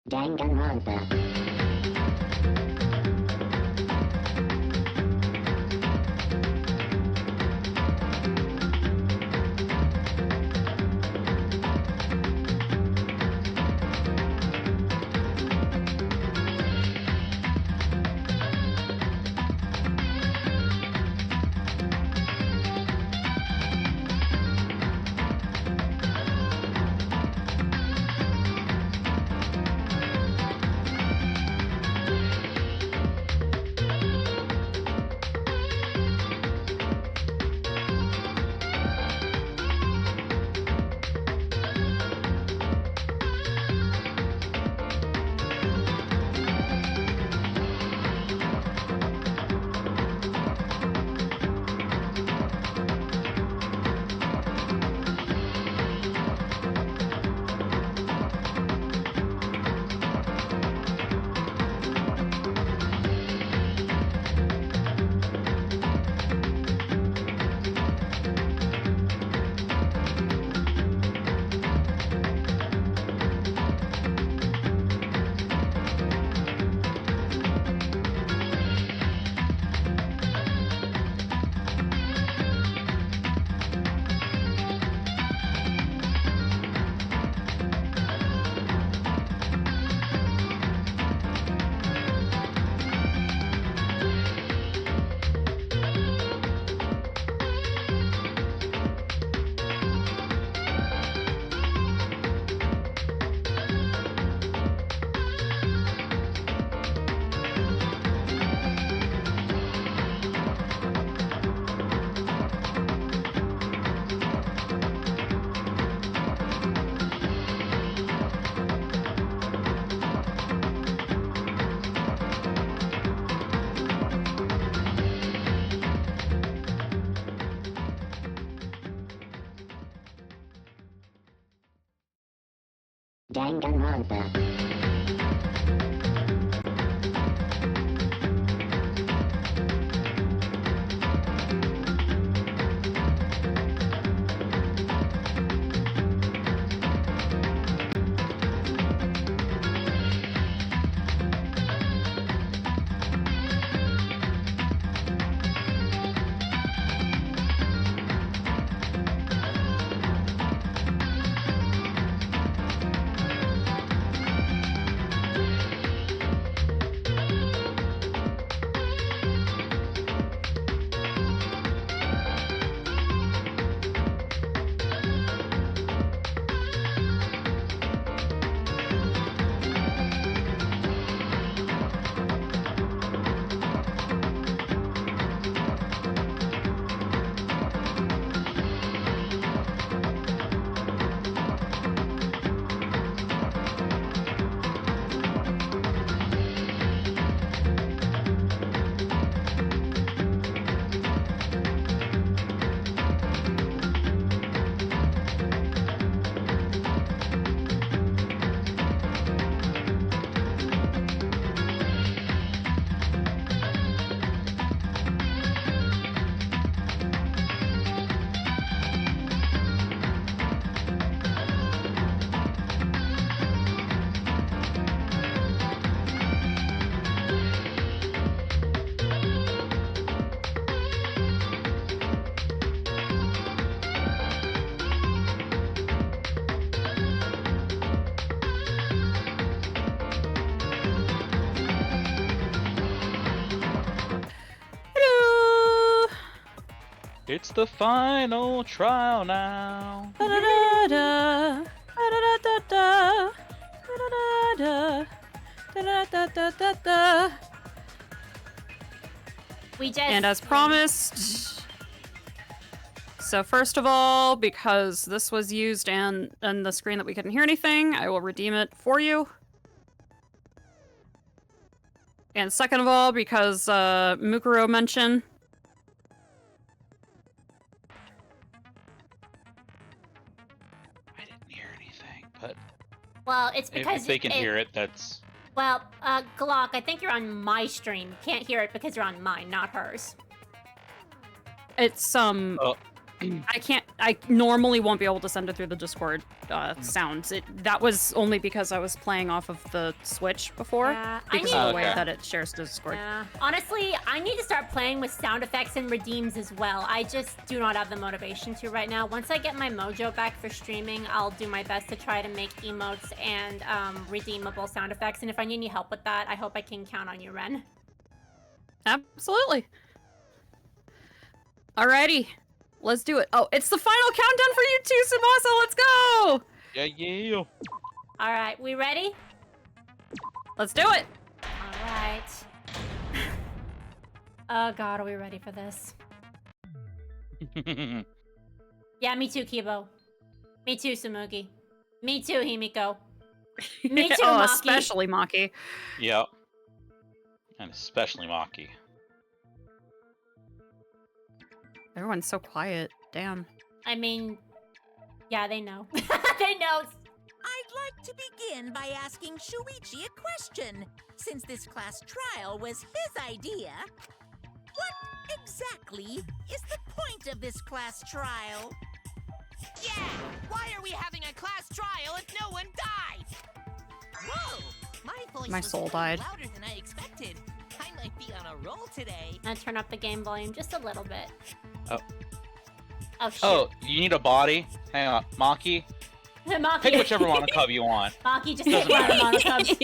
Danganronpa. Danganronpa. It's the final trial now. Da-da-da-da, da-da-da-da-da, da-da-da-da, da-da-da-da-da-da. And as promised, so first of all, because this was used and on the screen that we couldn't hear anything, I will redeem it for you. And second of all, because Mukuro mentioned, I didn't hear anything, but well, it's because if they can hear it, that's... Well, Glock, I think you're on my stream. You can't hear it because you're on mine, not hers. it's Oh. I normally won't be able to send it through the Discord sounds. That was only because I was playing off of the Switch before. Yeah, because I of the need- way Okay. that it shares to Discord. Yeah. Honestly, I need to start playing with sound effects and redeems as well. I just do not have the motivation to right now. Once I get my mojo back for streaming, I'll do my best to try to make emotes and redeemable sound effects. And if I need any help with that, I hope I can count on you, Ren. Absolutely. Alrighty. Let's do it. Oh, it's the final countdown for you too, Sumasa. Let's go! Yeah. All right, we ready? Let's do it. All right. Oh God, are we ready for this? Yeah, me too, Kibo. Me too, Sumugi. Me too, Himiko. Me too, Oh, Maki. especially Maki. Yep. And especially Maki. Everyone's so quiet. Damn. I mean, yeah, they know. They know. I'd like to begin by asking Shuichi a question. Since this class trial was his idea, what exactly is the point of this class trial? Yeah! Why are we having a class trial if no one died? Whoa! My voice My was soul way died. louder than I expected. I might be on a roll today. I'm gonna turn up the game volume just a little bit. Oh. Oh shit. Oh, you need a body? Hang on. Maki? Maki. Pick whichever Monokub you want. Maki just hit one of the monocubs.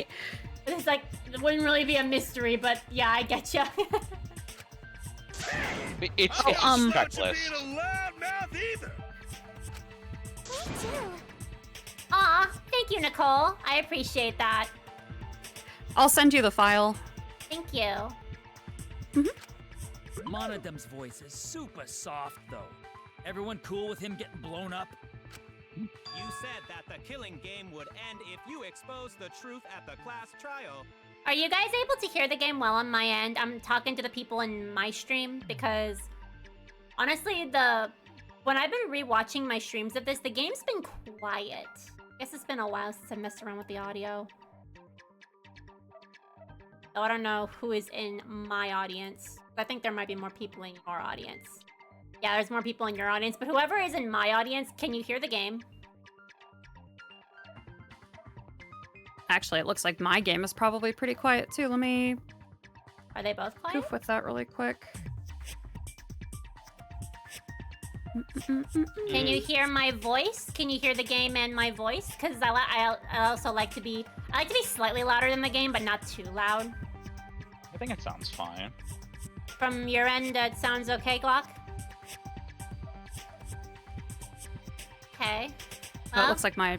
It's like, it wouldn't really be a mystery, but yeah, I get ya. It's Oh, just a checklist. Me too. Aw, thank you, Nicole. I appreciate that. I'll send you the file. Thank you. Monodum's voice is super soft, though. Everyone cool with him getting blown up? You said that the killing game would end if you exposed the truth at the class trial. Are you guys able to hear the game well on my end? I'm talking to the people in my stream because honestly, when I've been rewatching my streams of this, the game's been quiet. I guess it's been a while since I messed around with the audio. So I don't know who is in my audience. I think there might be more people in your audience. Yeah, there's more people in your audience, but whoever is in my audience, can you hear the game? Actually, it looks like my game is probably pretty quiet too. Let me Are they both quiet? goof with that really quick. Can you hear my voice? Can you hear the game and my voice? Because I also like to be slightly louder than the game, but not too loud. I think it sounds fine. From your end, it sounds okay, Glock? Okay. Oh, it looks like my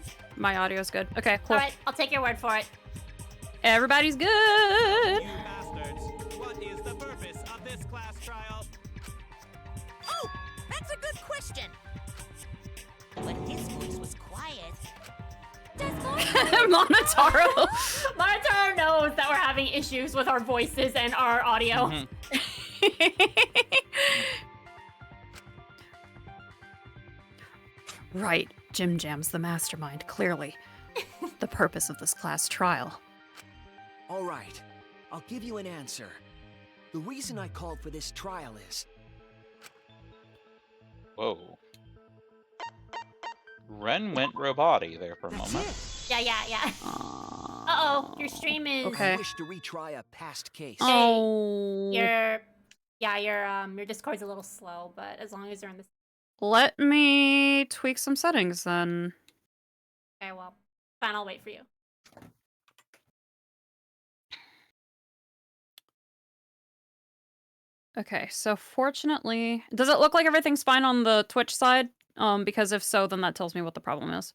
audio's good. Okay, cool. Alright, I'll take your word for it. Everybody's good. You bastards! What is the purpose of this class trial? Oh, that's a good question. But his voice was quiet. Monotaro. Monotaro knows that we're having issues with our voices and our audio. Right, Jim Jam's the mastermind, clearly. The purpose of this class trial. All right, I'll give you an answer. The reason I called for this trial is... Whoa. Ren went robot-y there for a That's moment. it. Yeah. Uh-oh, your stream is... Okay. I wish to retry a past case. Oh. Your Discord's a little slow, but as long as you're in the... Let me tweak some settings then. Okay, well, fine, I'll wait for you. Okay, so fortunately, does it look like everything's fine on the Twitch side? Because if so, then that tells me what the problem is.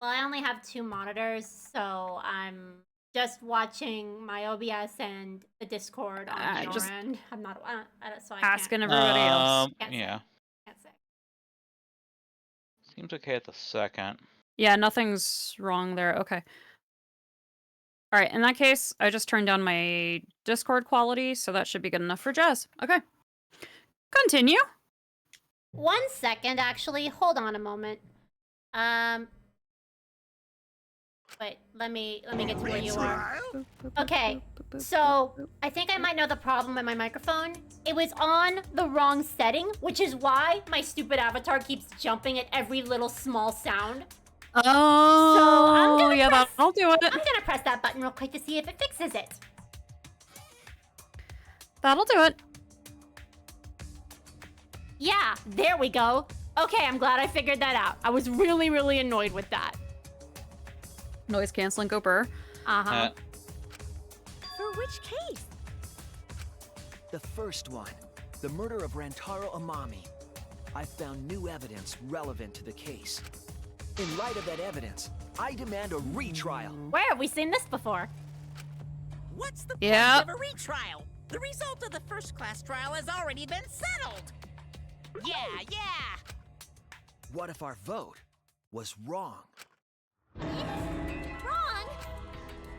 Well, I only have 2 monitors, so I'm just watching my OBS and the Discord on your end. I'm not, so I Asking can't, everybody else. Can't Yeah. can't say. Seems okay at the second. Yeah, nothing's wrong there. Okay. All right, in that case, I just turned down my Discord quality, so that should be good enough for Jazz. Okay. Continue. 1 second, actually. Hold on a moment. Wait, let me get to where you are. Okay. So, I think I might know the problem with my microphone. It was on the wrong setting, which is why my stupid avatar keeps jumping at every little small sound. Oh, yeah, that'll do it. I'm gonna press that button real quick to see if it fixes it. That'll do it. Yeah, there we go. Okay, I'm glad I figured that out. I was really, really annoyed with that. Noise canceling, go burr. Uh-huh. For which case? The first one, the murder of Rantaro Amami. I found new evidence relevant to the case. In light of that evidence, I demand a retrial. Where have we seen this before? What's the Yep. point of a retrial? The result of the first class trial has already been settled. Yeah. What if our vote was wrong? Wrong!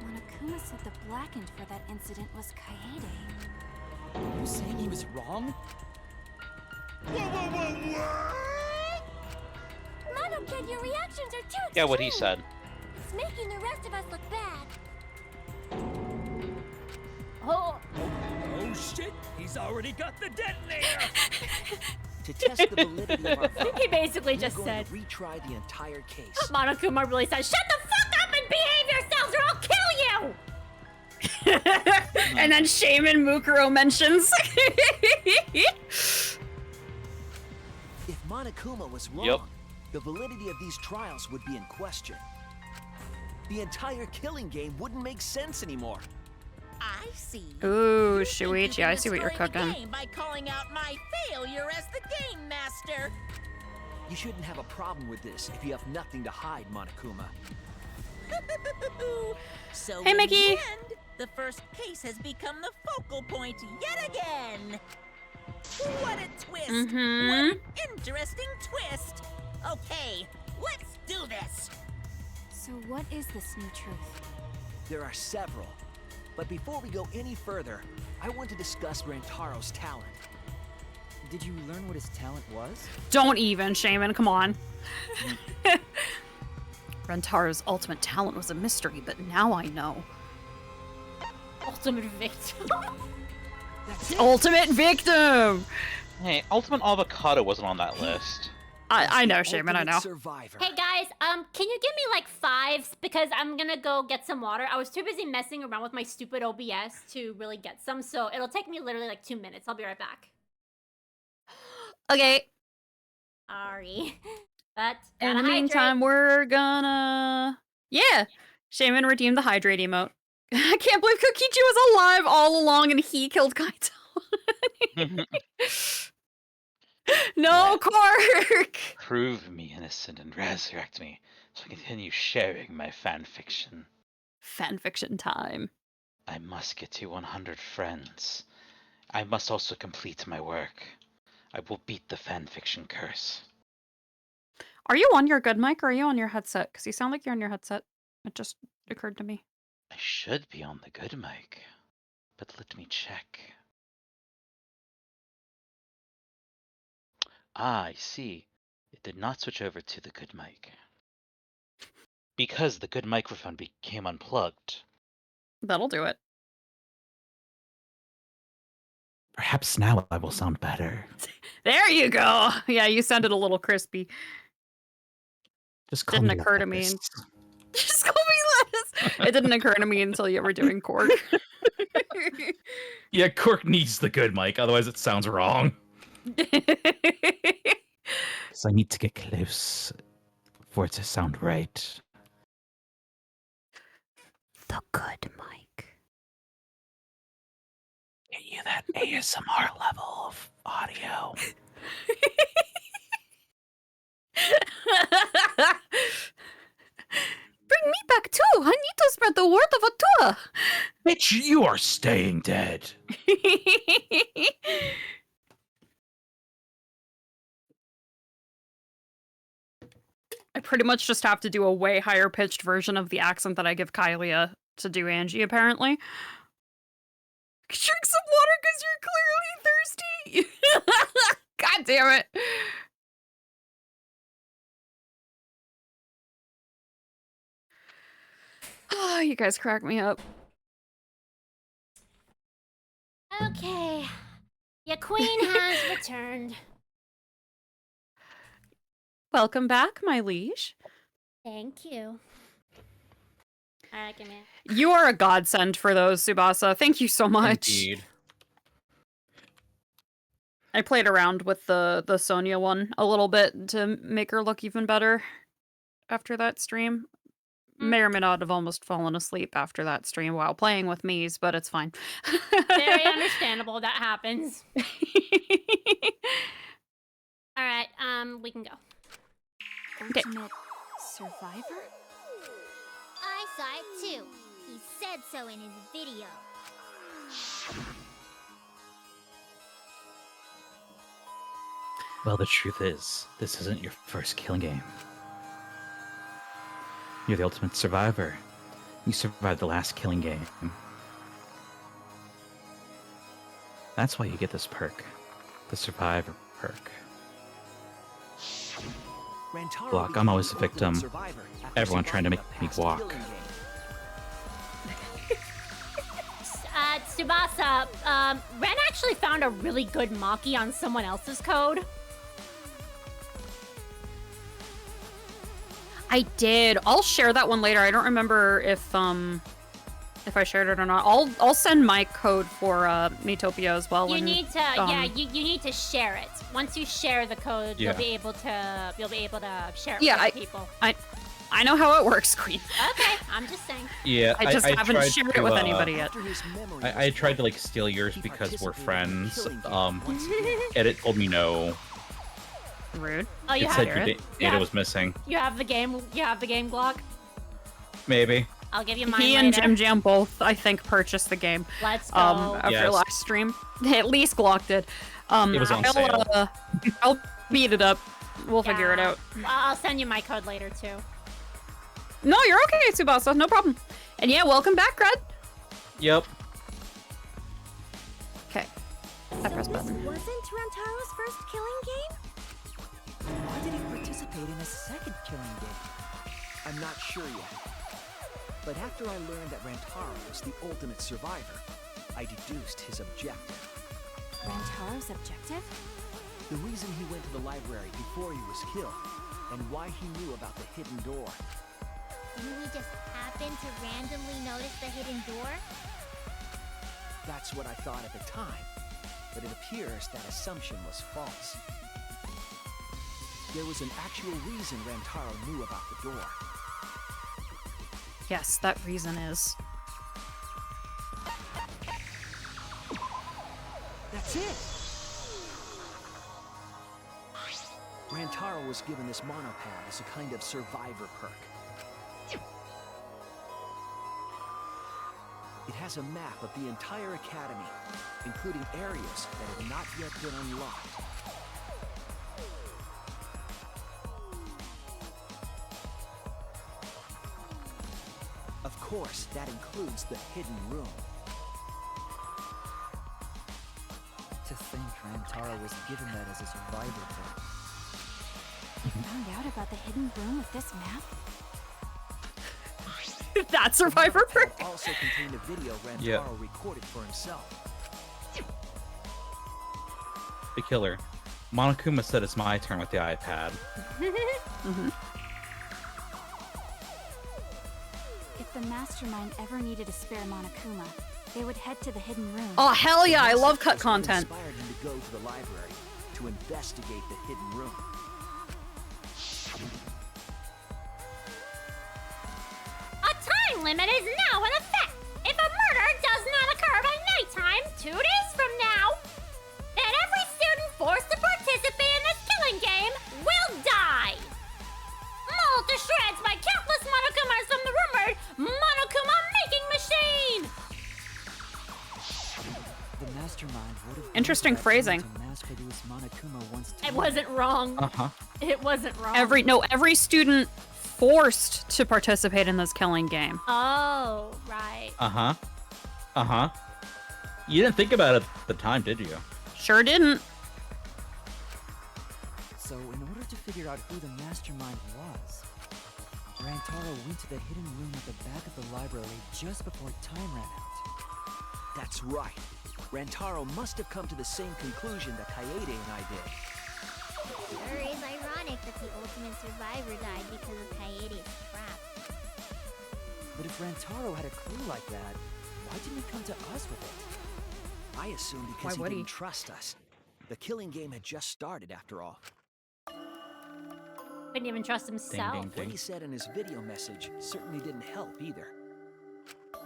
Monokuma said the blackened for that incident was Kaede. Are you saying he was wrong? Monoken, your reactions are too Yeah, what he extreme. said. It's making the rest of us look bad. Oh, Oh shit! He's already got the detonator! To test the validity of our vote, he basically we're just going said. to retry the entire case. Monokuma really said, "Shut the fuck up and behave yourselves, or I'll kill you!" And then Shaman Mukuro mentions. If Monokuma was wrong, Yep. the validity of these trials would be in question. The entire killing game wouldn't make sense anymore. I see. Ooh, You think you Shuichi, can I see what you're destroy the cooking. game by calling out my failure as the game master. You shouldn't have a problem with this if you have nothing to hide, Monokuma. So Hey, in Mickey. the end, the first case has become the focal point yet again. What a twist! Mhm. What an interesting twist! Okay, let's do this! So what is this new truth? There are several. But before we go any further, I want to discuss Rantaro's talent. Did you learn what his talent was? Don't even, Shaman, come on. Rentaro's ultimate talent was a mystery, but now I know. Ultimate victim. Ultimate victim! Hey, Ultimate Avocado wasn't on that list. I know, Shaman, I Ultimate know. Survivor. Hey guys, can you give me like 5s because I'm gonna go get some water. I was too busy messing around with my stupid OBS to really get some, so it'll take me literally like 2 minutes. I'll be right back. Okay. Sorry. But In gotta the meantime, we're gonna... Yeah! Shaman redeemed the hydrate emote. I can't believe Kokichi was alive all along and he killed Kaito. No, Quark! Prove me innocent and resurrect me so I can continue sharing my fan fiction. Fanfiction time. I must get to 100 friends. I must also complete my work. I will beat the fanfiction curse. Are you on your good mic or are you on your headset? Because you sound like you're on your headset. It just occurred to me. I should be on the good mic, but let me check. Ah, I see. It did not switch over to the good mic. Because the good microphone became unplugged. That'll do it. Perhaps now I will sound better. There you go. Yeah, you sounded a little crispy. Just call Didn't me occur to me. Lapis. Just call me Lettuce. It didn't occur to me until you were doing Cork. Yeah, Cork needs the good mic, otherwise it sounds wrong. So I need to get close for it to sound right. The good mic. Get you that ASMR level of audio. Bring me back too. I need to spread the word of a tour. Bitch, you are staying dead. I pretty much just have to do a way higher pitched version of the accent that I give Kylia to do Angie, apparently. Drink some water because you're clearly thirsty. God damn it. Oh, you guys crack me up. Okay. Your queen has returned. Welcome back, my liege. Thank you. Alright, give me it. You are a godsend for those, Tsubasa. Thank you so much. Indeed. I played around with the Sonya one a little bit to make her look even better after that stream. May or may not have almost fallen asleep after that stream while playing with Mies, but it's fine. Very understandable. That happens. Alright, we can go. Ultimate survivor? I saw it too. He said so in his video. Well, the truth is, this isn't your first killing game. You're the ultimate survivor. You survived the last killing game. That's why you get this perk. The survivor perk. Block, I'm always the victim. Everyone trying to make me walk. Tsubasa, Ren actually found a really good Maki on someone else's code. I did. I'll share that one later. I don't remember if I shared it or not. I'll send my code for Miitopia as well. You need to you need to share it. Once you share the code, you'll be able to share it with people. I know how it works, Queen. Okay, I'm just saying. Yeah, I just haven't shared it with anybody yet. I tried to like steal yours because we're friends. And it told me no. Rude. Oh, you it have said data was missing. You have the game. You have the game, Glock. Maybe. I'll give you mine He later. and Jim Jam both, I think, purchased the game. Let's go. After last stream. At least Glock did. It was on sale. I'll beat it up. We'll figure it out. I'll send you my code later, too. No, you're okay, Tsubasa. No problem. And yeah, welcome back, Red. Yep. Okay. I press button. This wasn't Rantaro's first killing game? Why did he participate in a second killing game? I'm not sure yet. But after I learned that Rantaro was the ultimate survivor, I deduced his objective. Rantaro's objective? The reason he went to the library before he was killed, and why he knew about the hidden door. Didn't we just happen to randomly notice the hidden door? That's what I thought at the time, but it appears that assumption was false. There was an actual reason Rantaro knew about the door. Yes, that reason is. That's it! Rantaro was given this monopad as a kind of survivor perk. It has a map of the entire academy, including areas that have not yet been unlocked. Of course, that includes the hidden room. To think Rantaro was given that as a survivor perk. You found out about the hidden room with this map? That survivor perk also contained a video Rantaro recorded for himself. The killer. Monokuma said it's my turn with the iPad. If the mastermind ever needed a spare Monokuma, they would head to the hidden room. Oh, hell yeah, I love cut content. Inspired him to go to the library to investigate the hidden room. A time limit is now in effect. If a murder does not occur by nighttime 2 days from now, then every student forced to participate in this killing game will die. Mauled to shreds by countless Monokumas from the rumored Monokuma making machine. The mastermind would have Interesting phrasing. It wasn't wrong. Uh-huh. It wasn't wrong. Every student forced to participate in this killing game. Oh, right. Uh-huh. Uh-huh. You didn't think about it at the time, did you? Sure didn't. So, in order to figure out who the mastermind was, Rantaro went to the hidden room at the back of the library just before time ran out. That's right. Rantaro must have come to the same conclusion that Kaede and I did. Sure is ironic that the ultimate survivor died because of Kaede's trap. But if Rantaro had a clue like that, why didn't he come to us with it? I assume because he didn't trust us. The killing game had just started, after all. Couldn't even trust himself. What he said in his video message certainly didn't help either.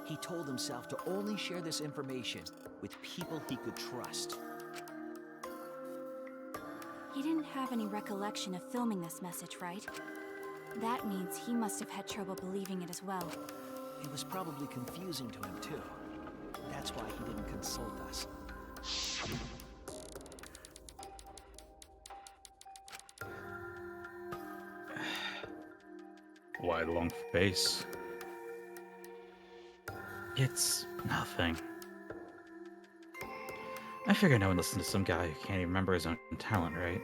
He told himself to only share this information with people he could trust. He didn't have any recollection of filming this message, right? That means he must have had trouble believing it as well. It was probably confusing to him, too. That's why he didn't consult us. Why the long face? It's nothing. I figure no one listens to some guy who can't even remember his own talent, right?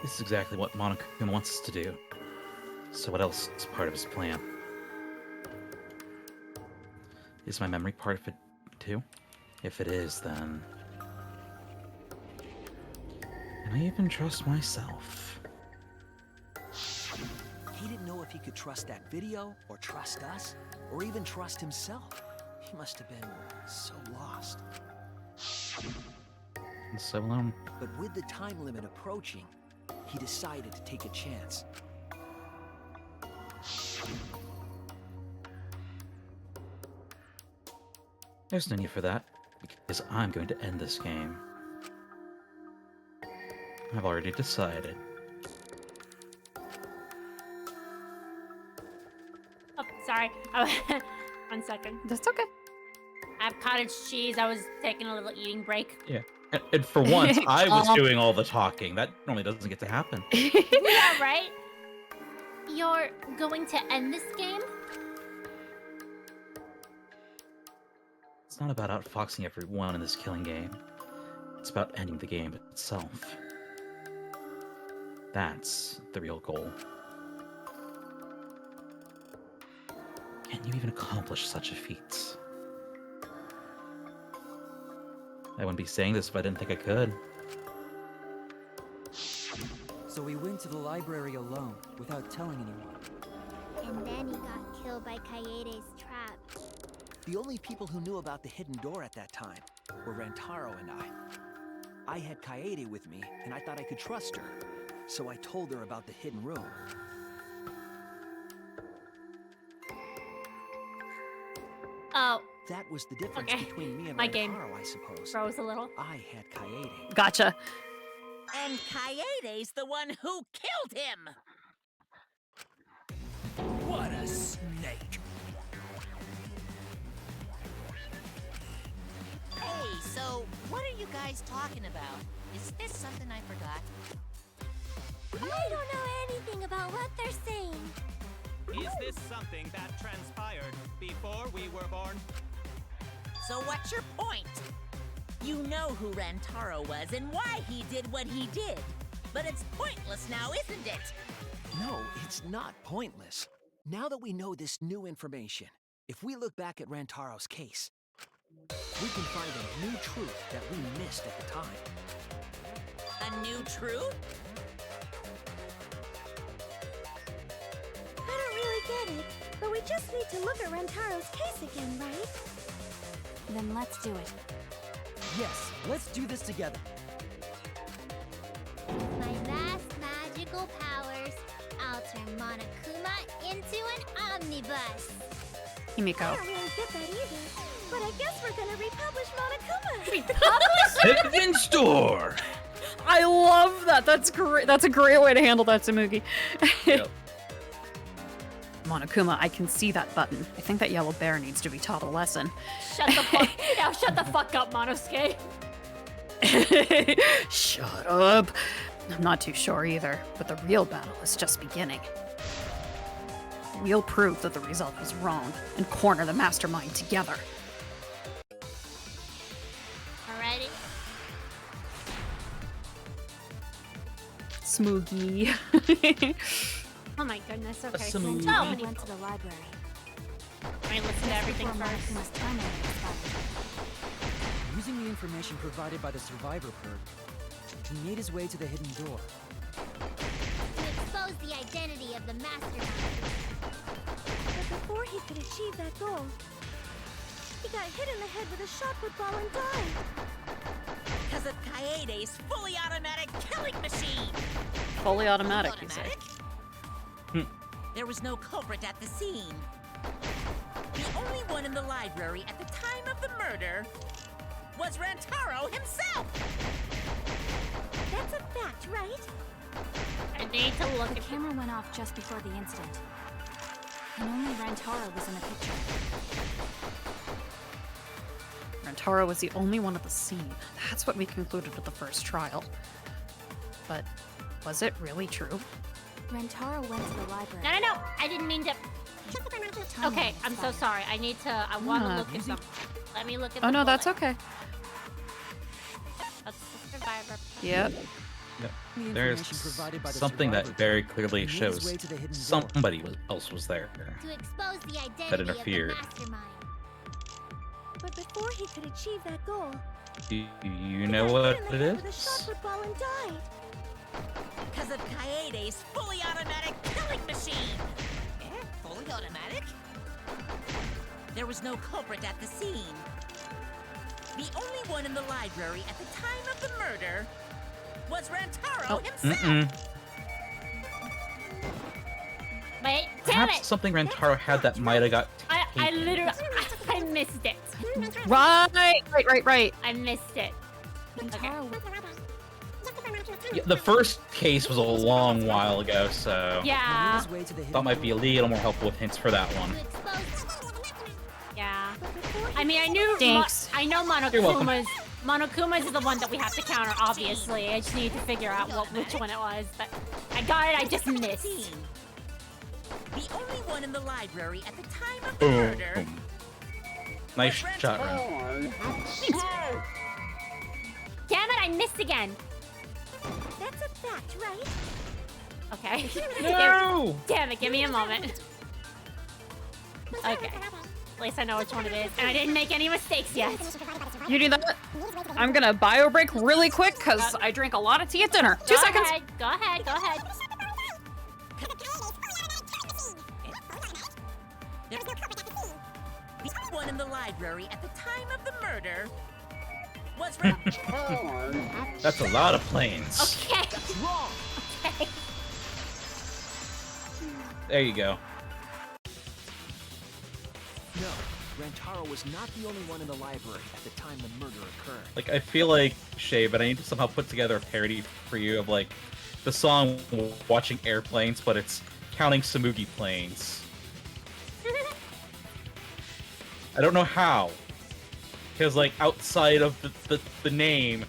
This is exactly what Monokuma wants us to do. So what else is part of his plan? Is my memory part of it, too? If it is, then... Can I even trust myself? He didn't know if he could trust that video, or trust us, or even trust himself. He must have been so lost. And so alone. But with the time limit approaching, he decided to take a chance. There's no need for that, because I'm going to end this game. I've already decided. Oh, sorry. 1 second. That's okay. I have cottage cheese. I was taking a little eating break. Yeah. And for once, I was doing all the talking. That normally doesn't get to happen. Yeah, right? You're going to end this game? It's not about outfoxing everyone in this killing game. It's about ending the game itself. That's the real goal. Can you even accomplish such a feat? I wouldn't be saying this if I didn't think I could. So we went to the library alone, without telling anyone. And then he got killed by Kaede's trap. The only people who knew about the hidden door at that time were Rantaro and I. I had Kaede with me, and I thought I could trust her. So I told her about the hidden room. Oh. That was the difference between me and My Rantaro, game I suppose. froze a little. I had Kaede. Gotcha. And Kaede's the one who killed him! What a snake! Hey, so what are you guys talking about? Is this something I forgot? I don't know anything about what they're saying. Is this something that transpired before we were born? So what's your point? You know who Rantaro was and why he did what he did. But it's pointless now, isn't it? No, it's not pointless. Now that we know this new information, if we look back at Rantaro's case, we can find a new truth that we missed at the time. A new truth? I don't really get it, but we just need to look at Rantaro's case again, right? Then let's do it. Yes, let's do this together. With my vast magical powers, I'll turn Monokuma into an omnibus. Himiko. I don't really get that either, but I guess we're gonna republish Monokuma. Republish? Hidden store! I love that. That's great. That's a great way to handle that, Tsumugi. Yep. Monokuma, I can see that button. I think that yellow bear needs to be taught a lesson. Shut the fuck. Now shut the fuck up, Monosuke. Shut up. I'm not too sure either, but the real battle is just beginning. We'll prove that the result was wrong and corner the mastermind together. Alrighty. Smoogie. Oh my goodness, okay. So We many went to the library. Let me listen to everything first. Using the information provided by the survivor perk, he made his way to the hidden door. To expose the identity of the mastermind. But before he could achieve that goal, he got hit in the head with a shot put ball and died. Because of Kaede's fully automatic killing machine. Fully automatic, you say? There was no culprit at the scene. The only one in the library at the time of the murder was Rantaro himself! That's a fact, right? I need to look The at camera went off just before the incident. And only Rantaro was in the picture. Rantaro was the only one at the scene. That's what we concluded at the first trial. But was it really true? Rantaro went to the library. No. I didn't mean to. Okay, I'm so sorry. I need to. I want to look at them. Let me look at. Oh the no, that's bullet. okay. That's the survivor. Yep. There's something that very clearly shows somebody else was there To expose the identity that interfered. of the mastermind. But before he could achieve that goal, Do you know what it with a shot is? put ball and died. Because of Kaede's fully automatic killing machine. Fully automatic? There was no culprit at the scene. The only one in the library at the time of the murder was Rantaro himself. Wait, damn Perhaps it! something Rantaro had that might have got I literally, I missed it. Right. I missed it. Okay. Yeah, the first case was a long while ago, so Yeah. thought might be a little more helpful with hints for that one. Yeah. I mean, I knew. Thanks. I know You're welcome. Monokuma's is the one that we have to counter, obviously. I just need to figure out which one it was, but I got it. I just missed. The only one in the library at the time of the murder. Nice shot, Ren. Damn it! I missed again. That's a fact, right? Okay. No! Damn it! Give me a moment. Okay. At least I know which one it is, and I didn't make any mistakes yet. You do that? I'm gonna bio break really quick because I drank a lot of tea at dinner. 2 seconds. Go ahead. The one in the library at the time of the murder was Rantaro. That's a lot of planes. Okay. That's wrong. Okay. There you go. No, Rantaro was not the only one in the library at the time the murder occurred. Like, I feel like, Shay, but I need to somehow put together a parody for you of, like, the song Watching Airplanes, but it's counting Samugi planes. I don't know how. Because, like, outside of the name,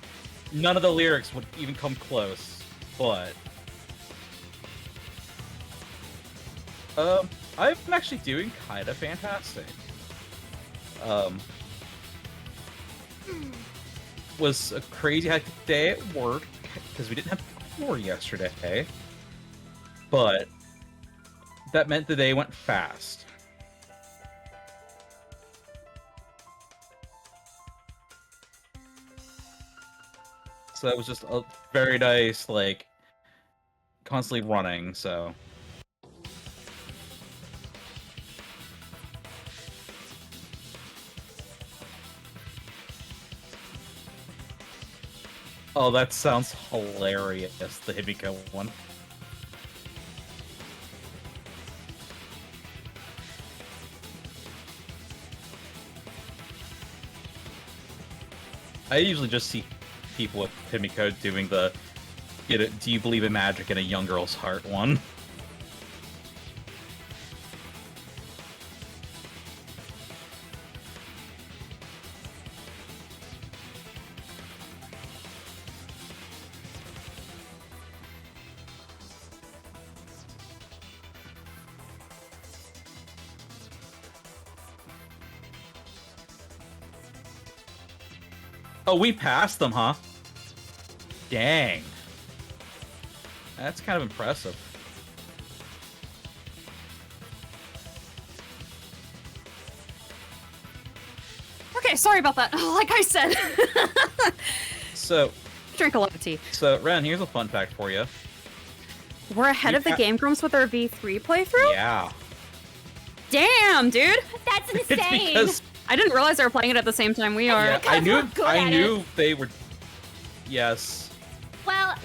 none of the lyrics would even come close. But... I'm actually doing kinda fantastic. Was a crazy hectic day at work, because we didn't have core yesterday. But that meant the day went fast. So it was just a very nice, like, constantly running, so... Oh, that sounds hilarious, the Hibiko one. I usually just see people with Hibiko doing the do you believe in magic in a young girl's heart one. Oh, we passed them, huh? Dang. That's kind of impressive. Okay, sorry about that. Like I said. So, drink a lot of tea. So, Ren, here's a fun fact for you. We're ahead of the Game Grumps with our V3 playthrough? Yeah. Damn, dude. That's insane. Because I didn't realize they were playing it at the same time we are. yeah, I knew they were. Yes. Well,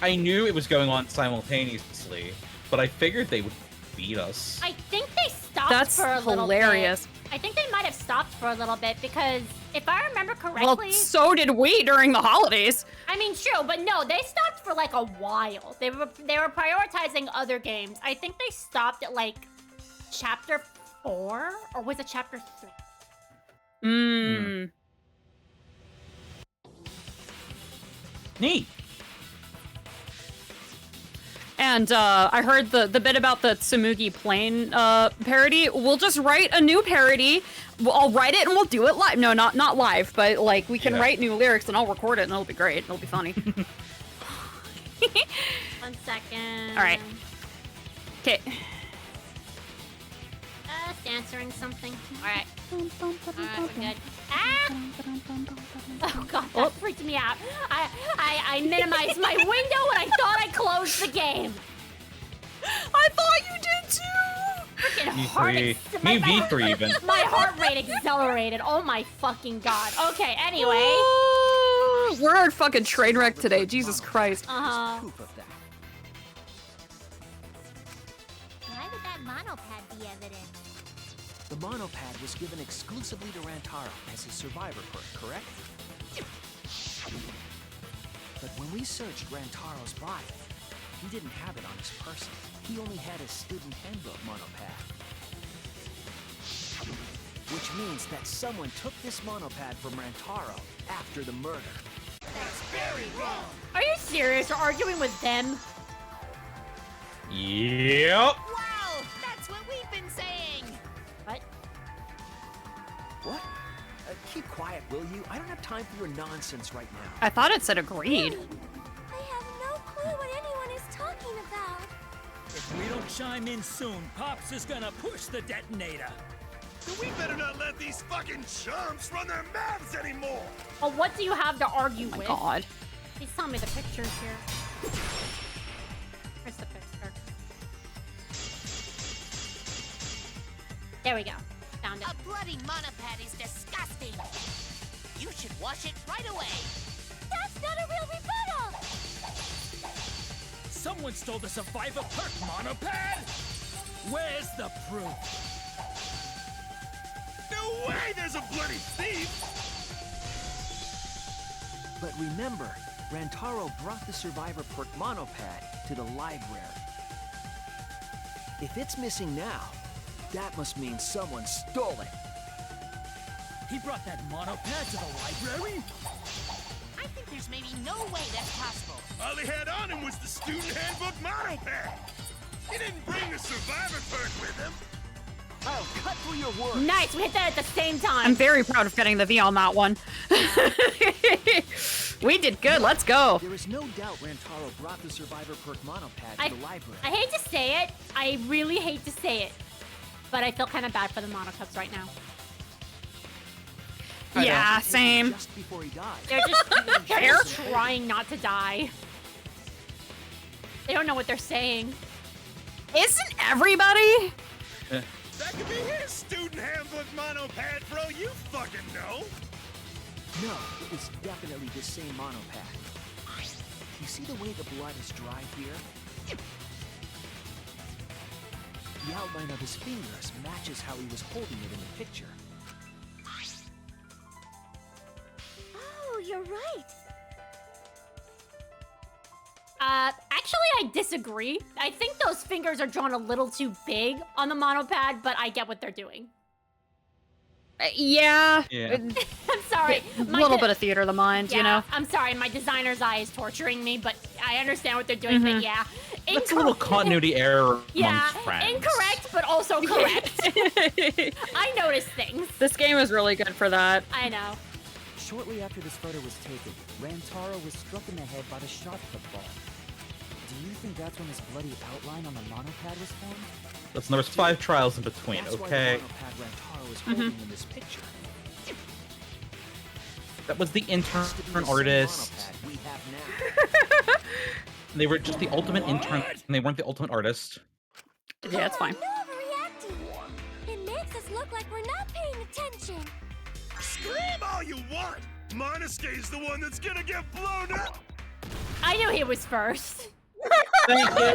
I knew it was going on simultaneously, but I figured they would beat us. I think they stopped That's for a little hilarious. bit. I think they might have stopped for a little bit because if I remember correctly... Well, so did we during the holidays. I mean, true, but no, they stopped for like a while. They were prioritizing other games. I think they stopped at like chapter 4, or was it chapter 3? Neat. And I heard the bit about the Tsumugi Plane parody. We'll just write a new parody. I'll write it and we'll do it live. No, not live, but like we can write new lyrics and I'll record it and it'll be great. It'll be funny. 1 second. All right. Okay. Just answering something. All right. We're good. Ah! Oh god, that freaked me out. I minimized my window and I thought I closed the game. I thought you did too. Freaking heart. Me V3 even. My heart rate accelerated. Oh my fucking god. Okay. Anyway. We're a fucking train wreck today. Jesus Christ. Uh-huh. Why would that monopad be evident? The monopad was given exclusively to Rantaro as his survivor perk, correct? But when we searched Rantaro's body, he didn't have it on his person. He only had his student handbook monopad. Which means that someone took this monopad from Rantaro after the murder. That's very wrong. Are you serious? You're arguing with them? Yep. Wow, that's what we've been saying. What? What? Keep quiet, will you? I don't have time for your nonsense right now. I thought it said agreed. I have no clue what anyone is talking about. If we don't chime in soon, Pops is gonna push the detonator. We better not let these fucking chumps run their mouths anymore! Well, what do you have to argue with? God. Please tell me the pictures here. Where's the picture? There we go. Found it. A bloody monopad is disgusting. You should wash it right away. That's not a real rebuttal! Someone stole the survivor perk monopad? Where's the proof? No way there's a bloody thief! But remember, Rantaro brought the survivor perk monopad to the library. If it's missing now, that must mean someone stole it. He brought that monopad to the library? I think there's maybe no way that's possible. All he had on him was the student handbook monopad. He didn't bring the survivor perk with him. I'll cut through your words. Nice, we hit that at the same time. I'm very proud of getting the V on that one. We did good, let's go. There is no doubt Rantaro brought the survivor perk monopad to the library. I hate to say it. I really hate to say it. But I feel kind of bad for the monocubs right now. Yeah, same. Just before he died. They're just trying not to die. They don't know what they're saying. Isn't everybody? That could be his student handbook monopad, bro. You fucking know. No, it was definitely the same monopad. You see the way the blood is dry here? The outline of his fingers matches how he was holding it in the picture. Oh, you're right. Actually, I disagree. I think those fingers are drawn a little too big on the monopad, but I get what they're doing. Yeah. I'm sorry. A little bit of theater of the mind, you know? I'm sorry. My designer's eye is torturing me, but I understand what they're doing, but yeah. That's a little continuity error Yeah, amongst friends. incorrect, but also correct. I noticed things. This game is really good for that. I know. Shortly after this photo was taken, Rantaro was struck in the head by the shot football. Do you think that's when this bloody outline on the monopad was formed? Listen, there was 5 trials in between, That's okay? why the monopad Rantaro is holding in this picture. That was the intern artist. We have now. They were just the ultimate intern, and they weren't the ultimate artist. Yeah, it's fine. Overreacting. It makes us look like we're not paying attention. Scream all you want! Monosuke's the one that's gonna get blown up! I knew he was first. Thank you. I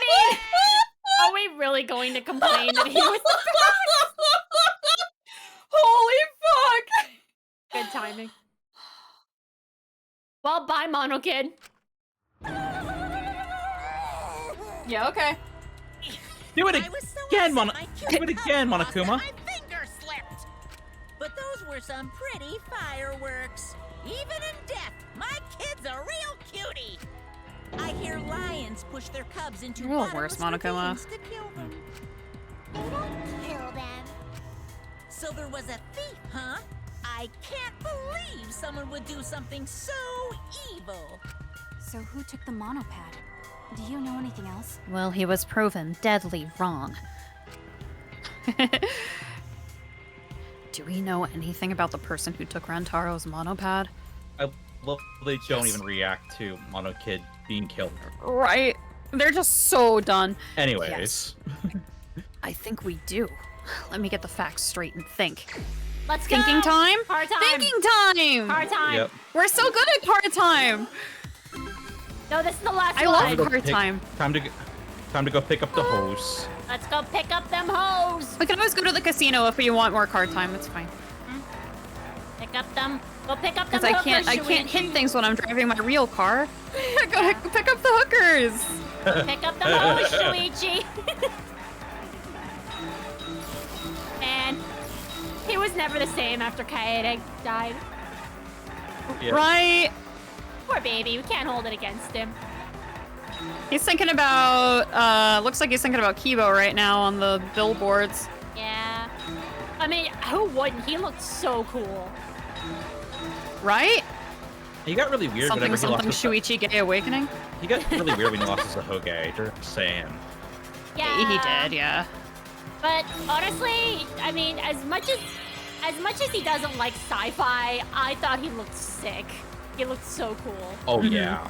mean, are we really going to complain that he was the first? Holy fuck! Good timing. Well, bye, Mono Kid. Yeah, okay. Do it I was so again, upset my cute Do it again, cub lost and Monokuma. My finger slipped. But those were some pretty fireworks. Even in death, my kid's a real cutie. I hear lions push their cubs into You're a little bottomless worse, Monokuma. ravines to kill them. They don't kill them. So there was a thief, huh? I can't believe someone would do something so evil. So who took the monopad? Do you know anything else? Well, he was proven deadly wrong. Do we know anything about the person who took Rantaro's monopad? I love they don't even react to Mono Kid being killed. Right. They're just so done. Anyways. Yes. I think we do. Let me get the facts straight and think. Let's go. Thinking time? Hard time. Thinking time! Hard time. Yep. We're so good at card time! No, this is the last I one. love card time. Time to go pick up the hose. Let's go pick up them hoes. We can always go to the casino if we want more card time. It's fine. Pick up them. Go pick up them Because I hookers, can't hit Shuichi. things when I'm driving my real car. Go pick up the hookers. Pick up them hoes, Shuichi. Man, he was never the same after Kaede died. Yeah. Right. Poor baby. We can't hold it against him. He's thinking about, looks like he's thinking about Kibo right now on the billboards. Yeah. I mean, who wouldn't? He looked so cool. Right? He got really weird Something, whenever he lost something his... Shuichi Gay Awakening? He got really weird when he lost his Hoge, just saying. Yeah. He did, yeah. But honestly, I mean, as much as he doesn't like sci-fi, I thought he looked sick. He looked so cool. Oh, yeah.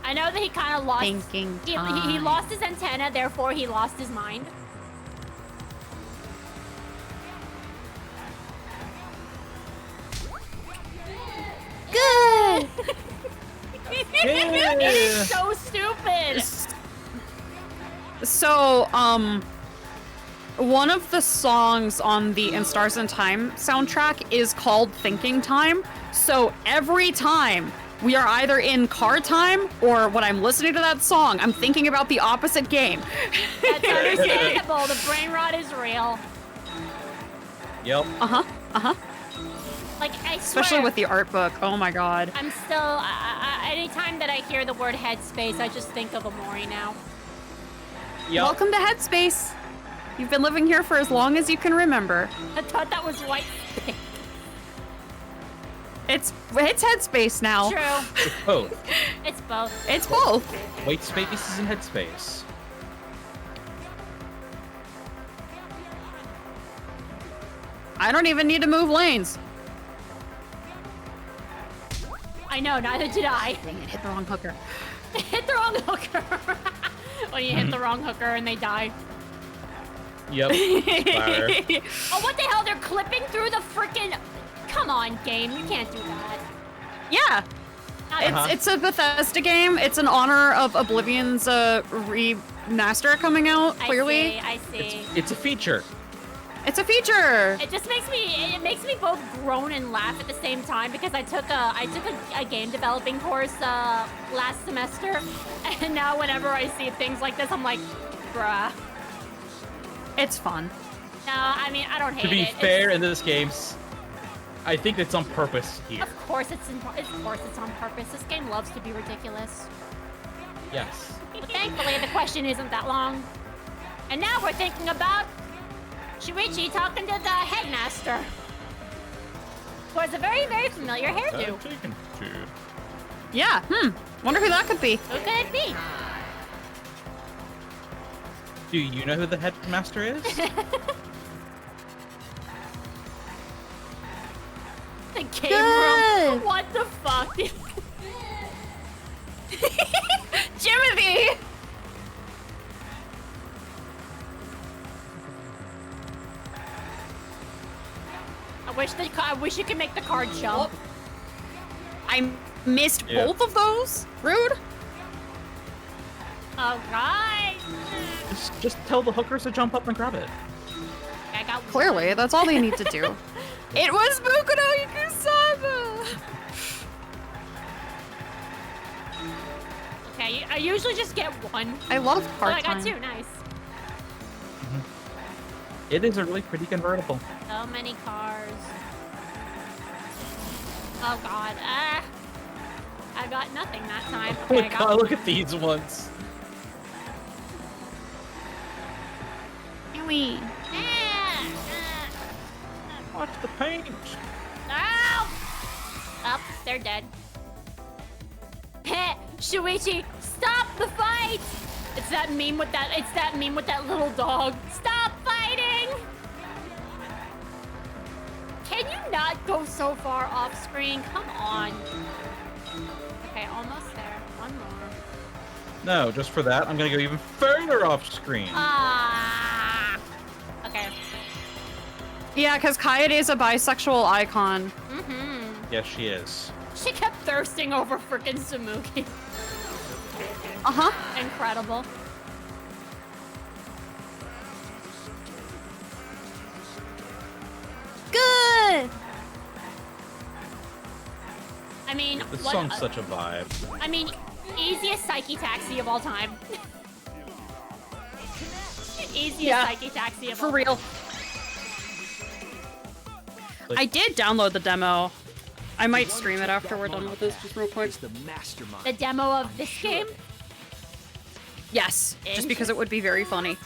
I know that he kind of lost. Thinking He time. lost his antenna, therefore he lost his mind. Good! It is so stupid. So, one of the songs on the In Stars and Time soundtrack is called Thinking Time. So every time we are either in car time or when I'm listening to that song, I'm thinking about the opposite game. That's understandable. The brain rot is real. Yep. Uh-huh, uh-huh. Like, I swear. Especially with the art book. Oh my god. I'm still, anytime that I hear the word headspace, I just think of Amori now. Yep. Welcome to Headspace. You've been living here for as long as you can remember. I thought that was white space. It's Headspace now. True. It's both. It's both. It's both. White spaces and headspace. I don't even need to move lanes. I know, neither did I. Dang it, hit the wrong hooker. Hit the wrong hooker. When you hit the wrong hooker and they die. Yep. Fire. Oh, what the hell? They're clipping through the freaking. Come on, game. You can't do that. Yeah. It's a Bethesda game. It's in honor of Oblivion's remaster coming out, clearly. I see. It's a feature. It's a feature. It just makes me both groan and laugh at the same time because I took a game developing course last semester, and now whenever I see things like this, I'm like, bruh. It's fun. No, I mean, I don't hate it. To be fair, in this game, I think it's on purpose here. Of course it's on purpose. This game loves to be ridiculous. Yes. But thankfully, the question isn't that long. And now we're thinking about Shuichi talking to the headmaster, who has a very, very familiar hairdo. Yeah, wonder who that could be. Who could it be? Do you know who the headmaster is? game room. What the fuck? Jimothy! I wish you could make the card jump. I missed both of those. Rude. Oh god. Just tell the hookers to jump up and grab it. I got Clearly, that's all they need to do. It was Boku no Yakusama! Okay, I usually just get one. I love Oh, part I got time. two, nice. It is a really pretty convertible. So many cars. Oh god. Ah. I got nothing that time. Oh Okay, my I got god, look one. at these ones. Ewie. Watch the paint. Ow! Up, they're dead. Heh, Shuichi, stop the fight! It's that meme with that little dog. Stop fighting! Can you not go so far off screen? Come on. Okay, almost there. One more. No, just for that, I'm gonna go even further off screen. Ah. Okay. Yeah, because Kaede is a bisexual icon. Mm-hmm. Yes, she is. She kept thirsting over frickin' Samuki. Uh-huh. Incredible. Good! I mean, This what- song's such a vibe. I mean, easiest Psyche Taxi of all time. Easiest Psyche Taxi of for all real. time. I did download the demo. I might stream it after we're done with this, just real quick. The mastermind. The demo of this game? Yes, just because it would be very funny.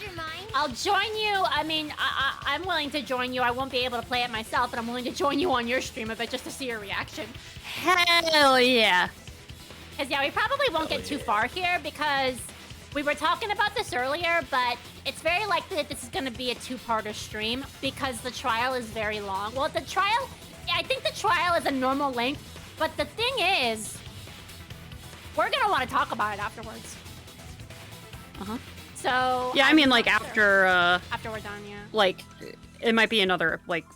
I'll join you. I mean, I'm willing to join you. I won't be able to play it myself, but I'm willing to join you on your stream of it just to see your reaction. Hell yeah. Because, yeah, we probably won't get too far here because we were talking about this earlier, but it's very likely that this is going to be a two-parter stream because the trial is very long. Well, the trial, I think the trial is a normal length, but the thing is, we're going to want to talk about it afterwards. Uh-huh. So Yeah, I I'm mean, like, not sure. after, After we're done, yeah. like, it might be another, like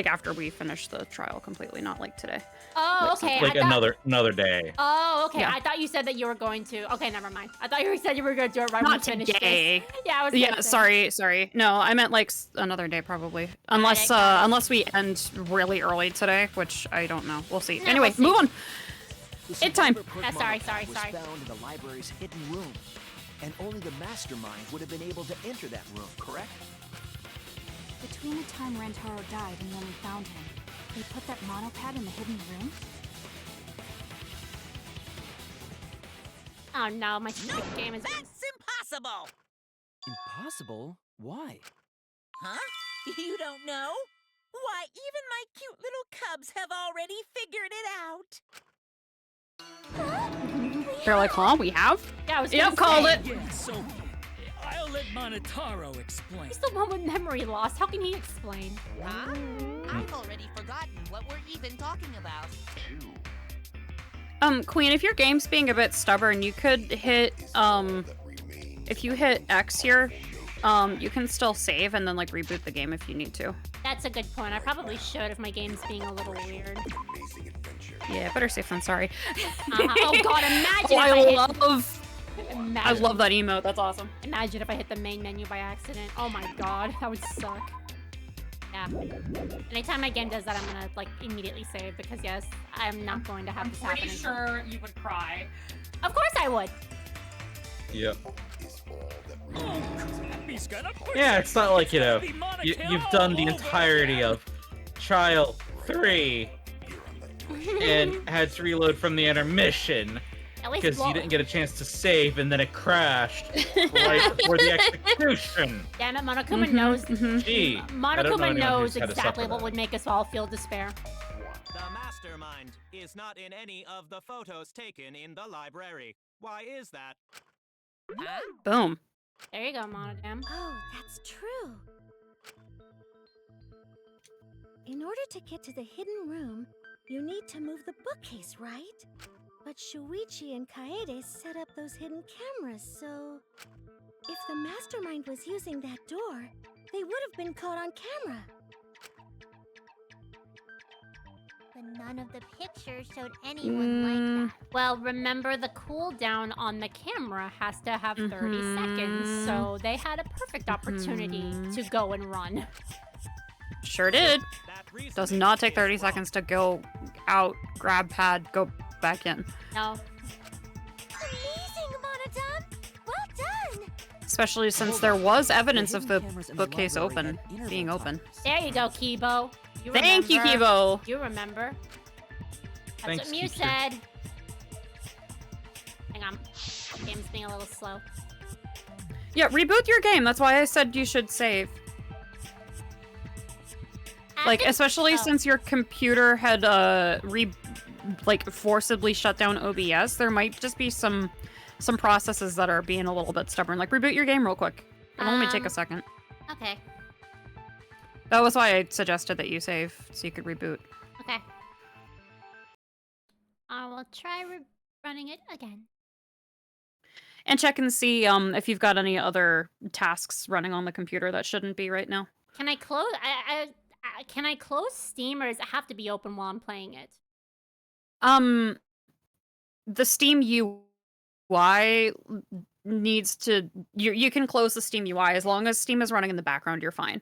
after we finish the trial completely, not like today. Oh, okay. Like I thought... another day. Oh, okay. Yeah. I thought you said that you were going to. Okay, never mind. I thought you said you were going to do it right when we Not finished today. this. Yeah, I was. Yeah, gonna say. sorry. No, I meant like another day probably. Unless got it. unless we end really early today, which I don't know. We'll see. No, Anyway, we'll see. move on. The It's time. survivor Yeah, sorry. Pokemon was found in the library's hidden room, and only the mastermind would have been able to enter that room, correct? Between the time Rentaro died and when we found him, they put that monopad in the hidden room? Oh no, my stupid game is. That's impossible! Impossible? Why? Huh? You don't know? Why, even my cute little cubs have already figured it out. They're like, huh? We have? Yeah, I was. Yep, gonna called say. it. Yeah, so I'll let Monotaro explain. He's the one with memory loss. How can he explain? Huh? I've already forgotten what we're even talking about. Queen, if your game's being a bit stubborn, you could hit, if you hit X here, you can still save and then, like, reboot the game if you need to. That's a good point. I probably should if my game's being a little weird. Yeah, better safe than sorry. Oh god, imagine Oh, I if love that emote. That's awesome. Imagine if I hit the main menu by accident. Oh my god, that would suck. Yeah. Anytime my game does that, I'm gonna, like, immediately save because, yes, I'm not going to have this happen again. sure you would cry. Of course I would. Yep. He's gonna push Yeah, it's not like, you know, Be Monica you've done the all entirety of Trial 3 and had to reload from the intermission At least because you didn't get a chance to save and then it crashed right before the execution. Damn it, Monokuma knows. Gee, I don't know Monokuma anyone knows who's had to exactly suffer what that. would make us all feel despair. The mastermind is not in any of the photos taken in the library. Why is that? Boom. There you go, Monodam. Oh, that's true. In order to get to the hidden room, you need to move the bookcase, right? But Shuichi and Kaede set up those hidden cameras, so... If the mastermind was using that door, they would have been caught on camera. But none of the pictures showed anyone like that. Well, remember the cooldown on the camera has to have 30 seconds, so they had a perfect opportunity to go and run. Sure did. Does not take 30 seconds to go out, grab pad, go back in. No. Amazing, Monodon! Well done! Especially since there was evidence of the bookcase being open. There you go, Kibo. You Thank you, remember. Kibo. You remember. That's Thanks, what Mew teacher. said. Hang on. Game's being a little slow. Yeah, reboot your game. That's why I said you should save. Like, especially since your computer had forcibly shut down OBS, there might just be some processes that are being a little bit stubborn. Like, reboot your game real quick. It'll only take a second. Okay. That was why I suggested that you save, so you could reboot. Okay. I will try running it again. And check and see if you've got any other tasks running on the computer that shouldn't be right now. Can I close? Can I close Steam, or does it have to be open while I'm playing it? The Steam UI needs to... You can close the Steam UI. As long as Steam is running in the background, you're fine.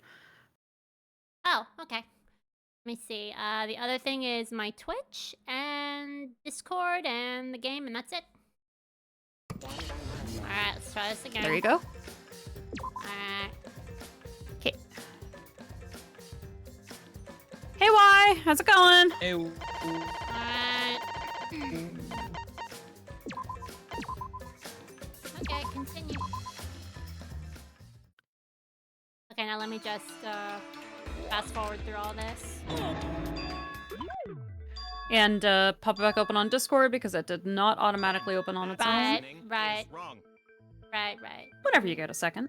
Oh, okay. Let me see. The other thing is my Twitch and Discord and the game, and that's it. Alright, let's try this again. There you go. Alright. Okay. Hey, Y! How's it going? Hey. Alright. Okay, continue. Okay, now let me just fast forward through all this. And pop it back open on Discord because it did not automatically open on its own. Right. Whenever you get a second.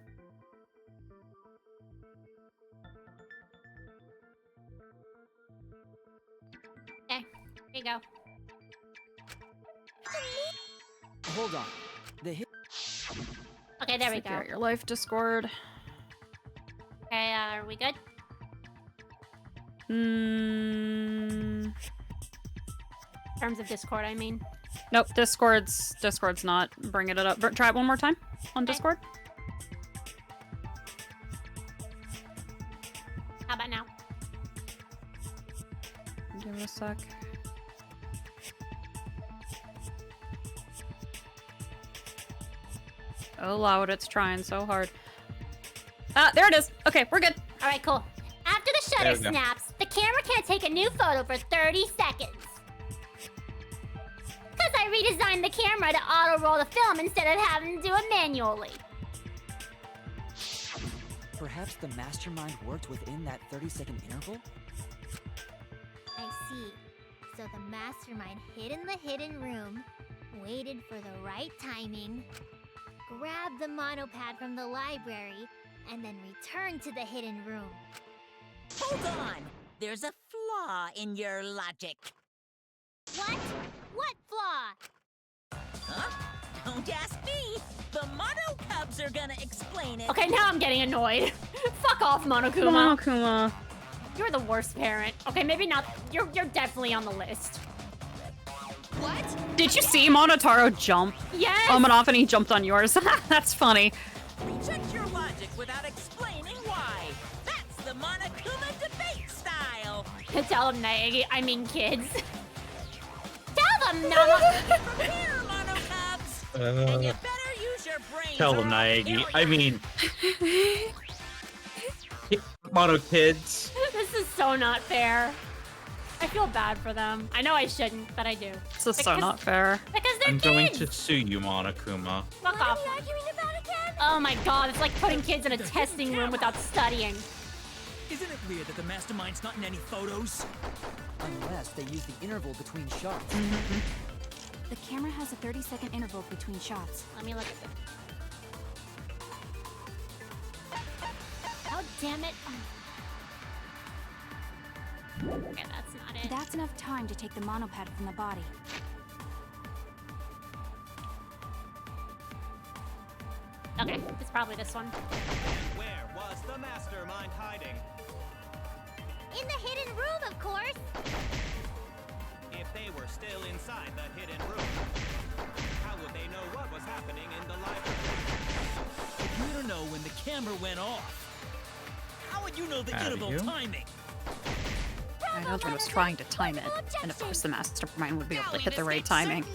Okay, here you go. Hold on. The hit. Okay, there we go. Figure out your life, Discord. Okay, are we good? Hmm. In terms of Discord, I mean. Nope, Discord's not bringing it up. Try it one more time on Discord. How about now? Give it a sec. Oh, loud, it's trying so hard. Ah, there it is. Okay, we're good. All right, cool. After the There shutter we go. snaps, the camera can't take a new photo for 30 seconds. Because I redesigned the camera to auto-roll the film instead of having to do it manually. Perhaps the mastermind worked within that 30-second interval? I see. So the mastermind hid in the hidden room, waited for the right timing, grabbed the monopad from the library, and then returned to the hidden room. Hold on! There's a flaw in your logic. What? What flaw? Huh? Don't ask me! The Mono Cubs are gonna explain it! Okay, now I'm getting annoyed. Fuck off, Monokuma. Monokuma. You're the worst parent. Okay, maybe not. You're definitely on the list. What? Did you see Monotaro jump? Yes! On and off, and he jumped on yours. That's funny. Reject your logic without explaining why! That's the Monokuma debate style! Tell them, Naegi. I mean, kids. Tell them, Nana. From here, Mono Cubs! And you better use your brains. Tell them, Naegi. I mean... Mono kids. This is so not fair. I feel bad for them. I know I shouldn't, but I do. This is so not fair. Because they're I'm kids. going to sue you, Monokuma. Fuck off. Oh my god, it's like putting kids in a testing room without studying. Isn't it weird that the mastermind's not in any photos? Unless they use the interval between shots. The camera has a 30-second interval between shots. Let me look at this. Oh, damn it. Okay, that's not minute. That's enough time to take the monopad from the body. Okay, it's probably this one. Where was the mastermind hiding? In the hidden room, of course. If they were still inside the hidden room, how would they know what was happening in the library? If you don't know when the camera went off, how would you know the interval timing? I know I was trying to time it, and of course the mastermind would be able to hit the right timing.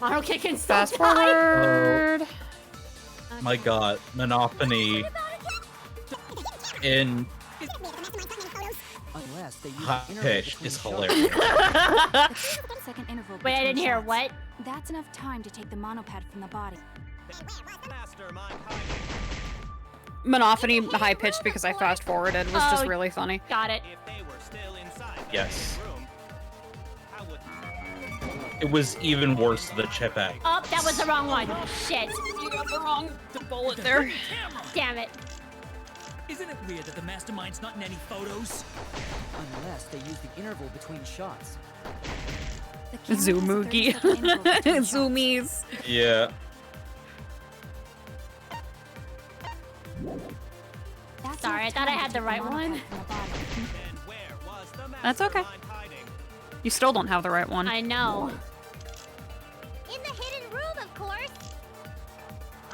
Mono kick and Fast forward. My god, Monophony in Unless they use high the interval pitch between is shots. hilarious. Second interval Wait, I between didn't hear shots. what? That's enough time to take the monopad from the body. Mastermind hiding. Monophony high pitched because I fast forwarded was just Oh, really funny. Got it. If they were still inside the Yes. hidden room, how would It was even worse the chip out. Oh, that was the wrong one. Shit. You got the wrong bullet there. Damn it. Isn't it weird that the mastermind's not in any photos? Unless they use the interval between shots. The camera has a Zoomugi. 30-second interval between shots. Zoomies. Yeah. That's Sorry, I enough thought I time to had the take right monopad one. from the body. then where was the That's okay. mastermind hiding? You still don't have the right one. I know. In the hidden room, of course.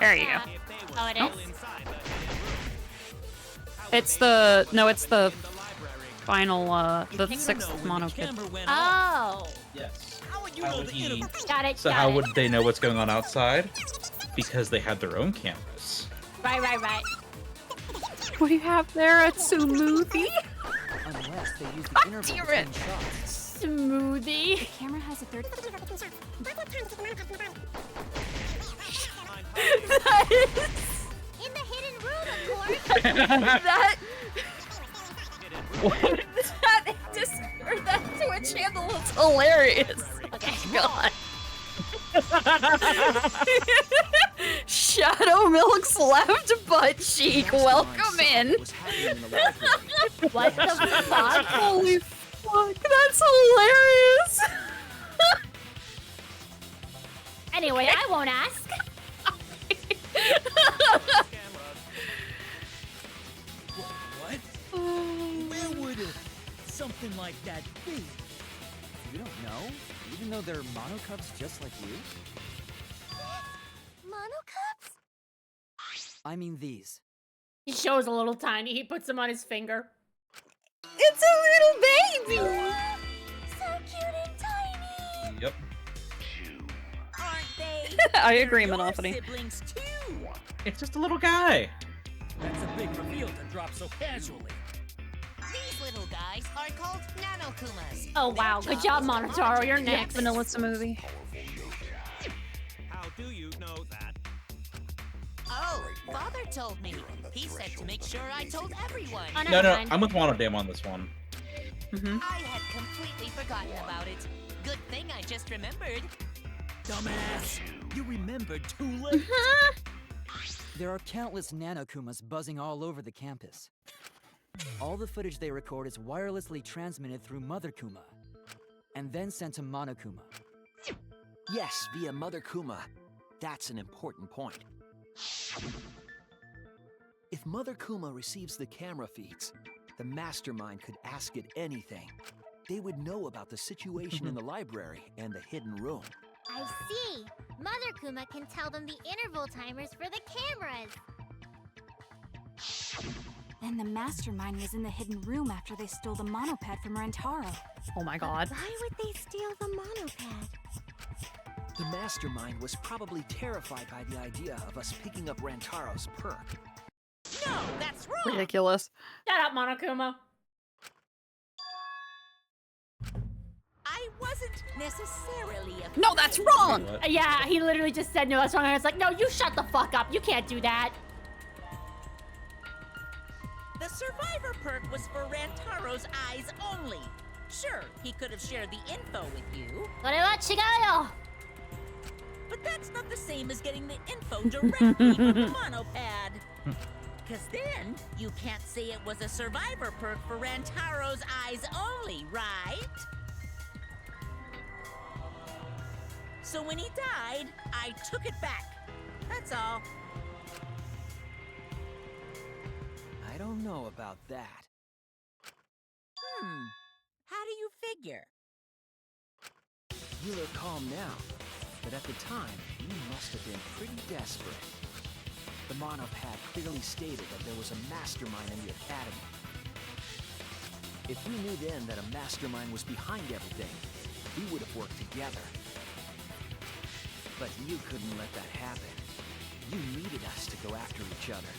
There you go. If they were Oh, it still is? inside the hidden room, how would It's they know the what no, was it's the happening in the library? final the Hang on, sixth when mono the kid. camera went off. Oh. Yes. How would you How know would the he- interval? Got it. So got how it. would they know what's going on outside? Because they had their own cameras. Right. What do you have there? A smoothie? Unless they use the interval damn between it. shots. Smoothie. The camera has a 30. In the hidden room, of course. that What? that just or that Twitch handle is hilarious. Okay. God. Shadow Milk's left butt cheek. Welcome in. Was happening in the library. What the fuck? Holy fuck, that's hilarious. Anyway, I won't ask. What? Where would something like that be? You don't know? Even though they're monocups just like you? Monocups? I mean these. He shows a little tiny. He puts them on his finger. It's a little baby. So cute and tiny. Yep. Aren't they? I agree, Your Monophony. siblings too. It's just a little guy. That's a big reveal to drop so casually. These little guys are called nanokumas. Oh wow, good job, Monotaro. You're next. Vanilla smoothie. How do you know that? Oh, Father told me. He said to make sure I told everyone. Oh, No, never no, mind. I'm with Monodam on this one. I had completely forgotten about it. Good thing I just remembered. Dumbass. You remembered too late. There are countless nanokumas buzzing all over the campus. All the footage they record is wirelessly transmitted through Mother Kuma, and then sent to Monokuma. Yes, via Mother Kuma. That's an important point. If Mother Kuma receives the camera feeds, the mastermind could ask it anything. They would know about the situation in the library and the hidden room. I see. Mother Kuma can tell them the interval timers for the cameras. Then the mastermind was in the hidden room after they stole the monopad from Rantaro. Oh my god. Why would they steal the monopad? The mastermind was probably terrified by the idea of us picking up Rantaro's perk. No, that's wrong. Ridiculous. Shut up, Monokuma. I wasn't necessarily a No, that's wrong. Yeah, he literally just said no, that's wrong. And I was like, no, you shut the fuck up. You can't do that. The survivor perk was for Rantaro's eyes only. Sure, he could have shared the info with you, それは違うよ。 but that's not the same as getting the info directly from the monopad. Because then you can't say it was a survivor perk for Rantaro's eyes only, right? So when he died, I took it back. That's all. I don't know about that. How do you figure? You look calm now, but at the time, you must have been pretty desperate. The monopad clearly stated that there was a mastermind in the academy. If you knew then that a mastermind was behind everything, we would have worked together. But you couldn't let that happen. You needed us to go after each other.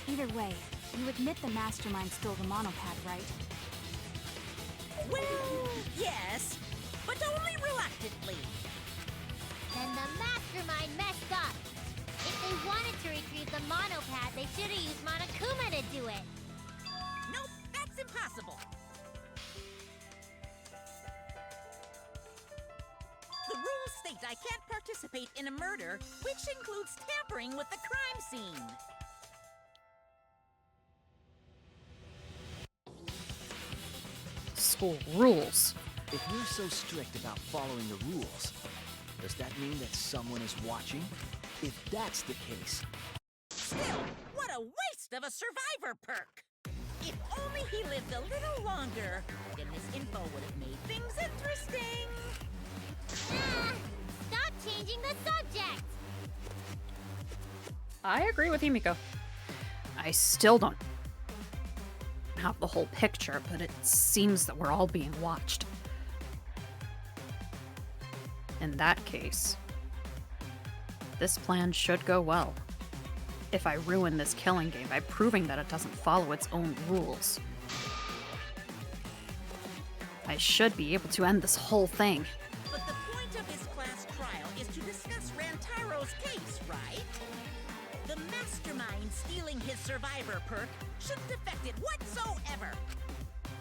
Either way, you admit the mastermind stole the monopad, right? Well, yes, but only reluctantly. Then the mastermind messed up. If they wanted to retrieve the monopad, they should have used Monokuma to do it. Nope, that's impossible. The rules state I can't participate in a murder, which includes tampering with the crime scene. School rules. If you're so strict about following the rules, does that mean that someone is watching? If that's the case... Still, what a waste of a survivor perk! If only he lived a little longer, then this info would have made things interesting. Stop changing the subject! I agree with Himiko. I still don't have the whole picture, but it seems that we're all being watched. In that case, this plan should go well. If I ruin this killing game by proving that it doesn't follow its own rules, I should be able to end this whole thing. But the point of this class trial is to discuss Rantaro's case, right? The mastermind stealing his survivor perk shouldn't affect it whatsoever.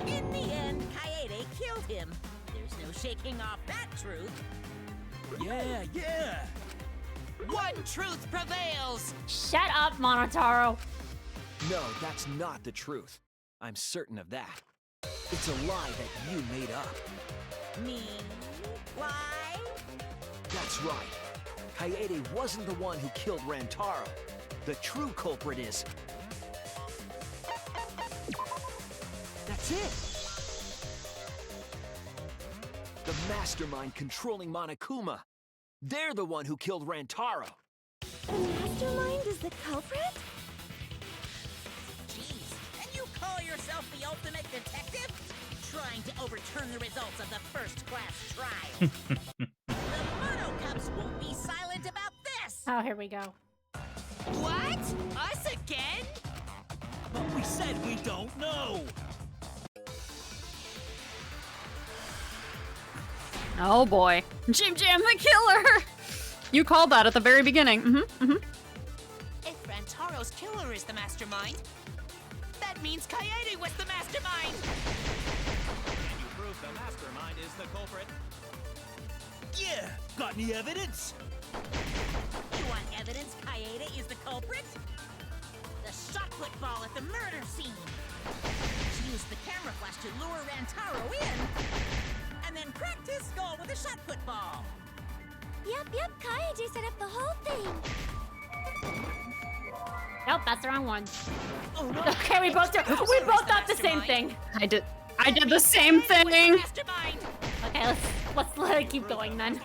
In the end, Kaede killed him. There's no shaking off that truth. Yeah! One truth prevails! Shut up, Monotaro. No, that's not the truth. I'm certain of that. It's a lie that you made up. Me? Why? That's right. Kaede wasn't the one who killed Rantaro. The true culprit is... That's it! The mastermind controlling Monokuma. They're the one who killed Rantaro. The mastermind is the culprit? Jeez, and you call yourself the ultimate detective? Trying to overturn the results of the first class trial. The Monocups won't be silent about this! Oh, here we go. What? Us again? But we said we don't know! Oh boy. Jim Jam the killer! You called that at the very beginning. If Rantaro's killer is the mastermind, that means Kaede was the mastermind! And you prove the mastermind is the culprit? Yeah! Got any evidence? You want evidence Kaede is the culprit? The shot put ball at the murder scene. She used the camera flash to lure Rantaro in, and then cracked his skull with a shot put ball. Yep, Kaede set up the whole thing. Nope, that's the wrong one. Oh, no. Okay, we both thought the same thing. I did the same thing. Okay, let's let it keep going then.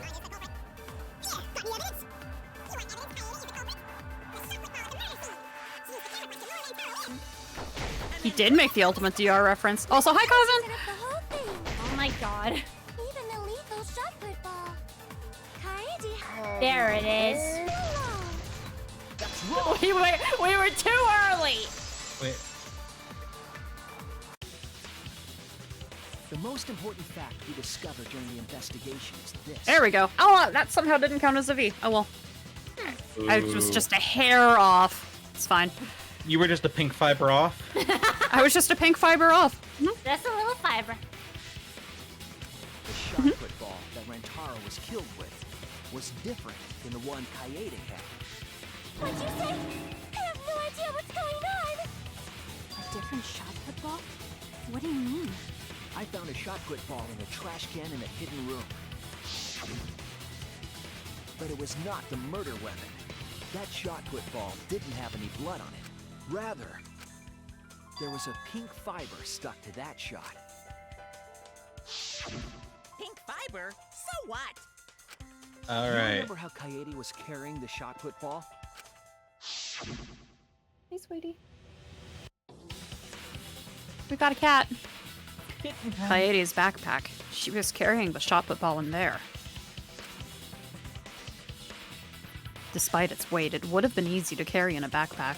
He did make the ultimate DR reference. Also, hi cousin! Set up the whole thing. Oh my god. Even the lethal shot put ball. Kaede. There it is. That's wrong! We were too early! Wait. The most important fact we discovered during the investigation is this. There we go. Oh, that somehow didn't count as a V. Oh well. I was just a hair off. It's fine. You were just a pink fiber off? I was just a pink fiber off. Just a little fiber. The shot put ball that Rantaro was killed with was different than the one Kaede had. What'd you say? I have no idea what's going on! A different shot put ball? What do you mean? I found a shot put ball in a trash can in a hidden room. But it was not the murder weapon. That shot put ball didn't have any blood on it. Rather, there was a pink fiber stuck to that shot. Pink fiber? So what? All Do you right. remember how Kaede was carrying the shot put ball? Hey, sweetie. We got a cat. Kaede's backpack. She was carrying the shot put ball in there. Despite its weight, it would have been easy to carry in a backpack.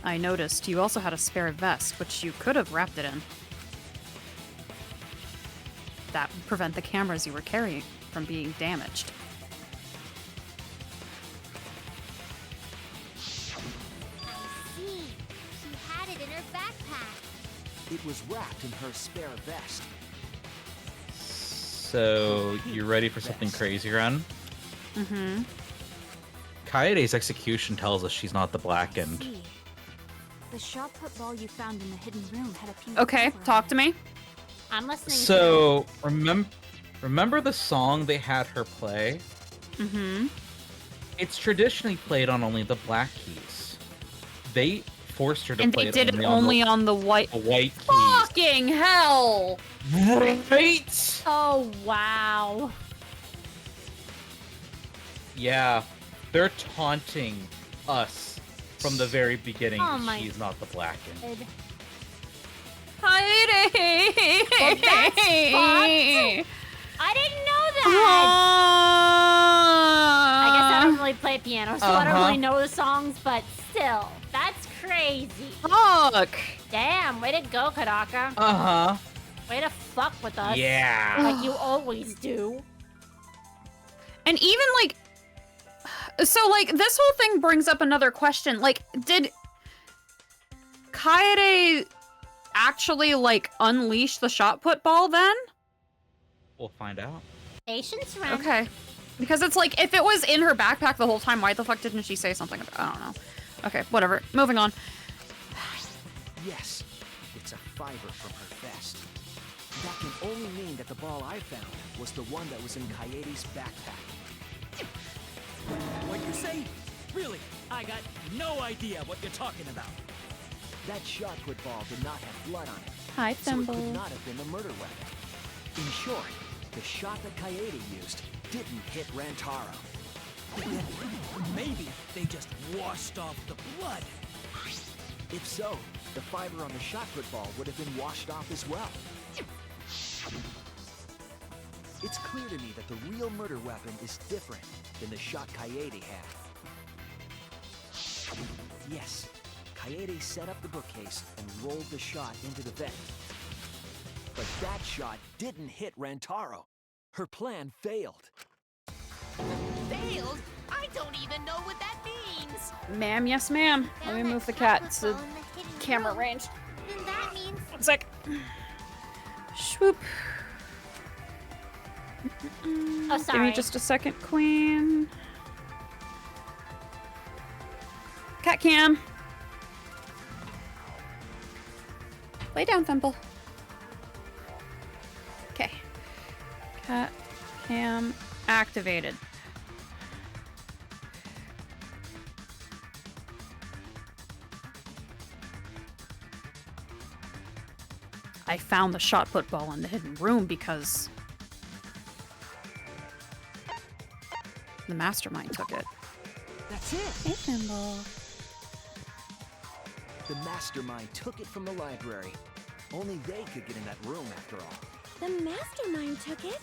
I noticed you also had a spare vest, which you could have wrapped it in. That would prevent the cameras you were carrying from being damaged. I see. She had it in her backpack. It was wrapped in her spare vest. So, you ready for something crazy, Ren? Mm-hmm. Kaede's execution tells us she's not the blackened. See. The shot put ball you found in the hidden room had a pink Okay, fiber talk on to me. I'm listening. So, remember the song they had her play? Mm-hmm. It's traditionally played on only the black keys. They forced her to And play they it did it only on the white. the white keys. Fucking hell! Right? Oh, wow. Yeah, they're taunting us from the very beginning. Oh my She's not the blackened. Kaede! Well, that's fucked. I didn't know that. I guess I don't really play piano, so I don't really know the songs, but still, that's crazy. Fuck! Damn, way to go, Kadaka. Uh-huh. Way to fuck with us. Yeah. Like you always do. And even like, so like this whole thing brings up another question. Like, did Kaede actually like unleash the shot put ball then? We'll find out. Patience, Ren. Okay. Because it's like, if it was in her backpack the whole time, why the fuck didn't she say something about it? I don't know. Okay, whatever. Moving on. Yes, it's a fiber from her vest. That can only mean that the ball I found was the one that was in Kaede's backpack. What you say? Really? I got no idea what you're talking about. That shot put ball did not have blood on it. Hi, So it Thimble. could not have been a murder weapon. In short, the shot that Kaede used didn't hit Rantaro. Maybe they just washed off the blood. If so, the fiber on the shot put ball would have been washed off as well. It's clear to me that the real murder weapon is different than the shot Kaede had. Yes, Kaede set up the bookcase and rolled the shot into the vent. But that shot didn't hit Rantaro. Her plan failed. Failed? I don't even know what that means. Ma'am, yes ma'am. Let me move the cat to camera range. Then that means 1 sec. Swoop. Oh, Give sorry. me just a second, Queen. Cat cam. Lay down, Thimble. Okay. Cat cam activated. I found the shot put ball in the hidden room because the mastermind took it. That's it. Hey, Thimble. The mastermind took it from the library. Only they could get in that room after all. The mastermind took it?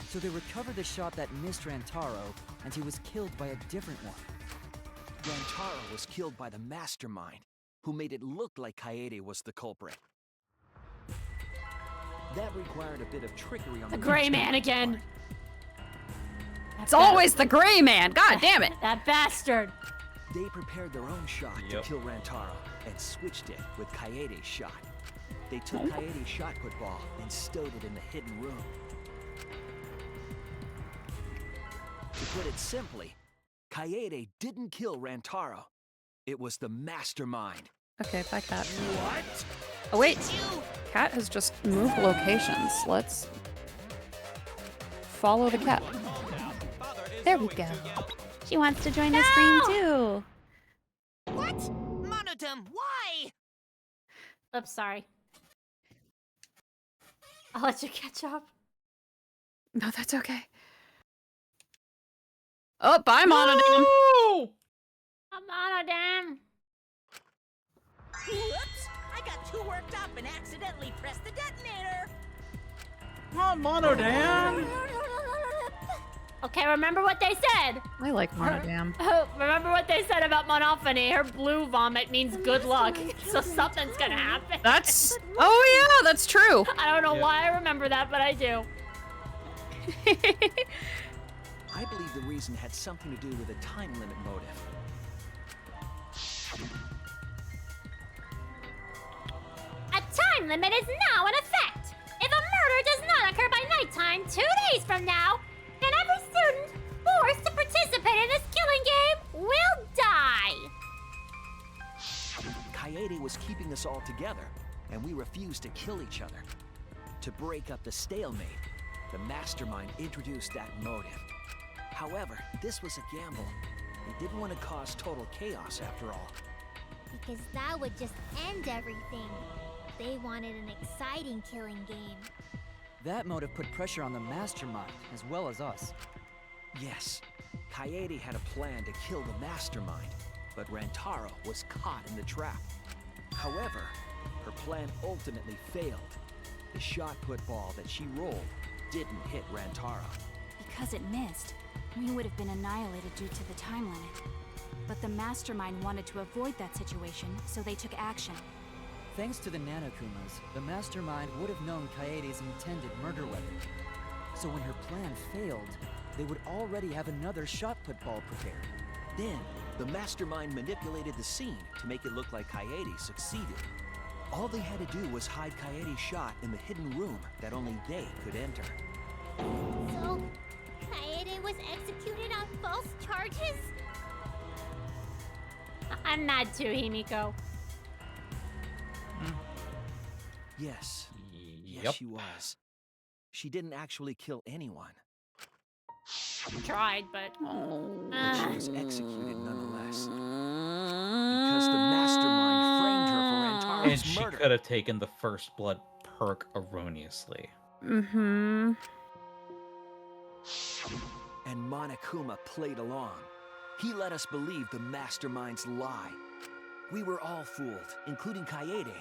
So they recovered the shot that missed Rantaro, and he was killed by a different one. Rantaro was killed by the mastermind, who made it look like Kaede was the culprit. That required a bit of trickery on The the gray mastermind's man again. part. It's always the gray man. God damn it. That bastard. They prepared their own shot to kill Rantaro and switched it with Kaede's shot. They took Kaede's shot put ball and stowed it in the hidden room. To put it simply, Kaede didn't kill Rantaro. It was the mastermind. Okay, bye, Cat. What? Oh, wait. Cat has just moved locations. Let's follow the cat. There we go. She wants to join the stream, too. What? Monodum, why? Oops, sorry. I'll let you catch up. No, that's okay. Oh, bye, Monodam. No! Monodam. Whoops! I got too worked up and accidentally pressed the detonator. Come on, Monodam. Okay, remember what they said. I like Monodam. Remember what they said about Monophony. Her blue vomit means good luck, so something's gonna happen. That's... Oh, yeah, that's true. I don't know why I remember that, but I do. I believe the reason had something to do with a time limit motive. A time limit is now in effect. If a murder does not occur by nighttime 2 days from now, then every student forced to participate in this killing game will die. Kaede was keeping us all together, and we refused to kill each other. To break up the stalemate, the mastermind introduced that motive. However, this was a gamble. They didn't want to cause total chaos after all. Because that would just end everything. They wanted an exciting killing game. That motive put pressure on the mastermind, as well as us. Yes, Kaede had a plan to kill the mastermind, but Rantaro was caught in the trap. However, her plan ultimately failed. The shot put ball that she rolled didn't hit Rantaro. Because it missed, we would have been annihilated due to the time limit. But the mastermind wanted to avoid that situation, so they took action. Thanks to the Nanokumas, the mastermind would have known Kaede's intended murder weapon. So when her plan failed, they would already have another shot put ball prepared. Then, the mastermind manipulated the scene to make it look like Kaede succeeded. All they had to do was hide Kaede's shot in the hidden room that only they could enter. So, Kaede was executed on false charges? I'm mad too, Himiko. Yes. Yes, Yep. she was. She didn't actually kill anyone, Tried, but... but she was executed nonetheless. Because the mastermind framed her for Rantaro's And she murder. could have taken the first blood perk erroneously. Mm-hmm. And Monokuma played along. He let us believe the mastermind's lie. We were all fooled, including Kaede.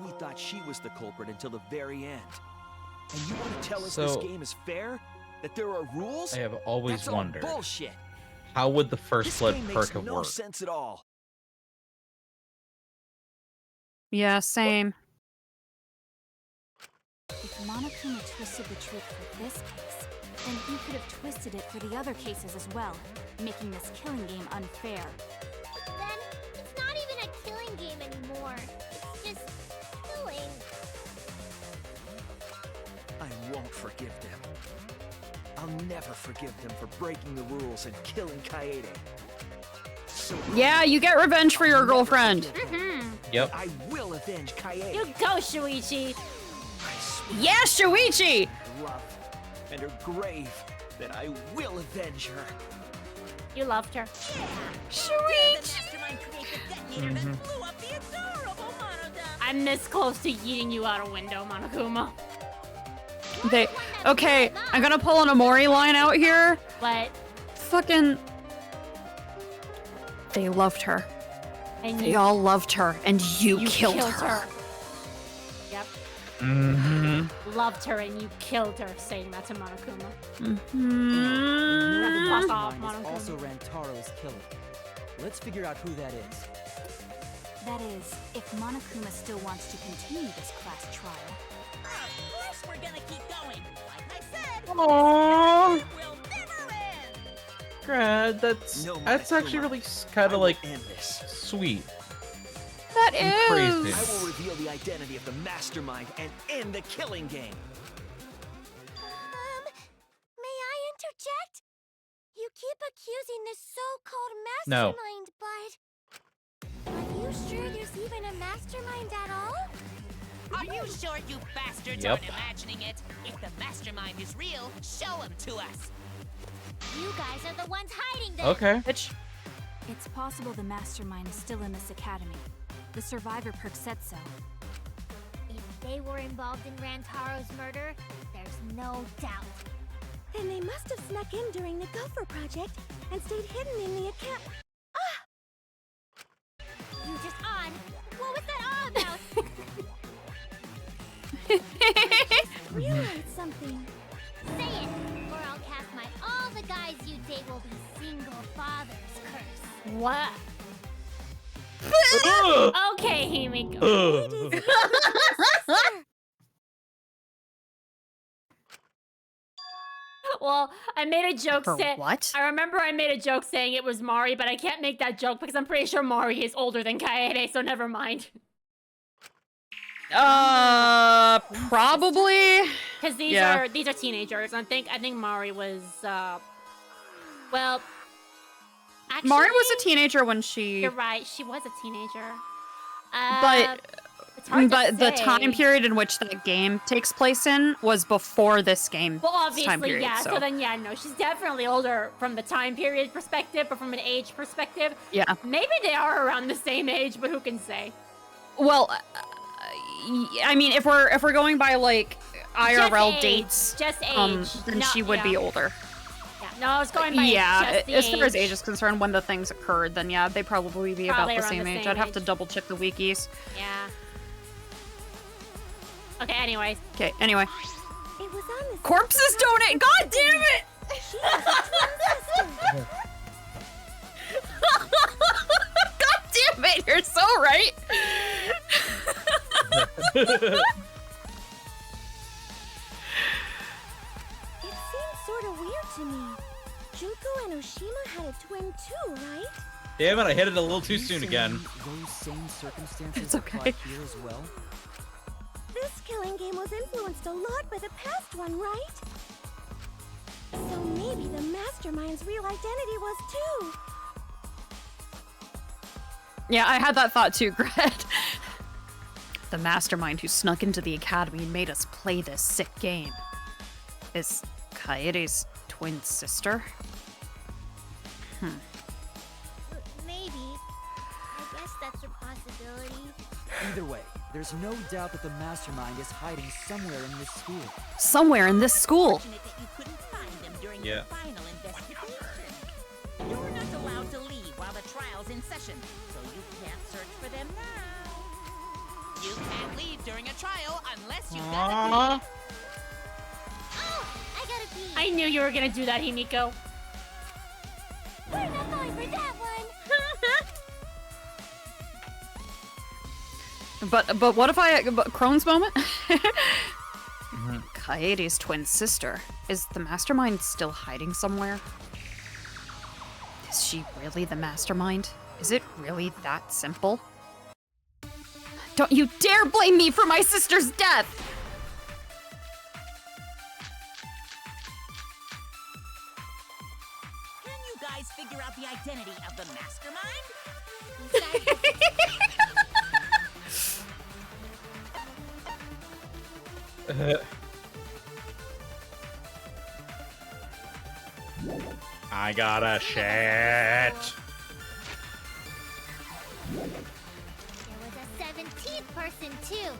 We thought she was the culprit until the very end. And you want to tell us this So- game is fair? That there are rules? I have always That's all wondered, bullshit. how would the first This blood game perk makes have no worked? sense at all. Yeah, same. If Monokuma twisted the truth for this case, then he could have twisted it for the other cases as well, making this killing game unfair. Then, it's not even a killing game anymore. It's just killing. I won't forgive them. I'll never forgive them for breaking the rules and killing Kaede. So Yeah, you get revenge for your girlfriend. Yep. I will avenge Kaede. You go, Shuichi! Yeah, Shuichi! Her love and her grave, that I will avenge her. You loved her. The mastermind create the detonator that blew up the adorable Monodam. I'm this close to yeeting you out a window, Monokuma. Okay, I'm gonna pull an Amori line out here. But... Fucking... They loved her. And They all loved her, and you killed killed her. Yep. Mm-hmm. Loved her and you killed her, saying that to Monokuma. Mm-hmm. The Fuck off, mastermind is Monokuma. also Rantaro's killer. Let's figure out who that is. That is, if Monokuma still wants to continue this class trial. Of course we're gonna keep going. Like I said, Aww. this will never end. Grad, that's No, actually Monokuma. really kind I of will like end this. sweet. That And is. crazy. I will reveal the identity of the mastermind and end the killing game. May I interject? Yuki, keep accusing this so-called No. mastermind, but... Are you sure there's even a mastermind at all? Are you sure you bastards Yep. aren't imagining it? If the mastermind is real, show him to us. You guys are the ones hiding them! Okay. Bitch. It's possible the mastermind is still in this academy. The survivor perk said so. If they were involved in Rantaro's murder, there's no doubt. Then they must have snuck in during the Gopher Project and stayed hidden in the account. You just on. What was that all about? Realize something. Say it, or I'll cast my all the guys you date will be single fathers curse. What? Okay, Himiko. Well, I made a joke saying what? I remember I made a joke saying it was Mari, but I can't make that joke because I'm pretty sure Mari is older than Kaede, so never mind. Probably. Because these Yeah. are teenagers. I think Mari was well, actually, Mari was a teenager when she. You're right, she was a teenager. But it's hard to the say. time period in which that game takes place in was before this game Well, obviously, time period. yeah. So then, yeah, no, she's definitely older from the time period perspective, but from an age perspective, yeah. maybe they are around the same age, but who can say? Well, I mean, if we're going by like IRL Just age, dates, just age. then No, she would be yeah. older. Yeah, no, I was going by Yeah, just the as far as age. age is concerned, when the things occurred, then yeah, they probably be Probably about the around same the age. same I'd have to age. double check the wikis. Yeah. Okay, anyways. Okay, anyway. It was on this. Corpses donate! God damn it! She has a twin sister. God damn it, you're so right! It seems sort of weird to me. Junko and Oshima had a twin too, right? Damn it, I hit it a little too soon again. Those same circumstances It's okay. apply here as well? This killing game was influenced a lot by the past one, right? So maybe the mastermind's real identity was too. Yeah, I had that thought too, Gret. The mastermind who snuck into the academy and made us play this sick game is Kaede's twin sister? Maybe. I guess that's a possibility. Either way, there's no doubt that the mastermind is hiding somewhere in this school. Somewhere in this school. Fortunate that you couldn't find them during Yeah. your final investigation. You're not allowed to leave while the trial's in session, so you can't search for them now. You can't leave during a trial unless you've Aww. got a key. Oh, I gotta pee. I knew you were gonna do that, Himiko. We're not going for that one. But what if Crone's moment? Kaede's twin sister. Is the mastermind still hiding somewhere? Is she really the mastermind? Is it really that simple? Don't you dare blame me for my sister's death! Can you guys figure out the identity of the mastermind? I got a shit. There was a 17th person too.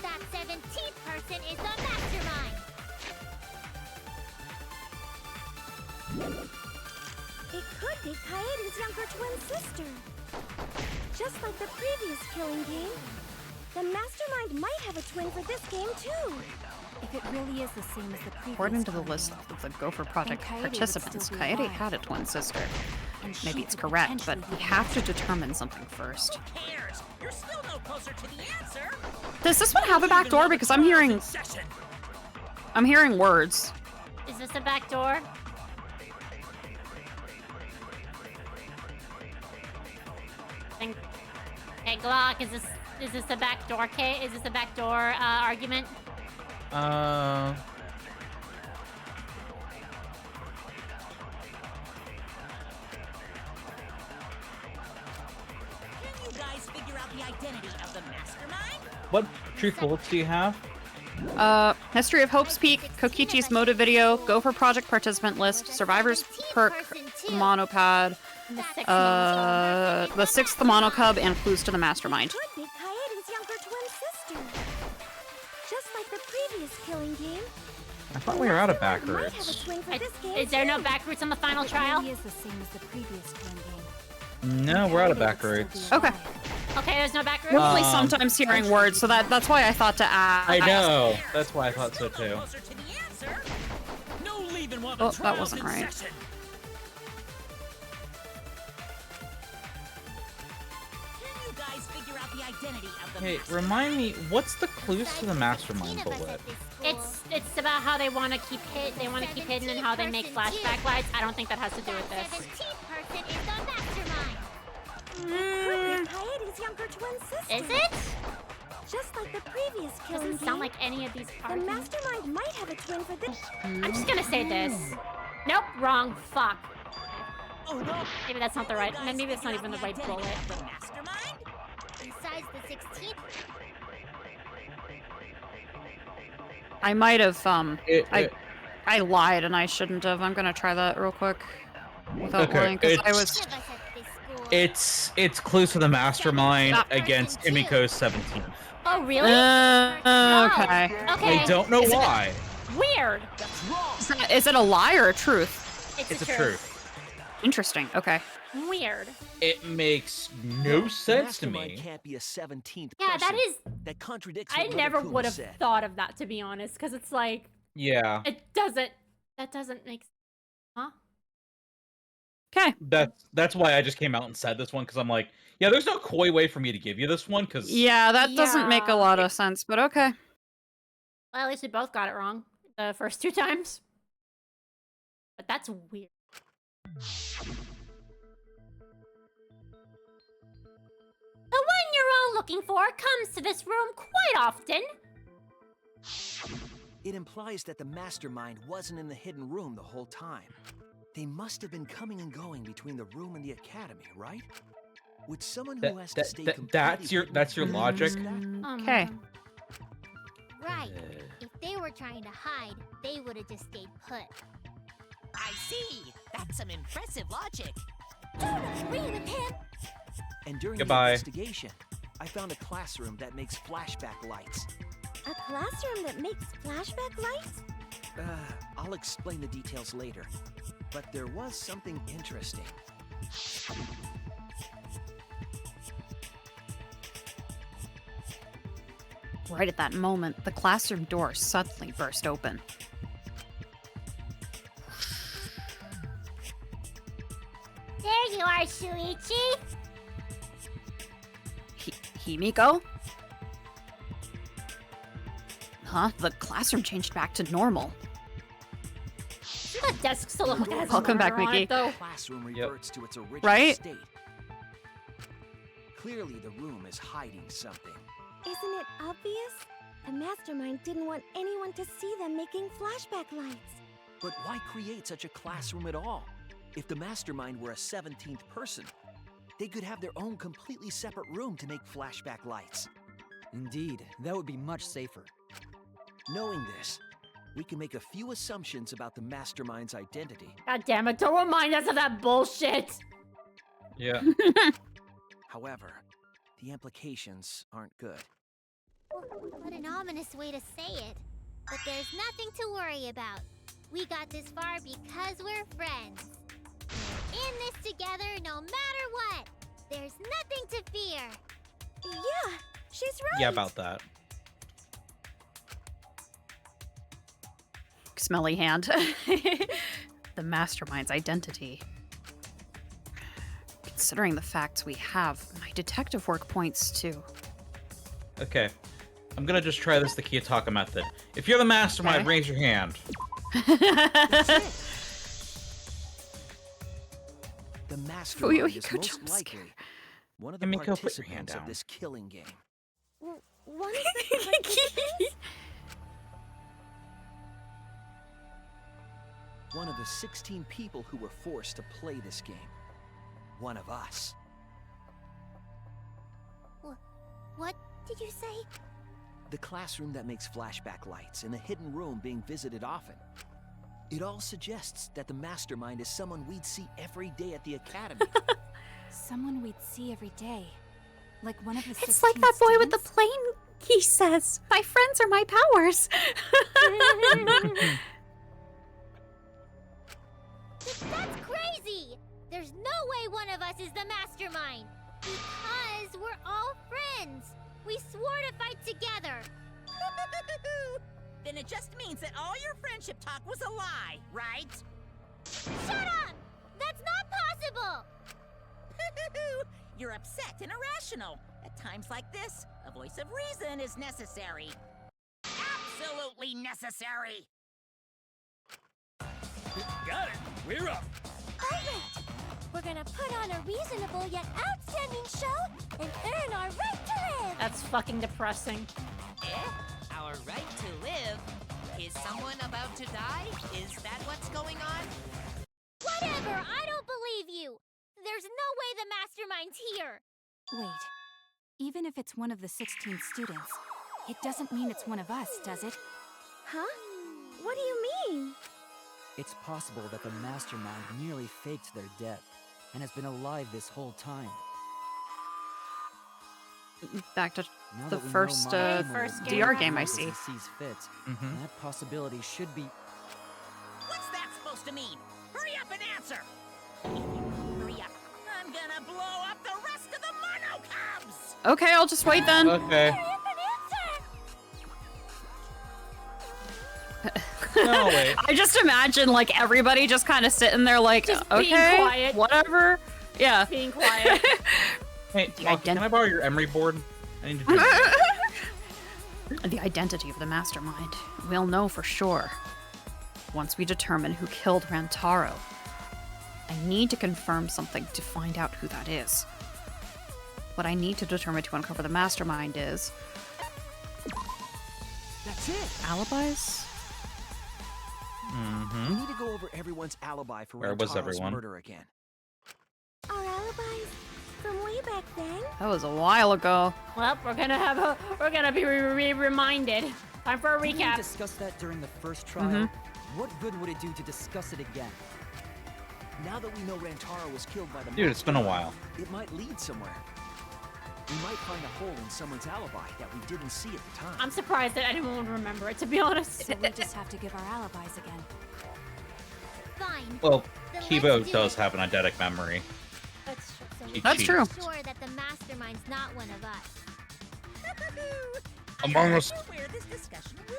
That 17th person is the mastermind. It could be Kaede's younger twin sister. Just like the previous killing game, the mastermind might have a twin for this game too. If it really is the same as the previous According to the killing list game, of the Gopher Project Kaede would participants, still be Kaede alive. had a twin sister. and she Maybe it's could correct, but potentially we be have to determine something first. Who cares? You're still no closer to the answer. Does this one have a back door? Because I'm hearing words. Is this a back door? Hey, Glock, is this a back door case? Is this a back door argument? the identity of the mastermind? What truth bullets do you have? History of Hope's Peak, Kokichi's motive video, Gopher Project participant list, Survivor's perk, monopad, the 6th monocub, and clues to the mastermind. Could be Kaede's younger twin sister. Just like the previous killing game. I thought we were out of back Might have a routes. twin for this game Is there no too. back routes on the final It trial? really is the same as the previous twin game. No, we're out of back routes. Okay. Okay, there's no back routes? We're only sometimes hearing words, so that's why I thought to ask. I know. That's why I thought so too. No leaving while Oh, the that trial's wasn't in right. session. Can you guys figure out the identity of the Hey, mastermind? remind me, what's the clues to the mastermind bullet? It's about how they want to keep they want to keep hidden and how they make flashback lights. I don't think that has to do with this. 17th person is the mastermind. Could be Kaede's younger twin sister. Is it? Just like the previous killing Doesn't game. sound like any of these The parts. mastermind might have a twin for this. I'm just gonna say this. Nope, wrong. Fuck. Oh no! Maybe that's not the right. Maybe that's not even the right bullet. The mastermind? Besides the 16th, I might have, It- I lied and I shouldn't have. I'm gonna try that real quick. Without Okay, lying, 'cause I it's- was... give us at this school. It's clues to the mastermind Stop. against Emiko's 17th. Oh, really? okay. Okay. I don't know why. Weird. Is it a lie or a truth? It's a truth. Interesting, okay. Weird. It makes no sense to Mastermind me. can't be a 17th Yeah, person. that is. That contradicts I what never Mother Kuma would have said. thought of that, to be honest, because it's like Yeah. it doesn't. That doesn't make. Huh? Okay. That's why I just came out and said this one, because I'm like, yeah, there's no coy way for me to give you this one, because Yeah, that doesn't make a lot of sense, but okay. Well, at least we both got it wrong the first 2 times. But that's weird. The one you're all looking for comes to this room quite often. It implies that the mastermind wasn't in the hidden room the whole time. They must have been coming and going between the room and the academy, right? Would someone who has to stay that's your logic. Okay. Right. If they were trying to hide, they would have just stayed put. I see. That's some impressive logic. Don't agree with him. And during Goodbye. the investigation, I found a classroom that makes flashback lights. A classroom that makes flashback lights? I'll explain the details later. But there was something interesting. Right at that moment, the classroom door suddenly burst open. There you are, Shuichi. Himiko? Huh? The classroom changed back to normal. The desk still has Welcome back, murder on Mickey. it, though. The classroom reverts to its original Right? state. Clearly, the room is hiding something. Isn't it obvious? The mastermind didn't want anyone to see them making flashback lights. But why create such a classroom at all? If the mastermind were a 17th person, they could have their own completely separate room to make flashback lights. Indeed, that would be much safer. Knowing this, we can make a few assumptions about the mastermind's identity. God damn it! Don't remind us of that bullshit. Yeah. However, the implications aren't good. What an ominous way to say it. But there's nothing to worry about. We got this far because we're friends. We're in this together no matter what. There's nothing to fear. Yeah, she's right. Yeah, about that. Smelly hand. The mastermind's identity. Considering the facts we have, my detective work points to... Okay. I'm gonna just try this the Kiyotaka method. If you're the mastermind, Okay. raise your hand. The mastermind is Fuyohiko most jump likely scare. one of the Himiko, put your hand participants of down. this killing game. One of the participants? One of the 16 people who were forced to play this game. One of us. What did you say? The classroom that makes flashback lights and the hidden room being visited often. It all suggests that the mastermind is someone we'd see every day at the academy. Someone we'd see every day. Like one of the It's like that boy with the plane. He says, "My friends are my powers." That's crazy! There's no way one of us is the mastermind! Because we're all friends! We swore to fight together! Then it just means that all your friendship talk was a lie, right? Shut up! That's not possible! You're upset and irrational. At times like this, a voice of reason is necessary. Absolutely necessary! Got it. We're up. Alright! We're gonna put on a reasonable yet outstanding show and earn our right to live! That's fucking depressing. Eh? Our right to live? Is someone about to die? Is that what's going on? Whatever! I don't believe you! There's no way the mastermind's here! Wait. Even if it's one of the 16 students, it doesn't mean it's one of us, does it? Huh? What do you mean? It's possible that the mastermind merely faked their death and has been alive this whole time. Back to Now the that we know first Monokuma DR game I does see. as he sees fit, that possibility should be. What's that supposed to mean? Hurry up and answer! If you hurry up, I'm gonna blow up the rest of the Mono Cubs! Okay, I'll just wait then. Okay. No, wait. I just imagine like everybody just kind of sitting there like, Just okay, being quiet. whatever. Yeah. Being quiet. Hey, Mom, can I borrow your emery board? I need to do The identity of the mastermind. We'll know for sure once we determine who killed Rantaro. I need to confirm something to find out who that is. What I need to determine to uncover the mastermind is... That's it! Alibis? We need to go over everyone's alibi for Where was Rantaro's everyone? murder again. Our alibis from way back then? That was a while ago. Well, we're gonna be reminded. Time for a Didn't we recap. discuss that during the first trial? What good would it do to discuss it again? Now that we know Rantaro was killed by the Dude, it's been a while. it might lead somewhere. We might find a hole in someone's alibi that we didn't see at the time. I'm surprised that anyone would remember it, to be honest. So we just have to give our alibis again. Fine. Well, Then Kibo let's do does it. have an eidetic memory. That's true. So He we That's cheats. true. can be sure that the mastermind's not one of us. Among Us. Where this discussion will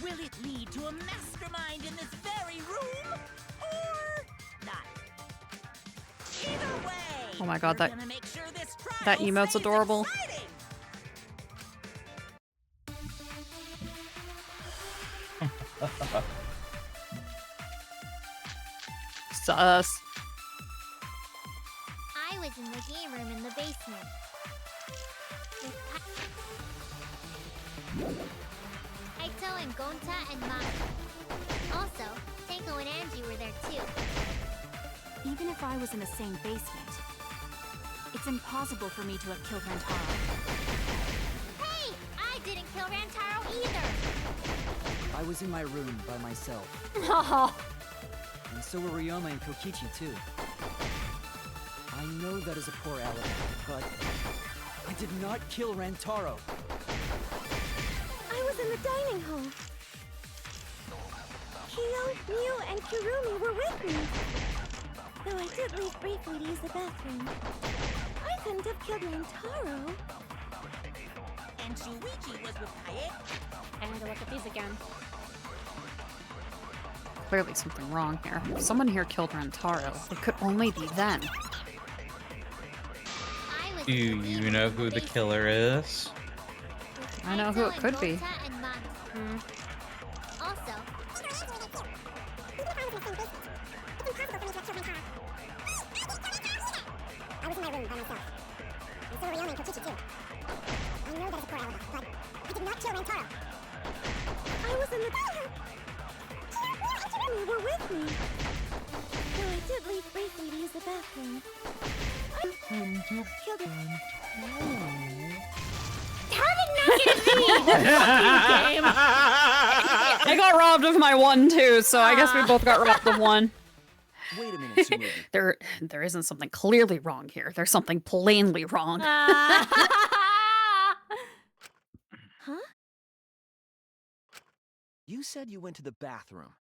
lead. Will it lead to a mastermind in this very room? Or not? Either way, Oh my god, we're that gonna make sure this trial that emote's stays adorable. exciting. Sus. I was in the game room in the basement. With Kaito and Gonta and Maki. Also, Tenko and Angie were there too. Even if I was in the same basement, it's impossible for me to have killed Rantaro. Hey! I didn't kill Rantaro either! I was in my room by myself. Oh, And so were Ryoma and Kokichi too. I know that is a poor alibi, but I did not kill Rantaro. I was in the dining hall. Kyo, Mew, and Kirumi were with me. Though I did leave briefly to use the bathroom. I couldn't have killed Rantaro. And Shuichi was with Kaede. I need to look at these again. Clearly something wrong here. If someone here killed Rantaro, it could only be then. I was Do in the you game know room in who the basement killer is? with I know who it Kaito could and be. Gonta and Maki. Also, I was in my room by myself. And so were Ryoma and Kokichi too. I know that is a poor alibi, but I did not kill Rantaro. I was in the You were with me. Though I did leave briefly to use the bathroom. Killed it. How did not get me? Game. I got robbed of my one too, so I guess we both got robbed of one. Wait a minute, Tsumugi. There isn't something clearly wrong here. There's something plainly wrong. Huh? You said you went to the bathroom.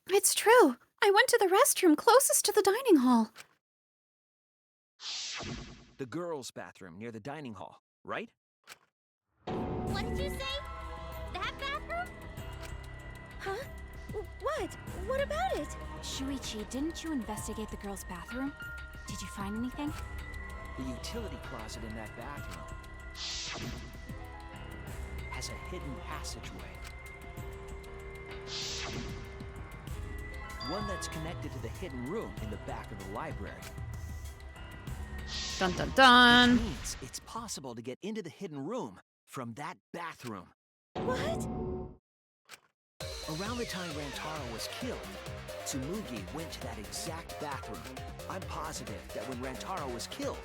It's true. I went to the restroom closest to the dining hall. The girls' bathroom near the dining hall, right? What did you say? That bathroom? Huh? What? What about it? Shuichi, didn't you investigate the girls' bathroom? Did you find anything? The utility closet in that bathroom has a hidden passageway. One that's connected to the hidden room in the back of the library. Dun dun dun. Which means it's possible to get into the hidden room from that bathroom. What? Around the time Rantaro was killed, Tsumugi went to that exact bathroom. I'm positive that when Rantaro was killed,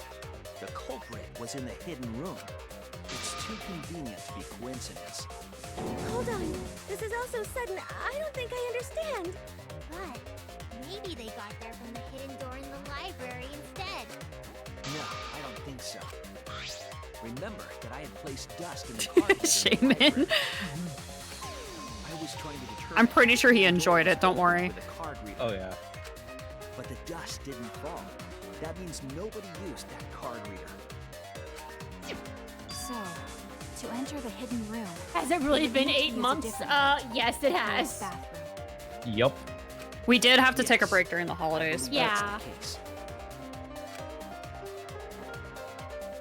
the culprit was in the hidden room. It's too convenient to be coincidence. Hold on. This is all so sudden, I don't think I understand. But maybe they got there from the hidden door in the library instead. No, I don't think so. Remember that I had placed dust in the card. Shaman. I was trying to determine. I'm pretty sure he enjoyed it, don't worry. With a card reader. Oh yeah. But the dust didn't fall. That means nobody used that card reader. So, to enter the hidden room... Has it really been 8 months? Yes, it has. Yup. We did have to take a break during the holidays. Yeah.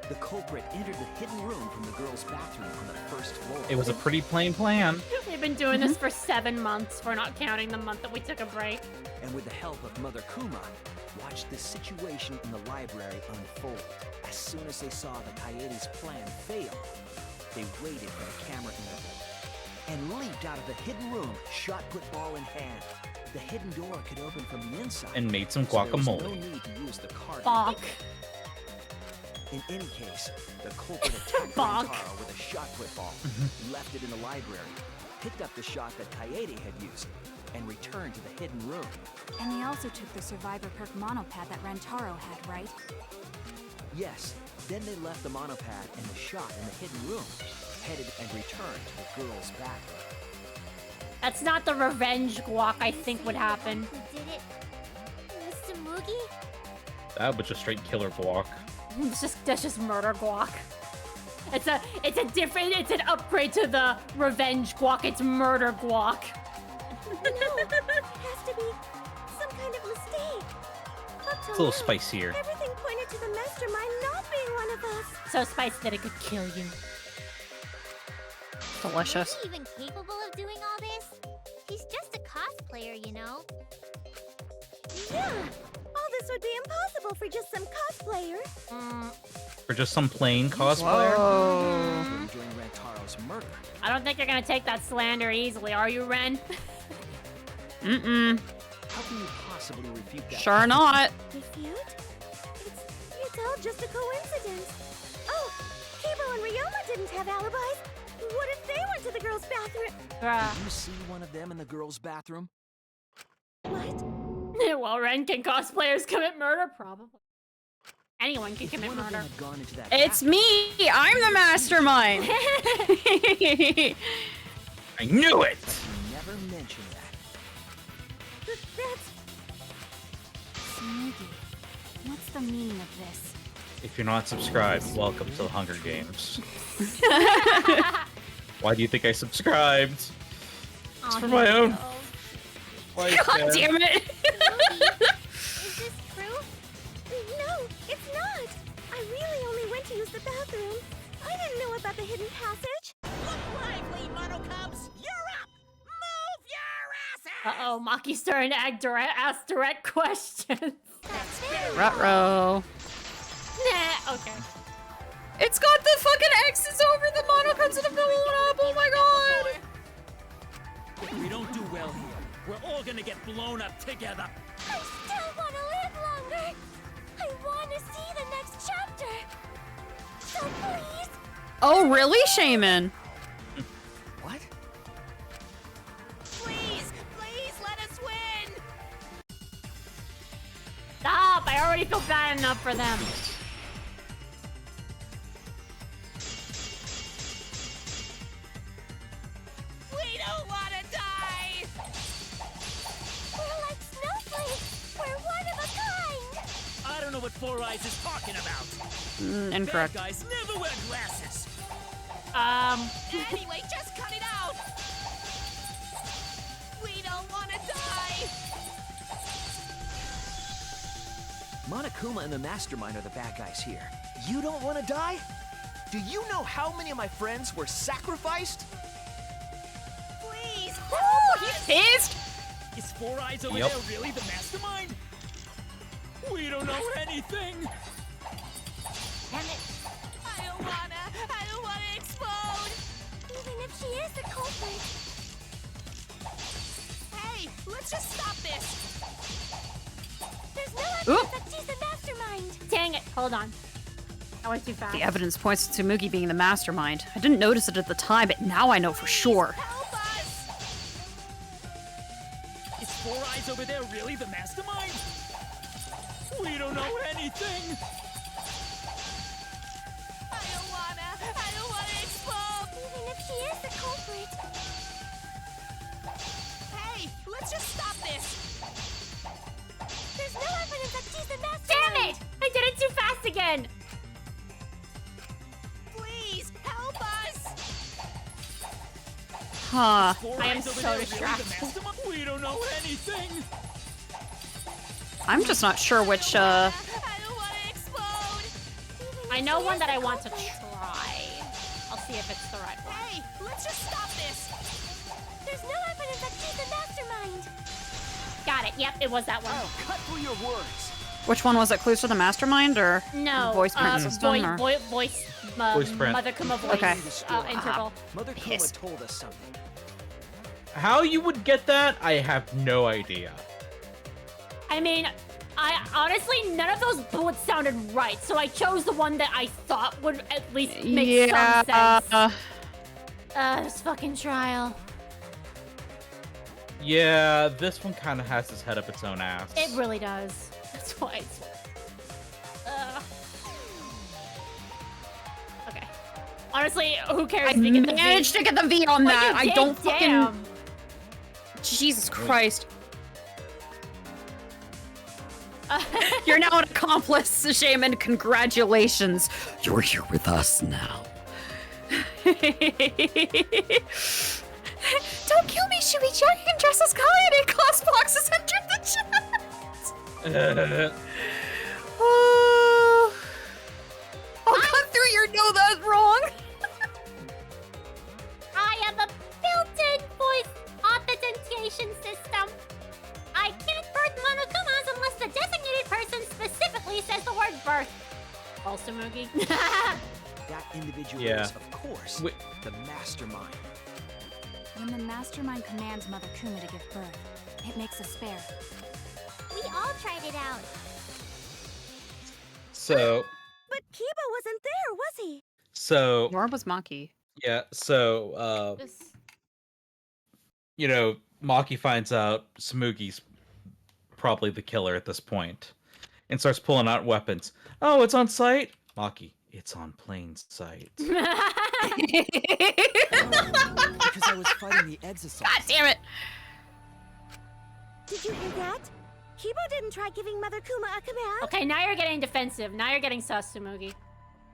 The culprit entered the hidden room from the girls' bathroom on the first floor. It was a pretty plain plan. We've been doing this for 7 months. We're not counting the month that we took a break. And with the help of Mother Kuma, watched the situation in the library unfold. As soon as they saw the Kaede's plan fail, they waited for the camera interval and leaped out of the hidden room, shot put ball in hand. The hidden door could open from the inside. And made some so there was guacamole. no need to use the card. Bonk. In any case, the culprit attacked Rantaro with a shot put ball, left it in the library, picked up the shot that Kaede had used, and returned to the hidden room. And they also took the survivor perk monopad that Rantaro had, right? Yes, then they left the monopad and the shot in the hidden room, headed and returned to the girls' bathroom. That's not the revenge guac I think would happen. Who did it? Was Tsumugi? That was just straight killer guac. That's just murder guac. It's an upgrade to the revenge guac. It's murder guac. No, it has to be some kind of mistake. Up It's till a little now, spicier. everything pointed to the mastermind not being one of us. So spicy that it could kill you. Delicious. Is he even capable of doing all this? He's just a cosplayer, you know. Yeah, all this would be impossible for just some cosplayer. For just some plain cosplayer? During Rantaro's murder. I don't think you're gonna take that slander easily, are you, Ren? Mm-mm. How can you possibly refute that? Sure not. Refute? It's all just a coincidence. Oh, Kibo and Ryoma didn't have alibis. What if they went to the girls' bathroom? Did you see one of them in the girls' bathroom? What? Well, Ren, can cosplayers commit murder? Probably. Anyone can commit murder. It's me! I'm the mastermind! I knew it! You never mentioned that. That's... Tsumugi, what's the meaning of this? If you're not subscribed, welcome to the Hunger Games. Why do you think I subscribed? It's for my own. God damn it! Is this proof? No, it's not. I really only went to use the bathroom. I didn't know about the hidden passage. Look lively, Mono Cubs! You're up! Move your asses! Uh-oh, Maki's starting to ask direct questions. Ruh-roh. Nah, okay. It's got the fucking X's over the monocones in the middle up. Oh my god! We don't do well here. We're all gonna get blown up together. I still want to live longer. I want to see the next chapter. So please. Oh, really, Shaman? What? Please, please let us win. Stop! I already feel bad enough for them. We don't want to die. We're like snowflakes. We're one of a kind. I don't know what Four Eyes is talking about. Incorrect. Bad guys never wear glasses. Anyway, just cut it out. We don't want to die. Monokuma and the Mastermind are the bad guys here. You don't want to die? Do you know how many of my friends were sacrificed? Please. Oh, he's pissed. Is Four Eyes over Yep. there really the mastermind? We don't know anything. Damn it. I don't wanna explode. Even if she is the culprit. Hey, let's just stop this. There's no Oop. evidence that she's the mastermind. Dang it. Hold on. I went too fast. The evidence points to Tsumugi being the mastermind. I didn't notice it at the time, but now I know for sure. Help us. Is Four Eyes over there really the mastermind? We don't know anything. I don't wanna explode. Even if she is the culprit. Hey, let's just stop this. There's no evidence that she's the mastermind. Damn it! I did it too fast again. Please help us. Huh. Four I am Eyes over so there really distracted. the mastermind? We don't know anything. I'm just not sure which, I don't wanna explode. I know one that I want to try. I'll see if it's the right one. Hey, let's just stop this. There's no evidence that she's the mastermind. Got it. Yep, it was that one. Oh, cut through your words. Which one was it? Clues to the Mastermind or No. voice print system? or- Voice Voice print. Mother Kuma voice Okay. interval. Mother Kuma Pissed. told us something. How you would get that, I have no idea. I mean, I honestly, none of those bullets sounded right, so I chose the one that I thought would at least make some sense. This fucking trial. Yeah, this one kind of has his head up its own ass. It really does. That's why it's... Okay. Honestly, who cares I if you get the V? managed to get the V on Well, that. you I did, don't fucking. damn. Jesus Christ. You're now an accomplice, Shaman. Congratulations. You're here with us now. Don't kill me, Shuichi. I can dress as Kaede. Cosbox has entered the chat. I'll cut through your no, that's wrong. I have a built-in voice authentication system. I can't birth Monokumas unless the designated person specifically says the word birth. Also, Moogie. That individual Yeah. is, of course, the mastermind. When the mastermind commands Mother Kuma to give birth, it makes a spare. We all tried it out. So, But Kiba wasn't there, was he? so Nor was Maki. yeah, so you know, Maki finds out Smugi's probably the killer at this point, and starts pulling out weapons. Oh, it's on sight, Maki. It's on plain sight. Because I was fighting the exosomes. God damn it! Did you hear that? Kiba didn't try giving Mother Kuma a command. Okay, now you're getting defensive. Now you're getting sus, Tsumugi.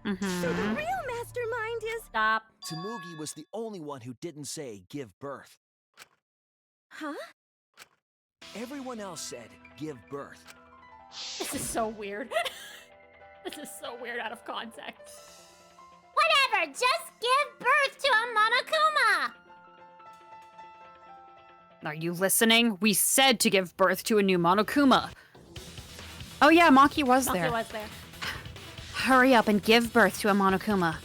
So the real mastermind is... Stop. Tsumugi was the only one who didn't say give birth. Huh? Everyone else said give birth. This is so weird. This is so weird out of context. Whatever, just give birth to a Monokuma! Are you listening? We said to give birth to a new Monokuma. Oh yeah, Maki was there. Maki was there. Hurry up and give birth to a Monokuma.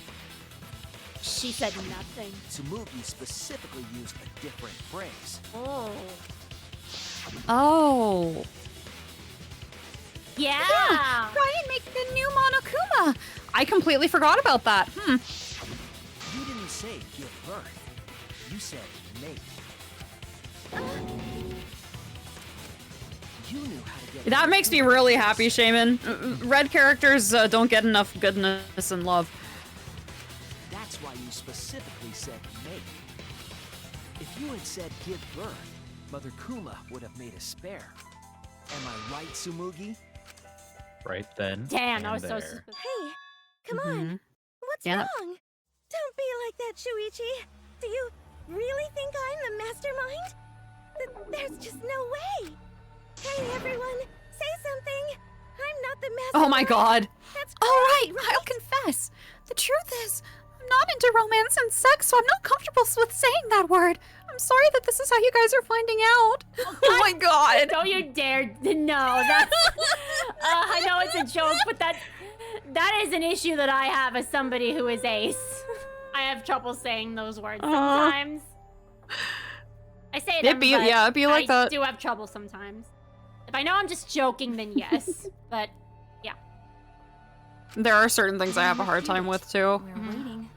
She said nothing. Tsumugi specifically used a different phrase. Oh. Oh. Yeah. Ryan making a new Monokuma. I completely forgot about that. You didn't say give birth. You said make. You knew how to get That makes me really happy, Shaman. Red characters don't get enough goodness and love. That's why you specifically said make. If you had said give birth, Mother Kuma would have made a spare. Am I right, Tsumugi? Right then. Damn, that was and so there. suspicious. Hey, come on. What's Yeah. wrong? Don't be like that, Shuichi. Do you really think I'm the mastermind? There's just no way. Hey, everyone, say something. I'm not the mastermind. Oh my god. That's All right, I'll confess. The truth is, I'm not into romance and sex, so I'm not comfortable with saying that word. I'm sorry that this is how you guys are finding out. Oh my god. Don't you dare. No, that's... I know it's a joke, but that is an issue that I have as somebody who is ace. I have trouble saying those words sometimes. I say them, It'd be like I that. do have trouble sometimes. If I know I'm just joking, then yes. But, yeah. There are certain things I have a hard time with too. We're waiting.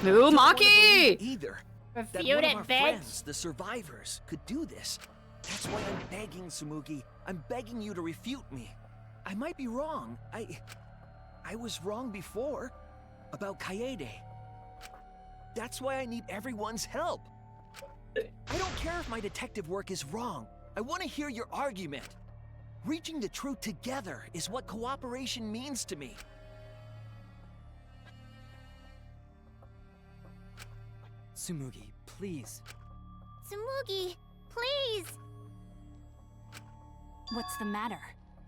Ooh, Maki! Either. That Refute one of it, our bitch. friends, the survivors, could do this. That's why I'm begging, Tsumugi. I'm begging you to refute me. I might be wrong. I was wrong before about Kaede. That's why I need everyone's help. I don't care if my detective work is wrong. I want to hear your argument. Reaching the truth together is what cooperation means to me. Tsumugi, please. Tsumugi, please. What's the matter?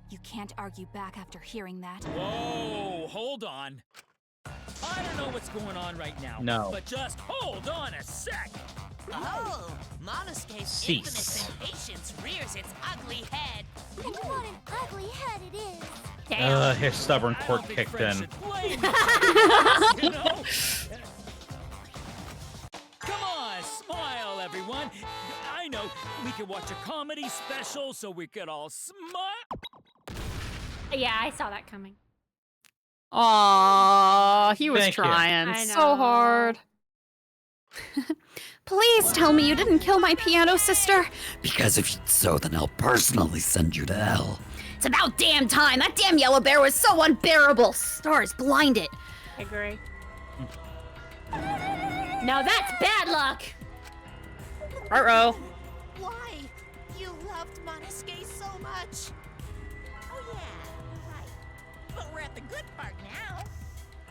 You can't argue back after hearing that. Whoa, hold on. I don't know what's going on right now. No. But just hold on a sec. Oh, Monosuke's Cease. infamous impatience rears its ugly head. And what an ugly head it is. His stubborn I quirk don't think kicked friends in. should blame you know? Come on, smile, everyone. I know we could watch a comedy special so we could all smile. Yeah, I saw that coming. Aww, he was Thank you. trying I so know. hard. Please tell me you didn't kill my piano sister. Because if so, then I'll personally send you to hell. It's about damn time. That damn yellow bear was so unbearable. Stars blinded. I agree. Now that's bad luck. Uh-oh. Why? You loved Monosuke so much. Oh yeah, right. But we're at the good part now.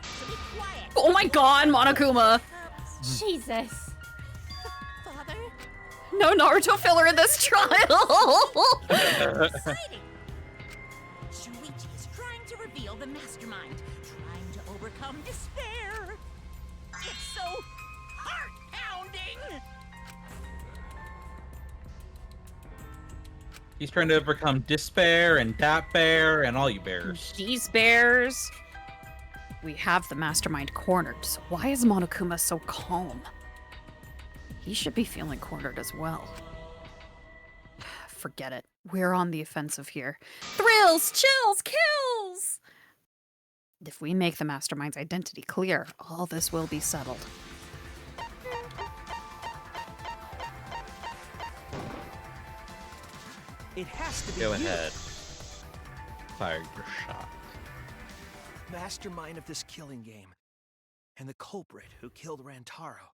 So be quiet. Oh my god, Monokuma. Jesus. Father? No Naruto filler in this trial. Exciting! Shuichi is trying to reveal the mastermind, trying to overcome despair. It's so heart-pounding! He's trying to overcome despair and that bear and all you bears. These bears. We have the mastermind cornered, so why is Monokuma so calm? He should be feeling cornered as well. Forget it. We're on the offensive here. Thrills, chills, kills! If we make the mastermind's identity clear, all this will be settled. It has to be Go you. ahead. Fire your shot. Mastermind of this killing game. And the culprit who killed Rantaro.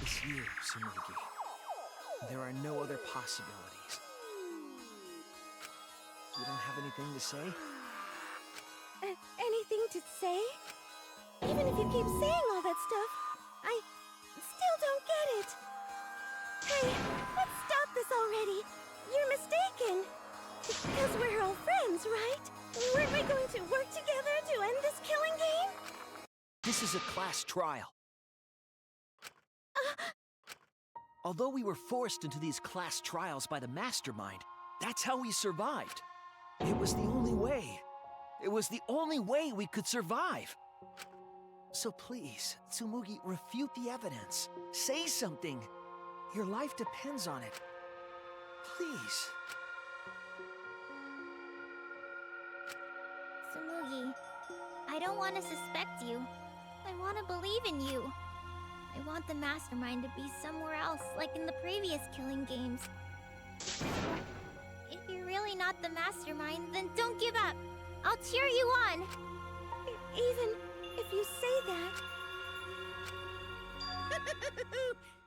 It's you, Tsumugi. There are no other possibilities. You don't have anything to say? Anything to say? Even if you keep saying all that stuff, I still don't get it. Hey, let's stop this already. You're mistaken. Because we're all friends, right? Weren't we going to work together to end this killing game? This is a class trial. Although we were forced into these class trials by the mastermind, that's how we survived. It was the only way. It was the only way we could survive. So please, Tsumugi, refute the evidence. Say something. Your life depends on it. Please. Tsumugi, I don't want to suspect you. I want to believe in you. I want the mastermind to be somewhere else, like in the previous killing games. If you're really not the mastermind, then don't give up. I'll cheer you on. Even if you say that...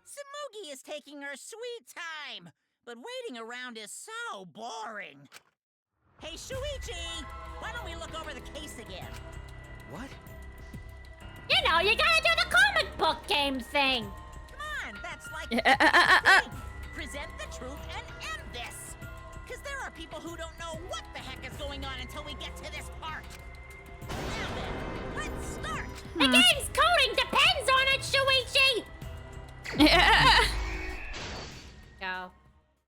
Tsumugi is taking her sweet time, but waiting around is so boring. Hey, Shuichi! Why don't we look over the case again? What? You know, you gotta do the comic book game thing. Come on, that's like present the truth and end this. Because there are people who don't know what the heck is going on until we get to this part. Now then, let's start. The game's coding depends on it, Shuichi. Go.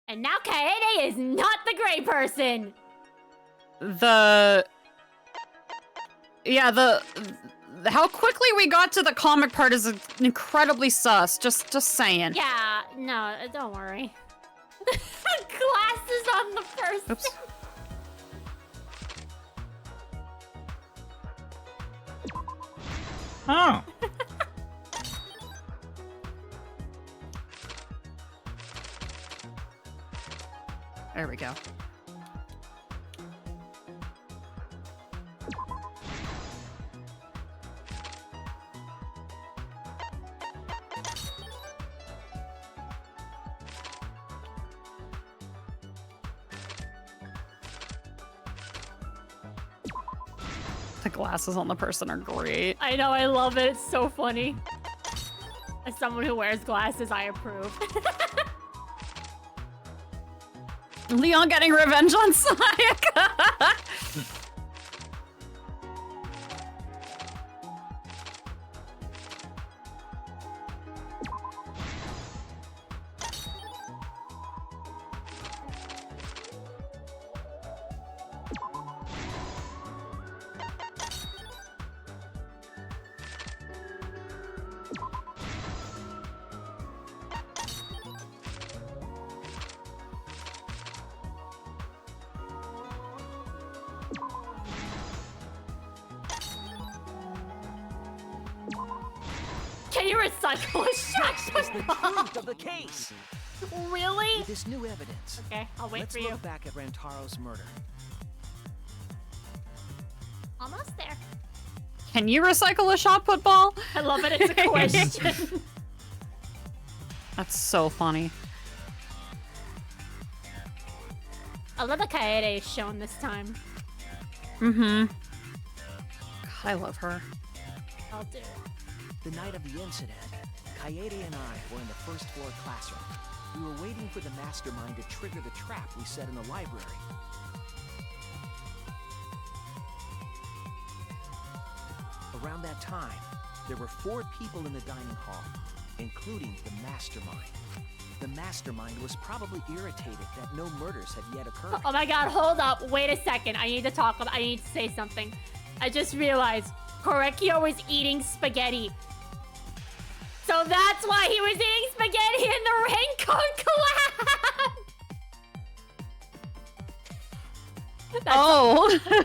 And now Kaede is not the gray person. How quickly we got to the comic part is incredibly sus. Just saying. Yeah, no, don't worry. Glasses on the first. Oops. Oh. There we go. The glasses on the person are great. I know, I love it. It's so funny. As someone who wears glasses, I approve. Leon getting revenge on Sayaka. Can you recycle a shot? This is the truth of the case. Really? With this new evidence. Okay, I'll wait let's for you. look back at Rantaro's murder. Almost there. Can you recycle a shot put ball? I love it. It's a question. That's so funny. I love that Kaede is shown this time. Mm-hmm. I love her. I'll do it. The night of the incident, Kaede and I were in the first floor classroom. We were waiting for the mastermind to trigger the trap we set in the library. Around that time, there were 4 people in the dining hall, including the mastermind. The mastermind was probably irritated that no murders had yet occurred. Oh my god, hold up. Wait a second. I need to say something. I just realized Korekio was eating spaghetti. So that's why he was eating spaghetti in the Raincoat collab!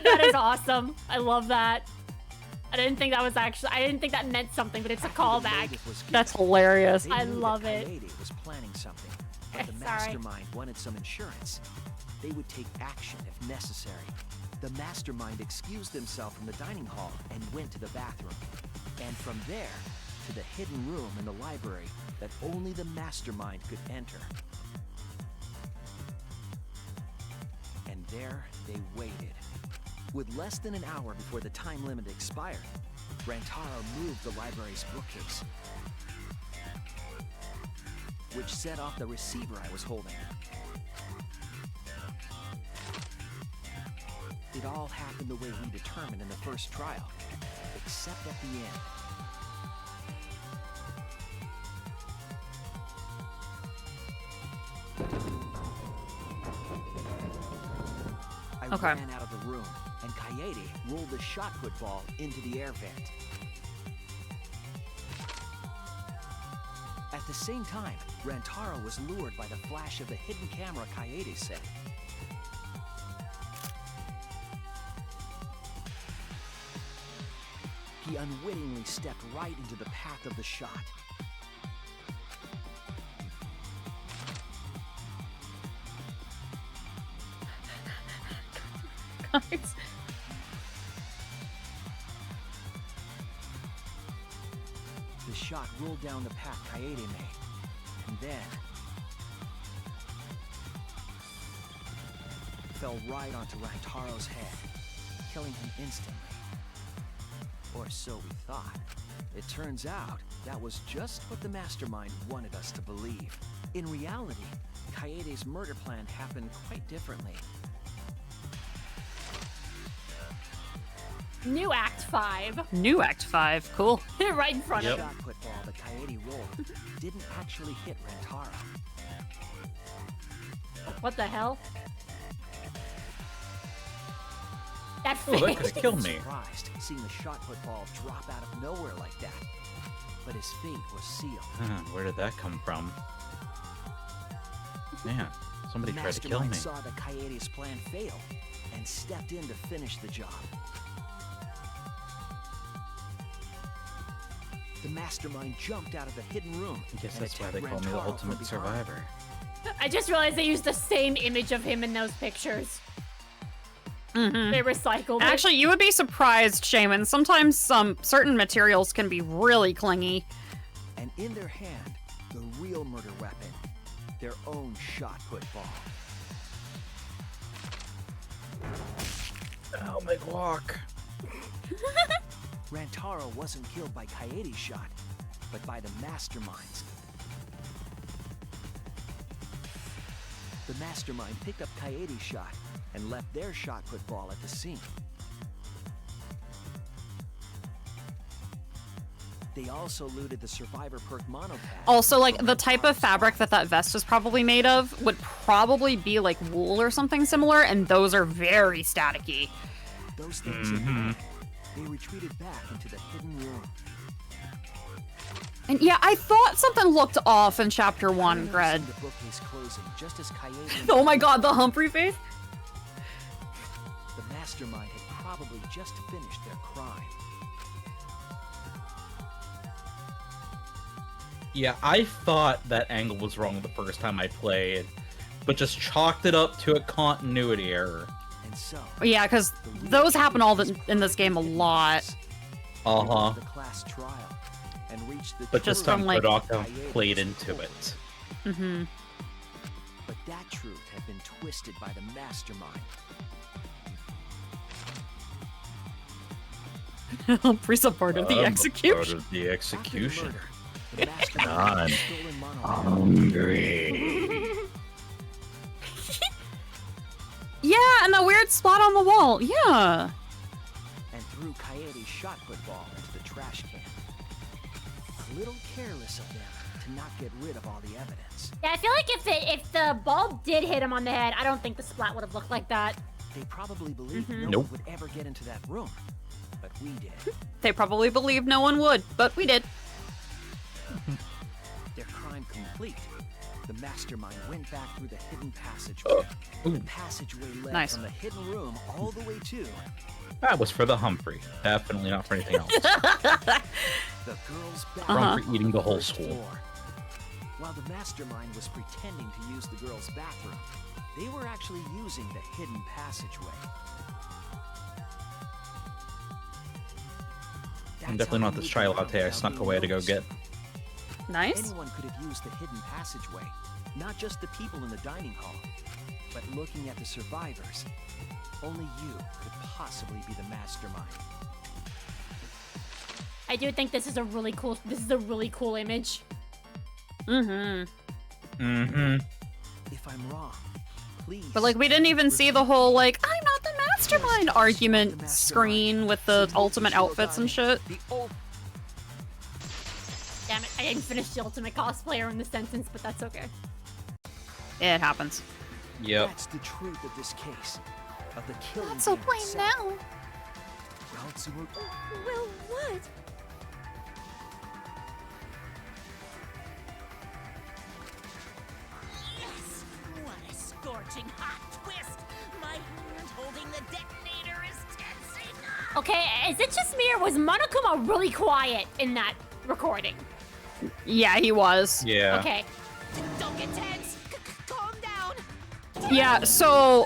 That is awesome. I love that. I didn't think that meant something, but it's a callback. That's hilarious. They I knew love that it. Kaede was planning something, but the Sorry. mastermind wanted some insurance. They would take action if necessary. The mastermind excused himself from the dining hall and went to the bathroom. And from there, to the hidden room in the library that only the mastermind could enter. And there they waited. With less than an hour before the time limit expired, Rantaro moved the library's bookcase, which set off the receiver I was holding. It all happened the way we determined in the first trial, except at the end. I ran out of the room, and Kaede rolled the shot put ball into the air vent. At the same time, Rantaro was lured by the flash of the hidden camera Kaede set. He unwittingly stepped right into the path of the shot. Guys. The shot rolled down the path Kaede made, and then fell right onto Rantaro's head, killing him instantly. Or so we thought. It turns out that was just what the mastermind wanted us to believe. In reality, Kaede's murder plan happened quite differently. New Act 5. New Act 5, cool. Right in front of The him. shot put ball that Kaede rolled didn't actually hit Rantaro. What the hell? That Oh, that face. could have killed me. Surprised seeing the shot put ball drop out of nowhere like that. But his fate was sealed. Where did that come from? Man, somebody The tried to kill mastermind me. saw that Kaede's plan fail and stepped in to finish the job. The mastermind jumped out of the hidden room. I guess and that's why they attacked call me the Rantaro from ultimate behind. survivor. I just realized they used the same image of him in those pictures. Mhm. They recycled it. Actually, you would be surprised, Shaman. Sometimes some certain materials can be really clingy. And in their hand, the real murder weapon, their own shot put ball. Oh my guac. Rantaro wasn't killed by Kaede's shot, but by the masterminds. The mastermind picked up Kaede's shot and left their shot put ball at the scene. They also looted the survivor perk monopad. Also, like, the type of fabric that that vest is probably made of would probably be like wool or something similar, and those are very staticky. Those things in hand, they retreated back into the hidden room. And yeah, I thought something looked off in chapter 1, Gred. The bookcase closing just as Kaede Oh my god, the Humphrey face? The mastermind had probably just finished their crime. Yeah, I thought that angle was wrong the first time I played, but just chalked it up to a continuity error. And so, Yeah, because those happen all in this game a lot. Uh-huh. the class trial and reached the But this Just time from, like- Kodaka played into it. Mm-hmm. But that truth had been twisted by the mastermind. Humphrey's a part of the I'm a execution. part of the execution. The mastermind I'm had stolen monopad. hungry. Yeah, and the weird spot on the wall. Yeah. And threw Kaede's shot put ball into the trash can. A little careless of them to not get rid of all the evidence. Yeah, I feel like if the ball did hit him on the head, I don't think the splat would have looked like that. They probably believed no Nope. one would ever get into that room, but we did. They probably believed no one would, but we did. Their crime complete, the mastermind went back through the hidden passageway. The passageway led Nice. from the hidden room all the way to That was for the Humphrey. Definitely not for anything else. the girls' bathroom. Humphrey eating the whole First school. floor. While the mastermind was pretending to use the girls' bathroom, they were actually using the hidden passageway. I'm definitely not this chai latte I snuck away to go get. Nice. Anyone could have used the hidden passageway, not just the people in the dining hall, but looking at the survivors. Only you could possibly be the mastermind. I do think this is a really cool image. Mm-hmm. Mm-hmm. If I'm wrong, please. But like, we didn't even see the whole like, I'm not the mastermind argument screen with the ultimate outfits and shit. Damn it, I didn't finish the ultimate cosplayer in the sentence, but that's okay. It happens. Yep. That's the truth of this case. Of the killing Not so game plain itself. now. Well, what? scorching hot twist. My hand holding the detonator is tensing up. Okay, is it just me or was Monokuma really quiet in that recording? Yeah, he was. Yeah. Okay. Don't get tense. Calm down. Yeah, so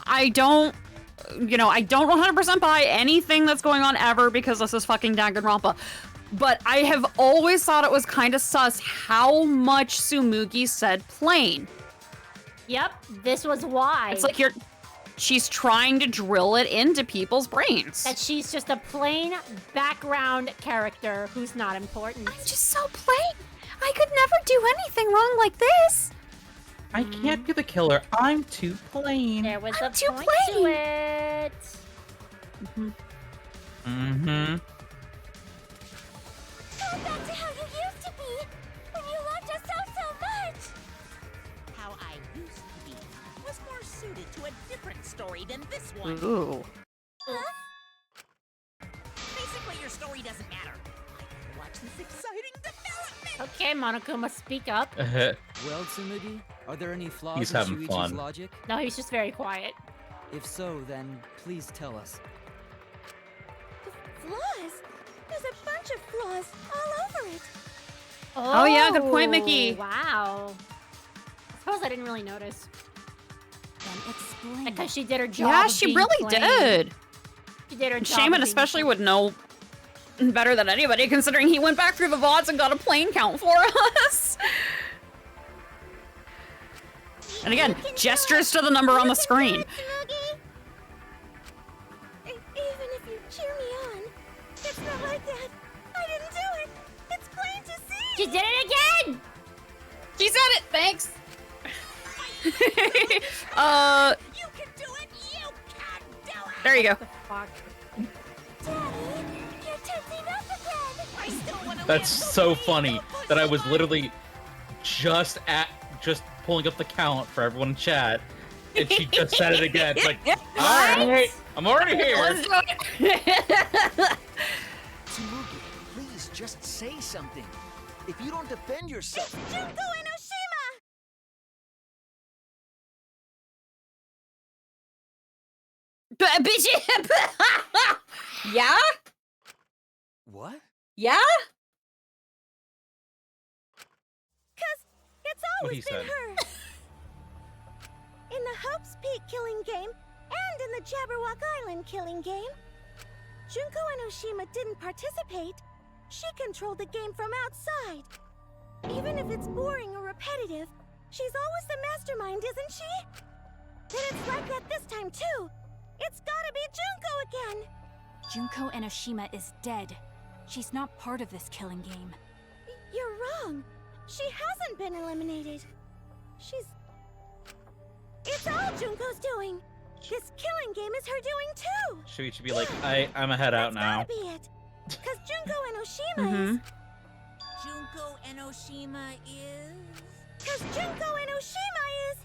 I don't 100% buy anything that's going on ever because this is fucking Danganronpa. But I have always thought it was kind of sus how much Tsumugi said plain. Yep, this was why. It's like she's trying to drill it into people's brains. That she's just a plain background character who's not important. I'm just so plain. I could never do anything wrong like this. I can't be the killer. I'm too plain. There was I'm a too point to it. Mm-hmm. Go back to how you used to be when you loved us so much. How I used to be was more suited to a different story than this one. Ooh. Basically, your story doesn't matter. Watch this exciting development. Okay, Monokuma, speak up. Well, Tsumugi, are there any flaws He's in having Shuichi's fun. logic? No, he's just very quiet. If so, then please tell us. Flaws? There's a bunch of flaws all over it. Oh, yeah, good point, Mickey. Wow. I suppose I didn't really notice. Then explain. Because she did her job. Yeah, of she being really plain. did. She did her job. Shaman of being especially plain. would know better than anybody, considering he went back through the VODs and got a plane count for us. And again, gestures to the number on the screen. Even if you cheer me on, it's not like that. I didn't do it. It's plain to see. She did it again! She said it, thanks. You can do it. You can do it. There you go. Fuck. Daddy, you're tensing up again. I still want to That's so funny that I was literally just pulling up the count for everyone in chat, and she just said it again. It's like, all right, I'm already here. Let's do it. Tsumugi, please just say something. If you don't defend yourself... Junko Enoshima! Yeah? What? Yeah? Cause it's What always he been said. her. In the Hope's Peak killing game and in the Jabberwock Island killing game, Junko Enoshima didn't participate. She controlled the game from outside. Even if it's boring or repetitive, she's always the mastermind, isn't she? Then it's like that this time too. It's gotta be Junko again. Junko Enoshima is dead. She's not part of this killing game. You're wrong. She hasn't been eliminated. It's all Junko's doing. This killing game is her doing too. Shuichi be like, I'm a head out now. That's gotta be it. Cause Junko Enoshima is. Junko Enoshima is. Cause Junko Enoshima is.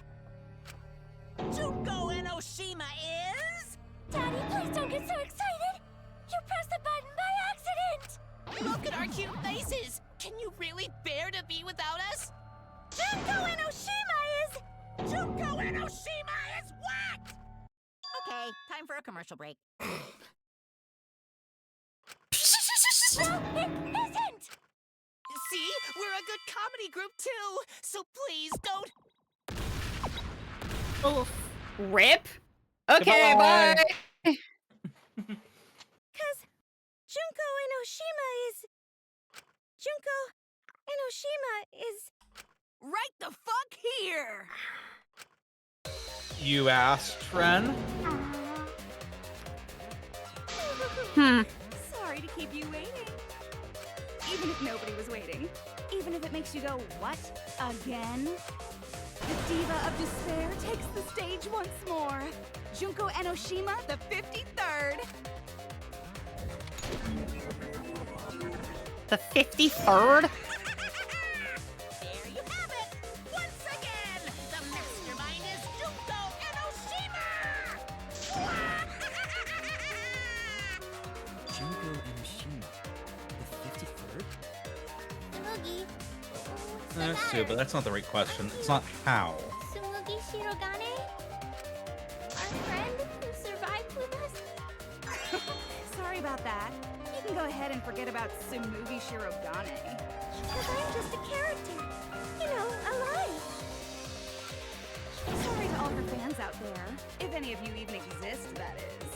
Junko Enoshima is. Daddy, please don't get so excited. You pressed the button by accident. Look at our cute faces. Can you really bear to be without us? Junko Enoshima is. Junko Enoshima is what? Okay, time for a commercial break. No, it isn't. See? We're a good comedy group too. So please don't. Oof. Rip? Okay, Goodbye. bye. Cause Junko Enoshima is. Junko Enoshima is. Right the fuck here. You asked, friend? Sorry to keep you waiting. Even if nobody was waiting. Even if it makes you go, what? Again? The Diva of Despair takes the stage once more. Junko Enoshima, the 53rd. The 53rd? There you have it. Once again, the mastermind is Junko Enoshima. Junko Enoshima, the 53rd? Tsumugi, Sue, but that's not the right question. It's not how. Tsumugi Shirogane? Our friend who survived with us? Sorry about that. You can go ahead and forget about Tsumugi Shirogane. Because I'm just a character. You know, alive. Sorry to all her fans out there. If any of you even exist, that is.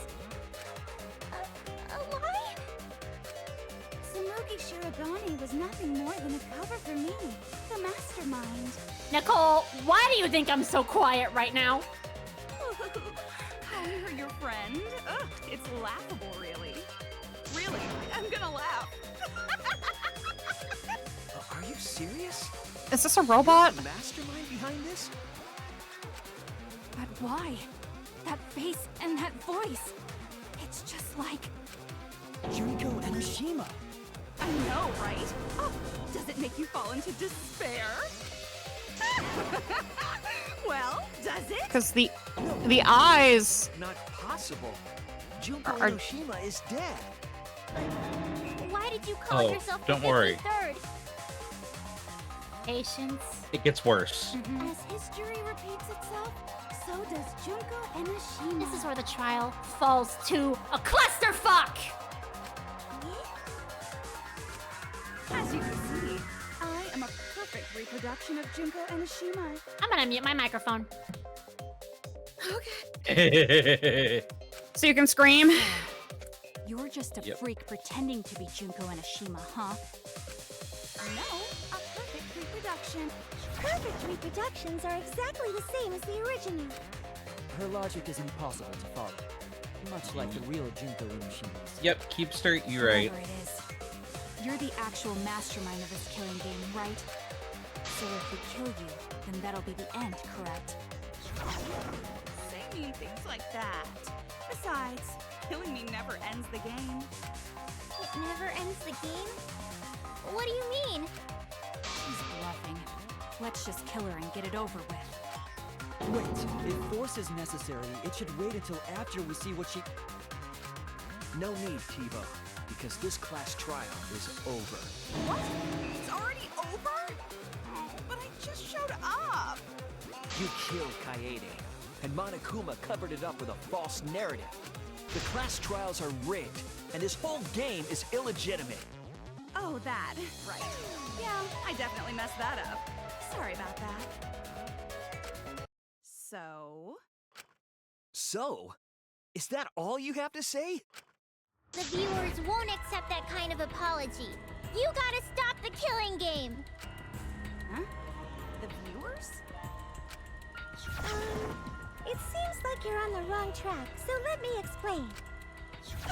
Alive? Tsumugi Shirogane was nothing more than a cover for me, the mastermind. Nicole, why do you think I'm so quiet right now? Calling her your friend? Ugh, it's laughable, really. Really, I'm gonna laugh. Are you serious? Is this a robot? You're the mastermind behind this? But why? That face and that voice. It's just like... Junko Enoshima. I know, right? Oh, does it make you fall into despair? Well, does it? Because the eyes... Not possible. Junko Are- Enoshima is dead. Why did you call Oh, yourself don't the worry. 53rd? Patience. It gets worse. As history repeats itself, so does Junko Enoshima. This is where the trial falls to a clusterfuck! As you can see, I am a perfect reproduction of Junko Enoshima. I'm gonna mute my microphone. So you can scream? You're just a Yep. freak pretending to be Junko Enoshima, huh? No, a perfect reproduction. Perfect reproductions are exactly the same as the original. Her logic is impossible to follow. Much like the real Junko Enoshima's. Yep, keep straight, you're right. Whatever it is. You're the actual mastermind of this killing game, right? So if we kill you, then that'll be the end, correct? Say mean things like that. Besides, killing me never ends the game. It never ends the game? What do you mean? She's bluffing. Let's just kill her and get it over with. Wait, if force is necessary, it should wait until after we see what she... No need, Tivo, because this class trial is over. What? It's already over? Oh, but I just showed up. You killed Kaede, and Monokuma covered it up with a false narrative. The class trials are rigged, and this whole game is illegitimate. Oh, that. Right. Yeah, I definitely messed that up. Sorry about that. So? So, is that all you have to say? The viewers won't accept that kind of apology. You gotta stop the killing game. Huh? The viewers? It seems like you're on the wrong track, so let me explain.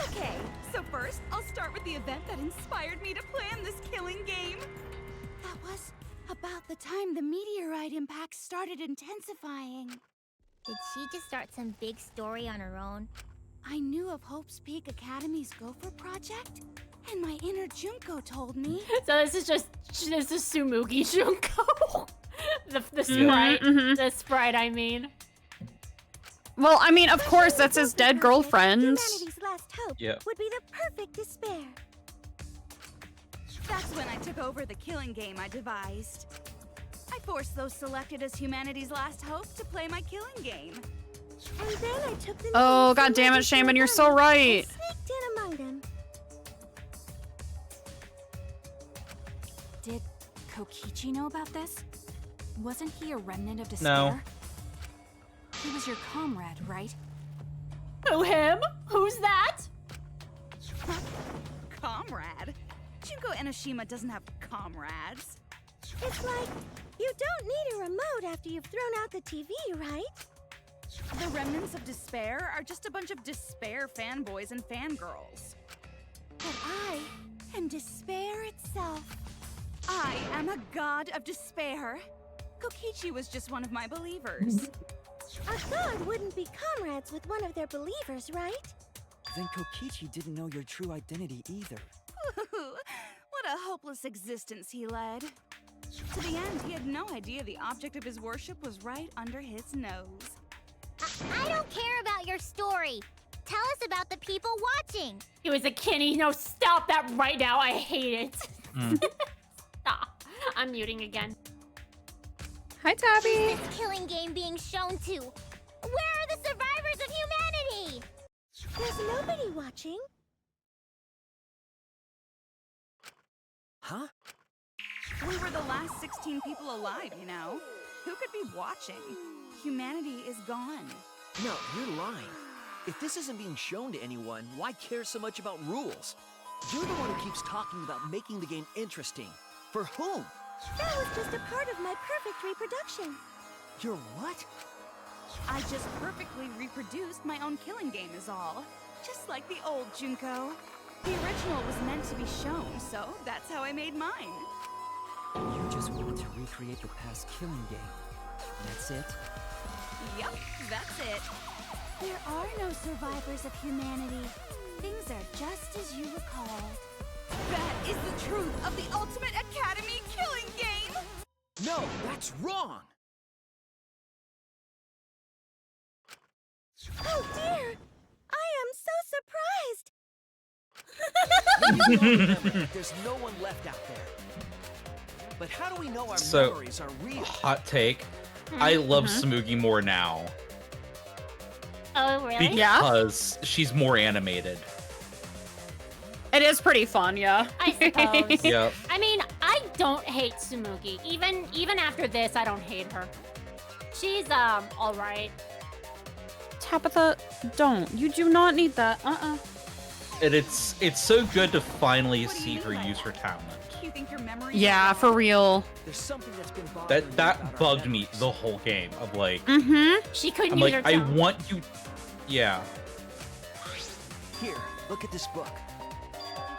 Okay, so first, I'll start with the event that inspired me to plan this killing game. That was about the time the meteorite impact started intensifying. Did she just start some big story on her own? I knew of Hope's Peak Academy's Gopher project, and my inner Junko told me. So this is Tsumugi Junko. the sprite. The sprite, I mean. Well, I mean, of course, that's his dead girlfriend. Humanity's last hope Yep. would be the perfect despair. That's when I took over the killing game I devised. I forced those selected as humanity's last hope to play my killing game. And then I took the Oh, names god from damn my it, Shaman, you're so Digimon right. and sneaked in among them. Did Kokichi know about this? Wasn't he a remnant of despair? No. He was your comrade, right? Who, him? Who's that? Comrade? Junko Enoshima doesn't have comrades. It's like, you don't need a remote after you've thrown out the TV, right? The remnants of despair are just a bunch of despair fanboys and fangirls. But I am despair itself. I am a god of despair. Kokichi was just one of my believers. A god wouldn't be comrades with one of their believers, right? Then Kokichi didn't know your true identity either. What a hopeless existence he led. To the end, he had no idea the object of his worship was right under his nose. I don't care about your story. Tell us about the people watching. He was a Kenny. No, stop that right now. I hate it. Stop. I'm muting again. Hi, Tabby. Who's this killing game being shown to? Where are the survivors of humanity? There's nobody watching. Huh? We were the last 16 people alive, you know? Who could be watching? Humanity is gone. No, you're lying. If this isn't being shown to anyone, why care so much about rules? You're the one who keeps talking about making the game interesting. For whom? That was just a part of my perfect reproduction. Your what? I just perfectly reproduced my own killing game is all. Just like the old Junko. The original was meant to be shown, so that's how I made mine. You just wanted to recreate the past killing game. That's it? Yep, that's it. There are no survivors of humanity. Things are just as you recalled. That is the truth of the Ultimate Academy killing game! No, that's wrong! Oh dear! I am so surprised! There's no one left out there. But how do we know our So, memories are real? hot take. I love Smoogie more now. Oh, really? Because she's more animated. It is pretty fun, yeah. I suppose. Yep. I mean, I don't hate Tsumugi. Even after this, I don't hate her. She's all right. Tabitha, don't. You do not need that. And it's so good to finally see her use her talent. You think your memory? Yeah, for real. There's something that's been bothering me That about our bugged me the whole game. Of like, She couldn't I'm use like, her I tongue. want you. Yeah. Here, look at this book.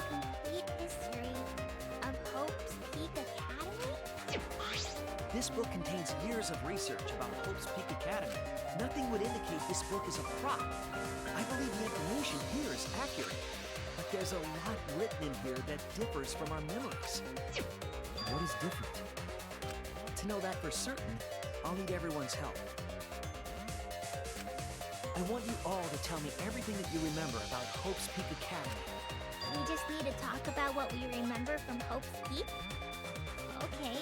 Complete history of Hope's Peak Academy? This book contains years of research about Hope's Peak Academy. Nothing would indicate this book is a prop. I believe the information here is accurate. But there's a lot written in here that differs from our memories. What is different? To know that for certain, I'll need everyone's help. I want you all to tell me everything that you remember about Hope's Peak Academy. We just need to talk about what we remember from Hope's Peak? Okay.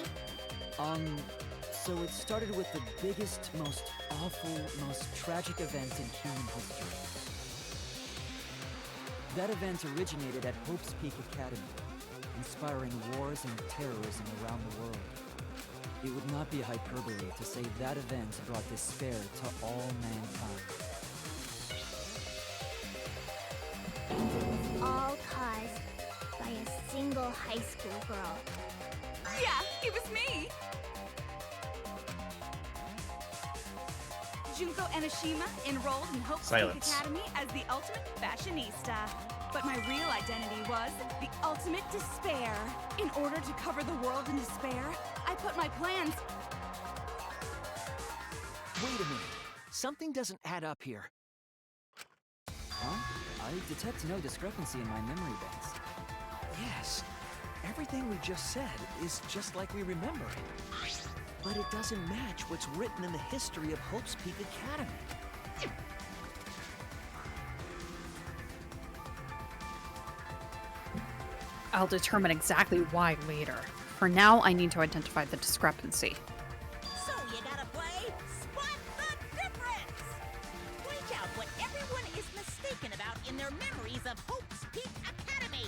So it started with the biggest, most awful, most tragic event in human history. That event originated at Hope's Peak Academy, inspiring wars and terrorism around the world. It would not be hyperbole to say that event brought despair to all mankind. It was all caused by a single high school girl. Yeah, it was me! Junko Enoshima enrolled in Hope's Peak Silence. Academy as the ultimate fashionista. But my real identity was the ultimate despair. In order to cover the world in despair, I put my plans... Wait a minute. Something doesn't add up here. Huh? I detect no discrepancy in my memory banks. Yes. Everything we just said is just like we remember it. But it doesn't match what's written in the history of Hope's Peak Academy. I'll determine exactly why later. For now, I need to identify the discrepancy. So you gotta play Spot the Difference! Point out what everyone is mistaken about in their memories of Hope's Peak Academy!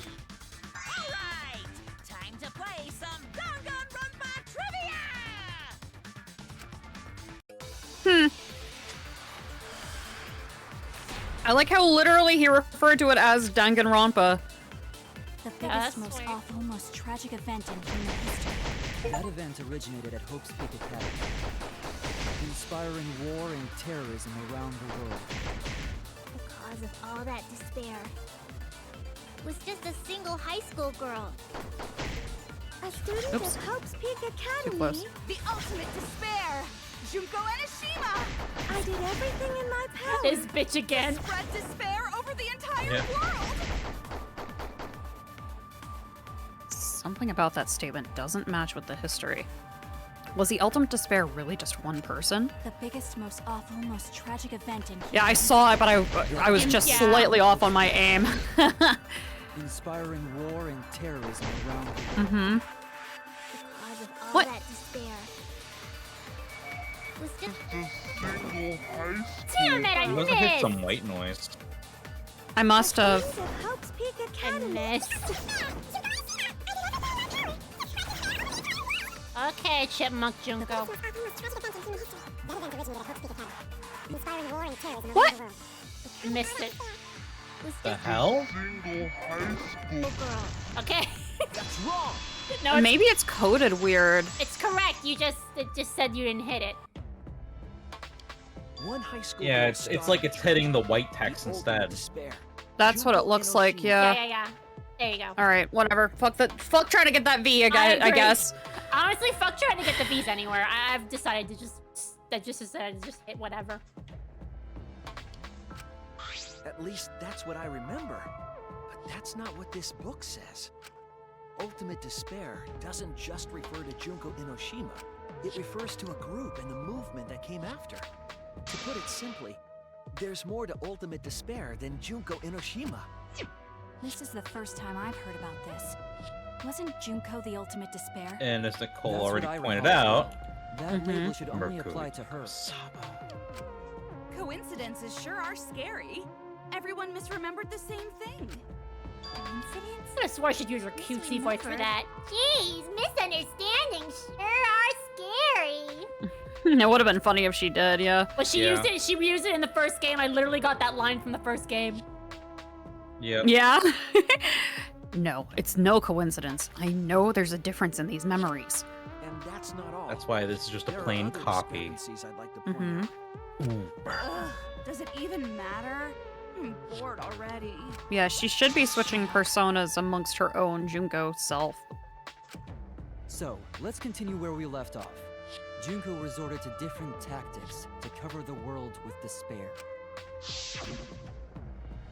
Alright! Time to play some Danganronpa trivia! I like how literally he referred to it as Danganronpa. The biggest, most awful, most tragic event in human history. That event originated at Hope's Peak Academy, inspiring war and terrorism around the world. The cause of all that despair was just a single high school girl. A student Oops. of Hope's Peak Too Academy. close. The ultimate despair! Junko Enoshima! I did everything in my power. This bitch again. Spread despair over the entire Yeah. world! Something about that statement doesn't match with the history. Was the ultimate despair really just one person? The biggest, most awful, most tragic event in Yeah, I saw it, but I was just slightly off on my aim. Inspiring war and terrorism around the world. Mm-hmm. The cause of all What? that despair Damn it, I You must have hit missed! some white noise. I must have. Hope's Peak I Academy. missed. Okay, Chipmunk Junko. What? Missed it. The hell? Okay. That's wrong. No, it's, Maybe it's coded weird. it's correct. It just said you didn't hit it. One high school. Yeah, girl it's started like it's hitting the white the text ultimate instead. despair. That's what it looks like, yeah. Yeah. There you go. All right, whatever. Fuck trying to get that V, I agree. guess. Honestly, fuck trying to get the V's anywhere. I've decided to just hit whatever. At least that's what I remember. But that's not what this book says. Ultimate despair doesn't just refer to Junko Inoshima. It refers to a group and the movement that came after. To put it simply, there's more to ultimate despair than Junko Inoshima. This is the first time I've heard about this. Wasn't Junko the ultimate despair? And as Nicole That's already what I pointed recall. out, That label should only Mercury. apply to her. Coincidences sure are scary. Everyone misremembered the same thing. I could have swore she'd use her cutesy voice for that. Jeez, misunderstandings sure are scary. It would have been funny if she did, yeah. But she used it. She used it in the first game. I literally got that line from the first game. Yep. Yeah? No, it's no coincidence. I know there's a difference in these memories. And that's not all. That's why this is just a There are plain other copy. discrepancies I'd like to point out. Ugh, does it even matter? I'm bored already. Yeah, she should be switching personas amongst her own Junko self. So, let's continue where we left off. Junko resorted to different tactics to cover the world with despair.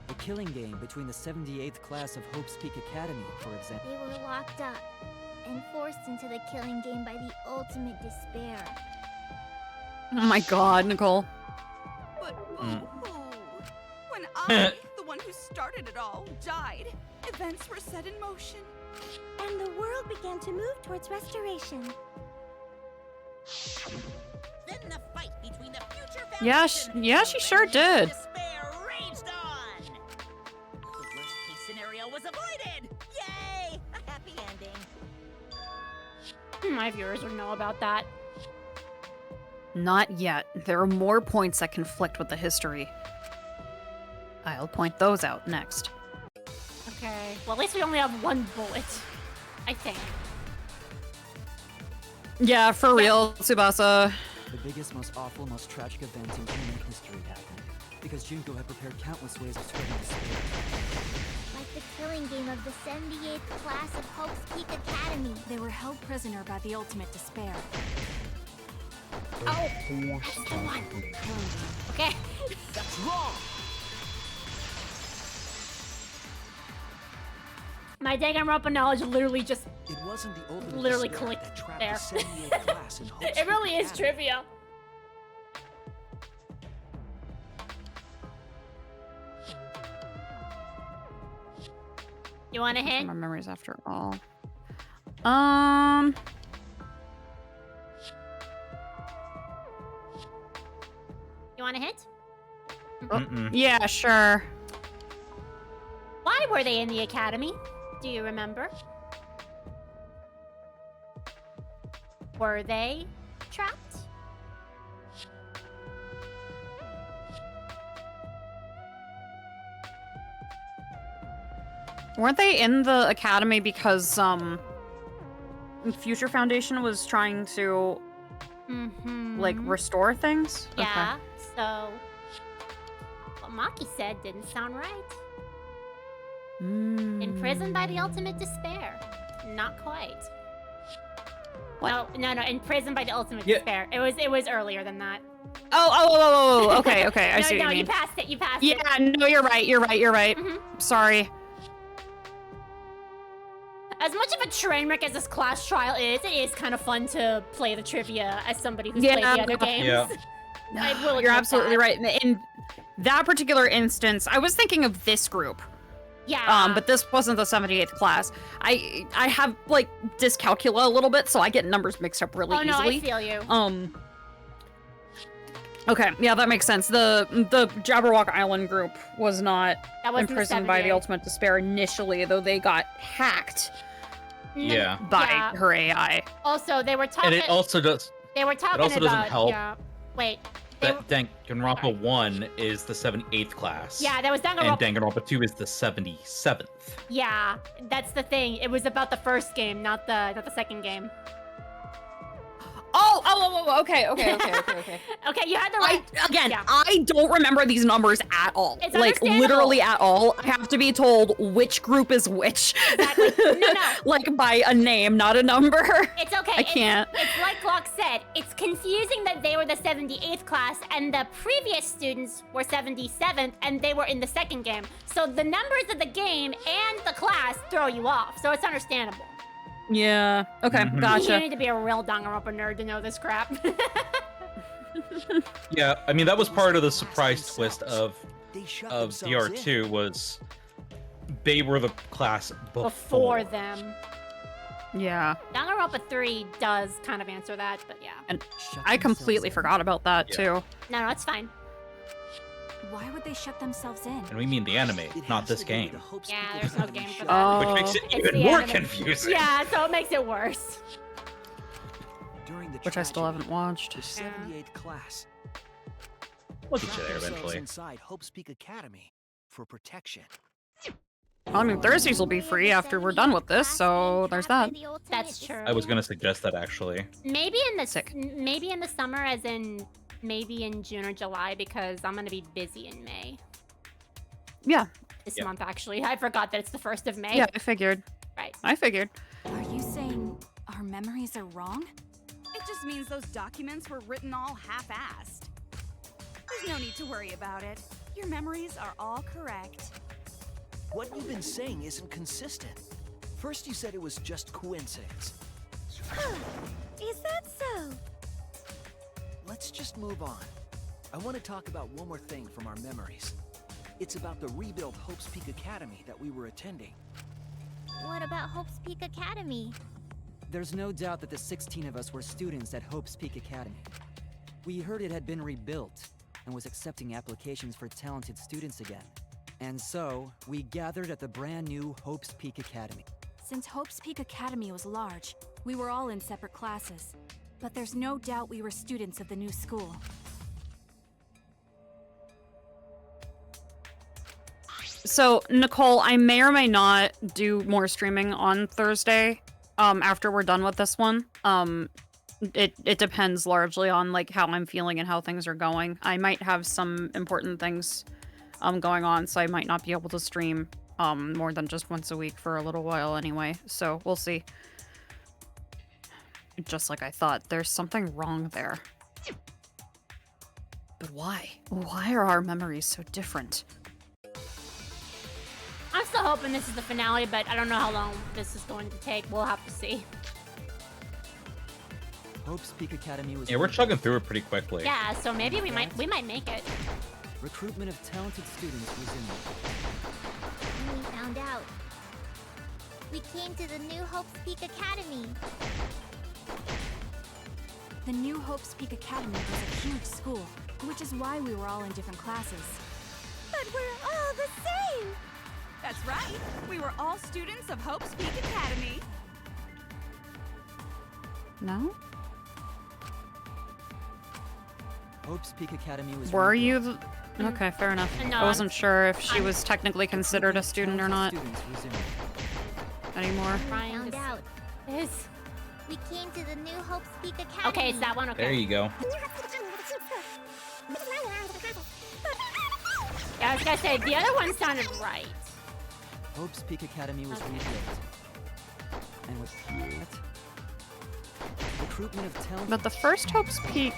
The killing game between the 78th class of Hope's Peak Academy, for example. They were locked up and forced into the killing game by the ultimate despair. Oh my god, Nicole. But boo-hoo. When I, the one who started it all, died, events were set in motion. And the world began to move towards restoration. Then the fight between the future Yeah, Foundation she sure did. despair raged on. The worst case scenario was avoided. Yay! A happy ending. My viewers would know about that. Not yet. There are more points that conflict with the history. I'll point those out next. Okay. Well, at least we only have one bullet. I think. Yeah, for real, Tsubasa. The biggest, most awful, most tragic event in human history happened. Because Junko had prepared countless ways of spreading despair. Like the killing game of the 78th class of Hope's Peak Academy. They were held prisoner by the ultimate despair. Oh, that's the one. Okay. That's wrong. My Danganronpa knowledge literally just It wasn't the ultimate literally despair clicked that trapped there. the 78th class in Hope's It really Peak is Academy. trivia. You want a hint? My memories after all. You want a hint? Yeah, sure. Why were they in the academy? Do you remember? Were they trapped? Weren't they in the academy because Future Foundation was trying to like restore things? Yeah. So what Maki said didn't sound right. Imprisoned by the ultimate despair. Not quite. What? No. Imprisoned by the ultimate Yeah. despair. It was earlier than that. Oh, okay, I see what No, you you mean. passed it. You passed Yeah, it. no, you're right. Sorry. As much of a train wreck as this class trial is, it is kind of fun to play the trivia as somebody who's played the other games. Yeah. I will You're admit absolutely that. right. In that particular instance, I was thinking of this group. Yeah. But this wasn't the 78th class. I have like dyscalculia a little bit, so I get numbers mixed up really Oh no, easily. I feel you. Okay, yeah, that makes sense. The Jabberwock Island group was not That wasn't the imprisoned by the 78. Ultimate Despair initially, though they got hacked Yeah. by her AI. Also, they were talking. And it also does. They were talking It also doesn't about. help Yeah. Wait. that Danganronpa 1 is the 78th class. Yeah, there was Danganronpa. And Danganronpa 2 is the 77th. Yeah, that's the thing. It was about the first game, not the second game. Okay. Okay, you had the right. I don't remember these numbers at all. It's like understandable. literally at all. I have to be told which group is which. Exactly. No. Like by a name, not a number. It's okay. I can't. It's like Glock said. It's confusing that they were the 78th class and the previous students were 77th and they were in the second game. So the numbers of the game and the class throw you off. So it's understandable. Yeah. Okay. Gotcha. You need to be a real Danganronpa nerd to know this crap. Yeah, I mean that was part of the surprise twist of DR2 was they were the class Before them. Yeah. Danganronpa 3 does kind of answer that, but yeah. And I completely forgot about that too. No, it's fine. Why would they shut themselves in? And we mean the anime, not this game. Yeah, there's no game for that. Which makes it It's even the more anime. confusing. Yeah, so it makes it worse. During the Which I still haven't watched. The 78th class. We'll get you trapped there themselves eventually. inside Hope's Peak Academy for protection. I mean, Thursdays will be free after we're done with this, so there's that. That's true. I was gonna suggest that actually. Maybe in the summer, as in maybe in June or July, because I'm gonna be busy in May. Yeah. This month, actually. I forgot that it's the 1st of May. Yeah, I figured. Right. I figured. Are you saying our memories are wrong? It just means those documents were written all half-assed. There's no need to worry about it. Your memories are all correct. What you've been saying isn't consistent. First you said it was just coincidence. Is that so? Let's just move on. I want to talk about one more thing from our memories. It's about the rebuilt Hope's Peak Academy that we were attending. What about Hope's Peak Academy? There's no doubt that the 16 of us were students at Hope's Peak Academy. We heard it had been rebuilt and was accepting applications for talented students again. And so, we gathered at the brand new Hope's Peak Academy. Since Hope's Peak Academy was large, we were all in separate classes. But there's no doubt we were students of the new school. So, Nicole, I may or may not do more streaming on Thursday, after we're done with this one. It depends largely on, like, how I'm feeling and how things are going. I might have some important things, going on, so I might not be able to stream, more than just once a week for a little while anyway. So, we'll see. Just like I thought, there's something wrong there. But why? Why are our memories so different? I'm still hoping this is the finale, but I don't know how long this is going to take. We'll have to see. Hope's Peak Academy was... Yeah, we're chugging through it pretty quickly. Yeah, so maybe we might make it. Recruitment of talented students resumed. We found out. We came to the new Hope's Peak Academy. The new Hope's Peak Academy was a huge school, which is why we were all in different classes. But we're all the same! That's right! We were all students of Hope's Peak Academy. No? Hope's Peak Academy was... Were you... Okay, fair enough. No, I wasn't sure if she was technically considered a student or not Students resumed. anymore. Found out. Is... We came to the new Hope's Peak Academy. Okay, it's that one. Okay. There you go. Yeah, I was gonna say the other one sounded right. Hope's Peak Academy was rebuilt. And with what? Recruitment of talent... But the first Hope's Peak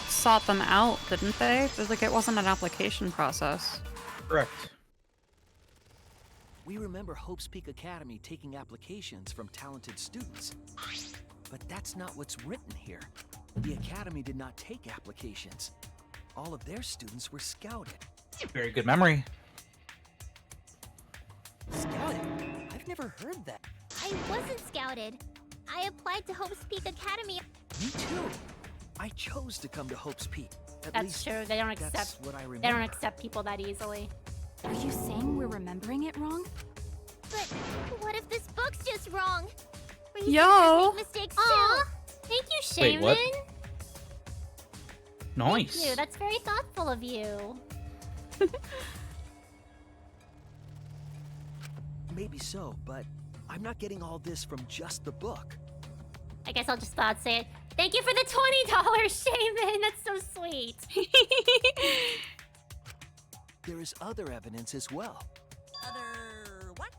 sought them out, didn't they? It was like it wasn't an application process. Correct. We remember Hope's Peak Academy taking applications from talented students. But that's not what's written here. The Academy did not take applications. All of their students were scouted. Very good memory. Scouted? I've never heard that. I wasn't scouted. I applied to Hope's Peak Academy. Me too. I chose to come to Hope's Peak. At That's least true. They don't that's accept. what I remember. They don't accept people that easily. Are you saying we're remembering it wrong? But what if this book's just wrong? Yo. Make mistakes Aw, too. thank you, Wait, Shaman. what? Thank Nice. you. That's very thoughtful of you. Maybe so, but I'm not getting all this from just the book. I guess I'll just say it. Thank you for the $20, Shaman. That's so sweet. There is other evidence as well. Other what?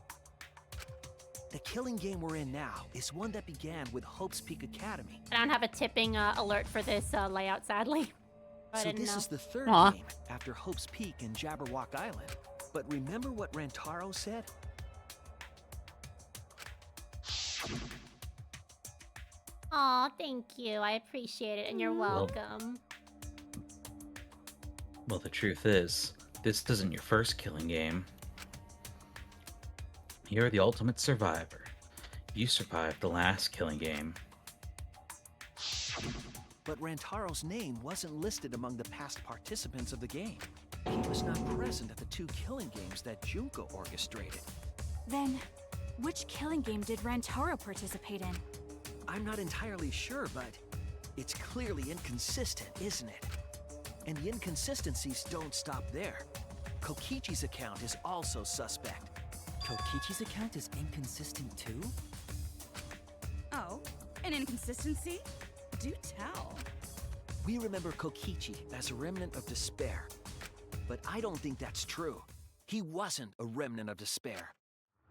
The killing game we're in now is one that began with Hope's Peak Academy. I don't have a tipping alert for this layout, sadly. I So didn't this know. is the third Aw. game after Hope's Peak and Jabberwock Island. But remember what Rantaro said? Aw, thank you. I appreciate it, and you're welcome. Well, the truth is, this isn't your first killing game. You're the ultimate survivor. You survived the last killing game. But Rantaro's name wasn't listed among the past participants of the game. He was not present at the 2 killing games that Junko orchestrated. Then, which killing game did Rantaro participate in? I'm not entirely sure, but it's clearly inconsistent, isn't it? And the inconsistencies don't stop there. Kokichi's account is also suspect. Kokichi's account is inconsistent too? Oh, an inconsistency? Do tell. We remember Kokichi as a remnant of despair. But I don't think that's true. He wasn't a remnant of despair.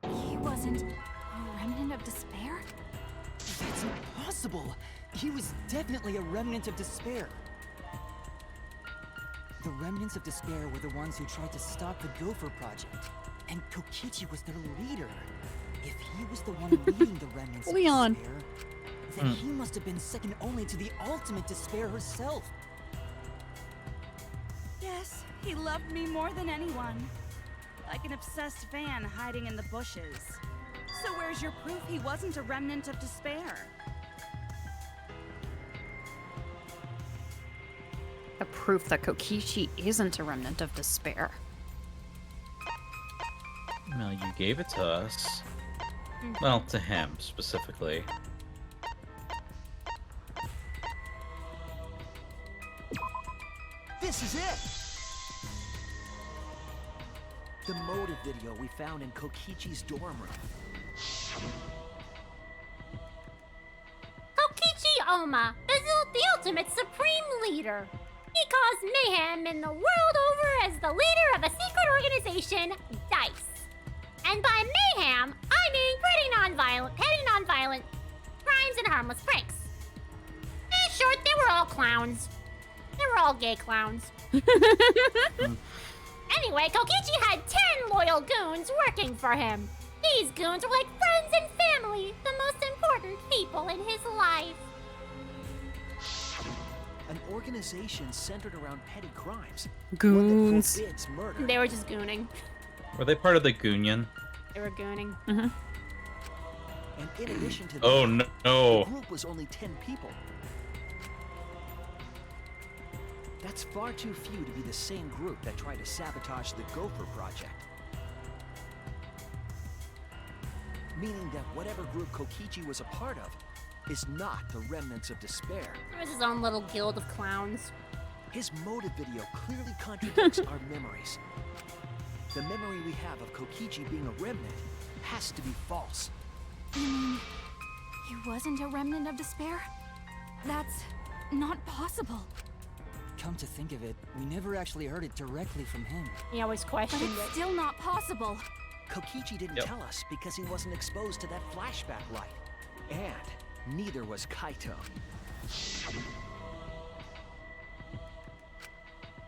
He wasn't a remnant of despair? That's impossible! He was definitely a remnant of despair. The remnants of despair were the ones who tried to stop the Gopher Project. And Kokichi was their leader. If he was the one leading the remnants of Leon. despair, then he must have been second only to the ultimate despair herself. Yes, he loved me more than anyone. Like an obsessed fan hiding in the bushes. So where's your proof he wasn't a remnant of despair? The proof that Kokichi isn't a remnant of despair. Well, you gave it to us. Well, to him, specifically. This is it! The motive video we found in Kokichi's dorm room. Kokichi Oma, the ultimate supreme leader. He caused mayhem in the world over as the leader of a secret organization, DICE. And by mayhem, I mean petty non-violent crimes and harmless pranks. In short, they were all clowns. They were all gay clowns. Anyway, Kokichi had 10 loyal goons working for him. These goons were like friends and family, the most important people in his life. An organization centered around petty crimes. Goons. One that forbids murder. They were just gooning. Were they part of the Goonion? They were gooning. And in addition to that, Oh no. the group was only 10 people. That's far too few to be the same group that tried to sabotage the Gopher Project. Meaning that whatever group Kokichi was a part of is not the remnants of despair. There was his own little guild of clowns. His motive video clearly contradicts our memories. The memory we have of Kokichi being a remnant has to be false. You mean he wasn't a remnant of despair? That's not possible. Come to think of it, we never actually heard it directly from him. He always But questioned it's it. still not possible. Kokichi didn't Yep. tell us because he wasn't exposed to that flashback light. And neither was Kaito.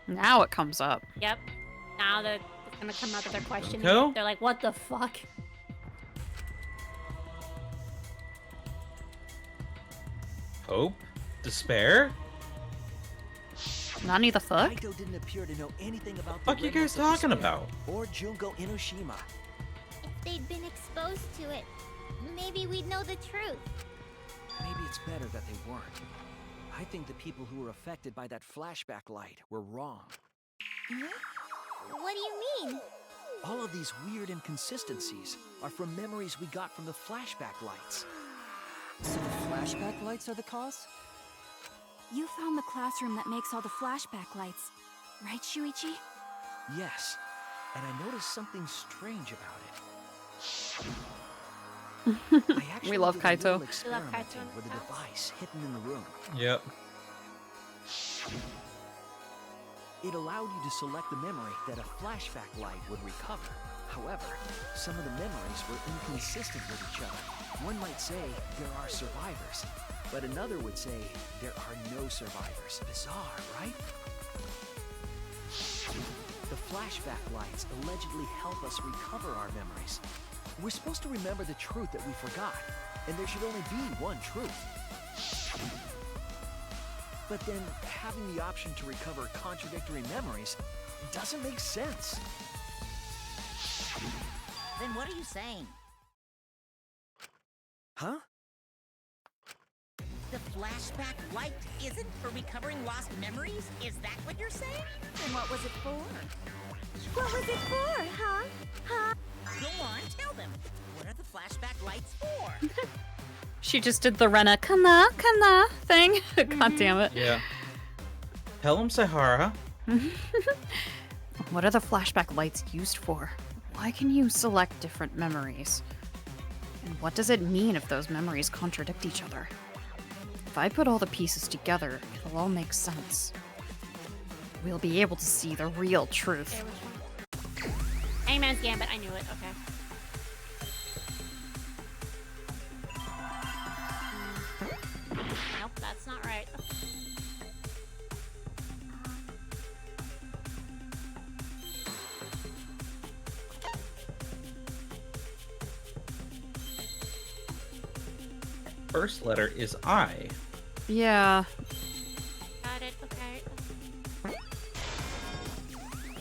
Now it comes up. Yep. Now it's gonna come out that they're questioning. Junko? They're like, what the fuck? Hope? Despair? Nani the fuck? Kaito didn't appear to know anything about the Fuck you guys remnants of talking despair about? or Junko Inoshima. If they'd been exposed to it, maybe we'd know the truth. Maybe it's better that they weren't. I think the people who were affected by that flashback light were wrong. What do you mean? All of these weird inconsistencies are from memories we got from the flashback lights. So the flashback lights are the cause? You found the classroom that makes all the flashback lights, right, Shuichi? Yes, and I noticed something strange about it. I actually We love did a little Kaito. experimenting with a device hidden in the room. Yep. It allowed you to select the memory that a flashback light would recover. However, some of the memories were inconsistent with each other. One might say there are survivors, but another would say there are no survivors. Bizarre, right? The flashback lights allegedly help us recover our memories. We're supposed to remember the truth that we forgot, and there should only be one truth. But then, having the option to recover contradictory memories doesn't make sense. Then what are you saying? Huh? The flashback light isn't for recovering lost memories? Is that what you're saying? Then what was it for? What was it for, huh? Huh? Go on, tell them. What are the flashback lights for? She just did the Rena kana thing. God damn it. Yeah. Tell him, Sahara. What are the flashback lights used for? Why can you select different memories? And what does it mean if those memories contradict each other? If I put all the pieces together, it'll all make sense. We'll be able to see the real truth. Hangman's Gambit, I knew it, okay. Nope, that's not right. First letter is I. Yeah. Got it, okay.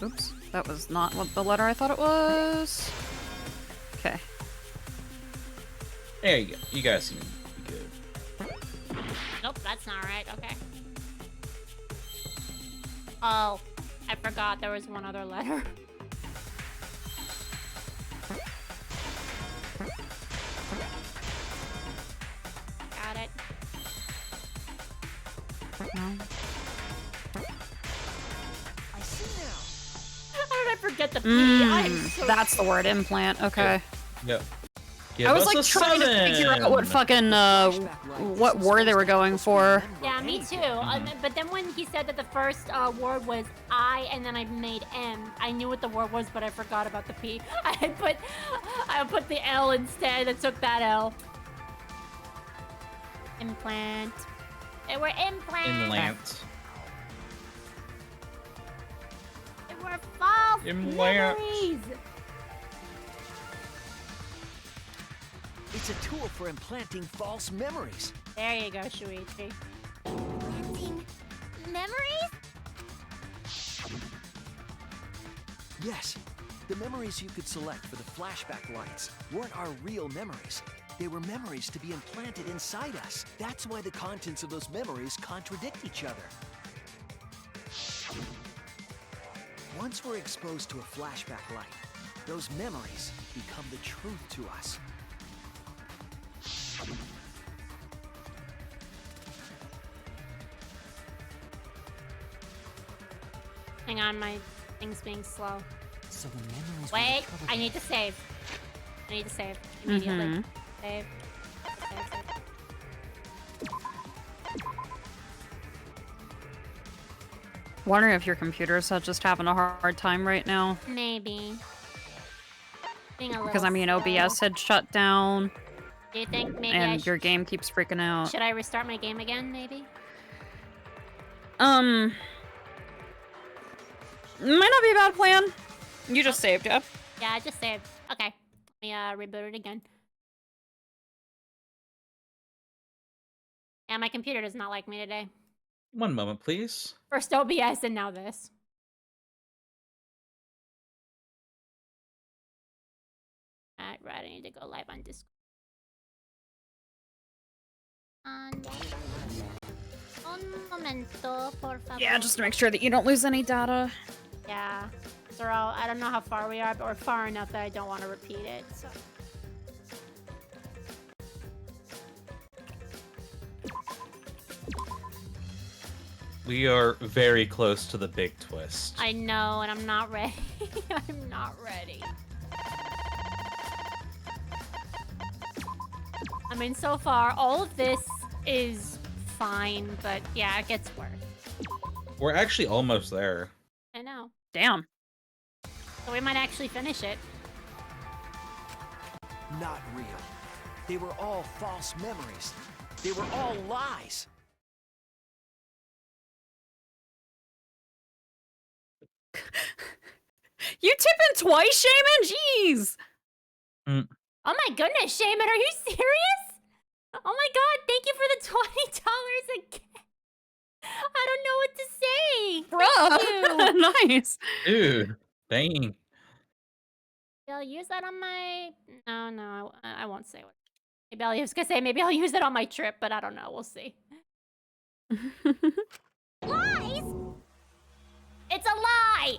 Oops. That was not what the letter I thought it was. Okay. There you go. You guys seem to be good. Nope, that's not right, okay. Oh, I forgot there was one other letter. Got it. No. I see now. How did I forget the P? I'm so That's the word, implant. Okay. Yep. Give I was us like a trying to figure out what 7. fucking what word they were going for. Yeah, me too. But then when he said that the first word was I and then I made M, I knew what the word was, but I forgot about the P. I put the L instead and took that L. Implant. They were implants. Implant. They were false Implant. memories. It's a tool for implanting false memories. There you go, Shuichi. Implanting memories? Yes, the memories you could select for the flashback lights weren't our real memories. They were memories to be implanted inside us. That's why the contents of those memories contradict each other. Once we're exposed to a flashback light, those memories become the truth to us. Hang on, my thing's being slow. So the memories Wait, I need to save. I need to save immediately. Mhm. Save. Wondering if your computer's just having a hard time right now. Maybe. Being a Because I little mean, slow. OBS had shut down. Do you think maybe And your game keeps freaking out. should I restart my game again, maybe? Might not be a bad plan. You just saved, yeah? Yeah, I just saved. Okay. Let me reboot it again. Yeah, my computer does not like me today. One moment, please. First OBS and now this. Alright, right, I need to go live on Discord. Un momento, por favor. Yeah, just to make sure that you don't lose any data. Yeah. They're all, I don't know how far we are, but we're far enough that I don't want to repeat it, so. We are very close to the big twist. I know, and I'm not ready. I'm not ready. I mean, so far, all of this is fine, but yeah, it gets worse. We're actually almost there. I know. Damn. So we might actually finish it. Not real. They were all false memories. They were all lies. You tipping twice, Shaman? Jeez. Mm. Oh my goodness, Shaman, are you serious? Oh my god, thank you for the $20 again. I don't know what to say. Thank you. Nice. Dude, dang. Maybe I'll use that on my... No, I won't say what. Maybe I was gonna say maybe I'll use it on my trip, but I don't know. We'll see. Lies! It's a lie!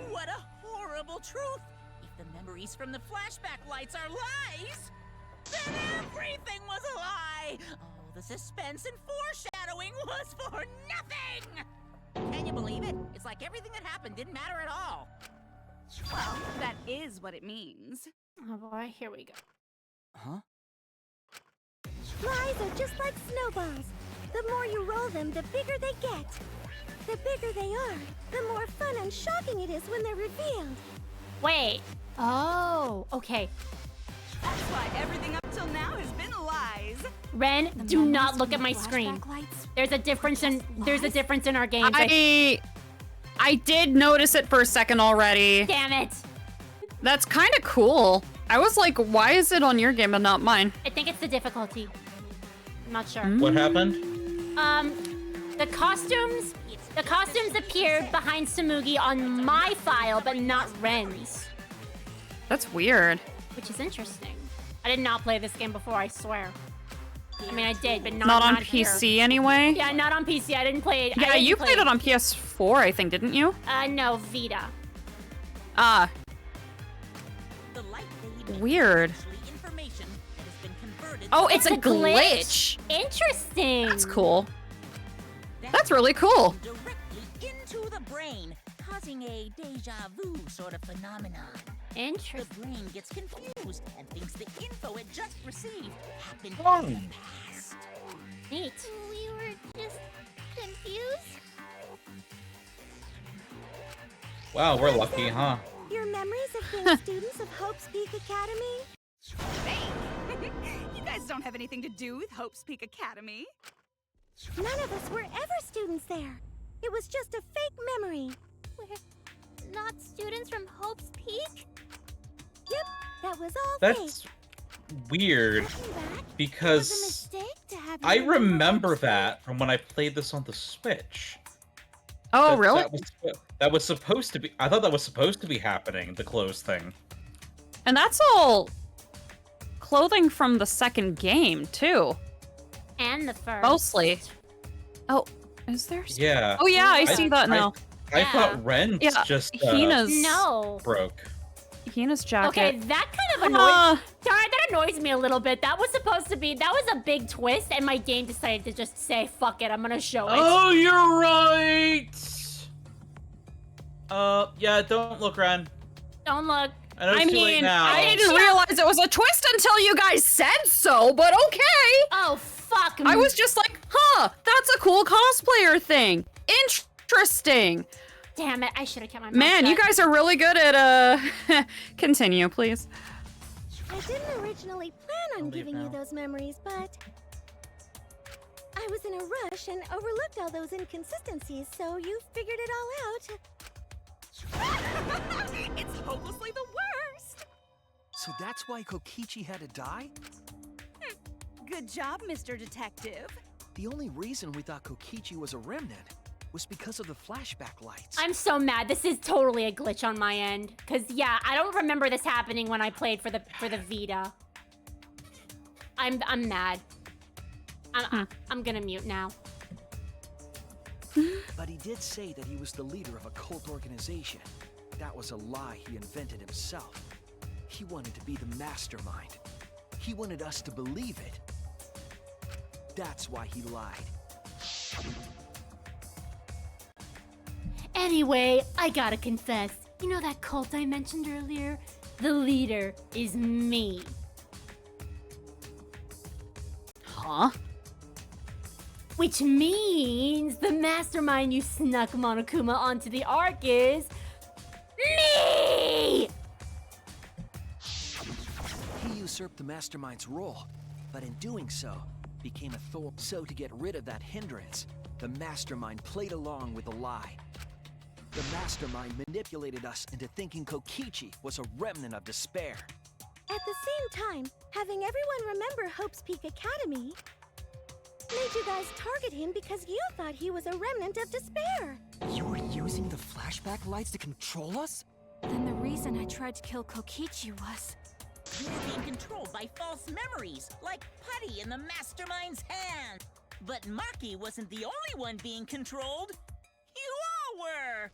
What a horrible truth! If the memories from the flashback lights are lies, then everything was a lie! Oh, the suspense and foreshadowing was for nothing! Can you believe it? It's like everything that happened didn't matter at all. Well, that is what it means. Oh boy, here we go. Huh? Lies are just like snowballs. The more you roll them, the bigger they get. The bigger they are, the more fun and shocking it is when they're revealed. Wait. Oh, okay. That's why everything up till now has been lies. Ren, do not look at my screen. There's a difference in our games. I did notice it for a second already. Damn it. That's kind of cool. I was like, why is it on your game and not mine? I think it's the difficulty. I'm not sure. What happened? The costumes appeared behind Tsumugi on my file, but not Ren's. That's weird. Which is interesting. I did not play this game before, I swear. I mean, I did, but not on here. PC anyway? Yeah, not on PC. I didn't play it. Yeah, you played it on PS4, I think, didn't you? No, Vita. Ah. Weird. Oh, it's a glitch. Interesting. That's cool. That's really cool. Directly into the brain, causing a deja vu sort of phenomenon. Interesting. The brain gets confused and thinks the info it just received happened in the past. Neat. We were just confused. Wow, we're lucky, huh? Your memories of being students of Hope's Peak Academy? You guys don't have anything to do with Hope's Peak Academy. None of us were ever students there. It was just a fake memory. We're not students from Hope's Peak? Yep, that was all That's fake. weird because I remember that from when I played this on the Switch. Oh, really? That was supposed to be. I thought that was supposed to be happening. The clothes thing. And that's all clothing from the second game, too. And the first. Mostly. Oh, is there? Yeah. Oh, yeah, I see that now. I thought Ren's just Hina's broke. Hina's jacket. Okay, that kind of annoys. Sorry, that annoys me a little bit. That was supposed to be. That was a big twist, and my game decided to just say, "Fuck it, I'm gonna show it." Oh, you're right. Yeah, don't look, Ren. Don't look. I know it's too late now. I didn't realize it was a twist until you guys said so, but okay. Oh, fuck. I was just like, huh, that's a cool cosplayer thing. Interesting. Damn it, I should have kept my mouth Man, shut. you guys are really good at, continue, please. I didn't originally plan on giving you those memories, but I was in a rush and overlooked all those inconsistencies, so you figured it all out. It's hopelessly the worst. So that's why Kokichi had to die? Good job, Mr. Detective. The only reason we thought Kokichi was a remnant was because of the flashback lights. I'm so mad. This is totally a glitch on my end. Cause yeah, I don't remember this happening when I played for the Vita. I'm mad. I'm gonna mute now. But he did say that he was the leader of a cult organization. That was a lie he invented himself. He wanted to be the mastermind. He wanted us to believe it. That's why he lied. Anyway, I gotta confess. You know that cult I mentioned earlier? The leader is me. Huh? Which means the mastermind you snuck Monokuma onto the Ark is... me! He usurped the mastermind's role, but in doing so, became a thorn. So to get rid of that hindrance, the mastermind played along with the lie. The mastermind manipulated us into thinking Kokichi was a remnant of despair. At the same time, having everyone remember Hope's Peak Academy made you guys target him because you thought he was a remnant of despair. You were using the flashback lights to control us? Then the reason I tried to kill Kokichi was... You were being controlled by false memories, like putty in the mastermind's hand. But Maki wasn't the only one being controlled. You all were!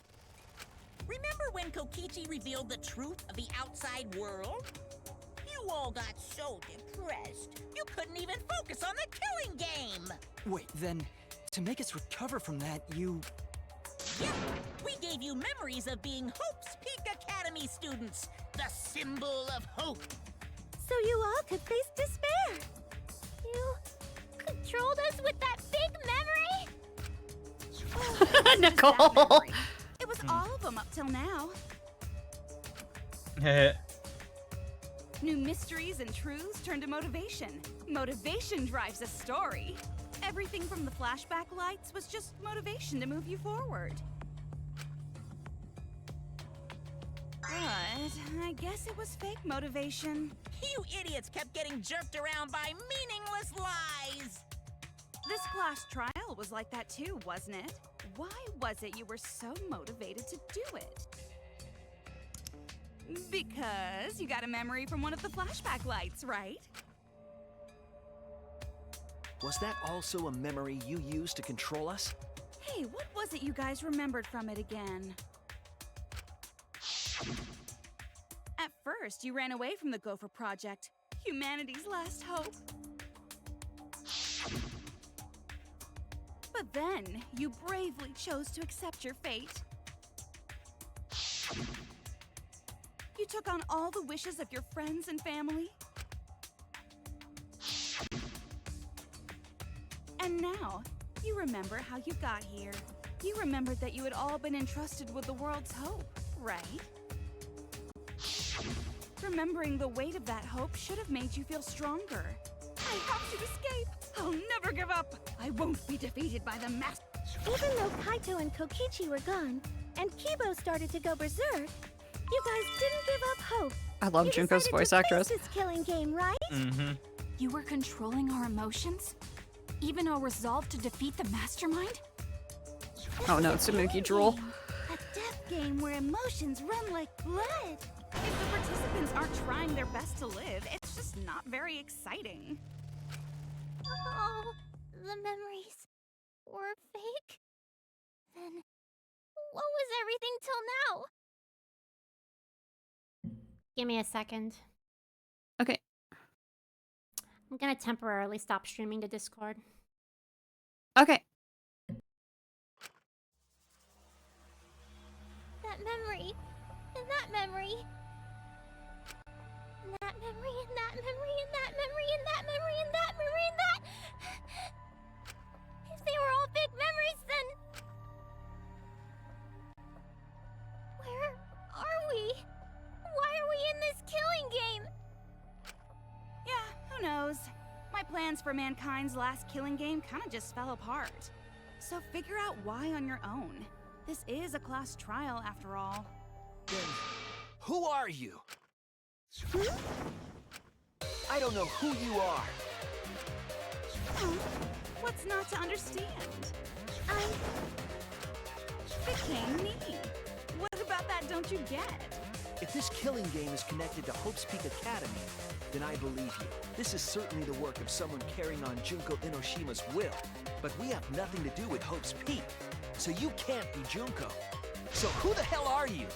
Remember when Kokichi revealed the truth of the outside world? You all got so depressed, you couldn't even focus on the killing game! Wait, then, to make us recover from that, you... Yeah, we gave you memories of being Hope's Peak Academy students, the symbol of hope. So you all could face despair. You controlled us with that big memory? Nicole! It was all of them up till now. New mysteries and truths turn to motivation. Motivation drives a story. Everything from the flashback lights was just motivation to move you forward. But I guess it was fake motivation. You idiots kept getting jerked around by meaningless lies! This class trial was like that too, wasn't it? Why was it you were so motivated to do it? Because you got a memory from one of the flashback lights, right? Was that also a memory you used to control us? Hey, what was it you guys remembered from it again? At first, you ran away from the Gopher Project, humanity's last hope. But then, you bravely chose to accept your fate. You took on all the wishes of your friends and family. And now, you remember how you got here. You remembered that you had all been entrusted with the world's hope, right? Remembering the weight of that hope should have made you feel stronger. I helped you escape! I'll never give up! I won't be defeated by the master. Even though Kaito and Kokichi were gone, and Kibo started to go berserk, you guys didn't give up hope. I love Junko's voice actress. This killing game, right? Mm-hmm. You were controlling our emotions? Even our resolve to defeat the mastermind? Oh no, Tsumugi drool. A death game where emotions run like blood. If the participants aren't trying their best to live, it's just not very exciting. Oh, the memories were fake? Then what was everything till now? Give me a second. Okay. I'm gonna temporarily stop streaming to Discord. Okay. That memory, and that memory. And that memory, and that memory, and that memory, and that memory, and that memory, and that... If they were all big memories, then... Where are we? Why are we in this killing game? Yeah, who knows? My plans for mankind's last killing game kind of just fell apart. So figure out why on your own. This is a class trial after all. Then, who are you? I don't know who you are. What's not to understand? I became me. What about that don't you get? If this killing game is connected to Hope's Peak Academy, then I believe you. This is certainly the work of someone carrying on Junko Enoshima's will. But we have nothing to do with Hope's Peak, so you can't be Junko. So who the hell are you?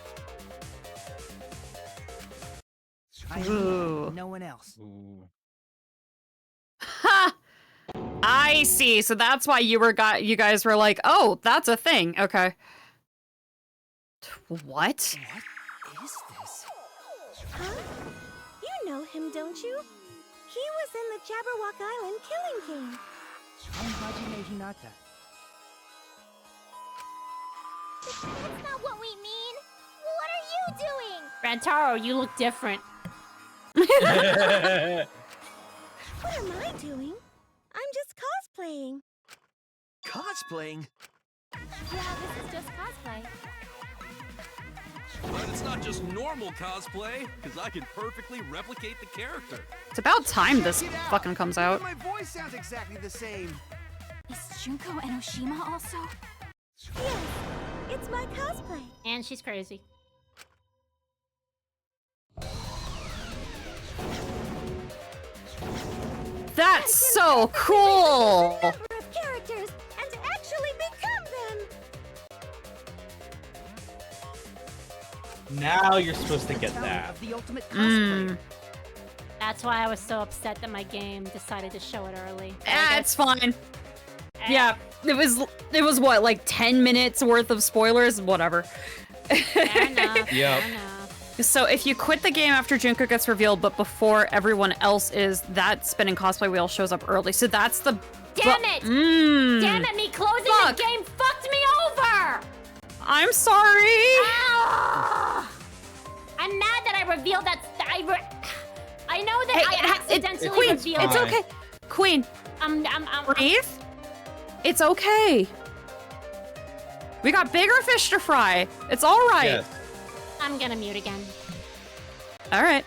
Ooh. No one else. Ooh. Ha! I see. So that's why you guys were like, "Oh, that's a thing." Okay. What? What is this? Huh? You know him, don't you? He was in the Jabberwock Island killing game. I'm Hajime Hinata. That's not what we mean. What are you doing? Rantaro, you look different. What am I doing? I'm just cosplaying. Cosplaying? Yeah, this is just cosplay. But it's not just normal cosplay, because I can perfectly replicate the character. It's about time this fucking comes out. My voice sounds exactly the same. Is Junko Enoshima also? Yes, it's my cosplay. And she's crazy. That's so cool. Number of characters and actually become them. Now you're supposed to get that. Of the ultimate cosplayer. That's why I was so upset that my game decided to show it early. It's fine. Yeah, it was what, like 10 minutes worth of spoilers? Whatever. Fair enough. Yep. Fair enough. So if you quit the game after Junko gets revealed, but before everyone else is, that spinning cosplay wheel shows up early. So that's the... Damn it! Damn it, me closing the game fucked me over! I'm sorry! Ah! I'm mad that I revealed that... I know that I accidentally Queen, revealed... it's okay. Queen, breathe. It's okay. We got bigger fish to fry. It's all right. Yes. I'm gonna mute again. All right.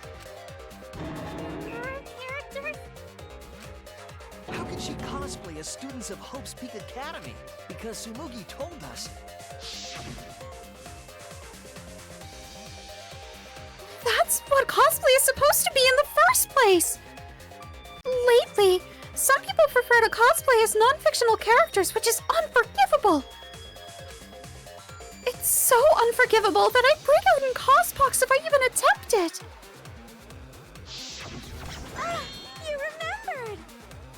How could she cosplay as students of Hope's Peak Academy? Because Tsumugi told us. That's what cosplay is supposed to be in the first place! Lately, some people prefer to cosplay as non-fictional characters, which is unforgivable! It's so unforgivable that I'd break out in cospox if I even attempt it! Ah, you remembered!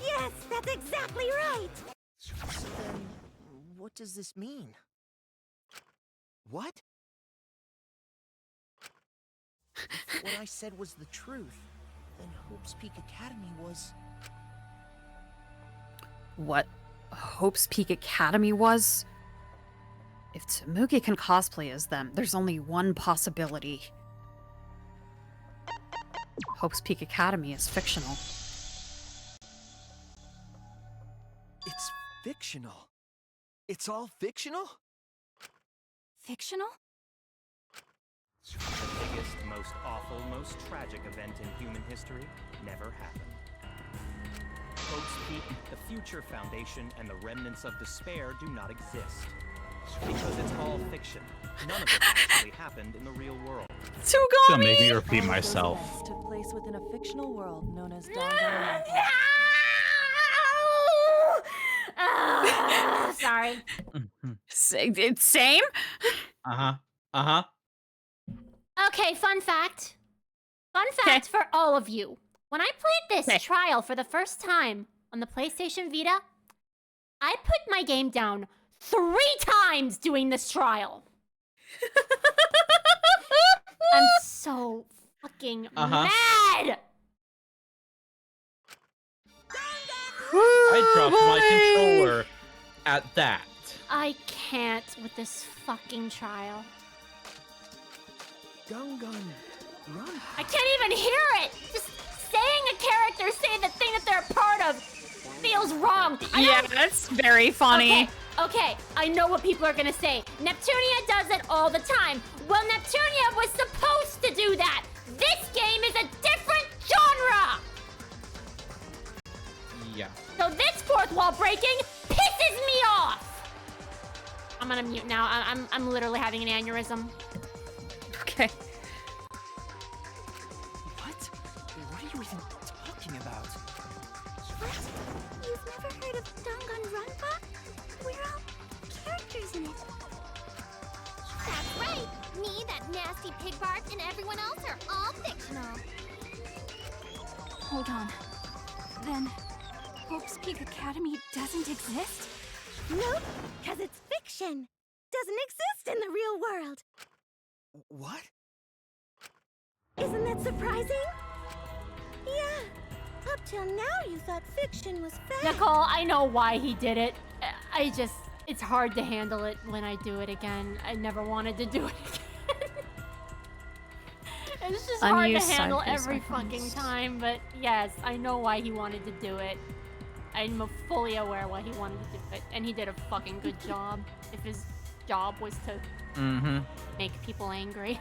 Yes, that's exactly right! So then, what does this mean? What? If what I said was the truth, then Hope's Peak Academy was... What Hope's Peak Academy was? If Tsumugi can cosplay as them, there's only one possibility. Hope's Peak Academy is fictional. It's fictional. It's all fictional? Fictional? The biggest, most awful, most tragic event in human history never happened. Hope's Peak, the future foundation, and the remnants of despair do not exist. Because it's all fiction. None of it actually happened in the real world. Don't make me repeat myself. Took place within a fictional world known as Danganronpa. Sorry. Same? Uh-huh. Uh-huh. Okay, fun fact. Fun fact for all of you. When I played this trial for the first time on the PlayStation Vita, I put my game down 3 times doing this trial. I'm so fucking mad! I dropped my controller at that. I can't with this fucking trial. Danganronpa. I can't even hear it! Just saying a character say the thing that they're a part of feels wrong. Yeah, that's very funny. Okay, I know what people are gonna say. Neptunia does it all the time. Well, Neptunia was supposed to do that. This game is a different genre. Yeah. So this fourth wall breaking pisses me off. I'm gonna mute now. I'm literally having an aneurysm. Okay. What? What are you even talking about? What? You've never heard of Danganronpa? We're all characters in it. That's right! Me, that nasty pig Bart, and everyone else are all fictional. Hold on. Then, Hope's Peak Academy doesn't exist? Nope, because it's fiction. Doesn't exist in the real world. What? Isn't that surprising? Yeah. Up till now, you thought fiction was fact. Nicole, I know why he did it. It's hard to handle it when I do it again. I never wanted to do it again. It's just hard to Unused handle side every face fucking icons. time, but yes, I know why he wanted to do it. I'm fully aware why he wanted to do it, and he did a fucking good job. If his job was to make people angry.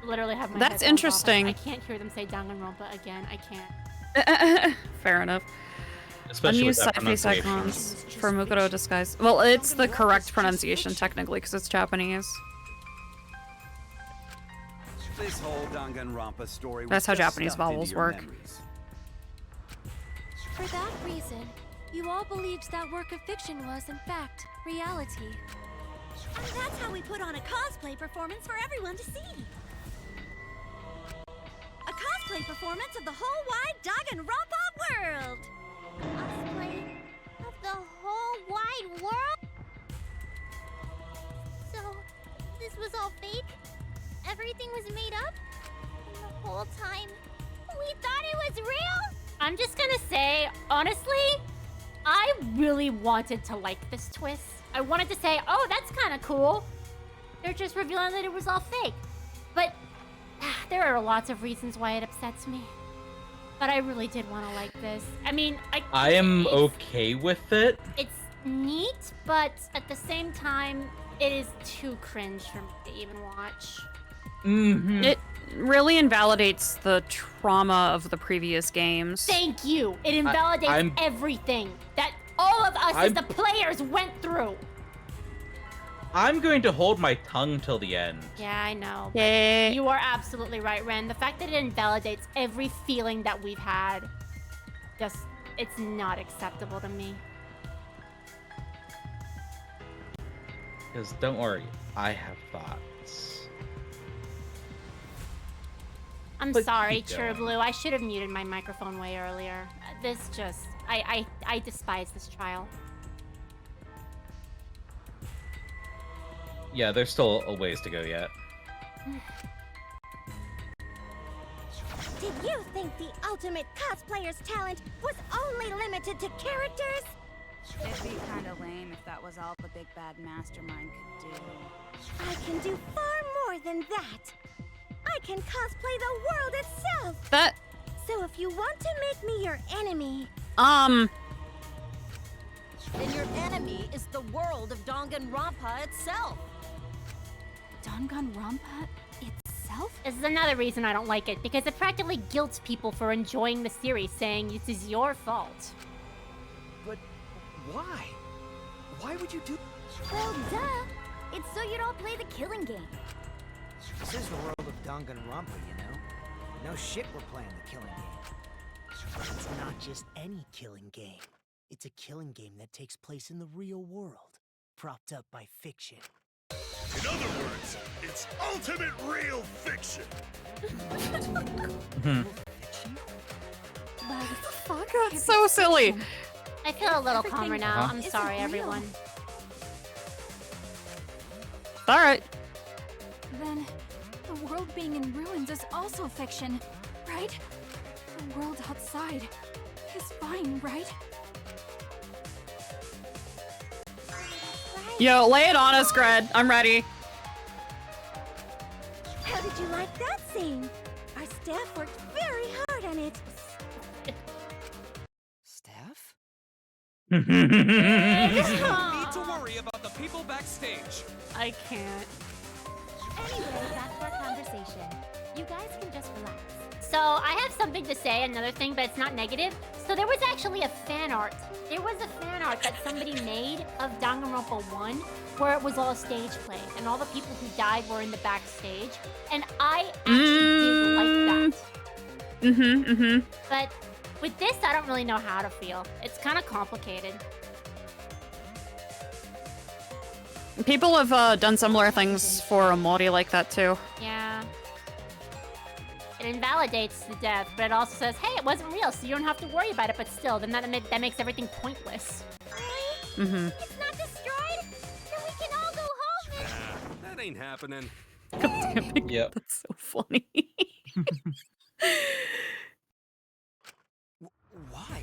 Literally have my That's headphones off. interesting. I can't hear them say Danganronpa again. I can't. Fair enough. Especially with Unused that side face pronunciation. icons for Mukuro Disguise. Well, it's the correct pronunciation technically because it's Japanese. This whole Danganronpa story was That's how just Japanese stuffed into vowels your work. memories. For that reason, you all believed that work of fiction was, in fact, reality. And that's how we put on a cosplay performance for everyone to see. A cosplay performance of the whole wide Danganronpa world. Cosplay of the whole wide world? So, this was all fake? Everything was made up? And the whole time, we thought it was real? I'm just gonna say, honestly, I really wanted to like this twist. I wanted to say, oh, that's kind of cool. They're just revealing that it was all fake. But there are lots of reasons why it upsets me. But I really did want to like this. I mean, I am okay with it. it's neat, but at the same time, it is too cringe for me to even watch. It really invalidates the trauma of the previous games. Thank you. It invalidates everything that all of us as the players went through. I'm going to hold my tongue till the end. Yeah, I know. Yeah. You are absolutely right, Ren. The fact that it invalidates every feeling that we've had, it's not acceptable to me. Because don't worry, I have thoughts. I'm But sorry, keep going. Blue. I should have muted my microphone way earlier. I despise this trial. Yeah, there's still a ways to go yet. Did you think the ultimate cosplayer's talent was only limited to characters? It'd be kinda lame if that was all the big bad mastermind could do. I can do far more than that. I can cosplay the world itself. That. So if you want to make me your enemy, Then your enemy is the world of Danganronpa itself. Danganronpa itself? This is another reason I don't like it, because it practically guilts people for enjoying the series, saying it is your fault. But why? Why would you do? Well, duh. It's so you don't play the killing game. This is the world of Danganronpa, you know? No shit we're playing the killing game. But it's not just any killing game. It's a killing game that takes place in the real world, propped up by fiction. In other words, it's ultimate real fiction. That's so silly. I feel a little calmer Everything now. I'm isn't sorry, real. everyone. Alright. Then, the world being in ruins is also fiction, right? The world outside is fine, right? Yo, lay it on us, Gred. I'm ready. how did you like that scene? Our staff worked very hard on it. Staff? You don't need to worry about the people backstage. I can't. Anyway, back to our conversation. You guys can just relax. So I have something to say, another thing, but it's not negative. So there was actually a fan art. There was a fan art that somebody made of Danganronpa 1 where it was all stage play and all the people who died were in the backstage. And I actually did like that. But with this, I don't really know how to feel. It's kind of complicated. People have done similar things for a Mori like that too. Yeah. It invalidates the death, but it also says, hey, it wasn't real, so you don't have to worry about it, but still, then that makes everything pointless. It's not destroyed? Then we can all go home and... That ain't happening. God damn it. Yep. That's so funny. Why?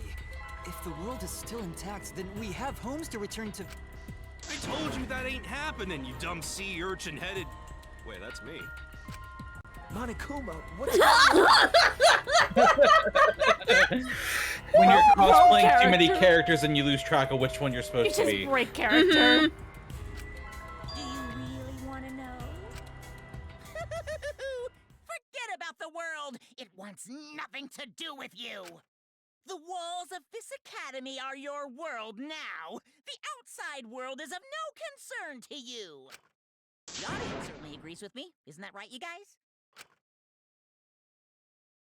If the world is still intact, then we have homes to return to. I told you that ain't happening, you dumb sea urchin-headed... Wait, that's me. Monokuma, what's going on? When you're cosplaying too many characters and you lose track of which one you're supposed to be. Break character. Do you really want to know? Forget about the world. It wants nothing to do with you. The walls of this academy are your world now. The outside world is of no concern to you. The audience certainly agrees with me. Isn't that right, you guys?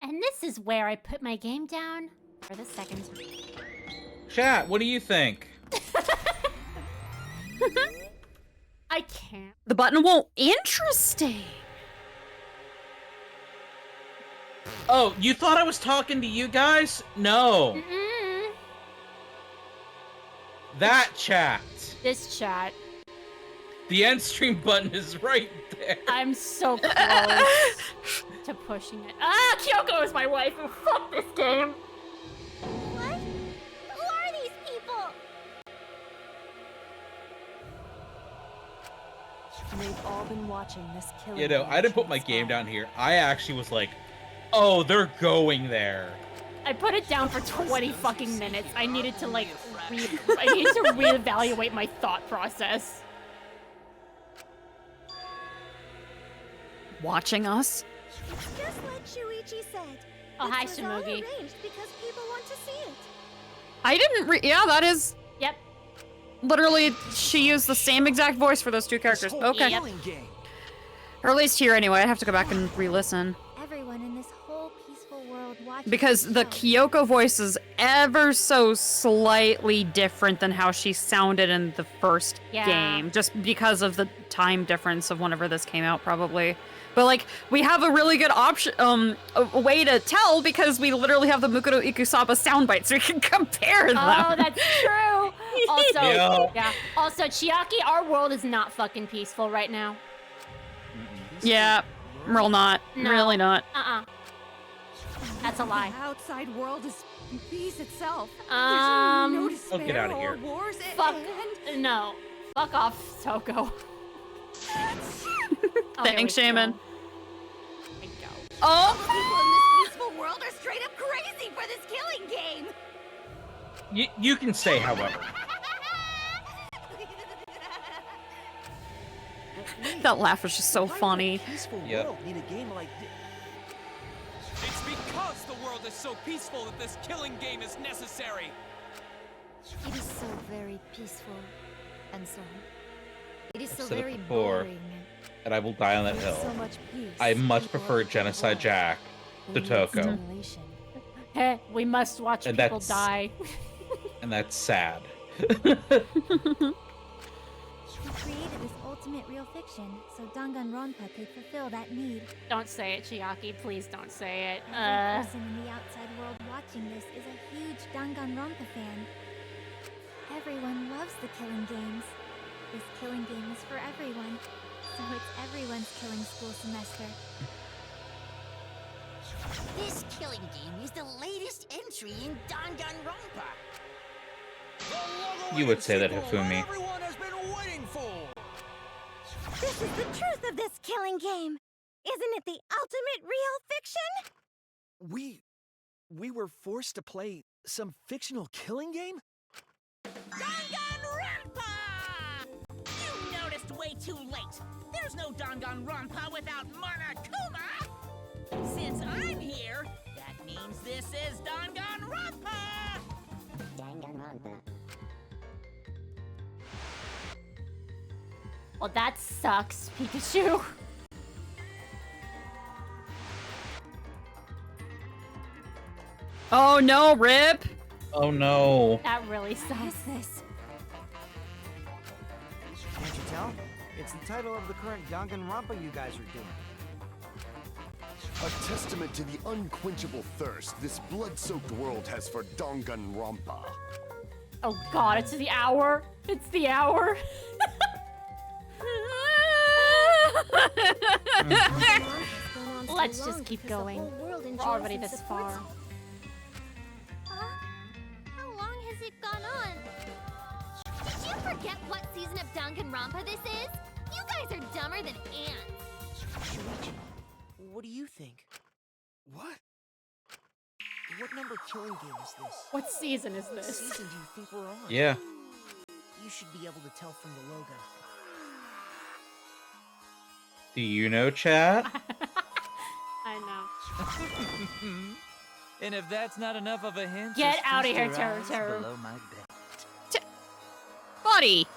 And this is where I put my game down for the second time. Chat, what do you think? I can't. The button won't. Interesting. Oh, you thought I was talking to you guys? No. That chat. This chat. The end stream button is right there. I'm so close to pushing it. Ah, Kyoko is my wife. Oh, fuck this game. What? Who are these people? They've all been watching this killing. You know, I didn't put my game down here. I actually was like, oh, they're going there. I put it down for 20 fucking minutes. I needed to like, I needed to reevaluate my thought process. Watching us? It's just like Shuichi said. Oh, hi, This was all Shimogi. arranged because people want to see it. I didn't yeah, that is... Yep. Literally, she used the same exact voice for those two characters. Okay. Or at least here anyway. I have to go back and re-listen. Everyone in this whole peaceful world watching. Because the Kyoko voice is ever so slightly different than how she sounded in the first game. Just because of the time difference of whenever this came out, probably. But like, we have a really good option, a way to tell because we literally have the Mukuro Ikusaba soundbite, so we can compare them. Oh, that's true. Also, yeah. Also, Chiaki, our world is not fucking peaceful right now. Yeah, real not. No. Really not. That's a lie. The outside world is peace itself. Um, There's no despair get outta or here. wars. Fuck. No. Fuck off, Toko. Thanks, Shaman. Oh! People in this peaceful world are straight up crazy for this killing game. You can say, however. That laugh was just so funny. Yep. Need a game like this. It's because the world is so peaceful that this killing game is necessary. It is so very peaceful. And so... It is so I've said it very before, boring. and I will die on that There's hill. so much peace. I much prefer Genocide Jack to Toko, Heh, we must watch And people that's- die. and that's sad. We created this ultimate real fiction so Danganronpa could fulfill that need. Don't say it, Chiaki. Please don't say it. Every person in the outside world watching this is a huge Danganronpa fan. Everyone loves the killing games. This killing game is for everyone, so it's everyone's killing school semester. This killing game is the latest entry in Danganronpa. You would say that, Hifumi. Everyone has been waiting for. This is the truth of this killing game. Isn't it the ultimate real fiction? We were forced to play some fictional killing game? Danganronpa! You noticed way too late. There's no Danganronpa without Monokuma. Since I'm here, that means this is Danganronpa. Well, that sucks, Pikachu. Oh no, Rip! Oh no. That really sucks. This. Can't you tell? It's the title of the current Danganronpa you guys are doing. A testament to the unquenchable thirst this blood-soaked world has for Danganronpa. Oh god, it's the hour. It's the hour. Let's just keep going. We're already this far. How long has it gone on? Did you forget what season of Danganronpa this is? You guys are dumber than ants. Shuichi, what do you think? What? What number killing game is this? What season is What this? season do you think we're on? Yeah. You should be able to tell from the logo. Do you know, chat? I know. And if that's not enough of a hint, Get just out of feast here, your Terror eyes Terror. below my bed. Buddy!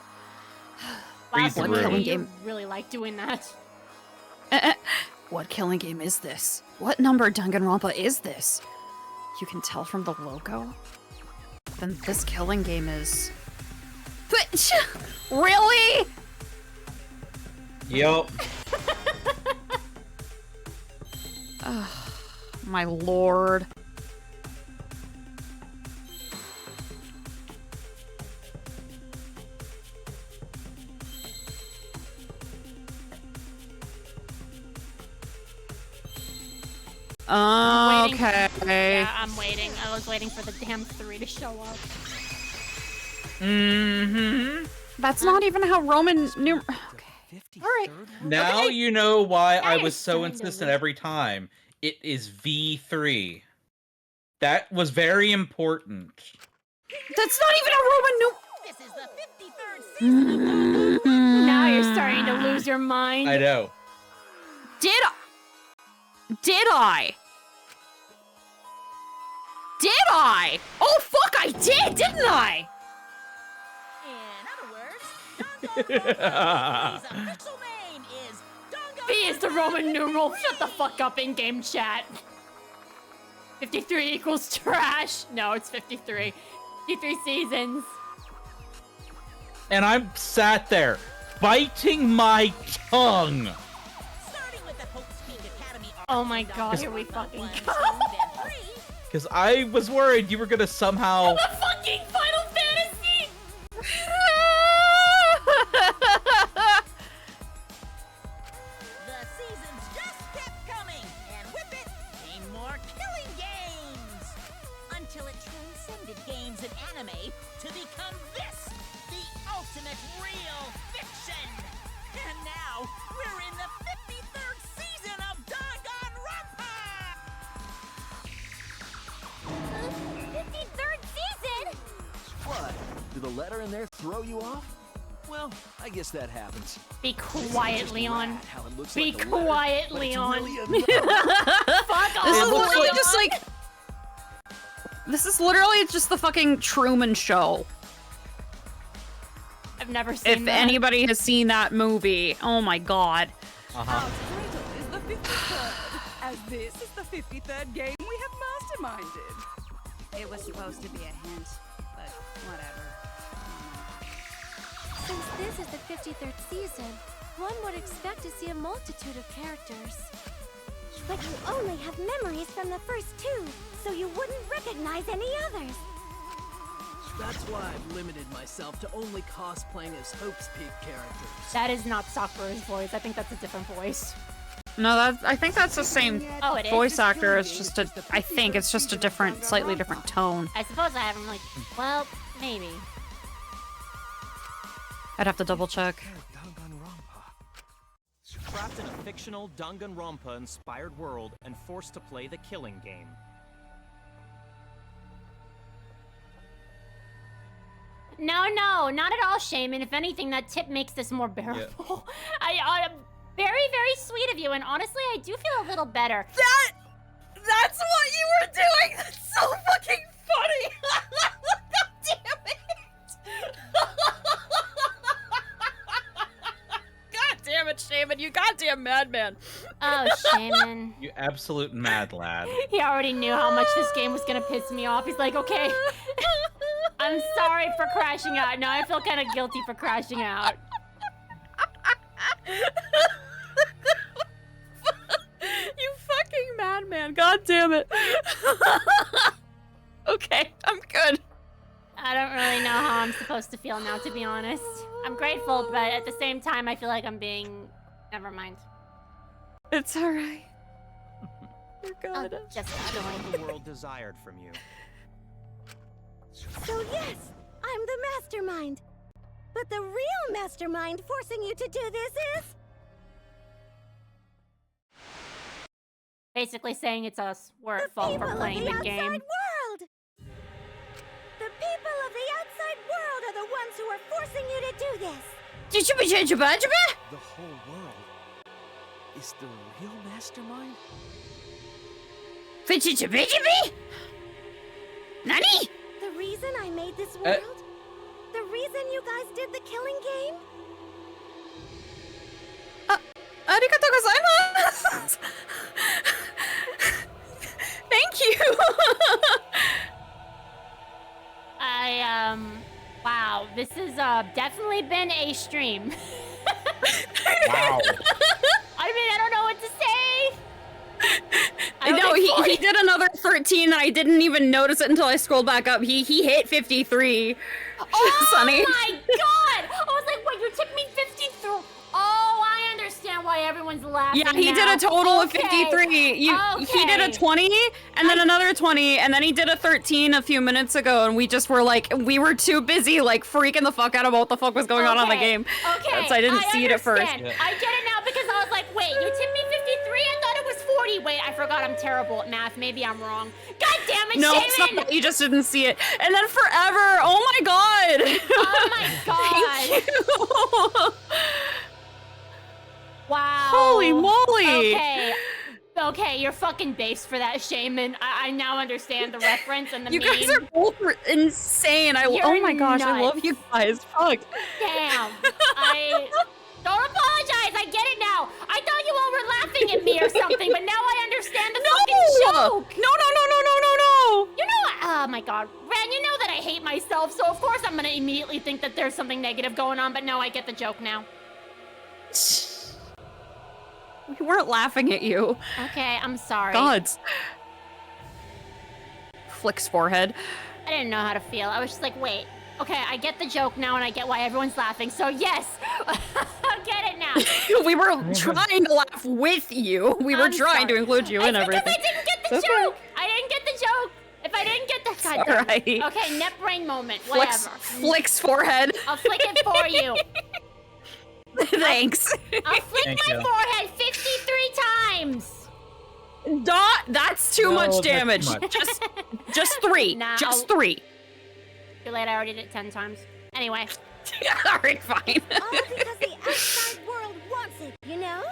Read Last the one, room. you really like doing that. What killing game is this? What number Danganronpa is this? You can tell from the logo? Then this killing game is... Really? Yup. Oh, my lord. I'm waiting. Okay. Yeah, I'm waiting. I was waiting for the damn 3 to show up. Mm-hmm. That's not even how Roman numer... Okay. Alright. Now you know why I you're was so starting to insistent lose. every time. It is V3. That was very important. That's not even a Roman This is the 53rd season of Now you're starting to lose your mind. I know. Did I? Did I? Oh fuck, I did, didn't I? In other words, Danganronpa's official name is V is the Roman numeral. Shut the fuck up in game chat. 53 equals trash. No, it's 53. 53 seasons. And I'm sat there, biting my tongue. Oh my god, here we fucking go. Because I was worried you were going to somehow... The fucking Final Fantasy! The seasons just kept coming, and with it came more killing games! Until it transcended games and anime to become this, the ultimate real fiction! And now, we're in the 53rd season of Danganronpa! 53rd season? What? Did the letter in there throw you off? Well, I guess that happens. Be quiet, Leon. How it looks Be like a letter, quiet, but it's Leon. really a Fuck off, This is literally Leon. just like... This is literally just the fucking Truman Show. I've never seen If that. anybody has seen that movie. Oh my god. Uh-huh. Is the 53rd, as this is the 53rd game we have masterminded. It was supposed to be a hint, but whatever. Since this is the 53rd season, one would expect to see a multitude of characters. But you only have memories from the first 2, so you wouldn't recognize any others. That's why I've limited myself to only cosplaying as Hope's Peak characters. That is not Sakura's voice. I think that's a different voice. No, I think that's the same Oh, it is? voice actor. It's just a... I think it's just a different, slightly different tone. I suppose I haven't like. Well, maybe. I'd have to double check. Trapped in a fictional Danganronpa-inspired world and forced to play the killing game. No, not at all, Shaman. If anything, that tip makes this more bearable. Very, very sweet of you, and honestly, I do feel a little better. That's what you were doing! That's so fucking funny! God damn it! God damn it, Shaman, you goddamn madman. Oh, Shaman. You absolute mad lad. He already knew how much this game was gonna piss me off. He's like, okay, I'm sorry for crashing out. Now I feel kind of guilty for crashing out. You fucking madman. God damn it. Okay, I'm good. I don't really know how I'm supposed to feel now, to be honest. I'm grateful, but at the same time, I feel like I'm being... Never mind. It's alright. You're good. Just What the world desired from you. So yes, I'm the mastermind. But the real mastermind forcing you to do this is... basically saying it's us. We're at fault for playing the game. World! The people of the outside world are the ones who are forcing you to do this. The whole world is the real mastermind? Nani? The reason I made this world? The reason you guys did the killing game? Arigatou gozaimasu. Thank you. Wow, this has definitely been a stream. Wow. I mean, I don't know what to say. I know he did another 13 and I didn't even notice it until I scrolled back up. He hit 53. Oh Sonny. my god! I was like, wait, you took me 53. Oh, I understand why everyone's laughing. Yeah, he now. did a total of Okay. 53. He did a 20 and then another 20 and then he did a 13 a few minutes ago and we just were like, we were too busy like freaking the fuck out about what the fuck was going on the game. Okay. So I didn't see it at first. Understand. I get it now because I was like, wait, you tipped me 53? I thought it was 40. Wait, I forgot I'm terrible at math. Maybe I'm wrong. God damn it, No, Shaman! it's not that. You just didn't see it. And then forever. Oh my god. Oh my god. Thank you. Wow. Holy moly. Okay, you're fucking based for that, Shaman. I now understand the reference and the You meme. guys are both insane. Oh my gosh, I love you guys. Fuck. Damn. Don't apologize. I get it now. I thought you all were laughing at me or something, but now I understand the fucking joke. No. You know what? Oh my god. Ren, you know that I hate myself, so of course I'm gonna immediately think that there's something negative going on, but no, I get the joke now. We weren't laughing at you. Okay, I'm sorry. Gods. Flicks forehead. I didn't know how to feel. I was just like, wait. Okay, I get the joke now and I get why everyone's laughing, so yes! I get it now. We were trying to laugh with you. We were trying to include you in everything. Because I didn't get the joke! I didn't get the joke! If I didn't get the... God damn it. Alright. Okay, net brain moment, whatever. Flicks forehead. I'll flick it for you. Thanks. I'll flick Thank my you. forehead 53 times! That's too much damage. Just 3. Nah, Just 3. Too late, I already did it 10 times. Anyway. Alright, fine. All because the outside world wants it, you know?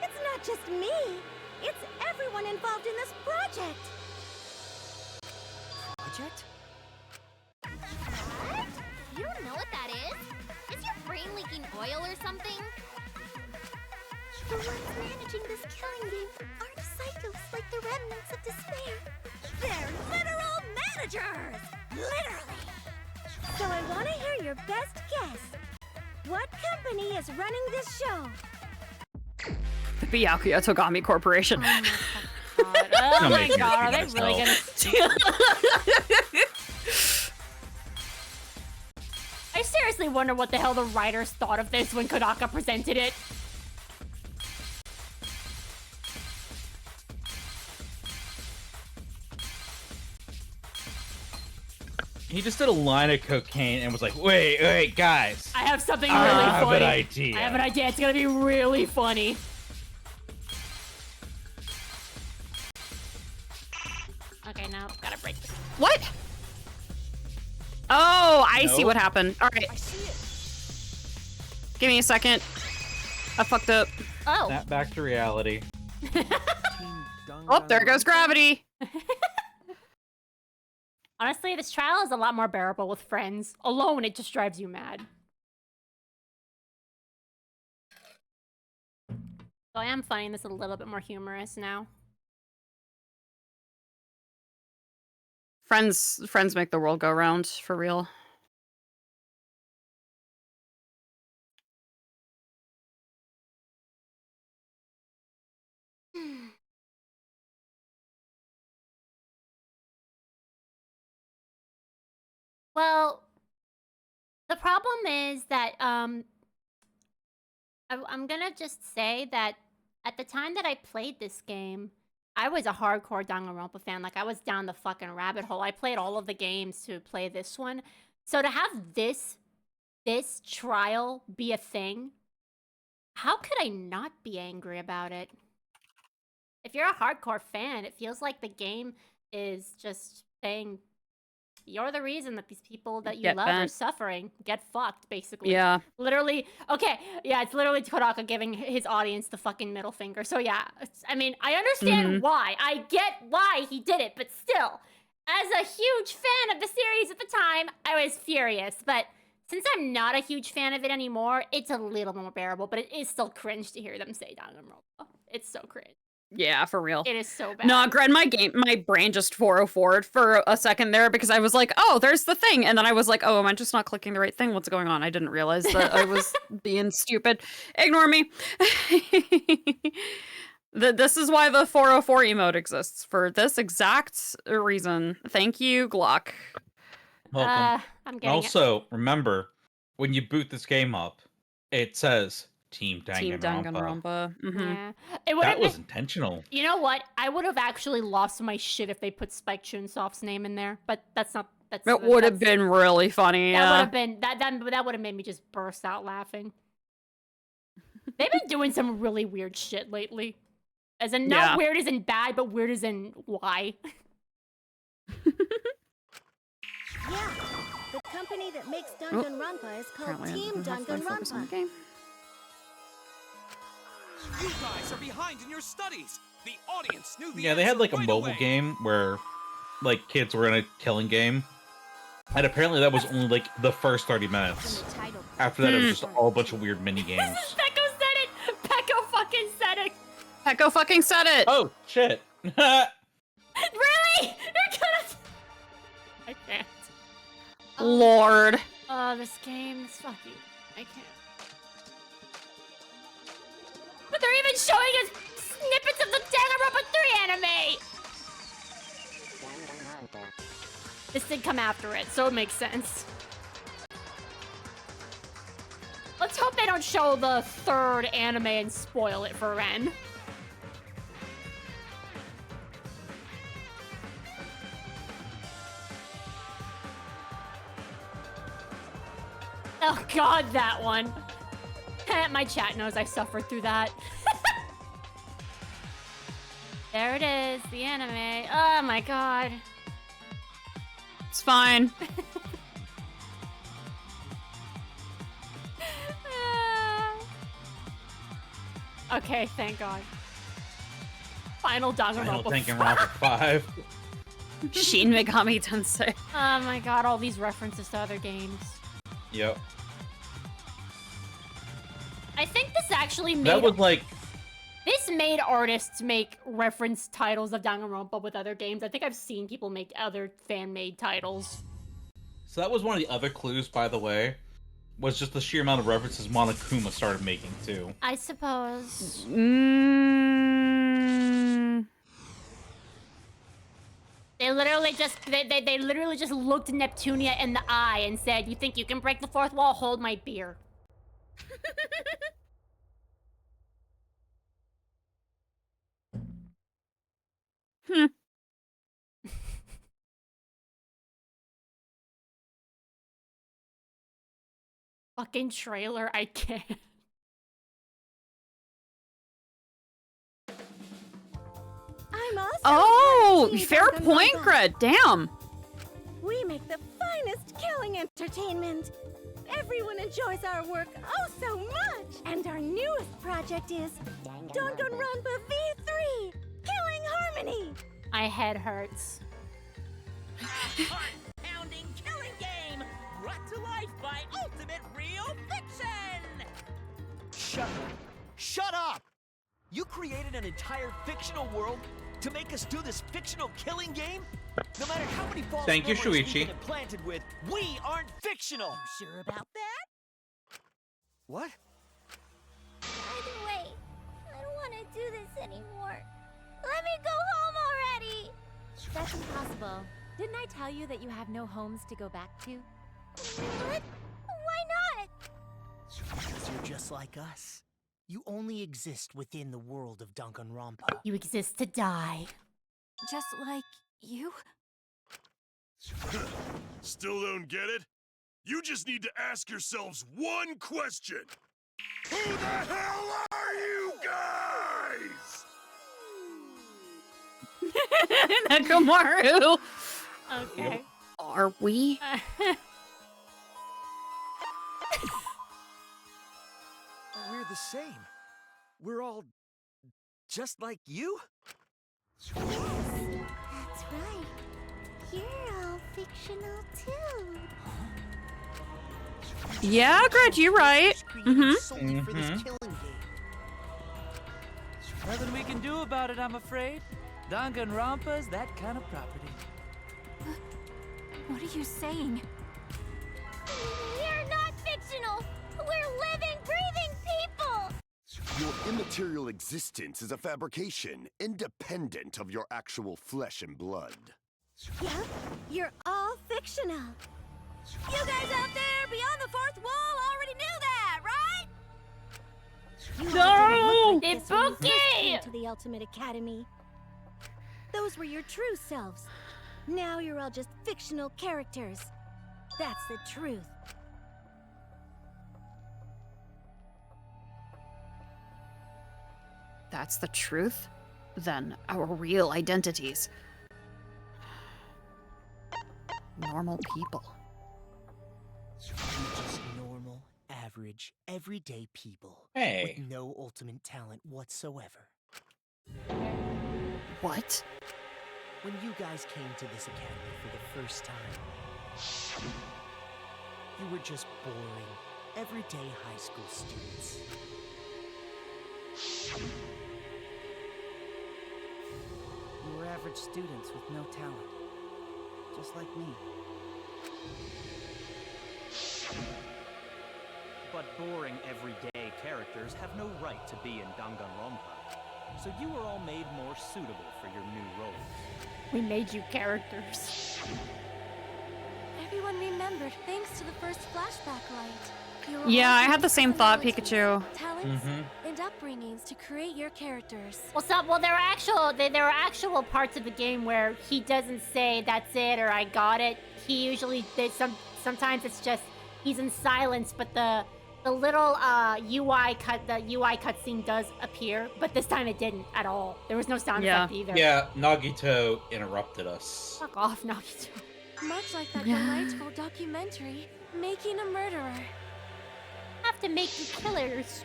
It's not just me. It's everyone involved in this project. Project? What? You don't know what that is? Is your brain leaking oil or something? The ones managing this killing game aren't psychos like the remnants of despair. They're literal managers! Literally! So I want to hear your best guess. What company is running this show? The Byakuya Togami Corporation. Oh my god, are they really gonna... I seriously wonder what the hell the writers thought of this when Kodaka presented it. He just did a line of cocaine and was like, wait, guys. I have something really I funny. have an idea. I have an idea. It's gonna be really funny. Okay, now gotta break this. What? Oh, I see No. what happened. All right. Give me a second. I fucked up. Oh. Snap back to reality. Oh, there goes gravity. Honestly, this trial is a lot more bearable with friends. Alone, it just drives you mad. So I am finding this a little bit more humorous now. Friends make the world go round, for real. Well, the problem is that I'm gonna just say that at the time that I played this game, I was a hardcore Danganronpa fan. Like, I was down the fucking rabbit hole. I played all of the games to play this one. So to have this trial be a thing, how could I not be angry about it? If you're a hardcore fan, it feels like the game is just saying, you're the reason that these people that you Get love are bent. suffering. Get fucked, basically. Yeah. Literally, okay, yeah, it's literally Kodaka giving his audience the fucking middle finger. So yeah, I mean, I understand why. I get why he did it, but still, as a huge fan of the series at the time, I was furious. But since I'm not a huge fan of it anymore, it's a little more bearable, but it is still cringe to hear them say Danganronpa. It's so cringe. Yeah, for real. It is so bad. No, Gren, my brain just 404'd for a second there because I was like, oh, there's the thing. And then I was like, oh, am I just not clicking the right thing? What's going on? I didn't realize that I was being stupid. Ignore me. This is why the 404 emote exists, for this exact reason. Thank you, Glock. Welcome. I'm getting Also, remember, when you boot this game up, it says Team Danganronpa. Team Danganronpa. Yeah. That was intentional. You know what? I would have actually lost my shit if they put Spike Chunsoft's name in there, but that's not. It would have been really funny. That Yeah. would have been that would have made me just burst out laughing. They've been doing some really weird shit lately, as in not weird as in bad, but weird as in why. Yeah, the company that makes Danganronpa is called Apparently I Team didn't have to focus on the Danganronpa. game. You guys are behind in your studies. The audience knew the Yeah, they had answer like a right mobile away. game where like kids were in a killing game. And apparently that was only like the first 30 minutes. After that, it was just all a bunch of weird mini games. Pecco said it! Pecco fucking said it! Pecco fucking said it! Oh, shit. Really? You're gonna... I can't. Lord. Oh, this game is fucking... I can't. But they're even showing us snippets of the Danganronpa 3 anime! This did come after it, so it makes sense. Let's hope they don't show the third anime and spoil it for Ren. Oh god, that one. My chat knows I suffered through that. There it is, the anime. Oh my god. It's fine. Okay, thank god. Final Final Danganronpa. Danganronpa 5. Shin Megami Tensei. Oh my god, all these references to other games. Yep. I think this actually made... That was like... This made artists make reference titles of Danganronpa with other games. I think I've seen people make other fan-made titles. So that was one of the other clues, by the way, was just the sheer amount of references Monokuma started making, too. I suppose. They literally just they literally just looked Neptunia in the eye and said, "You think you can break the fourth wall? Hold my beer." Fucking trailer, I can't. I'm also Oh, Team fair point, Danganronpa. Gred. Damn. We make the finest killing entertainment. Everyone enjoys our work oh so much. And our newest project is Danganronpa V3, Killing Harmony. My head hurts. Heart-pounding killing game brought to life by Ultimate Real Fiction. Shut up! You created an entire fictional world to make us do this fictional killing game? No matter how many false Thank you, memories we've Shuichi. been implanted with, we aren't fictional! You sure about that? What? Either way, I don't want to do this anymore. Let me go home already! That's impossible. Didn't I tell you that you have no homes to go back to? What? Why not? Because you're just like us. You only exist within the world of Danganronpa. You exist to die. Just like you? Still don't get it? You just need to ask yourselves one question. Who the hell are you guys? Nakamaru. Okay. Are we? We're the same. We're all just like you? That's right. You're all fictional too. Yeah, Gretch, you're right. Solely for this killing game. Nothing we can do about it, I'm afraid. Danganronpa's that kind of property. What are you saying? We're not fictional. We're living, breathing people. Your immaterial existence is a fabrication, independent of your actual flesh and blood. Yep, you're all fictional. You guys out there beyond the fourth wall already knew that, right? You all didn't look like It's this when you first okay! came to the Ultimate Academy. Those were your true selves. Now you're all just fictional characters. That's the truth. That's the truth? Then our real identities. Normal people. You're just normal, average, everyday people. Hey. With no ultimate talent whatsoever. What? When you guys came to this academy for the first time, you were just boring, everyday high school students. You were average students with no talent. Just like me. But boring everyday characters have no right to be in Danganronpa. So you were all made more suitable for your new roles. We made you characters. Everyone remembered thanks to the first flashback light. You were Yeah, all I had given the same thought, personalities, Pikachu. Talents and upbringings to create your characters. Well, there are actual parts of the game where he doesn't say that's it or I got it. He usually sometimes it's just he's in silence, but the little UI cutscene does appear, but this time it didn't at all. There was no sound effect either. Yeah, Nagito interrupted us. Fuck off, Nagito. Much like that delightful documentary, Making a Murderer. Have to make you killers.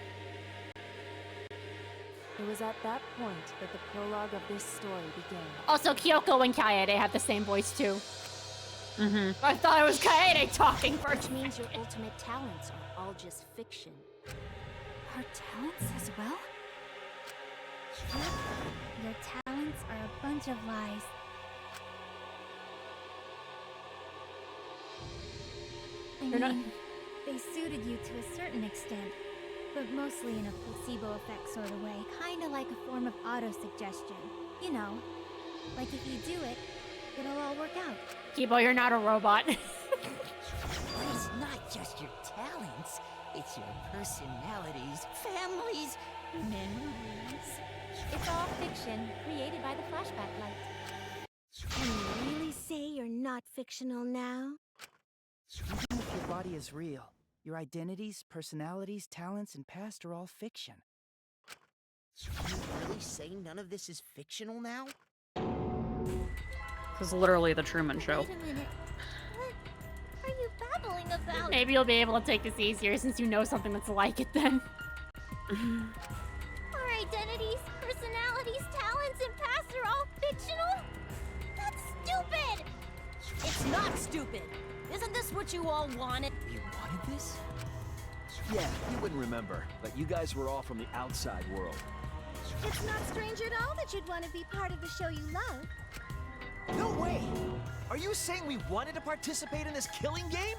It was at that point that the prologue of this story began. Also, Kyoko and Kaede have the same voice too. I thought it was Kaede talking first. Which means your ultimate talents are all just fiction. Her talents as well? Your talents are a bunch of lies. I mean, they suited you to a certain extent, but mostly in a placebo effect sort of way, kind of like a form of auto-suggestion. You know, like if you do it, it'll all work out. Kibo, you're not a robot. But it's not just your talents, it's your personalities, families, memories. It's all fiction, created by the flashback light. Can you really say you're not fictional now? Even if your body is real, your identities, personalities, talents, and past are all fiction. Can you really say none of this is fictional now? This is literally the Truman Show. Wait a minute. What are you babbling about? Maybe you'll be able to take this easier since you know something that's like it then. Our identities, personalities, talents, and pasts are all fictional? That's stupid! It's not stupid. Isn't this what you all wanted? You wanted this? Yeah, you wouldn't remember, but you guys were all from the outside world. It's not strange at all that you'd want to be part of the show you love. No way! Are you saying we wanted to participate in this killing game?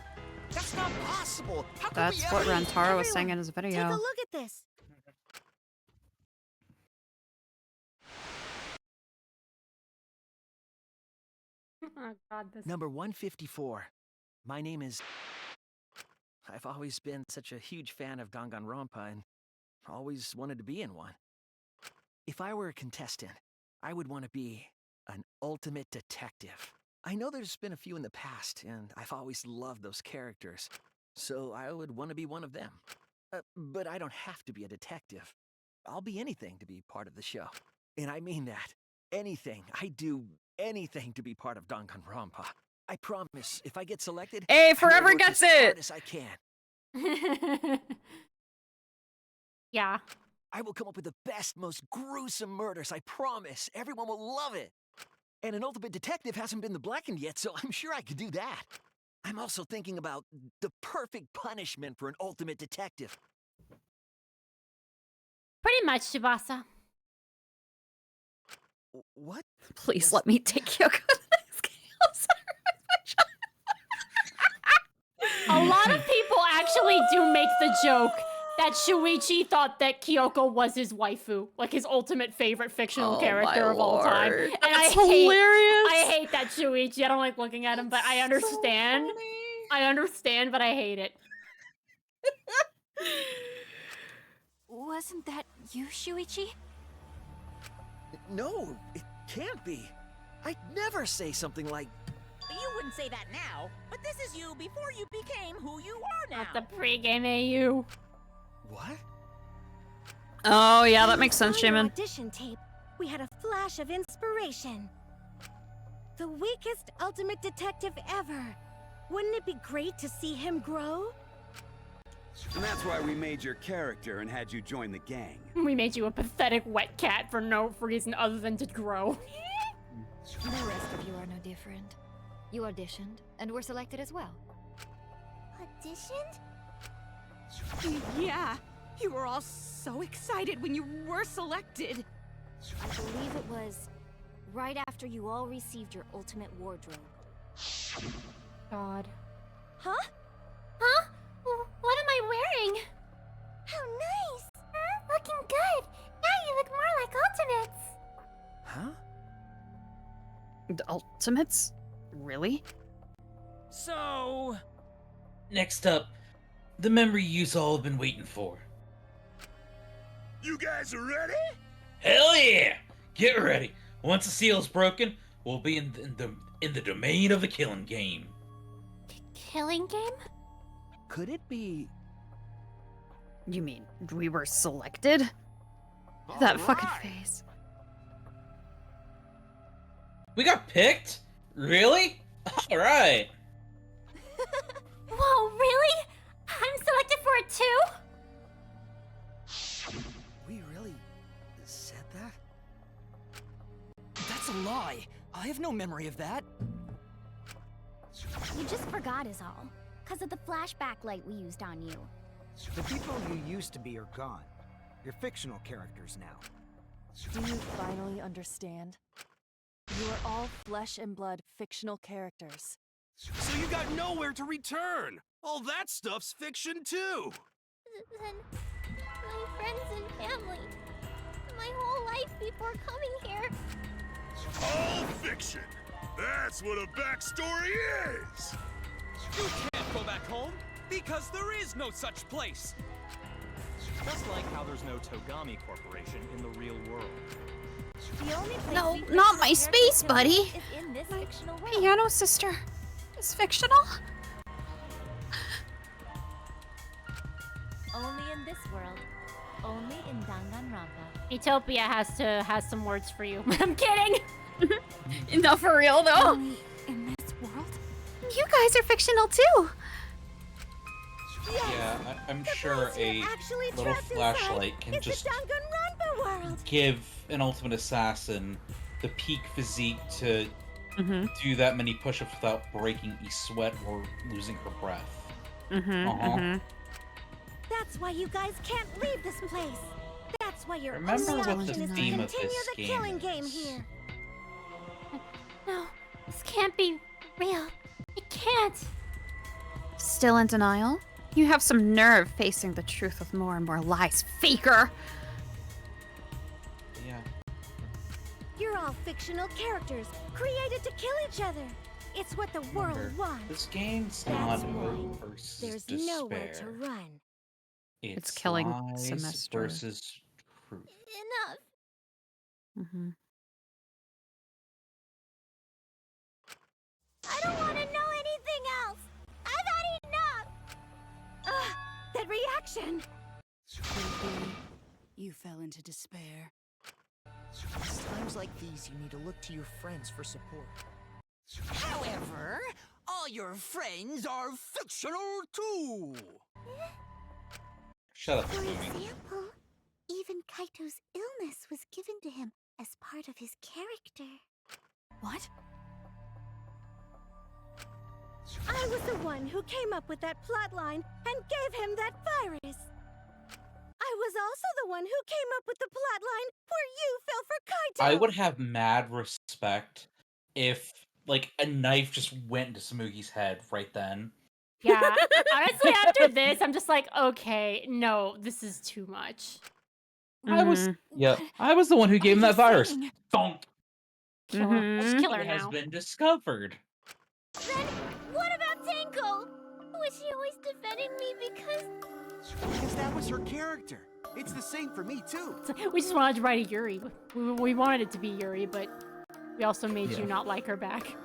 That's not possible! How could That's we what ever... Rantaro was saying in his video. Take a look at this. Oh God, this. Number 154. My name is... I've always been such a huge fan of Danganronpa and always wanted to be in one. If I were a contestant, I would want to be an ultimate detective. I know there's been a few in the past, and I've always loved those characters, so I would want to be one of them. But I don't have to be a detective. I'll be anything to be part of the show. And I mean that. Anything. I do anything to be part of Danganronpa. I promise, if I get selected, Hey, I Forever will work gets as hard it! as I can. Yeah. I will come up with the best, most gruesome murders, I promise. Everyone will love it. And an ultimate detective hasn't been the blackened yet, so I'm sure I could do that. I'm also thinking about the perfect punishment for an ultimate detective. Pretty much, Tsubasa. What? Please let me take Kyoko to the scales. A lot of people actually do make the joke that Shuichi thought that Kyoko was his waifu, like his ultimate favorite fictional character of all time. And That's hilarious. I hate that Shuichi. I don't like looking at him, but I understand. I understand, but I hate it. Wasn't that you, Shuichi? No, it can't be. I'd never say something like... You wouldn't say that now, but this is you before you became who you are now. Not the pregame AU. What? Oh, yeah, that makes sense, On the Shaman. audition tape, we had a flash of inspiration. The weakest ultimate detective ever. Wouldn't it be great to see him grow? And that's why we made your character and had you join the gang. We made you a pathetic wet cat for no reason other than to grow. The rest of you are no different. You auditioned, and were selected as well. Auditioned? Yeah, you were all so excited when you were selected. I believe it was right after you all received your ultimate wardrobe. God. Huh? Huh? What am I wearing? How nice! Huh? Looking good. Now you look more like Ultimates. Huh? The Ultimates? Really? So... Next up, the memory you all have been waiting for. You guys are ready? Hell yeah! Get ready. Once the seal's broken, we'll be in the domain of the killing game. Killing game? Could it be... You mean we were selected? That fucking face. We got picked? Really? Alright. Whoa, really? I'm selected for it too? We really said that? That's a lie. I have no memory of that. You just forgot is all. Because of the flashback light we used on you. The people you used to be are gone. You're fictional characters now. Do you finally understand? You are all flesh and blood fictional characters. So you got nowhere to return. All that stuff's fiction too. Then my friends and family. My whole life before coming here. All fiction. That's what a backstory is. You can't go back home, because there is no such place. Just like how there's no Togami Corporation in the real world. The only place No, we not find my our space, characters buddy. Is in this fictional world. Piano Sister is fictional? Only in this world. Only in Danganronpa. Utopia has some words for you. I'm kidding. No, for real though. In this world? You guys are fictional too. Yeah, I'm sure a little flashlight can just Danganronpa world. give an ultimate assassin the peak physique to do that many push-ups without breaking a sweat or losing her breath. That's why you guys can't leave this place. That's why why your Remember only what the option is to theme continue of this the game killing game is. here. No, this can't be real. It can't. Still in denial? You have some nerve facing the truth with more and more lies, faker! Yeah. You're all fictional characters, created to kill each other. It's what the world Remember, wants. this game's That's not why hope versus there's despair. nowhere to run. It's killing lies semester. versus truth. Enough. Mm-hmm. I don't want to know anything else. I've had enough. Ugh, that reaction! You fell into despair. It's times like these you need to look to your friends for support. However, all your friends are fictional too. Shut up, For Fumi. example, even Kaito's illness was given to him as part of his character. What? I was the one who came up with that plotline and gave him that virus. I was also the one who came up with the plotline where you fell for Kaito. I would have mad respect if, like, a knife just went into Samugi's head right then. Yeah, honestly, after this, I'm just like, okay, no, this is too much. I was the one who gave him that virus. Don't. Kill her. Let's kill her It has now. been discovered. Then what about Tanko? Was she always defending me Because that was her character. It's the same for me, too. We just wanted to write a Yuri. We wanted it to be Yuri, but we also made you not like her back.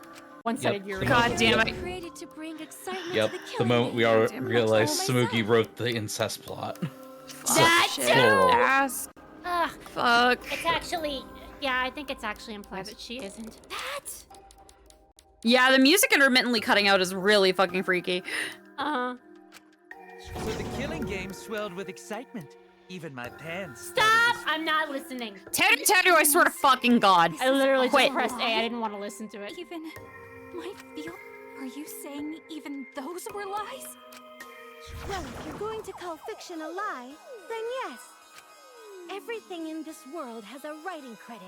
One-sided Yuri. God damn it. Created to bring excitement Yep, to the the killing moment we game. all Damn it, realized that's all myself. Samugi wrote the incest plot. That So too! plural. Ass. Ugh. Fuck. It's actually, yeah, I think it's actually implied that she isn't. Yeah, the music intermittently cutting out is really fucking freaky. Uh-huh. So the killing game swelled with excitement. Even my pants. Stop! I'm not listening. Tattoo, I swear to fucking God. I literally Quit. just pressed A. I didn't want to listen to it. Even my feel. Are you saying even those were lies? Well, if you're going to call fiction a lie, then yes. Everything in this world has a writing credit.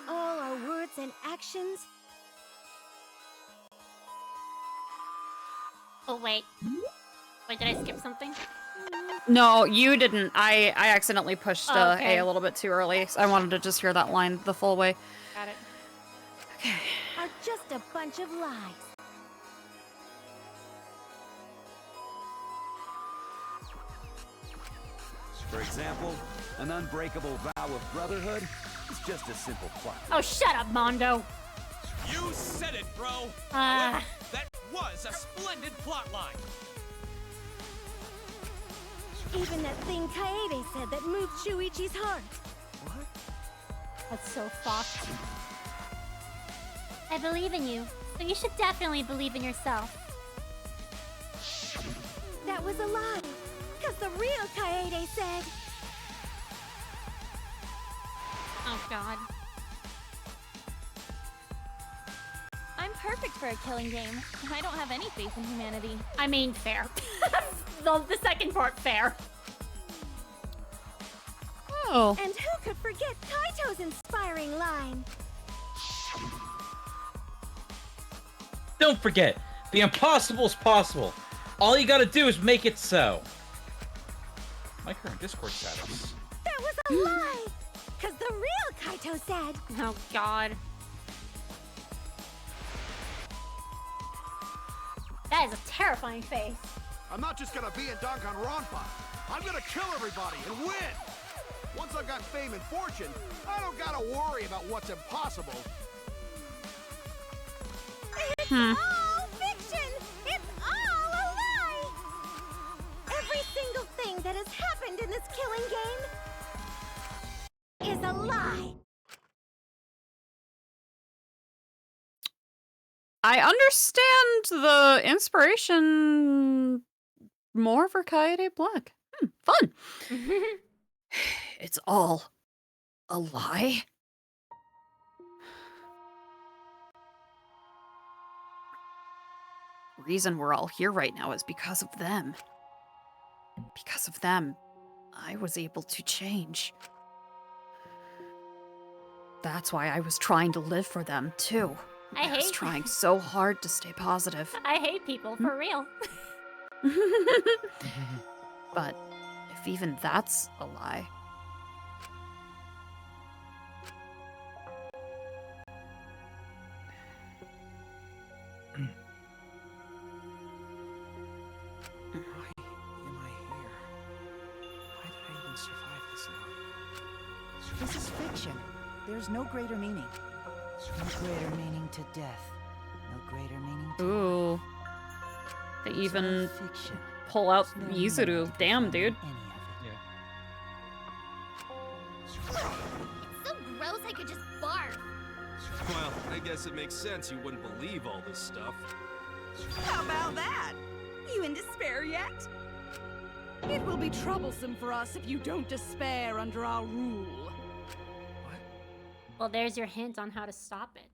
All our words and actions. Oh, wait. Wait, did I skip something? No, you didn't. I accidentally pushed okay. A little bit too early. So I wanted to just hear that line the full way. Got it. Are just a bunch of lies. For example, an unbreakable vow of brotherhood is just a simple plot. Oh, shut up, Mondo. You said it, bro. Ah. However, that was a splendid plotline. Even that thing Kaede said that moved Shuichi's heart. What? That's so fucked. I believe in you, so you should definitely believe in yourself. That was a lie. Because the real Kaede said... Oh, God. I'm perfect for a killing game. I don't have any faith in humanity. I mean, fair. the second part, fair. Oh. And who could forget Kaito's inspiring line? Don't forget, the impossible is possible. All you gotta do is make it so. My current Discord status. That was a lie! Because the real Kaito said... Oh, God. That is a terrifying face. I'm not just gonna be in Danganronpa. I'm gonna kill everybody and win! Once I've got fame and fortune, I don't gotta worry about what's impossible. It's all fiction! It's all a lie! Every single thing that has happened in this killing game is a lie! I understand the inspiration more for Kaede Black. Fun. It's all a lie. Reason we're all here right now is because of them. Because of them, I was able to change. That's why I was trying to live for them, too. I was hate- trying so hard to stay positive. I hate people, for real. But if even that's a lie... This is fiction. There's no greater meaning. No greater meaning to death. No greater meaning to Ooh. They even pull out Yuzuru. Damn, dude. It's so gross I could just barf. Well, I guess it makes sense you wouldn't believe all this stuff. How about that? You in despair yet? It will be troublesome for us if you don't despair under our rule. Well, there's your hint on how to stop it.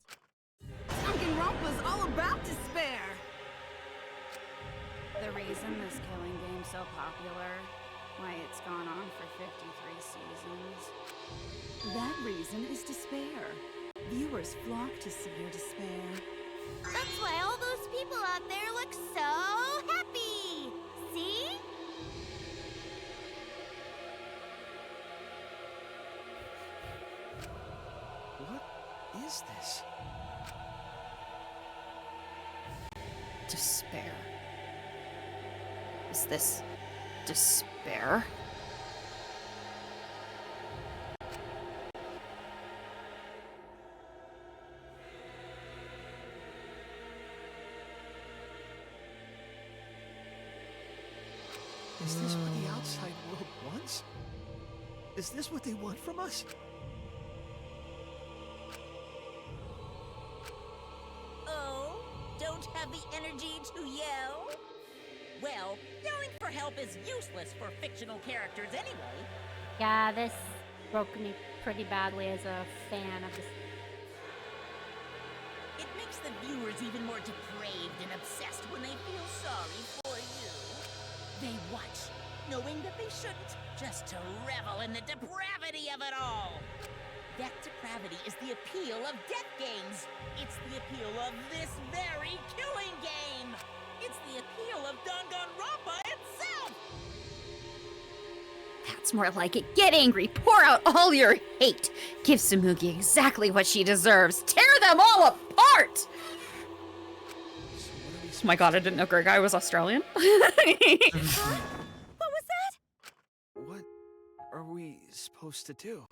Danganronpa's all about despair. The reason this killing game's so popular, why it's gone on for 53 seasons. That reason is despair. Viewers flock to see your despair. That's why all those people out there look so happy. See? What is this? Despair. Is this despair? Is this what the outside world wants? Is this what they want from us? Oh, don't have the energy to yell? Well, yelling for help is useless for fictional characters anyway. Yeah, this broke me pretty badly as a fan of this. It makes the viewers even more depraved and obsessed when they feel sorry for you. They watch, knowing that they shouldn't, just to revel in the depravity of it all. That depravity is the appeal of death games. It's the appeal of this very killing game. It's the appeal of Danganronpa itself. That's more like it. Get angry. Pour out all your hate. Give Tsumugi exactly what she deserves. Tear them all apart! Oh my god, I didn't know Gregai was Australian. What was that? What are we supposed to do?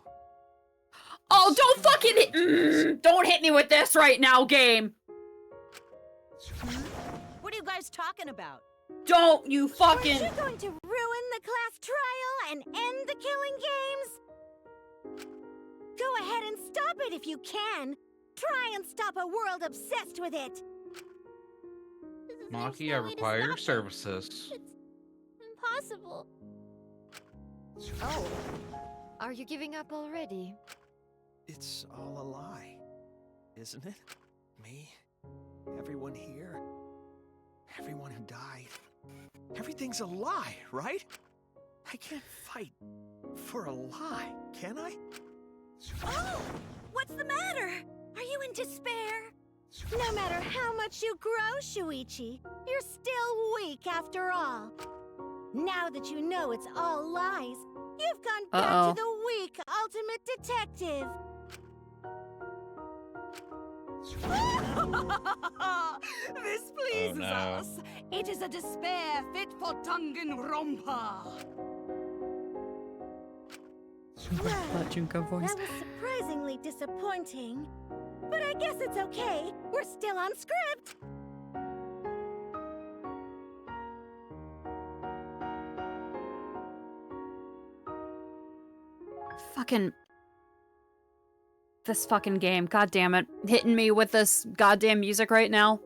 Oh, don't fucking don't hit me with this right now, game. What are you guys talking about? Don't you fucking... Are you going to ruin the class trial and end the killing games? Go ahead and stop it if you can. Try and stop a world obsessed with it. Maki, I require your services. Impossible. Oh. Are you giving up already? It's all a lie, isn't it? Me, everyone here, everyone who died. Everything's a lie, right? I can't fight for a lie, can I? Oh! What's the matter? Are you in despair? No matter how much you grow, Shuichi, you're still weak after all. Now that you know it's all lies, you've gone back to the weak ultimate detective. This pleases no. us. It is a despair fit for Danganronpa. Well, That Junko voice. that was surprisingly disappointing. But I guess it's okay. We're still on script. Fucking... This fucking game. God damn it. Hitting me with this goddamn music right now.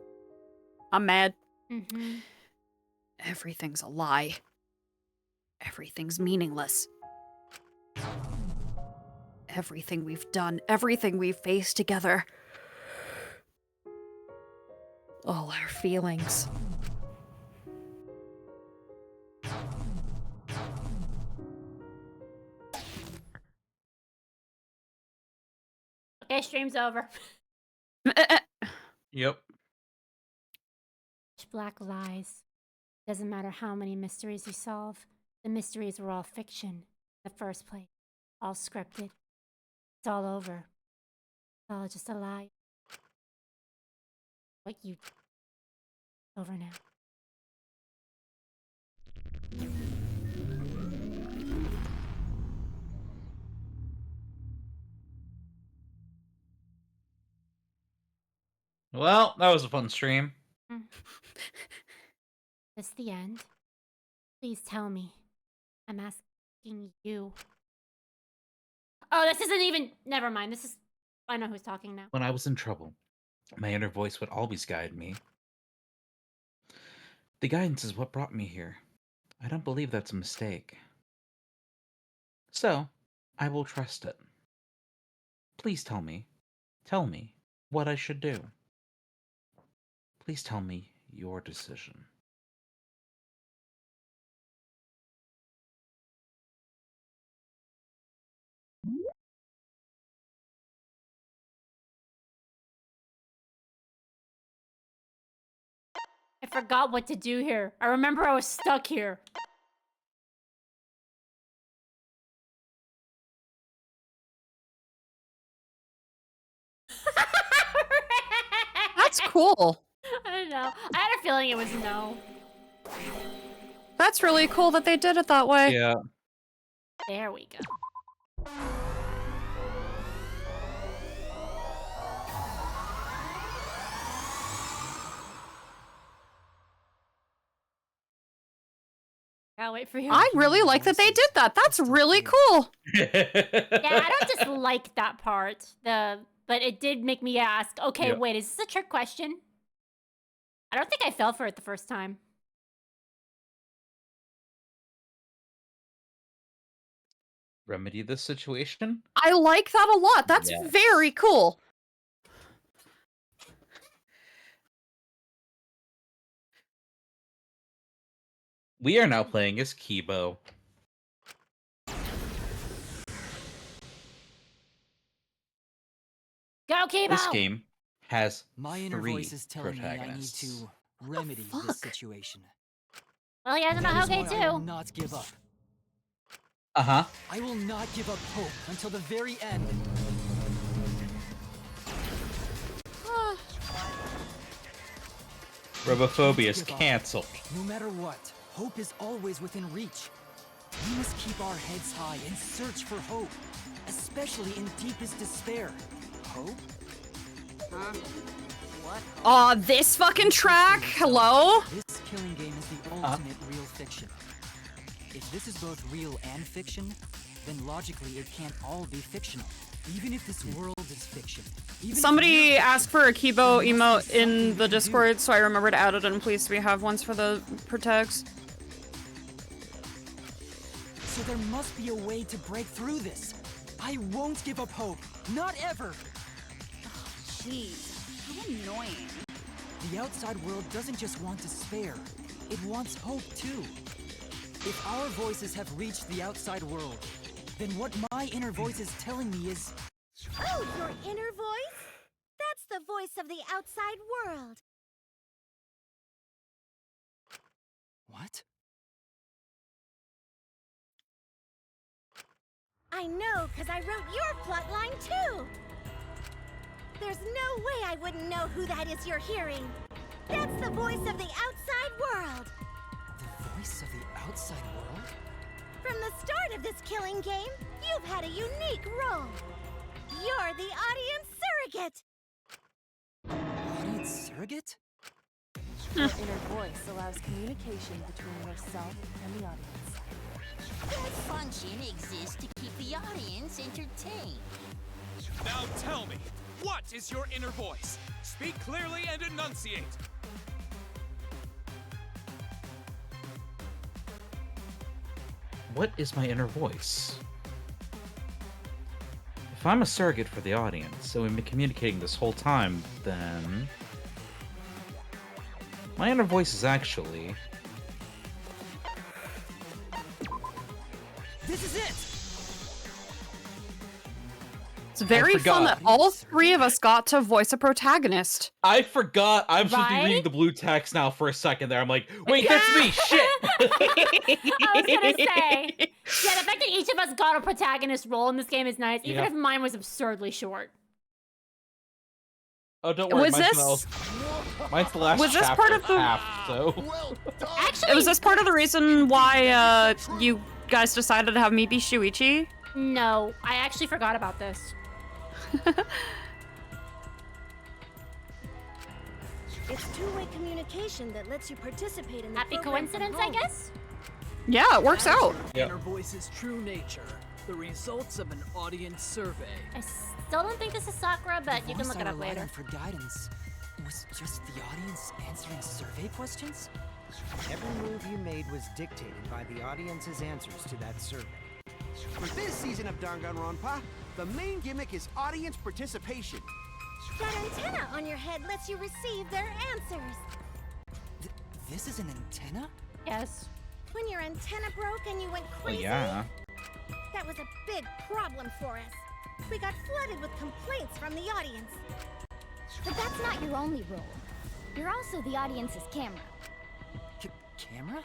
I'm mad. Mm-hmm. Everything's a lie. Everything's meaningless. Everything we've done, everything we've faced together. All our feelings. stream's over. Yep. Black lies. Doesn't matter how many mysteries you solve, the mysteries were all fiction in the first place. All scripted. It's all over. It's all just a lie. What you... Over now. Well, that was a fun stream. This the end? Please tell me. I'm asking you. Oh, this isn't even... Never mind, this is... I know who's talking now. When I was in trouble, my inner voice would always guide me. The guidance is what brought me here. I don't believe that's a mistake. So, I will trust it. Please tell me what I should do. Please tell me your decision. I forgot what to do here. I remember I was stuck here. That's cool. I don't know. I had a feeling it was no. That's really cool that they did it that way. Yeah. There we go. I'll wait for you. I really like that they did that. That's really cool. Yeah, I don't just like that part. But it did make me ask, okay, Yep. wait, is this a trick question? I don't think I fell for it the first time. Remedy this situation? I like that a lot. That's Yes. very cool. We are now playing as Kibo. Go, Kibo! This game has My inner 3 voice is telling me I need protagonists. to remedy this situation. Well, he doesn't know That how is okay, why I will too. not give up. Uh-huh. I will not give up hope until the very end. Robophobia is cancelled. No matter what, hope is always within reach. We must keep our heads high and search for hope, especially in deepest despair. Hope? Huh? What? Aw, this fucking track? Hello? This killing game is the ultimate real fiction. If this is both real and fiction, then logically it can't all be fictional. Even if this world is fiction. Even if Somebody asked for a Kibo emote in the Discord, so I remembered to add it in. Please, we have ones for the protags. So there must be a way to break through this. I won't give up hope. Not ever. Jeez, how annoying. The outside world doesn't just want despair. It wants hope too. If our voices have reached the outside world, then what my inner voice is telling me is... Oh, your inner voice? That's the voice of the outside world. What? I know, because I wrote your plotline too. There's no way I wouldn't know who that is you're hearing. That's the voice of the outside world. The voice of the outside world? From the start of this killing game, you've had a unique role. You're the audience surrogate. Audience surrogate? Your inner voice allows communication between yourself and the audience. That function exists to keep the audience entertained. Now tell me, what is your inner voice? Speak clearly and enunciate. What is my inner voice? If I'm a surrogate for the audience, and we've been communicating this whole time, then... my inner voice is actually... This is it! It's very fun that all three of us got to voice a protagonist. I forgot. I'm supposed to be reading Right? the blue text now for a second there. I'm like, wait, that's me. Shit. I was gonna say, yeah, the fact that each of us got a protagonist role in this game is nice, even Yeah. if mine was absurdly short. Oh, don't worry. Was Mine's the last was this chapter part of the- half, so. Actually, Was this part of the reason why you guys decided to have me be Shuichi? No, I actually forgot about this. It's two-way communication that lets you participate in the Happy program from coincidence, I home. guess? Yeah, it works out. Yep. Inner voice's true nature. The results of an audience survey. I still don't think this is Sakura, but you can look it up later. For guidance was just the audience answering survey questions? Every move you made was dictated by the audience's answers to that survey. For this season of Danganronpa, the main gimmick is audience participation. That antenna on your head lets you receive their answers. This is an antenna? Yes. When your antenna broke and you went crazy, Yeah. that was a big problem for us. We got flooded with complaints from the audience. But that's not your only role. You're also the audience's camera. Camera?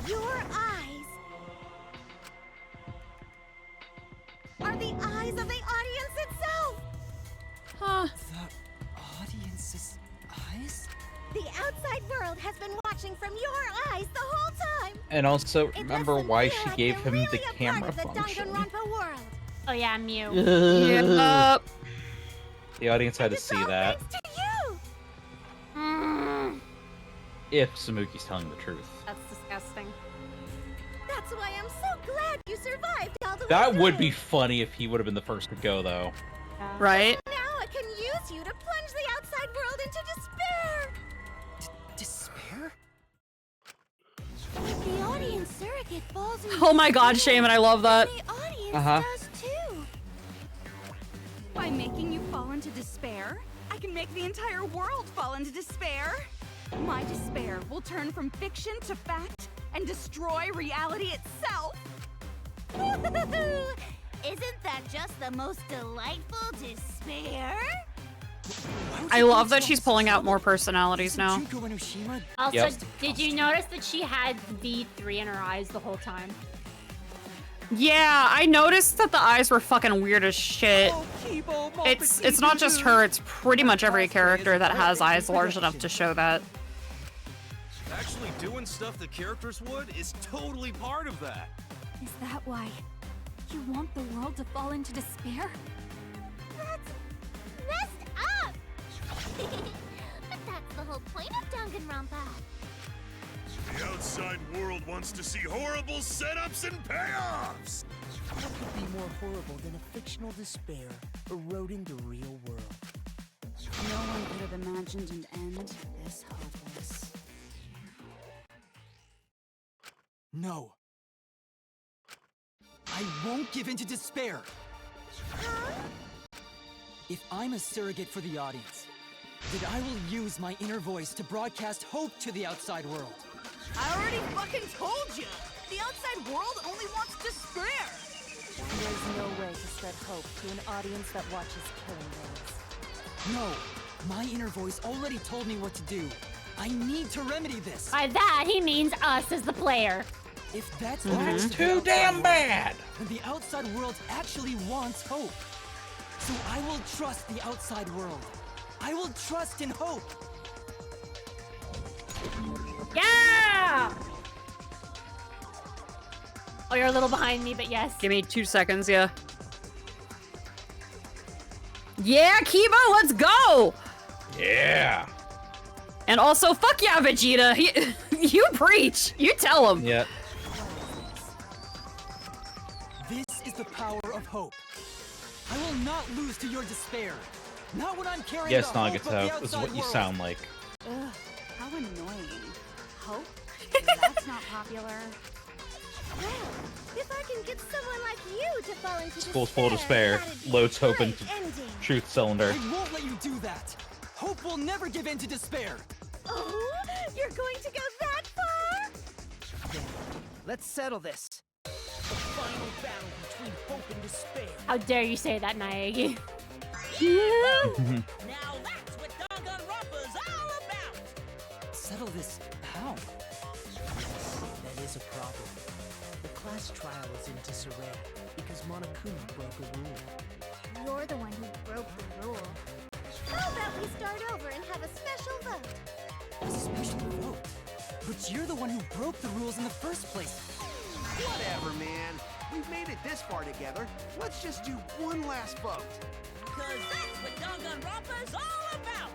Your eyes are the eyes of the audience itself. Huh. The audience's eyes? The outside world has been watching from your eyes the whole time. And also, It remember lets them why feel she like gave they're him really the a part camera of the function. Danganronpa world. Oh yeah, Mew. Yep. The audience had to see that. To you. If Samuki's telling the truth. That's disgusting. That's why I'm so glad you survived all the way That would through. be funny if he would have been the first to go, though. Right? Now I can use you to plunge the outside world into despair. Despair? If the audience surrogate falls into Oh my god, Shaman, I love that. the audience Uh-huh. does too. By making you fall into despair, I can make the entire world fall into despair. My despair will turn from fiction to fact and destroy reality itself. Isn't that just the most delightful despair? I love that she's pulling out more personalities now. Also, Yep. did you notice that she had V3 in her eyes the whole time? Yeah, I noticed that the eyes were fucking weird as shit. It's not just her, it's pretty much every character that has eyes large enough to show that. Actually doing stuff the characters would is totally part of that. Is that why you want the world to fall into despair? That's messed up! But that's the whole point of Danganronpa. The outside world wants to see horrible setups and payoffs! What could be more horrible than a fictional despair eroding the real world? No one could have imagined an end this hopeless. No. I won't give in to despair. If I'm a surrogate for the audience, then I will use my inner voice to broadcast hope to the outside world. I already fucking told you! The outside world only wants despair! There's no way to spread hope to an audience that watches killing games. No, my inner voice already told me what to do. I need to remedy this. By that, he means us as the player. If that's It's too damn bad. then the outside world actually wants hope. So I will trust the outside world. I will trust in hope. Yeah! Oh, you're a little behind me, but yes. Give me 2 seconds, yeah. Yeah, Kiba, let's go! Yeah. And also, fuck yeah, Vegeta! You preach! You tell him! Yeah. This is the power of hope. I will not lose to your despair. Not when I'm carrying Yes, the hope of the Nagato, outside this is what you world. sound like. Ugh, how annoying. Hope? That's not popular. Well, if I can get someone like you to fall into School's full of despair. that'd be Loads hope great into ending. truth cylinder. I won't let you do that. Hope will never give in to despair. Oh, you're going to go that far? Let's settle this. final battle between hope and despair. How dare you say that, Naegi? Now that's what Danganronpa's all about! Settle this how? Yes, that is a problem. The class trial is in disarray because Monokuma broke a rule. You're the one who broke the rule. How about we start over and have a special vote? A special vote? But you're the one who broke the rules in the first place. Whatever, man. We've made it this far together. Let's just do one last vote. Cause that's what Danganronpa's all about!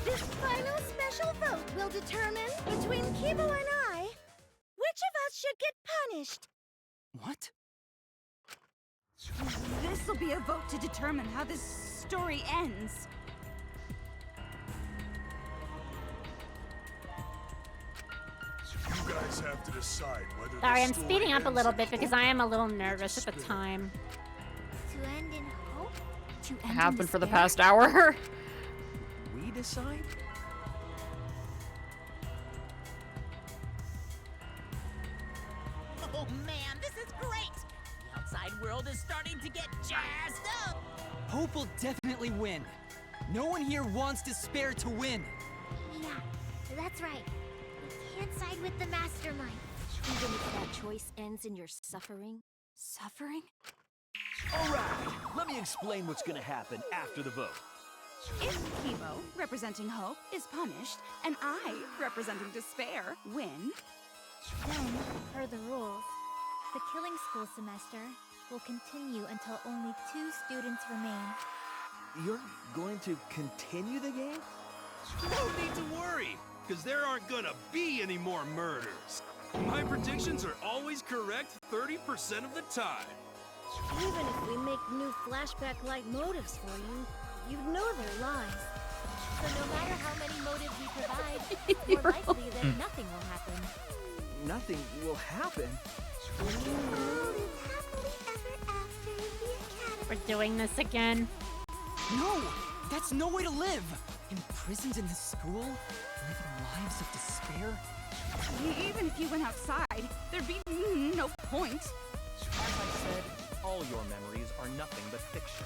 This final special vote will determine, between Kibo and I, which of us should get punished. What? This'll be a vote to determine how this story ends. You guys have to decide whether Sorry, the I'm story speeding up a ends little in bit because hope I am a little nervous at the time. To end in hope? To It end in happened for the despair? past hour. We decide? Oh man, this is great! The outside world is starting to get jazzed up! Hope will definitely win. No one here wants despair to win. Yeah, that's right. We can't side with the mastermind. Even if that choice ends in your suffering? Suffering? Alright, let me explain what's gonna happen after the vote. If Kibo, representing hope, is punished, and I, representing despair, win, Then, per the rules, the killing school semester will continue until only 2 students remain. You're going to continue the game? No need to worry, because there aren't gonna be any more murders. My predictions are always correct 30% of the time. Even if we make new flashback-like motives for you, you'd know they're lies. So no matter how many motives we provide, it's more likely that nothing will happen. Nothing will happen. We're doing this again. No! That's no way to live! Imprisoned in this school? Living lives of despair? even if you went outside, there'd be no point. As I said, all your memories are nothing but fiction.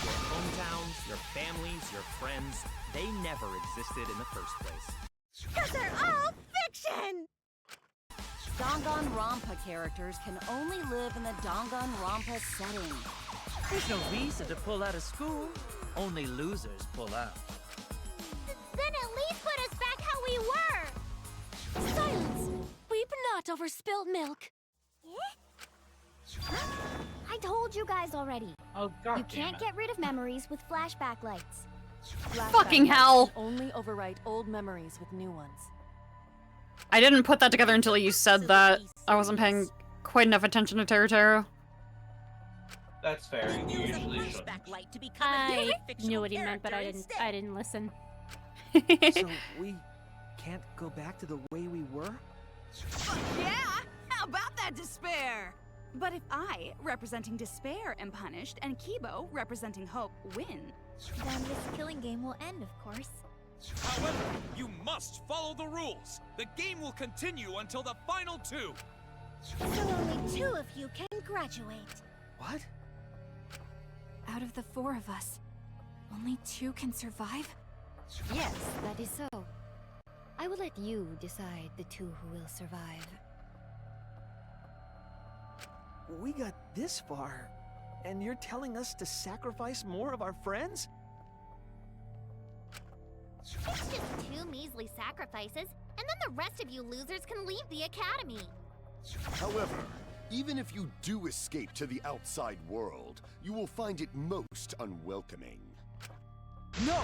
Your hometowns, your families, your friends, they never existed in the first place. Because they're all fiction! Danganronpa characters can only live in the Danganronpa setting. There's no reason to pull out of school. Only losers pull out. Then at least put us back how we were! Silence! Weep not over spilled milk. I told you guys already. Oh, God. You can't get rid of memories with flashback lights. Fucking hell. Only overwrite old memories with new ones. I didn't put that together until you said that. I wasn't paying quite enough attention to Teru. That's fair. You usually should. I knew what he meant, but I didn't listen. So we can't go back to the way we were? Yeah! How about that despair? But if I, representing despair, am punished, and Kibo, representing hope, win, then this killing game will end, of course. However, you must follow the rules. The game will continue until the final 2. So only 2 of you can graduate. What? Out of the 4 of us, only 2 can survive? Yes, that is so. I will let you decide the 2 who will survive. We got this far, and you're telling us to sacrifice more of our friends? It's just 2 measly sacrifices, and then the rest of you losers can leave the academy. However, even if you do escape to the outside world, you will find it most unwelcoming. No!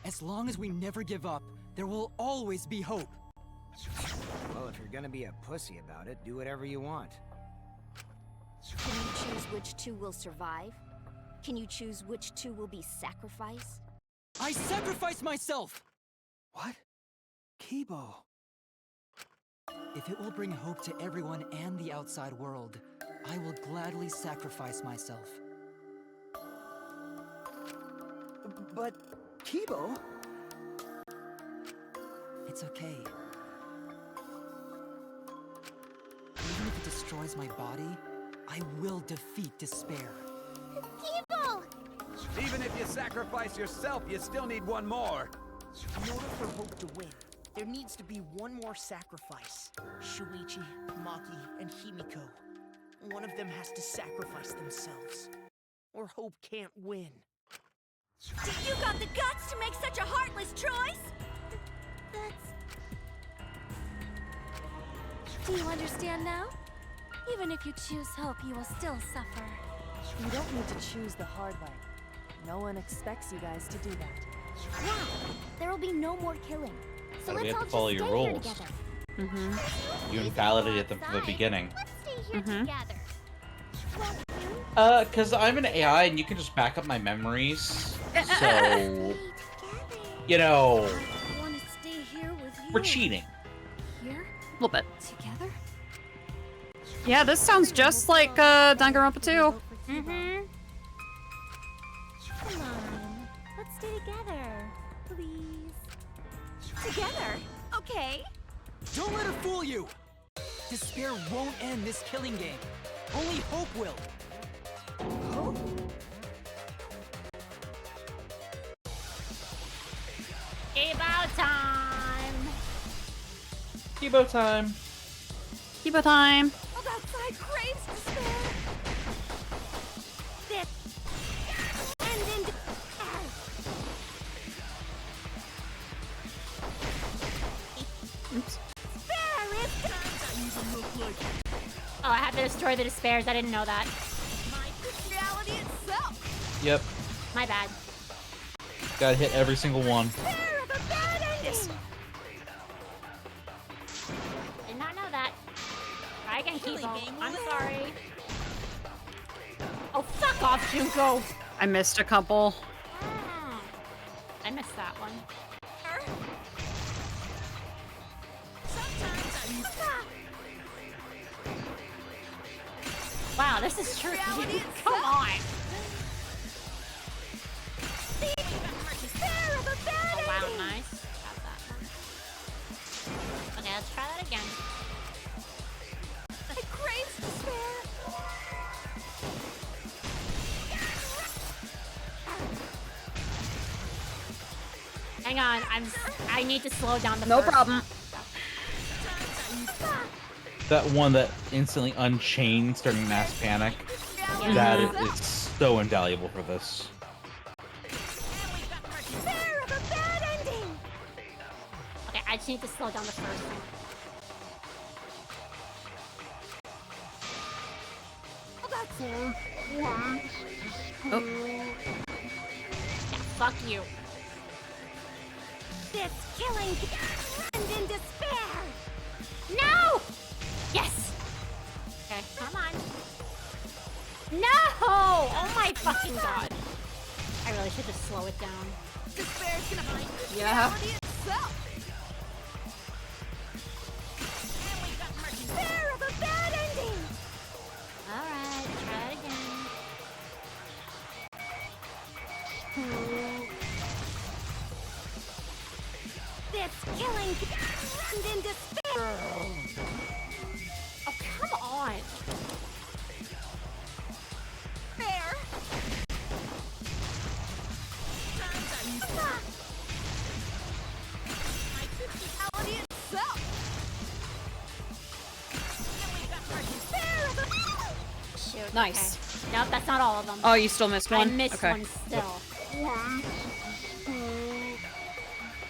As long as we never give up, there will always be hope. Well, if you're gonna be a pussy about it, do whatever you want. Can you choose which 2 will survive? Can you choose which 2 will be sacrificed? I sacrifice myself! What? Kibo. If it will bring hope to everyone and the outside world, I will gladly sacrifice myself. But, Kibo... It's okay. Even if it destroys my body, I will defeat despair. Evil! Even if you sacrifice yourself, you still need one more. In order for Hope to win, there needs to be one more sacrifice. Shuichi, Maki, and Himiko. One of them has to sacrifice themselves, or Hope can't win. You got the guts to make such a heartless choice? Do you understand now? Even if you choose hope, you will still suffer. You don't need to choose the hard way. No one expects you guys to do that. Wow, there will be no more killing. So We let's have all to follow just your stay here rules. together. Mm-hmm. You invalidated them from the beginning. Let's stay here Mhm. together. Well, Cause I'm an AI and you can just back up my memories. So, you know, I want to stay here with you. we're cheating. Here? A little bit. Together? Yeah, this sounds just like Danganronpa 2. Mm-hmm. Come on, let's stay together, please. Together? Okay. Don't let her fool you! Despair won't end this killing game. Only hope will. Hope? About time. Kibo time. Kibo time. Oh, that side craves despair. This. And in Oops. Oh, I have to destroy the despairs. I didn't know that. reality itself. Yep. My bad. Gotta hit every single one. Yes. Did not know that. Try again, Kibo. I'm sorry. Oh, fuck off, Junko. I missed a couple. I missed that one. Wow, this is tricky. Come on. Oh, wow, nice. Got that one. Okay, let's try that again. It craves despair. Hang on, I need to slow down the No first problem. That one that instantly unchained starting Mass Panic. Yeah. That is so invaluable for this. Despair of a bad ending. Okay, I just need to slow down the first one. Oh, that's Oh. Yeah, fuck you. this killing and in despair. No! Yes! Okay, come on. No! Oh my fucking god. I really should just slow it down. Despair's gonna find Yeah. reality itself. And we got mercy. Despair of a bad ending. Alright, try that again. This killing and in despair. Oh, come on. Fair. Reality itself. And we got mercy. Fair of a Shoot. Nice. Okay. Nope, that's not all of them. Oh, you still missed one? I missed Okay. one still.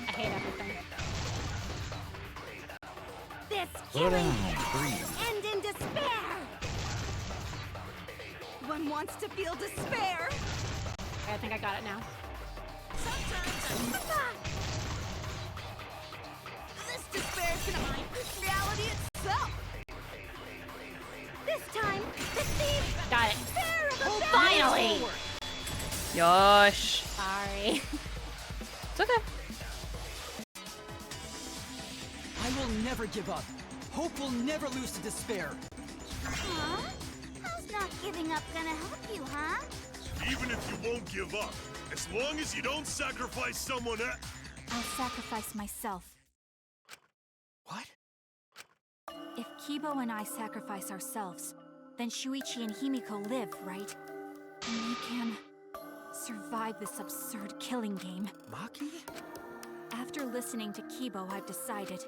I hate everything. this Slow killing down, breathe. and in despair. One wants to feel despair. Okay, I think I got it now. This despair is gonna find reality itself. This time, the thief. Got it. Despair of a bad Finally! ending. Yosh. Sorry. It's okay. I will never give up. Hope will never lose to despair. Huh? How's not giving up gonna help you, huh? Even if you won't give up, as long as you don't sacrifice someone else. I'll sacrifice myself. What? If Kibo and I sacrifice ourselves, then Shuichi and Himiko live, right? And they can survive this absurd killing game. Maki? After listening to Kibo, I've decided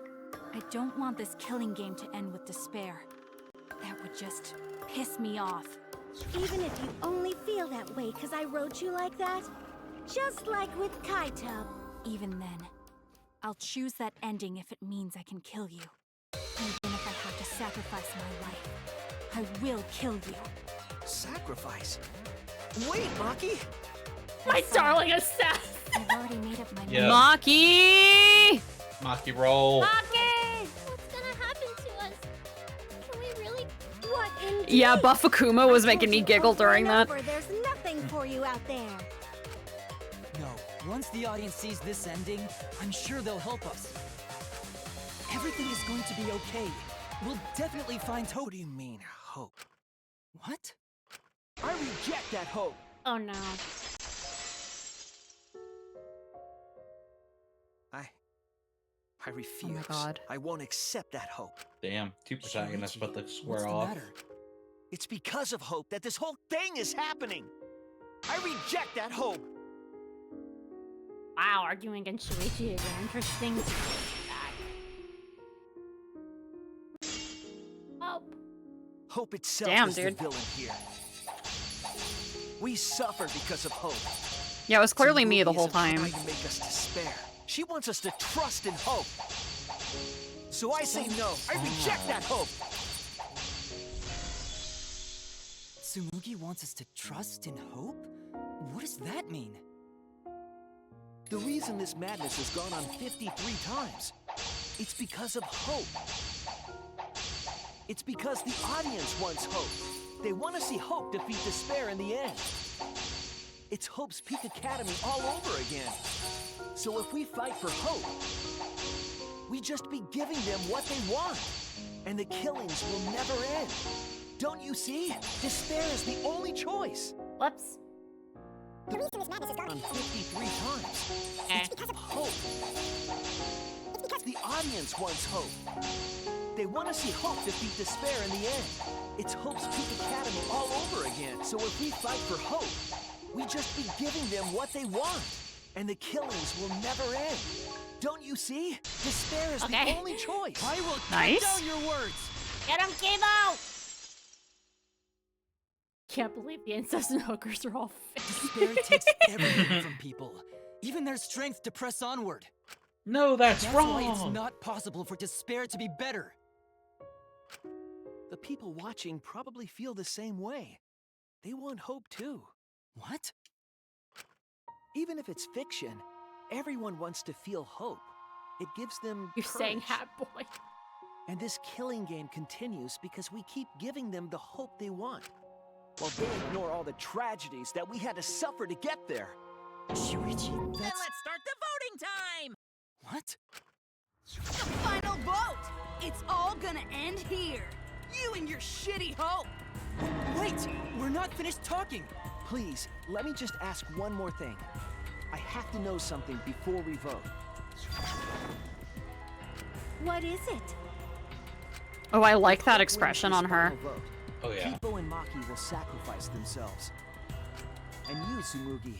I don't want this killing game to end with despair. That would just piss me off. Even if you only feel that way because I wrote you like that? Just like with Kaito. Even then, I'll choose that ending if it means I can kill you. Even if I have to sacrifice my life, I will kill you. Sacrifice? Wait, Maki! My darling assassin! I've already made up my mind. Yeah. Maki! Maki roll. Maki! What's gonna happen to us? Can we really? What in? Yeah, Buffakuma was making me giggle during that. There's nothing for you out there. No, once the audience sees this ending, I'm sure they'll help us. Everything is going to be okay. We'll definitely find hope. What do you mean, hope? What? I reject that hope! Oh no. I refuse. Oh my god. I won't accept that hope. Damn, two protagonists about to square What's the off. matter? It's because of hope that this whole thing is happening! I reject that hope! Wow, arguing against Shuichi again. Interesting. Oh. Hope itself Damn, is dude. the villain here. We suffer because of hope. Yeah, it was clearly me the Tsumori whole isn't time. trying to make us despair. She wants us to trust in hope. So I say no. I reject that hope. Tsumugi wants us to trust in hope? What does that mean? The reason this madness has gone on 53 times, it's because of hope. It's because the audience wants hope. They want to see hope defeat despair in the end. It's Hope's Peak Academy all over again. So if we fight for hope, we just be giving them what they want. And the killings will never end. Don't you see? Despair is the only choice. Whoops. The reason this madness has gone on 53 times. It's because of hope. It's because the audience wants hope. They want to see hope defeat despair in the end. It's Hope's Peak Academy all over again. So if we fight for hope, we just be giving them what they want. And the killings will never end. Don't you see? Despair is the only choice. I will Nice. cut down your words. Get him, Kibo! Can't believe the incest and hookers are all fake. Despair takes everything from people, even their strength to press onward. No, that's wrong. Why it's not possible for despair to be better. The people watching probably feel the same way. They want hope too. What? Even if it's fiction, everyone wants to feel hope. It gives them You're saying courage. Hat Boy. And this killing game continues because we keep giving them the hope they want. While they ignore all the tragedies that we had to suffer to get there. Shuichi, Then that's... let's start the voting time! What? The final vote! It's all gonna end here! You and your shitty hope! Wait! We're not finished talking! Please, let me just ask one more thing. I have to know something before we vote. What is it? Oh, I like that Wins expression this on her. final vote. Oh, yeah. Kipo and Maki will sacrifice themselves. And you, Tsumugi,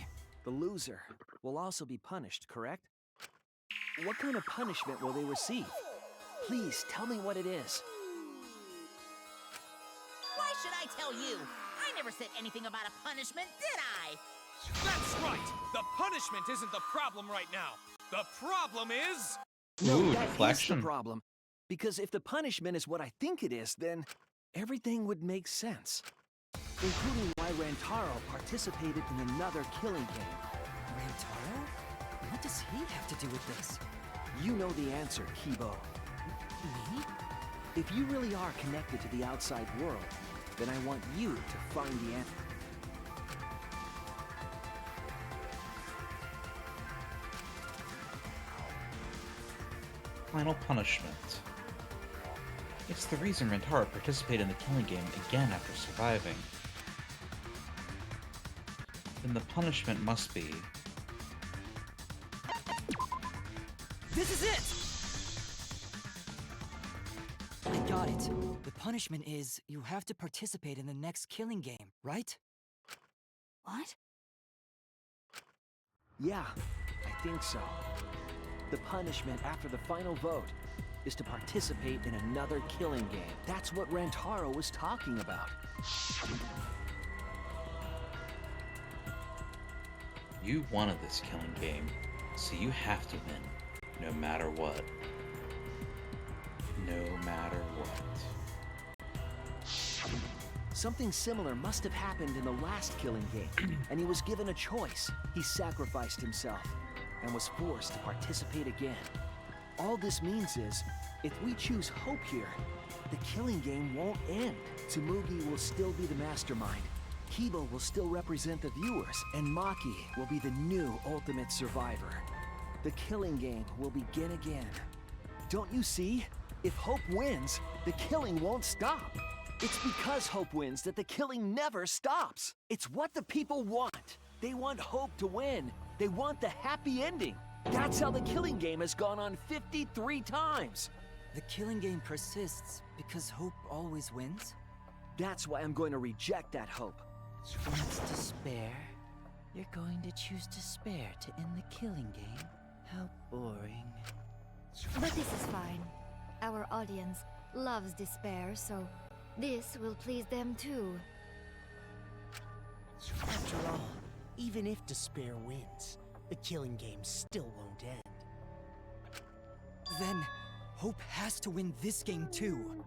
the loser, will also be punished, correct? What kind of punishment will they receive? Please, tell me what it is. Why should I tell you? I never said anything about a punishment, did I? That's right! The punishment isn't the problem right now. The problem is... No, Ooh, that is deflection. the problem. Because if the punishment is what I think it is, then everything would make sense. Including why Rantaro participated in another killing game. Rantaro? What does he have to do with this? You know the answer, Kibo. Me? If you really are connected to the outside world, then I want you to find the answer. Final punishment. It's the reason Rantaro participated in the killing game again after surviving. Then the punishment must be... This is it! I got it. The punishment is you have to participate in the next killing game, right? What? Yeah, I think so. The punishment after the final vote is to participate in another killing game. That's what Rantaro was talking about. You wanted this killing game, so you have to win, no matter what. No matter what. Something similar must have happened in the last killing game, and he was given a choice. He sacrificed himself and was forced to participate again. All this means is, if we choose hope here, the killing game won't end. Tsumugi will still be the mastermind, Kibo will still represent the viewers, and Maki will be the new ultimate survivor. The killing game will begin again. Don't you see? If Hope wins, the killing won't stop. It's because Hope wins that the killing never stops. It's what the people want. They want Hope to win. They want the happy ending. That's how the killing game has gone on 53 times. The killing game persists because Hope always wins? That's why I'm going to reject that hope. It's despair. You're going to choose despair to end the killing game? How boring. But this is fine. Our audience loves despair, so this will please them too. After all, even if despair wins, the killing game still won't end. Then, Hope has to win this game too.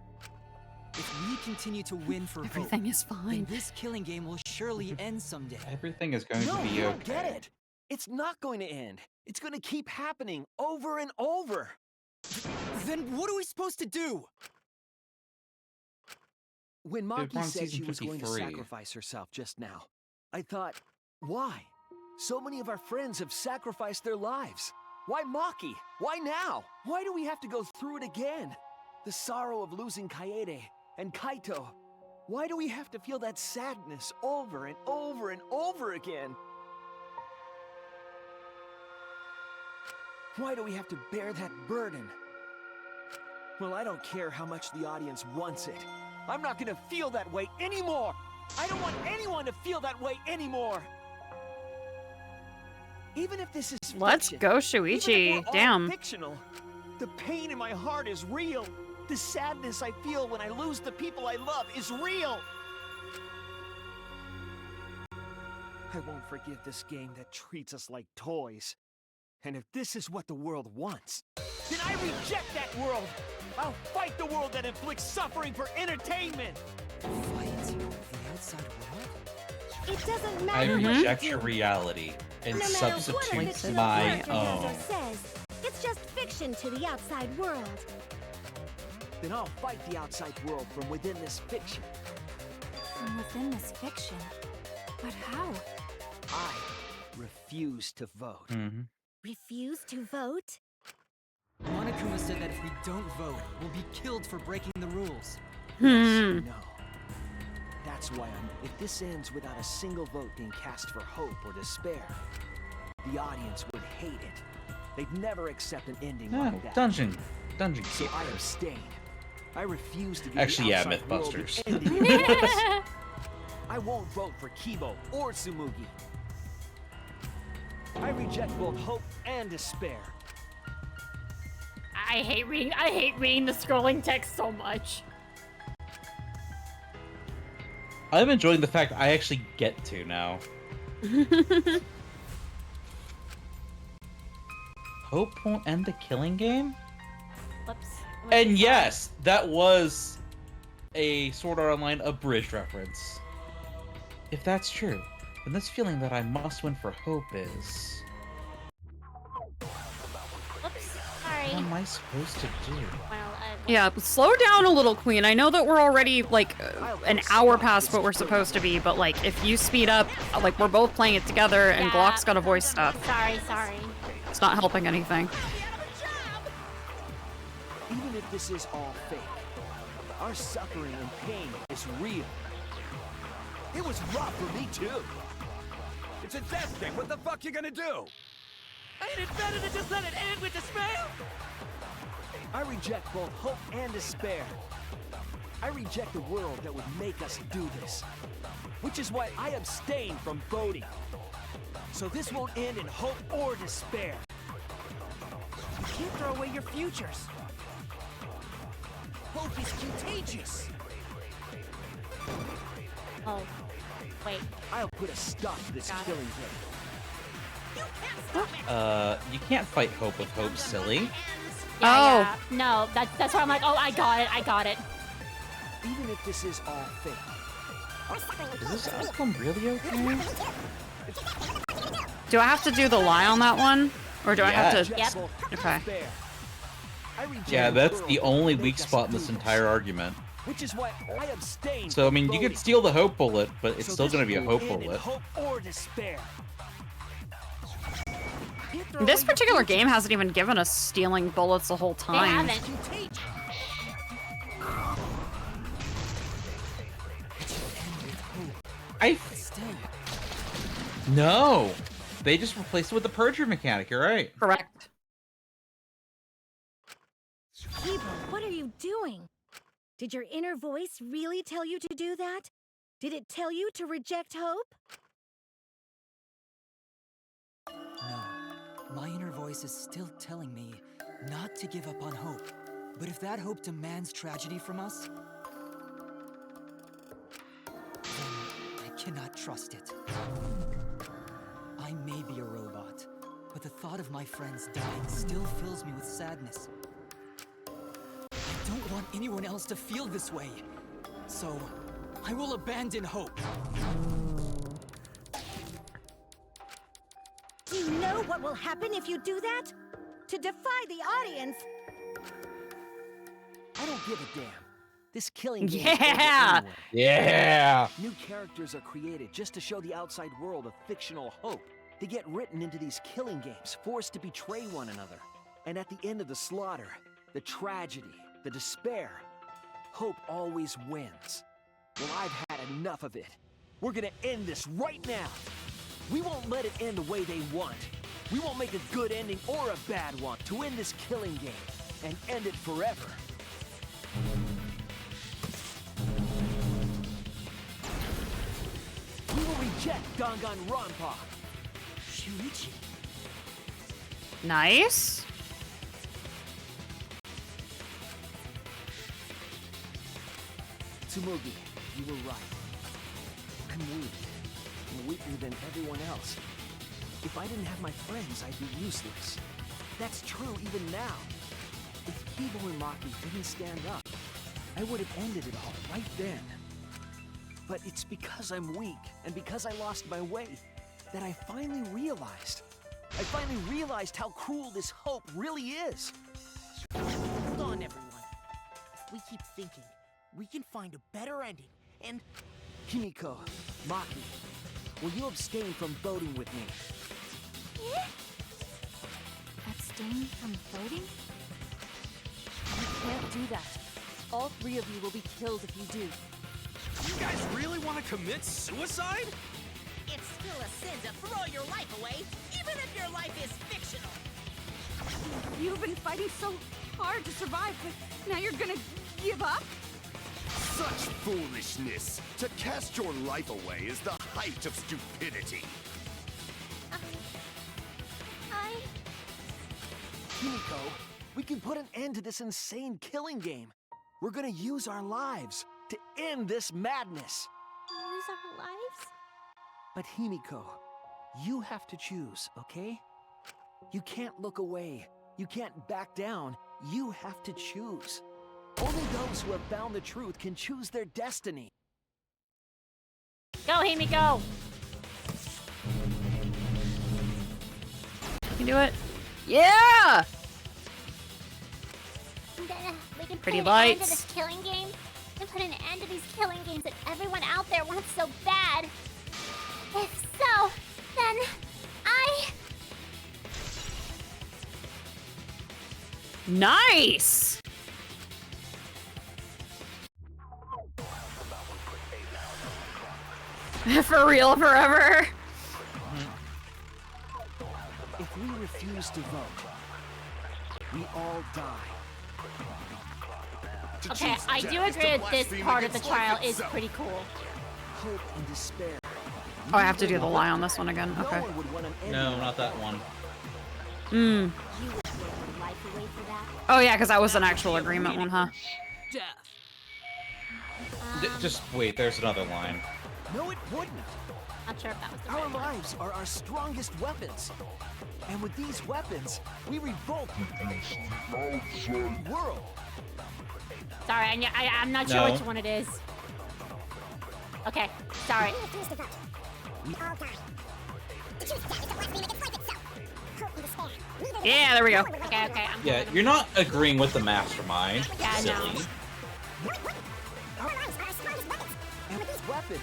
If we continue to win for Everything Hope, is fine. then this killing game will surely end someday. Everything is going No, to be you don't okay. get it. It's not going to end. It's going to keep happening over and over. Then what are we supposed to do? When Dude, Maki we're on said she season was going to 53. sacrifice herself just now, I thought, why? So many of our friends have sacrificed their lives. Why Maki? Why now? Why do we have to go through it again? The sorrow of losing Kaede and Kaito. Why do we have to feel that sadness over and over and over again? Why do we have to bear that burden? Well, I don't care how much the audience wants it. I'm not gonna feel that way anymore! I don't want anyone to feel that way anymore! Even if this is Let's fiction, go, even if Shuichi. we're all Damn. fictional, the pain in my heart is real. The sadness I feel when I lose the people I love is real. I won't forgive this game that treats us like toys. And if this is what the world wants, then I reject that world! I'll fight the world that inflicts suffering for entertainment! Fight the outside world? It doesn't I matter what reject you your do. reality and No matter what a substitute fictional my character does own. or says, it's just fiction to the outside world. Then I'll fight the outside world from within this fiction. From within this fiction? But how? I refuse to vote. Refuse to vote? Monokuma said that if we don't vote, we'll be killed for breaking the rules. No. That's why if this ends without a single vote being cast for hope or despair, the audience would hate it. They'd never accept an ending like that. Dungeon So I Keeper. abstain. I refuse to give Actually, the yeah, outside world the Mythbusters. ending. I won't vote for Kibo or Tsumugi. I reject both hope and despair. I hate reading the scrolling text so much. I'm enjoying the fact I actually get to now. Hope won't end the killing game? Whoops. And yes, that was a Sword Art Online abridged reference. If that's true, then this feeling that I must win for hope is... Whoops. Sorry. What am I supposed to do? Yeah, slow down a little, Queen. I know that we're already, like, an hour past what we're supposed to be, but, like, if you speed up, like, we're both playing it together, and Glock's gotta voice stuff. Sorry. It's not helping anything. Even if this is all fake, our suffering and pain is real. It was rough for me too. It's a death game. What the fuck you gonna do? Ain't it better to just let it end with despair? I reject both hope and despair. I reject a world that would make us do this. Which is why I abstain from voting. So this won't end in hope or despair. You can't throw away your futures. Hope is contagious. Oh, wait. I'll put a stop to this killing game. You can't fight hope with hope, silly. Yeah, no, that's why I'm like, oh, I got it. Even if this is all fake. Is this outcome really okay? Do I have to do the lie on that one? Or do I have to... Yep. Okay. Yeah, that's the only weak spot in this entire argument. Which is why I abstain. So, I mean, you could steal the hope bullet, but it's still going to be a hope End in bullet. Hope or despair. This particular game hasn't even given us stealing bullets the whole time. They haven't. No! They just replaced it with the perjury mechanic, you're right. Correct. Kibo, what are you doing? Did your inner voice really tell you to do that? Did it tell you to reject hope? No. My inner voice is still telling me not to give up on hope. But if that hope demands tragedy from us, then I cannot trust it. I may be a robot, but the thought of my friends dying still fills me with sadness. I don't want anyone else to feel this way, so I will abandon hope. Do you know what will happen if you do that? To defy the audience! I don't give a damn. This killing game Yeah! is over anyway. Yeah! New characters are created just to show the outside world a fictional hope. They get written into these killing games, forced to betray one another. And at the end of the slaughter, the tragedy, the despair, hope always wins. Well, I've had enough of it. We're gonna end this right now. We won't let it end the way they want. We won't make a good ending or a bad one to end this killing game and end it forever. We will reject Danganronpa. Shuichi. Nice. Tsumugi, you were right. I'm weak. I'm weaker than everyone else. If I didn't have my friends, I'd be useless. That's true even now. If Kibo and Maki didn't stand up, I would have ended it all right then. But it's because I'm weak, and because I lost my way, that I finally realized. I finally realized how cruel this hope really is. Hold on, everyone. If we keep thinking, we can find a better ending, and... Kimiko, Maki, will you abstain from voting with me? Abstain from voting? You can't do that. All three of you will be killed if you do. You guys really want to commit suicide? It's still a sin to throw your life away, even if your life is fictional. You've been fighting so hard to survive, but now you're gonna give up? Such foolishness! To cast your life away is the height of stupidity. Kimiko, we can put an end to this insane killing game. We're gonna use our lives to end this madness. Use our lives? But Himiko, you have to choose, okay? You can't look away. You can't back down. You have to choose. Only those who have found the truth can choose their destiny. Go, Himiko! You can do it. Yeah! And then we can Pretty put an end to lights. this killing game. And put an end to these killing games that everyone out there wants so bad. If so, then I... Nice! For real, forever. If we refuse to vote, we all die. to Okay, choose I do death is agree to with this blaspheme part of the against life trial is itself. pretty cool. Hope and despair. Oh, I have to do the lie on this one again. No Okay. one would want an ending No, like not that one. Hmm. You would throw your life away for that? Oh yeah, because that was an actual agreement one, huh? Just wait, there's another line. No, it wouldn't. Not sure if that was the Our right one. lives are our strongest weapons. And with these weapons, we revolt the world. Sorry, I'm not sure No. which one it is. Okay, sorry. Yeah, there we go. Okay, okay. Yeah, you're not agreeing with the mastermind. Yeah, silly. no. And with weapons.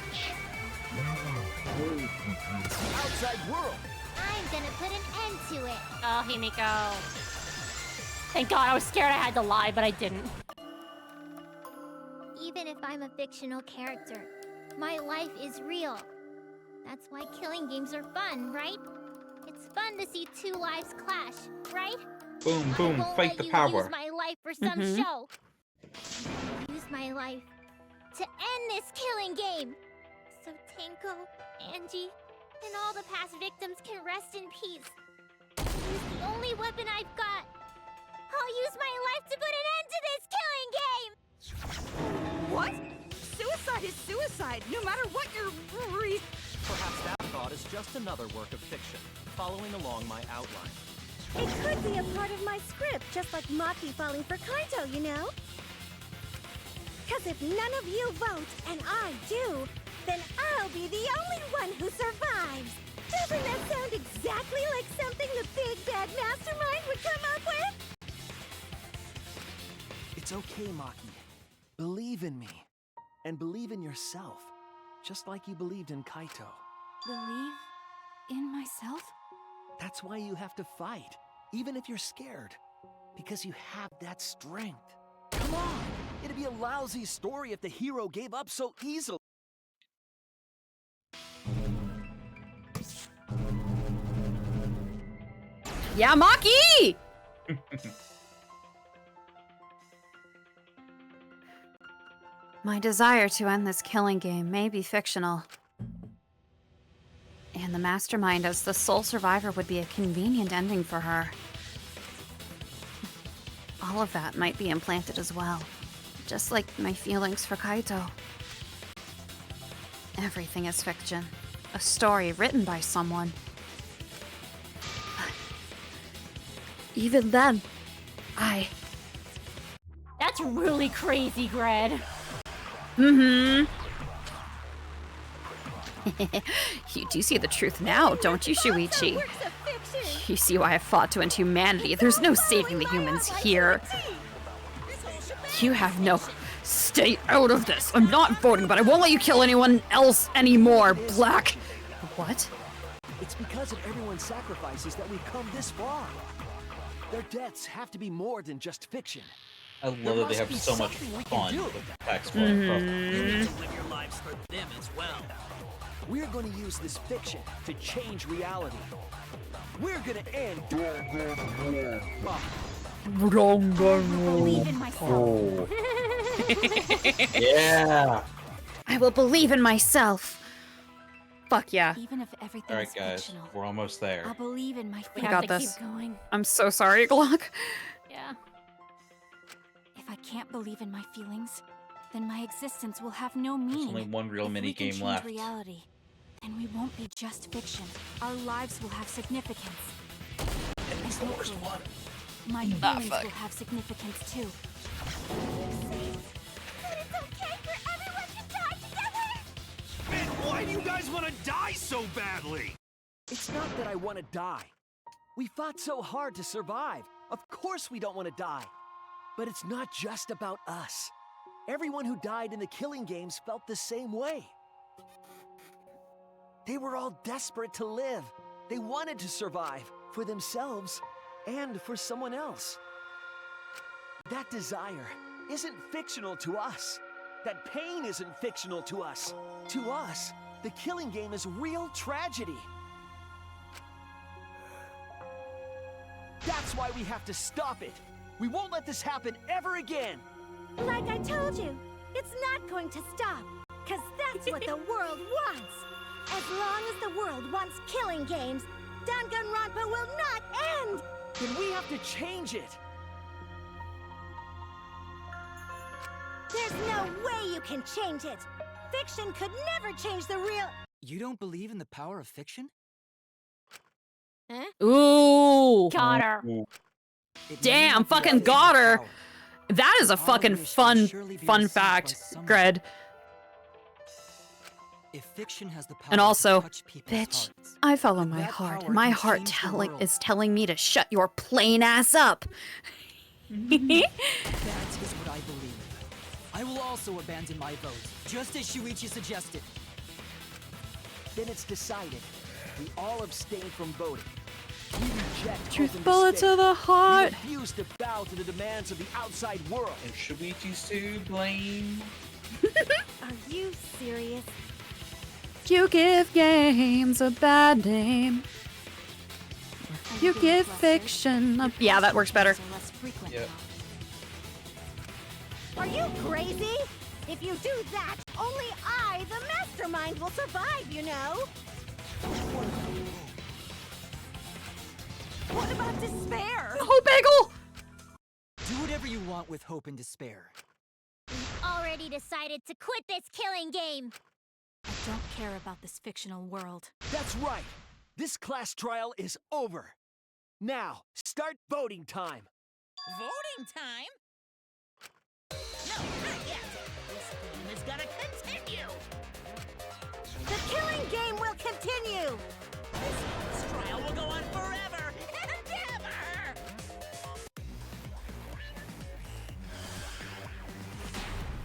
Outside world. I'm gonna put an end to it. Oh, Himiko. Thank God, I was scared I had to lie, but I didn't. Even if I'm a fictional character, my life is real. That's why killing games are fun, right? It's fun to see two lives clash, right? Boom, I boom, won't fight let the you power. Use my life for some Mhm. show. Use my life to end this killing game, so Tenko, Angie, and all the past victims can rest in peace. Use the only weapon I've got. I'll use my life to put an end to this killing game. What? Suicide is suicide, no matter what your Perhaps that thought is just another work of fiction, following along my outline. It could be a part of my script, just like Maki falling for Kaito, you know? Because if none of you vote, and I do, then I'll be the only one who survives. Doesn't that sound exactly like something the big bad mastermind would come up with? It's okay, Maki. Believe in me. And believe in yourself. Just like you believed in Kaito. Believe in myself? That's why you have to fight, even if you're scared. Because you have that strength. Come on! It'd be a lousy story if the hero gave up so easily. Yeah, Maki! My desire to end this killing game may be fictional. And the mastermind as the sole survivor would be a convenient ending for her. All of that might be implanted as well. Just like my feelings for Kaito. Everything is fiction. A story written by someone. But even then, That's really crazy, Gred. Mm-hmm. You do see the truth now, don't you, Shuichi? You see why I fought to end humanity. There's no saving the humans here. You have no... Stay out of this. I'm not voting, but I won't let you kill anyone else anymore, Black. What? It's because of everyone's sacrifices that we've come this far. Their deaths have to be more than just fiction. I love that they have so much fun with the text for You it. need to live your lives for them as well. We're going to use this fiction to change reality. We're going to end Believe in myself. Yeah. I will believe in myself. Fuck yeah. Even if everything All right, is guys, fictional, we're almost there. I'll believe in my We feelings. got this. I'm so sorry, Glock. Yeah. If I can't believe in my feelings, then my existence will have no meaning. only one real If we mini can game change left. reality, then we won't be just fiction. Our lives will have significance. And hopefully, my feelings fuck. will have significance too. Man, why do you guys want to die so badly? It's not that I want to die. We fought so hard to survive. Of course we don't want to die. But it's not just about us. Everyone who died in the killing games felt the same way. They were all desperate to live. They wanted to survive for themselves and for someone else. That desire isn't fictional to us. That pain isn't fictional to us. To us, the killing game is real tragedy. That's why we have to stop it. We won't let this happen ever again. Like I told you, it's not going to stop. Because that's what the world wants. As long as the world wants killing games, Danganronpa will not end! Then we have to change it! There's no way you can change it! Fiction could never change the real— You don't believe in the power of fiction? Huh? Ooh. Got her. Damn, fucking got her. That is a fucking fun fact, Gred. If fiction has the power And also, to touch people's bitch, hearts, I follow my that heart. power My can heart change the world. is telling me to shut your plain ass up. That is what I believe. I will also abandon my vote, just as Shuichi suggested. Then it's decided. We all abstain from voting. We reject Truth open bullet despair. to the heart. We refuse to bow to the demands of the outside world. And Shuichi's to blame. Are you serious? You give games a bad name. You give fiction a— Yeah, that works better. Yep. Are you crazy? If you do that, only I, the mastermind, will survive, you know? What about despair? Oh, Bagel! Do whatever you want with hope and despair. Already decided to quit this killing game. I don't care about this fictional world. That's right. This class trial is over. Now, start voting time. Voting time? No, not yet. This game is gonna continue. The killing game will continue! This trial will go on forever and ever!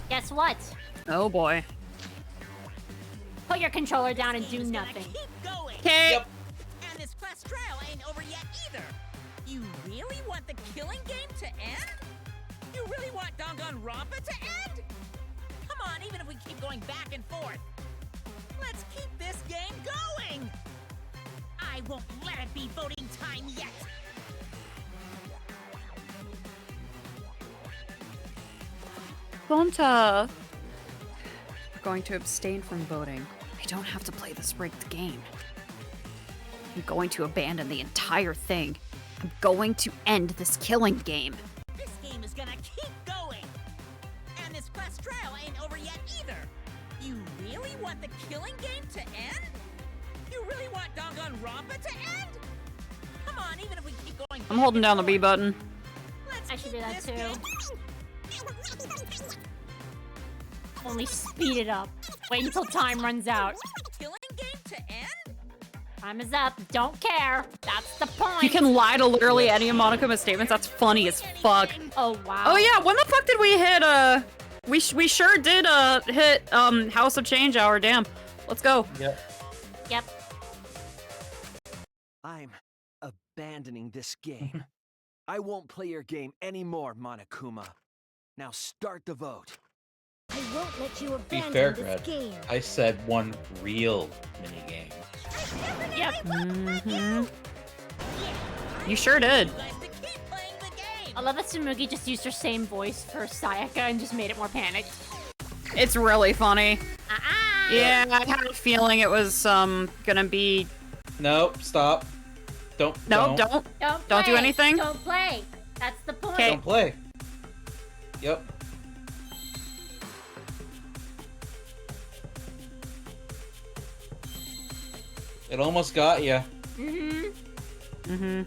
Guess what? Oh boy. Put your controller down and do nothing. Keep going. Okay. And this class trial ain't over yet either. You really want the killing game to end? You really want Danganronpa to end? Come on, even if we keep going back and forth. Let's keep this game going. I won't let it be voting time yet. Bonta. We're going to abstain from voting. I don't have to play this rigged game. I'm going to abandon the entire thing. I'm going to end this killing game. This game is gonna keep going. And this class trial ain't over yet either. You really want the killing game to end? You really want Danganronpa to end? Come on, even if we keep going. I'm holding down the B button. I should do that too. Only speed it up. Wait until time runs out. Killing game to end? Time is up. Don't care. That's the point. You can lie to literally any of Monokuma's statements. That's funny as fuck. Oh wow. Oh yeah, when the fuck did we hit we sure did hit House of Change Hour, damn. Let's go. Yep. Yep. I'm abandoning this game. I won't play your game anymore, Monokuma. Now start the vote. I won't let you Be abandon fair, this Greg. game. I said one real minigame. Yep. Mm-hmm. You sure did. I love that Tsumugi just used her same voice for Sayaka and just made it more panicked. It's really funny. Yeah, I had a feeling it was gonna be. Nope, stop. Don't. No, don't. Don't do play. anything. Don't play. That's the point. Okay. Don't play. Yep. It almost got you. Mm-hmm.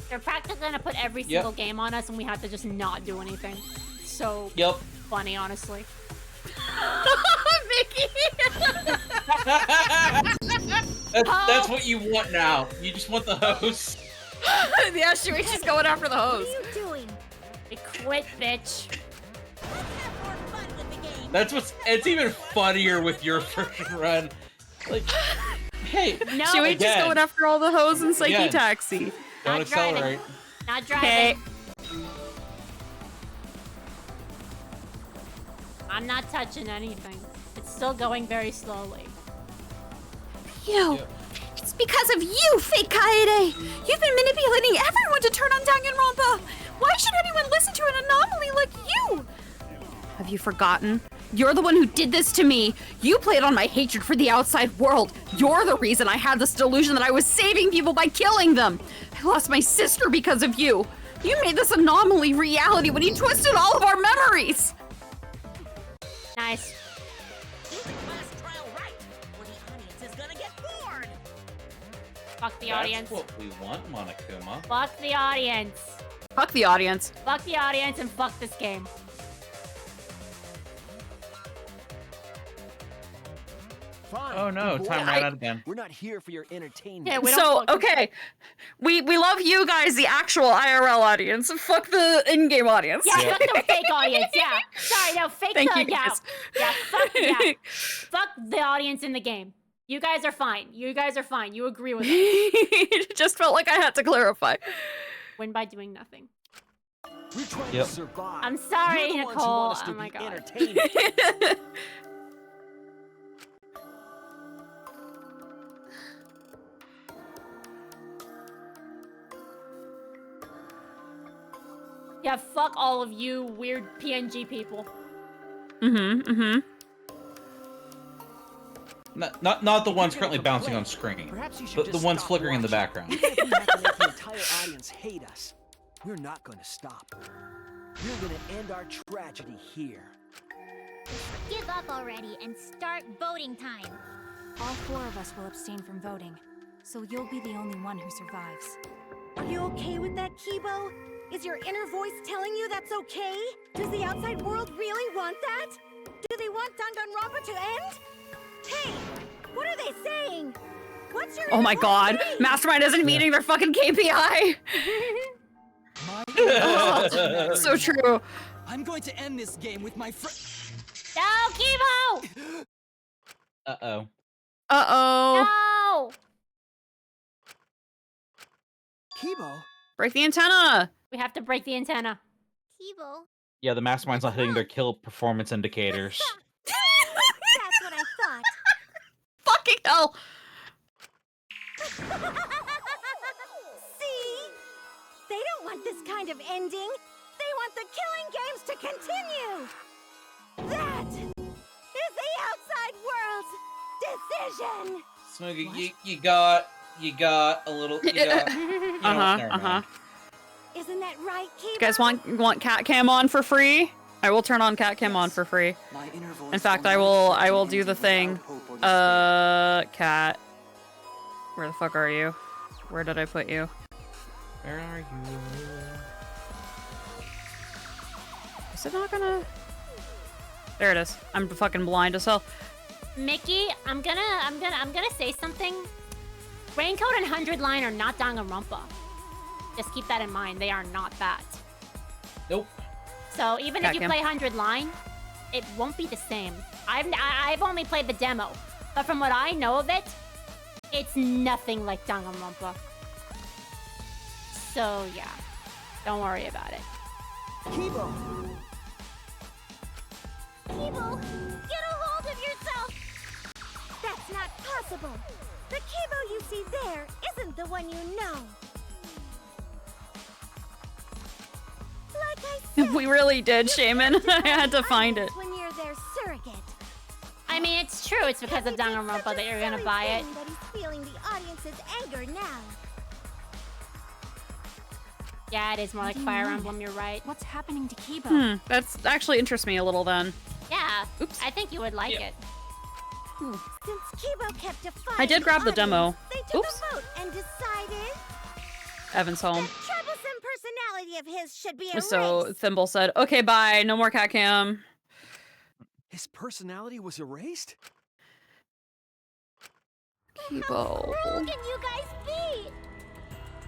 They're practically gonna put every Yep. single game on us and we have to just not do anything. So Yep. funny, honestly. Mickey! That's what you want now. You just want the host. Yeah, Shuichi's going after the host. What are you doing? They quit, bitch. That's what's. It's even funnier with your first run. Like, hey, No. Shuichi's again. going after all the hoes in Psyche Again. Taxi. Don't Not driving. accelerate. Not Okay. driving. I'm not touching anything. It's still going very slowly. You! It's because of you, fake Kaede! You've been manipulating everyone to turn on Danganronpa! Why should anyone listen to it and not Have you forgotten? You're the one who did this to me. You played on my hatred for the outside world. You're the reason I had this delusion that I was saving people by killing them. I lost my sister because of you. You made this anomaly reality when you twisted all of our memories. Nice. Fuck the audience. That's what we want, Monokuma. Fuck the audience. Fuck the audience. Fuck the audience and fuck this game. Fine. Oh no, time ran out again. We're not here for your entertainment. Yeah, we So, okay. We love you guys, the actual IRL audience. Fuck the in-game audience. Yeah, fuck the fake audience. Yeah. Sorry, no, fake Thank the, you, yeah. guys. Yeah, fuck the audience in the game. You guys are fine. You guys are fine. You agree with us. Just felt like I had to clarify. Win by doing nothing. We're trying Yep. to survive. I'm sorry, You're the ones who Nicole. want us to Oh my be god. entertained. Yeah, fuck all of you weird PNG people. Not the ones currently bouncing on screen. Perhaps you should But the just ones stop flickering in the watching. background. Even if we have to make the entire audience hate us, we're not going to stop. We're going to end our tragedy here. Give up already and start voting time. All 4 of us will abstain from voting, so you'll be the only one who survives. Are you okay with that, Kibo? Is your inner voice telling you that's okay? Does the outside world really want that? Do they want Danganronpa to end? Hey, what are they saying? What's your Oh inner my voice god. saying? Mastermind isn't meeting their fucking KPI. Oh, so true. I'm going to end this game with my friend. No, Kibo! Uh-oh. Uh-oh. No! Kibo? Break the antenna. We have to break the antenna. Kibo. Yeah, the mastermind's not hitting their kill performance indicators. That's what I thought. Fucking hell. See? They don't want this kind of ending. They want the killing games to continue. That is the outside world's decision. Smoogie, you got a little. You got, you know, never mind. Isn't that right, Kibo? You guys want cat cam on for free? I will turn on cat cam on for free. In fact, I will do the thing. Cat. Where the fuck are you? Where did I put you? Where are you? Is it not gonna? There it is. I'm fucking blind as hell. Mickey, I'm gonna say something. Raincoat and 100 Line are not Danganronpa. Just keep that in mind. They are not that. Nope. So even if you Cat cam. play 100 Line, it won't be the same. I've only played the demo, but from what I know of it, it's nothing like Danganronpa. So yeah, don't worry about it. Kibo! Kibo, get a hold of yourself! That's not possible. The Kibo you see there isn't the one you know. Like I said, We really did, Shaman. I had to find it. when you're their surrogate. I mean, it's true. It's because of Danganronpa that you're gonna buy it. That he's feeling the audience's anger now. Yeah, it is more What like do you Fire mean? Emblem. You're right. What's happening to Kibo? That's actually interests me a little then. Yeah. Oops. I think you would like it. Since Kibo kept defying I did grab the audience, demo. They took Oops. a vote and decided Evan's home. troublesome personality of his should be erased. So Thimble said, okay, bye. No more cat cam. His personality was erased? Kibo. Who can you guys be?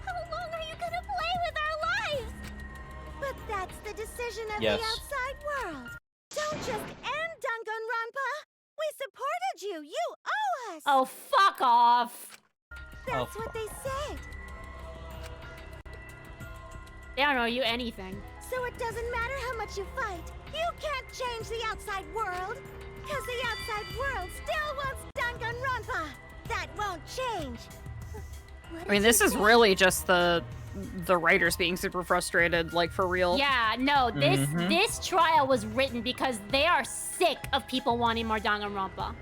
How long are you gonna play with our lives? But that's the decision of Yes. the outside world. Don't just end Danganronpa. We supported you. You owe us. Oh, fuck off. That's what they said. They don't owe you anything. So it doesn't matter how much you fight. You can't change the outside world. Because the outside world still wants Danganronpa. That won't change. I mean, this is really just the the writers being super frustrated, like for real. Yeah, no, this trial was written because they are sick of people wanting more Danganronpa.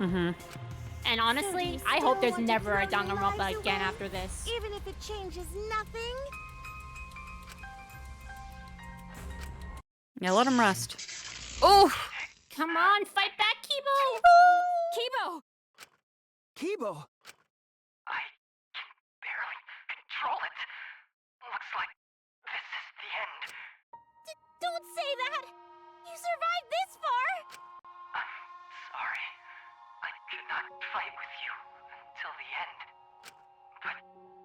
And honestly, I hope there's never a Danganronpa again after this. Even if it changes nothing? Yeah, let him rest. Oh! Come on, fight back, Kibo! Kibo! Kibo! I can barely control it. Looks like this is the end. Don't say that! You survived this far! I'm sorry. I could not fight with you until the end. But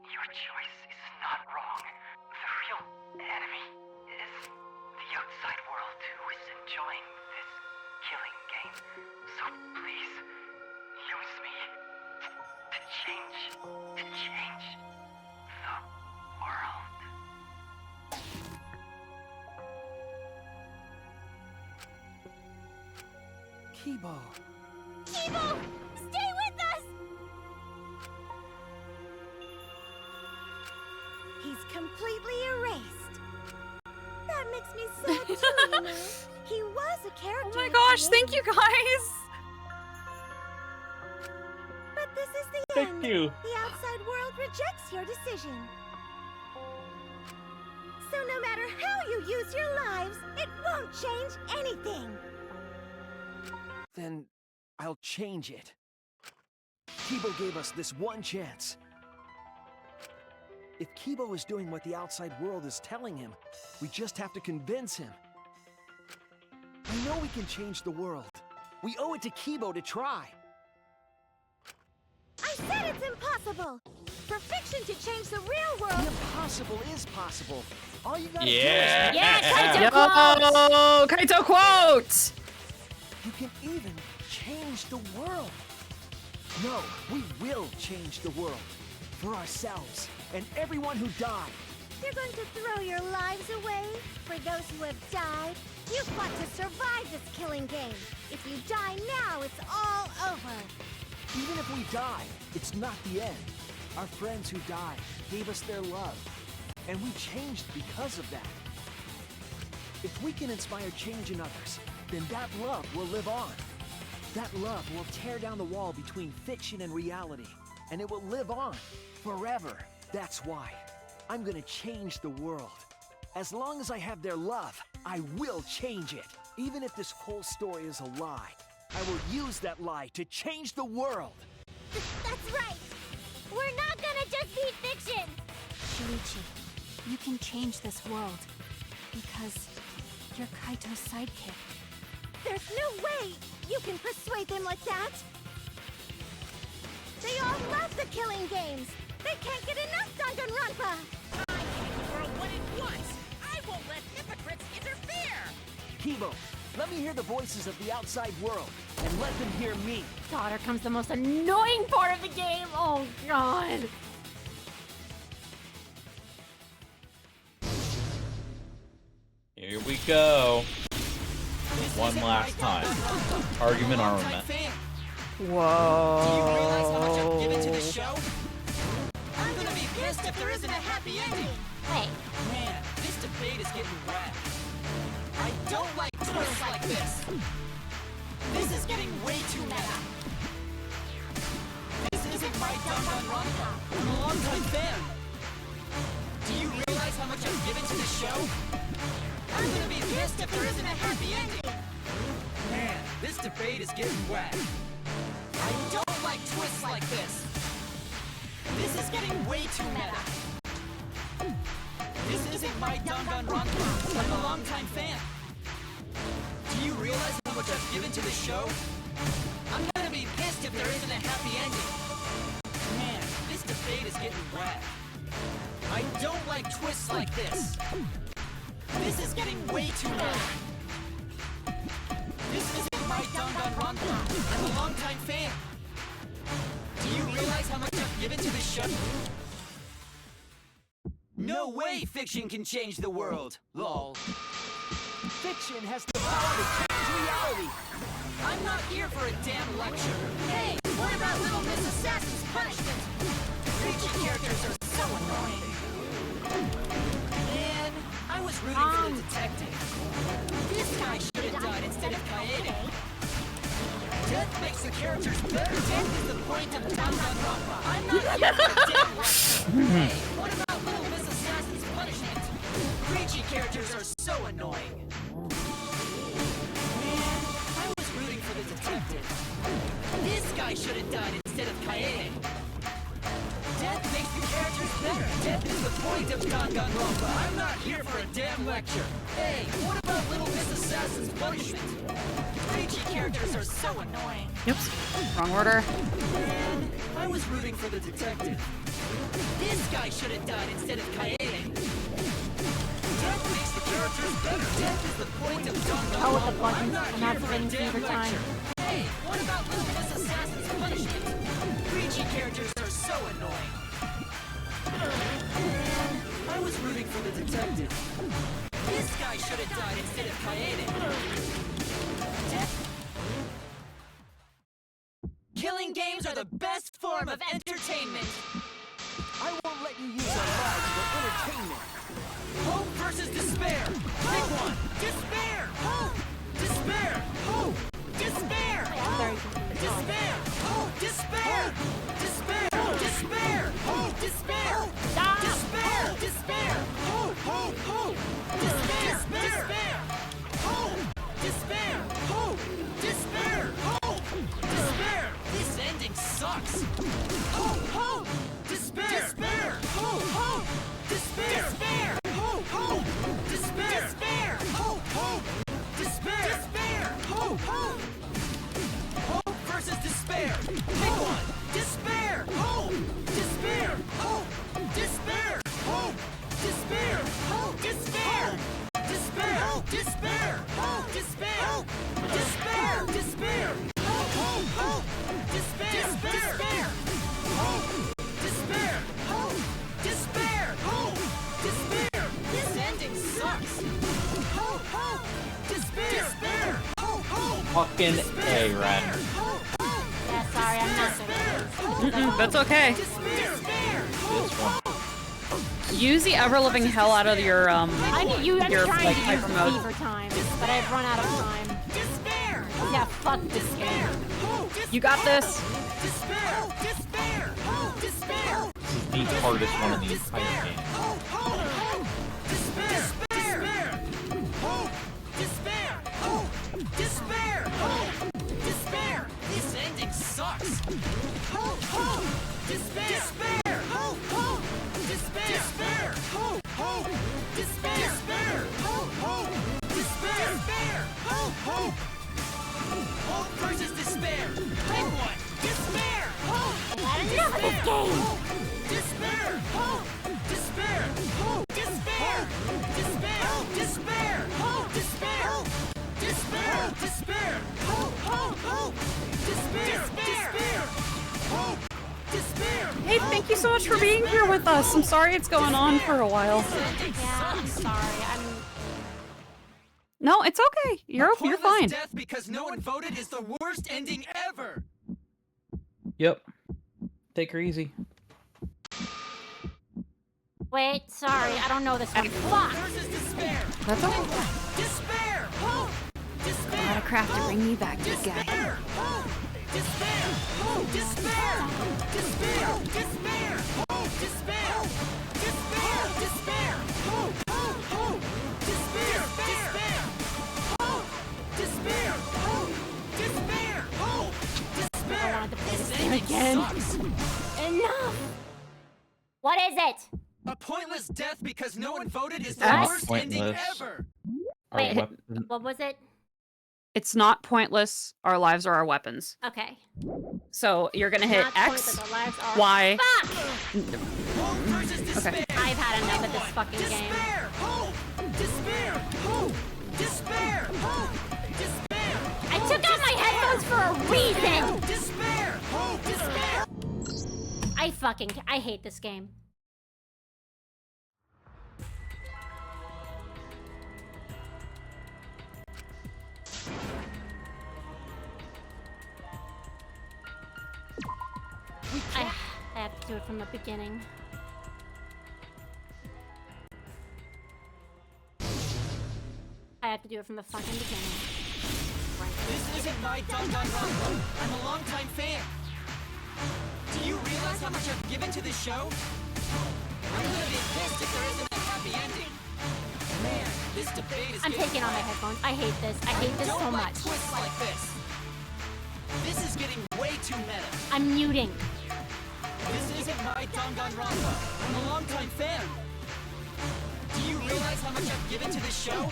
your choice is not wrong. The real enemy is the outside world who is enjoying this killing game. So please, use me to change the world. Kibo. Kibo! Stay with us! He's completely erased. That makes me sad too, you know. He was a character. Oh my gosh, thank you guys! But this is the Thank end. you. The outside world rejects your decision. So no matter how you use your lives, it won't change anything. Then I'll change it. Kibo gave us this one chance. If Kibo is doing what the outside world is telling him, we just have to convince him. I know we can change the world. We owe it to Kibo to try. I said it's impossible. For fiction to change the real world. The impossible is possible. All you gotta Yeah. do is... Yeah, Kaito quote! Kaito quote! You can even change the world. No, we will change the world. For ourselves and everyone who died. You're going to throw your lives away? For those who have died? You've got to survive this killing game. If you die now, it's all over. Even if we die, it's not the end. Our friends who died gave us their love. And we changed because of that. If we can inspire change in others, then that love will live on. That love will tear down the wall between fiction and reality. And it will live on forever. That's why I'm gonna change the world. As long as I have their love, I will change it. Even if this whole story is a lie, I will use that lie to change the world. That's right. We're not gonna just be fiction. Shuichi, you can change this world. Because you're Kaito's sidekick. There's no way you can persuade them like that. They all love the killing games. They can't get enough Danganronpa. I can throw one at once. I won't let hypocrites interfere. Kibo, let me hear the voices of the outside world, and let them hear me. God, here comes the most annoying part of the game. Oh, God. Here we go. One last time. Argument armament. Whoa. Do you realize how much I've given to the show? I'm gonna be pissed if there isn't a happy ending. Wait. Man, this debate is getting wet. I don't like twists like this. This is getting way too meta. This isn't my Danganronpa. I'm a longtime fan. Do you realize how much I've given to the show? I'm gonna be pissed if there isn't a happy ending. Man, this debate is getting wet. I don't like twists like this. This is getting way too meta. This isn't my Danganronpa. I'm a longtime fan. Do you realize how much I've given to the show? I'm gonna be pissed if there isn't a happy ending. Man, this debate is getting wet. I don't like twists like this. This is getting way too meta. This isn't my Danganronpa. I'm a longtime fan. Do you realize how much I've given to the show? No way fiction can change the world, lol. Fiction has the power to change reality. I'm not here for a damn lecture. Hey, what about Little Miss Assassin's punishment? Preachy characters are so annoying. This guy should have died instead of Kaede. Death makes the characters better. Death is the point of Danganronpa. I'm not here for a damn lecture. Hey, what about Little Miss Assassin's punishment? Preachy characters are so annoying. Man, I was rooting for the detective. This guy should have died instead of Kaede. Death makes the characters better. Death is the point of Danganronpa. I'm not here for a damn lecture. Hey, what about Little Miss Assassin's punishment? Preachy characters are so annoying. Oops. Wrong order. Man, I was rooting for the detective. This guy should have died instead of Kaede. Death makes the characters better. Death is the point of Danganronpa. Oh, with the buttons. I'm not I'm here not for a spending damn fever time. lecture. Hey, what about Little Miss Assassin's punishment? Preachy characters are so annoying. Man, I was rooting for the detective. This guy should have died instead of Kaede. Killing games are the best form of entertainment. I won't let you use our lives for entertainment. Hope versus despair. Pick one. Despair. Hope. Despair. Hope. Despair. Hope. Despair. Hope. Despair. Despair. Despair. Hope. Despair. Despair. Despair. Hope. Hope. Hope. Despair. Despair. Hope. Despair. Hope. Despair. Hope. Despair. This ending sucks. Hope. Hope. Despair. Despair. Hope. Hope. Despair. Despair. Hope. Hope. Despair. Despair. Hope. Hope. Despair. Despair. Hope. Hope. Hope versus despair. Pick one. Despair. Hope. Despair. Hope. Despair. Hope. Despair. Hope. Despair. Despair. Hope. Despair. Hope. Despair. Hope. Despair. Despair. Hope. Hope. Hope. Despair. Despair. Hope. Despair. Hope. Despair. Hope. Despair. This ending sucks. Hope. Hope. Despair. Despair. Hope. Hope. Fucking A, Ren. Yeah, sorry, I'm not Mm-mm, that's okay. This one. Use the ever-living hell out of your I'm your trying like to hyper use mode. fever time, but I've run out of time. Yeah, fuck this game. You got this. This is the hardest one in the entire game. Despair! This ending sucks! Hope! Hope! Despair! Despair! Hope! Hope! Despair! Despair! Hope! Hope! Despair! Despair! Hope! Hope! Despair! Despair! Hope! Hope! Hope versus despair! Pick one! Despair! Hope! Enough of this game! Despair! Hope! Despair! Hope! Despair! Despair! Despair! Hope! Despair! Despair! Despair! Hope! Hope! Hope! Despair! Despair! Hope! Despair! Hey, thank you so much for being here with us. I'm sorry it's going on for a while. Yeah, I'm sorry. No, it's okay. You're fine. Death because no one voted is the worst ending ever. Yep. Take her easy. Wait, sorry, I don't know this one. Fuck! That's okay. Despair! Hope! Despair! A lot of crap to bring me back, big guy. Despair! Hope! Despair! Hope! Despair! Despair! Despair! Hope! Despair! Despair! Despair! Hope! Hope! Hope! Despair! Despair! Hope! Despair! Hope! Despair! Hope! Despair! I wanted to play this This game ending again. sucks. Enough! What is it? A pointless death because no one voted is the Not worst ending pointless. ever. Our Wait, weapon- what was it? It's not pointless. Our lives are our weapons. Okay. So you're gonna hit Not X, pointless, our lives are- Y. Fuck! Okay. I've had enough of this fucking game. Hope! Despair! Hope! Despair! Hope! Despair! I took out my headphones for a reason! Despair! Hope! Despair! I hate this game. I have to do it from the beginning. I I have to do it from the fucking beginning. This isn't my Danganronpa. I'm a longtime fan. Do you realize how much I've given to this show? I'm gonna be pissed if there isn't a happy ending. Man, this debate is I'm taking off my headphones. I hate this. I hate this so much. Twists like this. This is getting way too meta. I'm muting. This isn't my Danganronpa. I'm a longtime fan. Do you realize how much I've given to this show?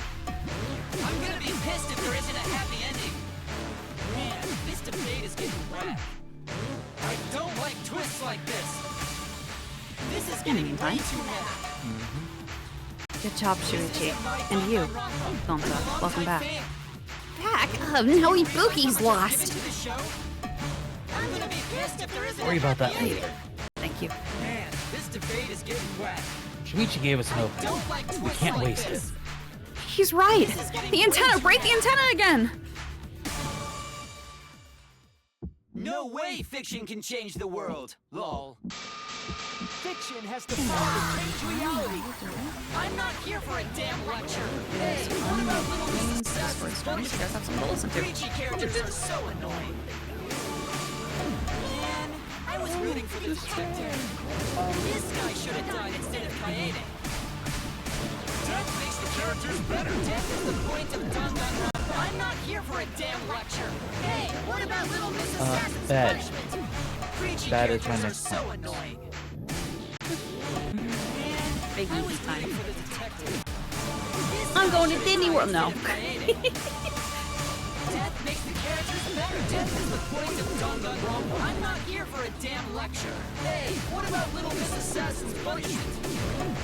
I'm gonna be pissed if there isn't a happy ending. Man, this debate is getting whack. I don't like twists like this. This is getting way too meta. Good job, Shuichi. And you, Gonta. Welcome back. Back? No, Ibuki's lost. I'm gonna be pissed if there isn't Worry a about that happy later. ending. Thank you. Man, this debate is getting whack. Shuichi gave us an opening. We can't waste it. He's right. The antenna! Break the antenna again! No way fiction can change the world, lol. Fiction has the power to change reality. I'm not here for a damn lecture. Hey, what about little Mrs. Sass's stories? You guys have something to listen to. Preachy characters are so annoying. Man, I was rooting for the detective. This guy should have died instead of Kaede. Death makes the characters better. Death is the point of Danganronpa. I'm not here for a damn lecture. Hey, what about little Mrs. Sass's bed. punishment? Preachy Bed is my characters are next so point. annoying. Biggie time. For the detective. I'm going to Disney World. No. Death makes the characters better. Death is the point of Danganronpa. I'm not here for a damn lecture. Hey, what about little Miss Assassin's punishment?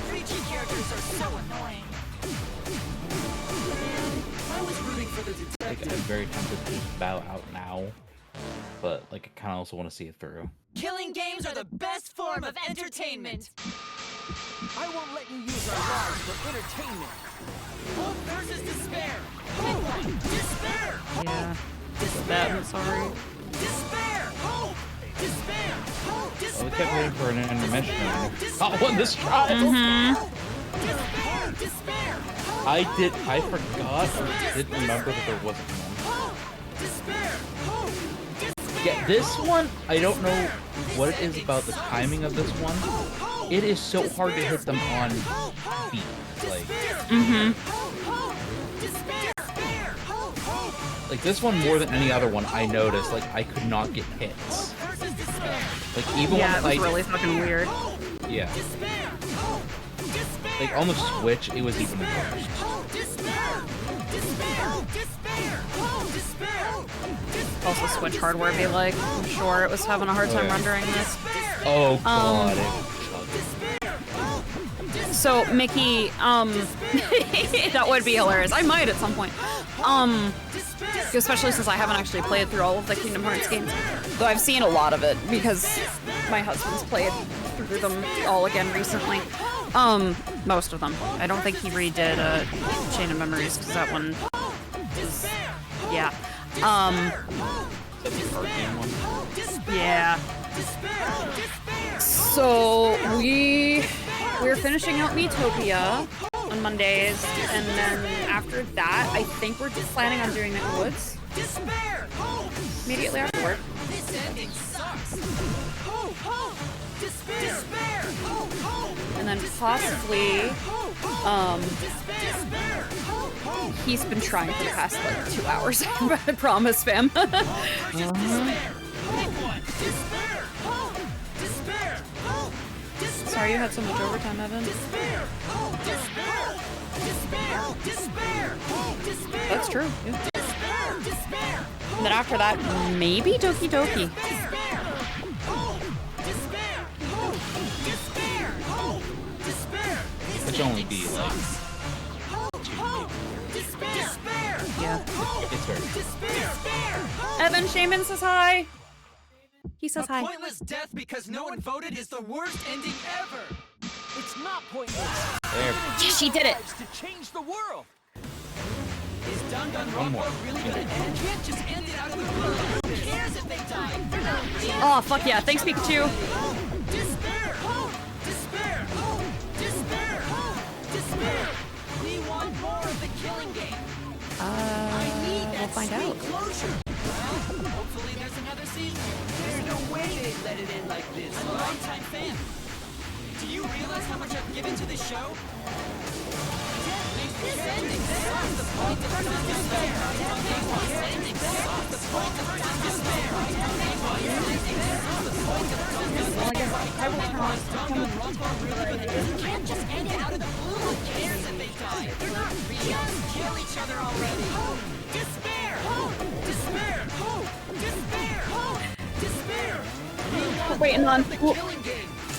Preachy characters are so annoying. I was rooting for the Like, detective. I'm very tempted to just bow out now, but like I kind of also want to see it through. Killing games are the best form of entertainment. I won't let you use our lives for entertainment. Hope versus despair. Pick one. Despair. Yeah. Despair. I'm sorry. Despair. Hope. Despair. Hope. Well, we Despair. kept waiting for an intermission and we got one this try. Despair. Despair. I forgot or didn't remember that there wasn't one. Despair. Hope. Yeah, this one, I don't know what it is about the timing of this one. It is so hard to hit them on beat. Like, like this one more than any other one, I noticed, like, I could not get hits. Like, even Yeah, when it was really fucking weird. Yeah. Like, on the Switch, it was even worse. Also, Switch hardware be like, I'm sure it was having a hard time rendering this. Oh god, So, Mickey, that would be hilarious. I might at some point. Especially since I haven't actually played through all of the Kingdom Hearts games. Though I've seen a lot of it because my husband's played through them all again recently. Most of them. I don't think he redid Chain of Memories because that one is, yeah. Yeah. So we're finishing out Miitopia on Mondays, and then after that, I think we're just planning on doing Nick Woods immediately afterward. This ending sucks. Despair. And then possibly, he's been trying for the past like 2 hours. I promise, fam. Sorry you had so much overtime, Evan. That's true. Yeah. And then after that, maybe Doki Doki. Which only be like 2 Yeah. It's very Evan Shaman says hi. He says hi. A pointless death because no one voted is the worst ending ever. It's not pointless. There. Yeah, she did it. To change the world. Is One Danganronpa more. really gonna end? Can't just end it out of the blue. Who cares if they die? They're not real. Oh, fuck yeah. Thanks, Pikachu. Despair. Despair. Despair. Despair. We want more of the killing game. We'll find out. Closure. Well, hopefully there's another season. There's no way they'd let it end like this. I'm a longtime fan. Do you realize how much I've given to the show? This ending serves the point of despair. This ending serves the point of despair. You can't just end it out of the blue. Who cares if they die? They're not real. Just kill each other already. Hope, despair, hope, despair, hope, despair, hope, despair. We're waiting on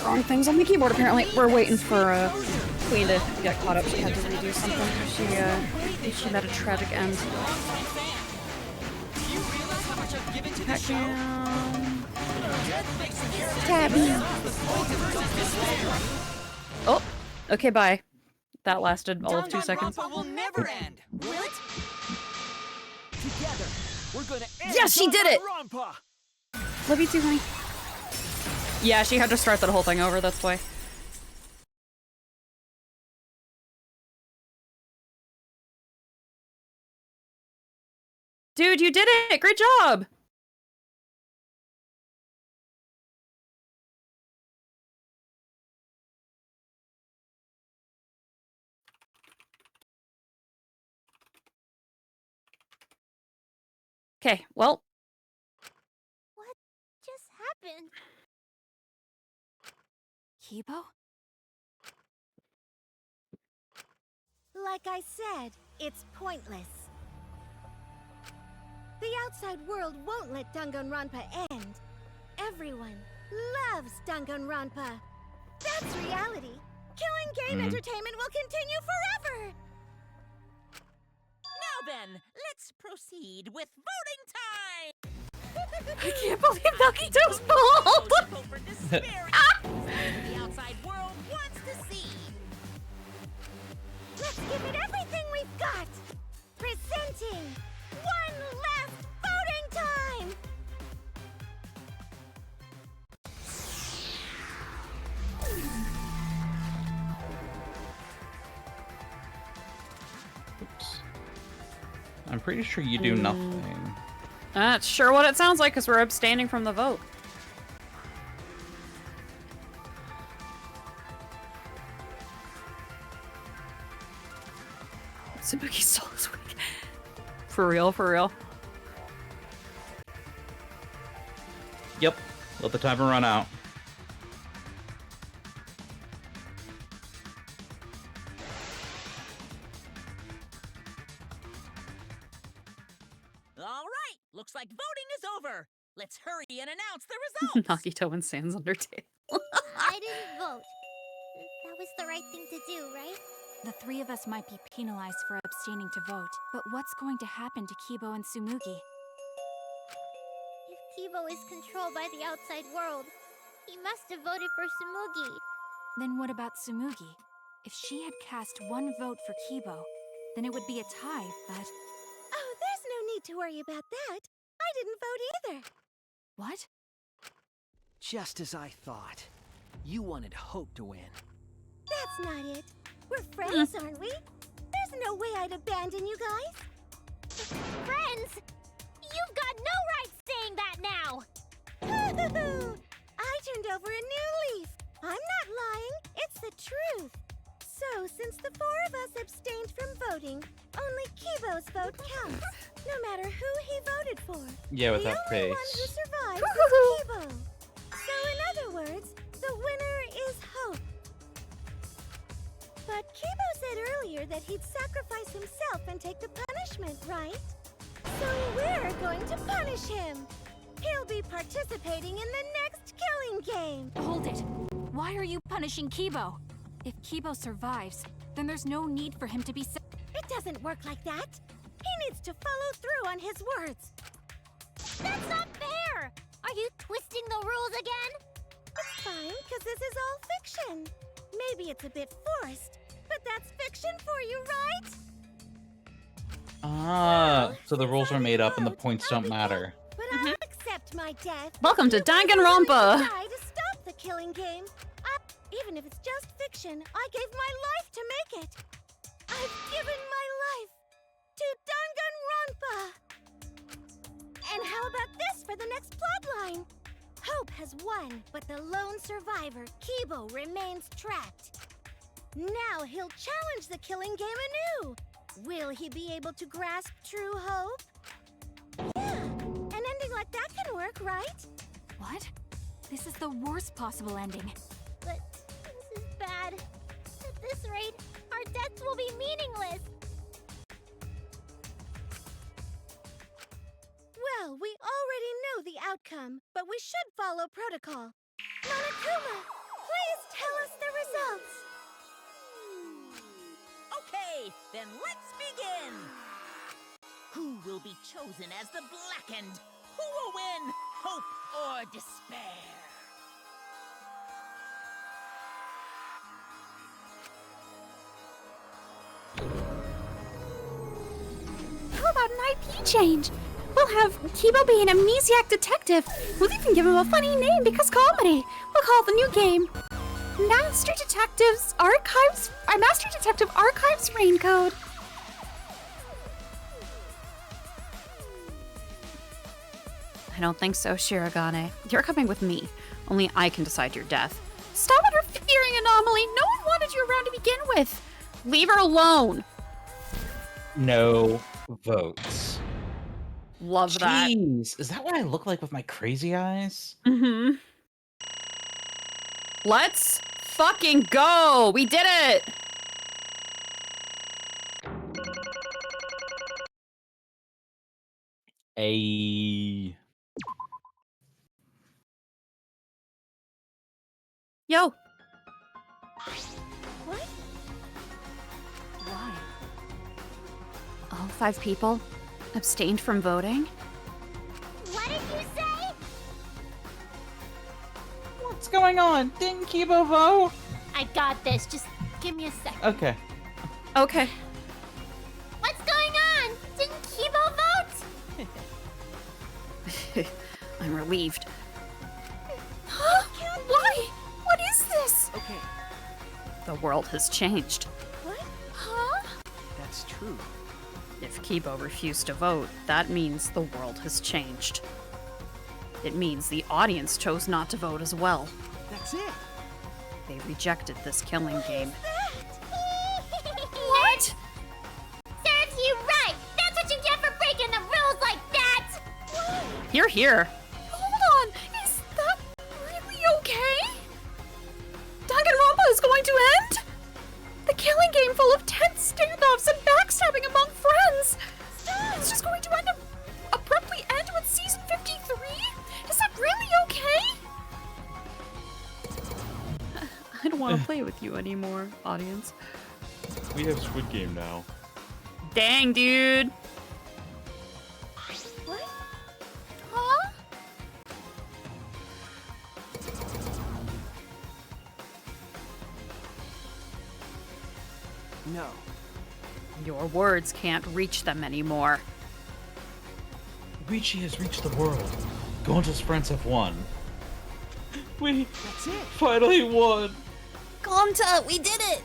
wrong things on the keyboard. Apparently, we're waiting for Queen to get caught up. She had to redo something. She met a tragic end. Tabby. Oh, okay, bye. That lasted all of 2 seconds. Will never end, will it? Together, we're gonna end Yes, she did it! Danganronpa! Love you too, honey. Yeah, she had to start that whole thing over, that's why. Dude, you did it! Great job! Okay, well. What just happened? Kibo? Like I said, it's pointless. The outside world won't let Danganronpa end. Everyone loves Danganronpa. That's reality. Killing game entertainment will continue forever! Now then, let's proceed with voting time! I can't believe Nagito's bald! Vote for despair. The outside world wants to see. Let's give it everything we've got! Presenting one last voting time! Oops. I'm pretty sure you do nothing. That's sure what it sounds like, because we're abstaining from the vote. Tsubuki's soul is weak. For real, for real. Yep. Let the timer run out. All right, looks like voting is over. Let's hurry and announce the results. Nagito and Sans Undertale. I didn't vote. That was the right thing to do, right? The three of us might be penalized for abstaining to vote, but what's going to happen to Kibo and Tsumugi? If Kibo is controlled by the outside world, he must have voted for Tsumugi. Then what about Tsumugi? If she had cast one vote for Kibo, then it would be a tie, but... Oh, there's no need to worry about that. I didn't vote either. What? Just as I thought. You wanted Hope to win. That's not it. We're friends, aren't we? There's no way I'd abandon you guys. Friends? You've got no right saying that now! I turned over a new leaf. I'm not lying. It's the truth. So, since the four of us abstained from voting, only Kibo's vote counts. No matter who he voted for. Yeah, with that The only face. one who survived was Kibo. So, in other words, the winner is Hope. But Kibo said earlier that he'd sacrifice himself and take the punishment, right? So we're going to punish him. He'll be participating in the next killing game. Hold it! Why are you punishing Kibo? If Kibo survives, then there's no need for him to be It doesn't work like that. He needs to follow through on his words. That's not fair! Are you twisting the rules again? It's fine, because this is all fiction. Maybe it's a bit forced, but that's fiction for you, right? Ah, so the rules are made up and the points don't matter. But I'll accept my death. Welcome to If you're willing Danganronpa! to die to stop the killing game. Even if it's just fiction, I gave my life to make it. I've given my life to Danganronpa! And how about this for the next plotline? Hope has won, but the lone survivor, Kibo, remains trapped. Now he'll challenge the killing game anew. Will he be able to grasp true hope? Yeah, an ending like that can work, right? What? This is the worst possible ending. But this is bad. At this rate, our deaths will be meaningless. Well, we already know the outcome, but we should follow protocol. Monokuma, please tell us the results. Okay, then let's begin. Who will be chosen as the Blackened? Who will win? Hope or despair? How about an IP change? We'll have Kibo be an amnesiac detective. We'll even give him a funny name because comedy. We'll call the new game Master Detective Archives Raincoat. I don't think so, Shirogane. You're coming with me. Only I can decide your death. Stop interfering, Anomaly! No one wanted you around to begin with! Leave her alone! No votes. Love that. Jeez, is that what I look like with my crazy eyes? Mm-hmm. Let's fucking go! We did it! Yo! What? Why? All 5 people abstained from voting? What did you say? What's going on? Didn't Kibo vote? I got this. Just give me a second. Okay. Okay. What's going on? Didn't Kibo vote? I'm relieved. Huh? Why? What is this? Okay, The world has changed. What? Huh? that's true. If Kibo refused to vote, that means the world has changed. It means the audience chose not to vote as well. That's it. They rejected this killing game. What? Serves you right. That's what you get for breaking the rules like that. Here, here. Hold on. Is that really okay? Danganronpa is going to end? The killing game full of tense standoffs and backstabbing among friends. It's just going to abruptly end with season 53? Is that really okay? I don't want to play with you anymore, audience. We have Squid Game now. Dang, dude. What? Huh? No. Your words can't reach them anymore. Richie has reached the world. Gonja's friends have won. We finally won. Gonta, we did it!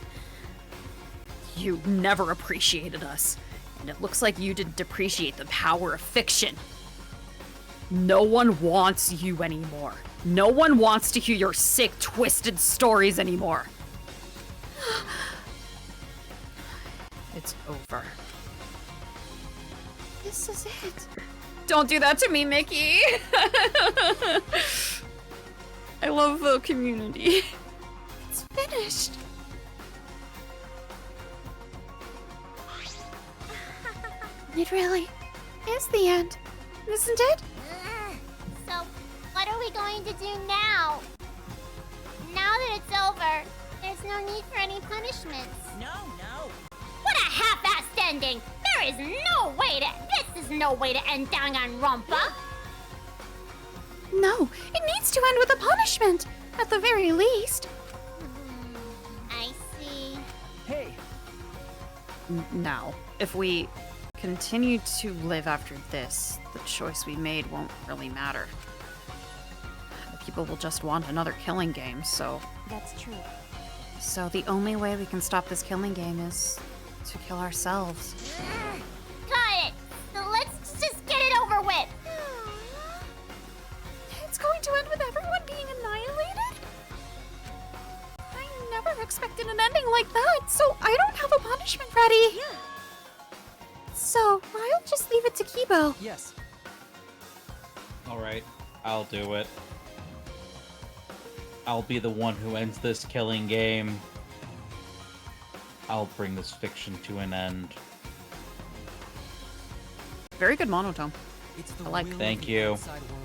You never appreciated us. And it looks like you didn't appreciate the power of fiction. No one wants you anymore. No one wants to hear your sick, twisted stories anymore. It's over. This is it. Don't do that to me, Mickey! I love the community. It's finished. It really is the end, isn't it? So, what are we going to do now? Now that it's over, there's no need for any punishments. No. What a half-assed ending! There is no way to. This is no way to end Danganronpa. No, it needs to end with a punishment, at the very least. I see. Hey, Now, if we continue to live after this, the choice we made won't really matter. People will just want another killing game, so... That's true. So the only way we can stop this killing game is to kill ourselves. Got it! So let's just get it over with! It's going to end with everyone being annihilated? I never expected an ending like that, so I don't have a punishment ready. Yeah. So, I'll just leave it to Kibo. Yes. Alright, I'll do it. I'll be the one who ends this killing game. I'll bring this fiction to an end. Very good monotone. It's the I like. will of Thank the you. outside world.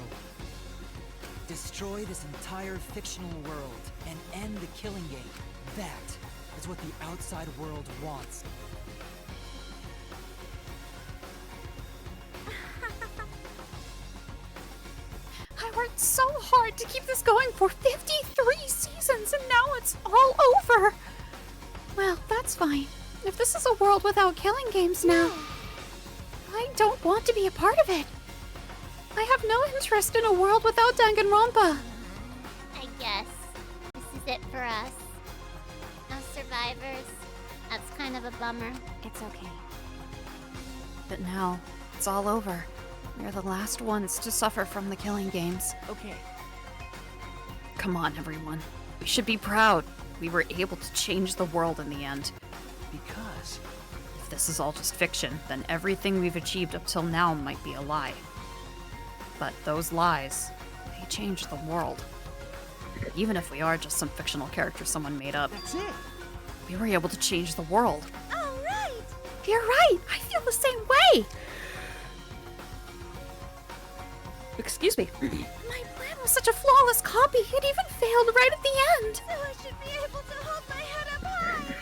Destroy this entire fictional world and end the killing game. That is what the outside world wants. I worked so hard to keep this going for 53 seasons, and now it's all over. Well, that's fine. If this is a world without killing games now, I don't want to be a part of it. I have no interest in a world without Danganronpa. I guess this is it for us. No survivors. That's kind of a bummer. It's okay. But now, it's all over. We're the last ones to suffer from the killing games. Okay. Come on, everyone. We should be proud. We were able to change the world in the end. Because if this is all just fiction, then everything we've achieved up till now might be a lie. But those lies, they change the world. Even if we are just some fictional character someone made up. That's it. We were able to change the world. All right. You're right. I feel the same way. Excuse me. My plan was such a flawless copy, it even failed right at the end. So I should be able to hold my head up high.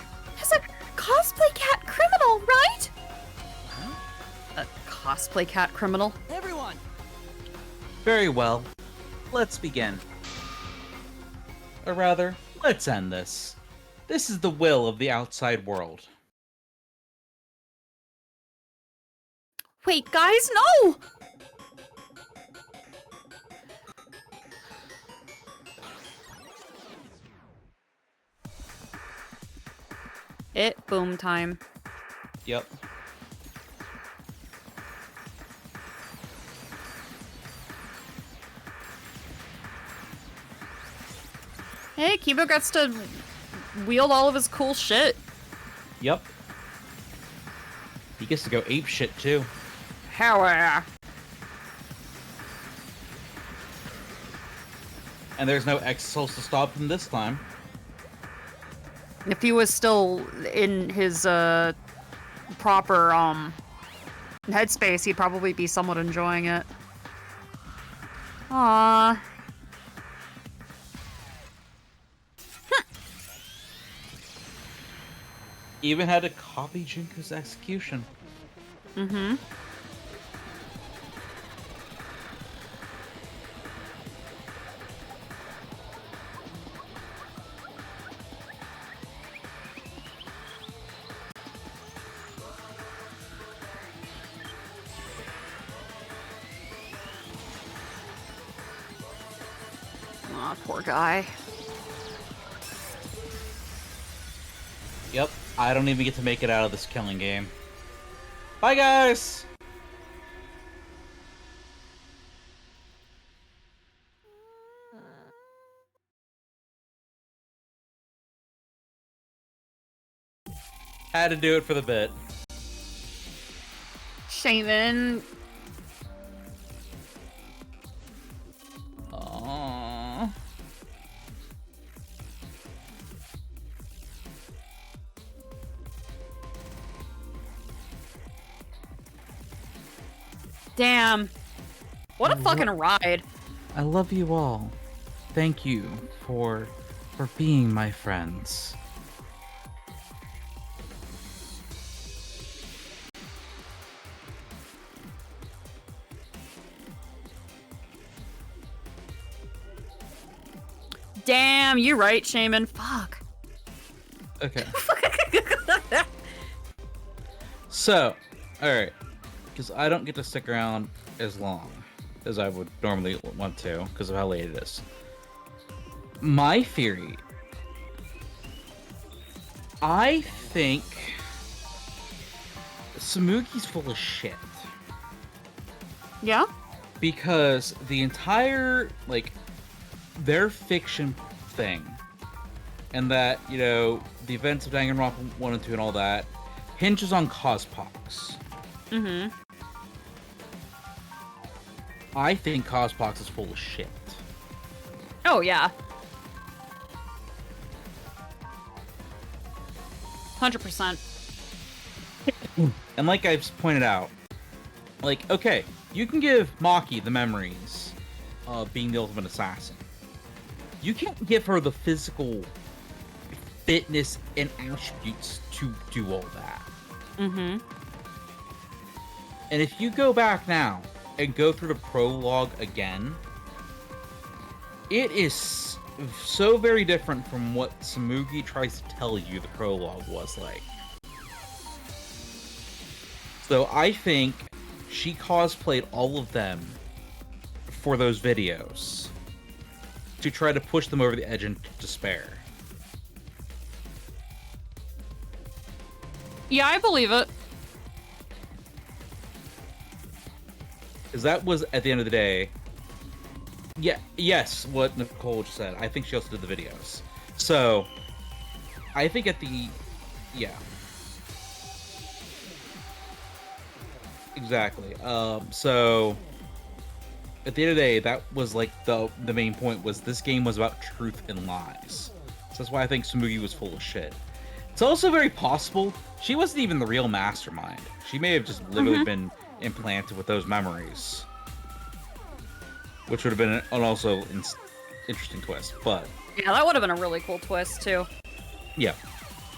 As a cosplay cat criminal, right? A cosplay cat criminal? Everyone! Very well. Let's begin. Or rather, let's end this. This is the will of the outside world. Wait, guys, no! Boom time. Yep. Hey, Kibo gets to wield all of his cool shit. Yep. He gets to go ape shit too. Hell yeah. And there's no Exos to stop him this time. If he was still in his proper headspace, he'd probably be somewhat enjoying it. Aww. Even had to copy Junko's execution. Mm-hmm. Aw, poor guy. Yep, I don't even get to make it out of this killing game. Bye, guys! Had to do it for the bit. Shaman. Aww. Damn. What a fucking ride. I love you all. Thank you for being my friends. Damn, you're right, Shaman. Fuck. Okay. So, alright. Because I don't get to stick around as long as I would normally want to, because of how late it is. My theory... I think Samuki's full of shit. Yeah? Because the entire, like, their fiction thing, and that, you know, the events of Danganronpa 1 and 2 and all that, hinges on Cospox. Mm-hmm. I think Cospox is full of shit. Oh, yeah. 100%. And like I've pointed out, like, okay, you can give Maki the memories of being the ultimate assassin. You can't give her the physical fitness and attributes to do all that. Mm-hmm. And if you go back now and go through the prologue again, it is so very different from what Samugi tries to tell you the prologue was like. So I think she cosplayed all of them for those videos to try to push them over the edge into despair. Yeah, I believe it. Because that was, at the end of the day, yeah, yes, what Nicole just said. I think she also did the videos. So, I think at the, yeah. Exactly. So, at the end of the day, that was like the main point was this game was about truth and lies. So that's why I think Samugi was full of shit. It's also very possible she wasn't even the real mastermind. She may have just literally been implanted with those memories. Which would have been an also interesting twist, but... Yeah, that would have been a really cool twist, too. Yeah.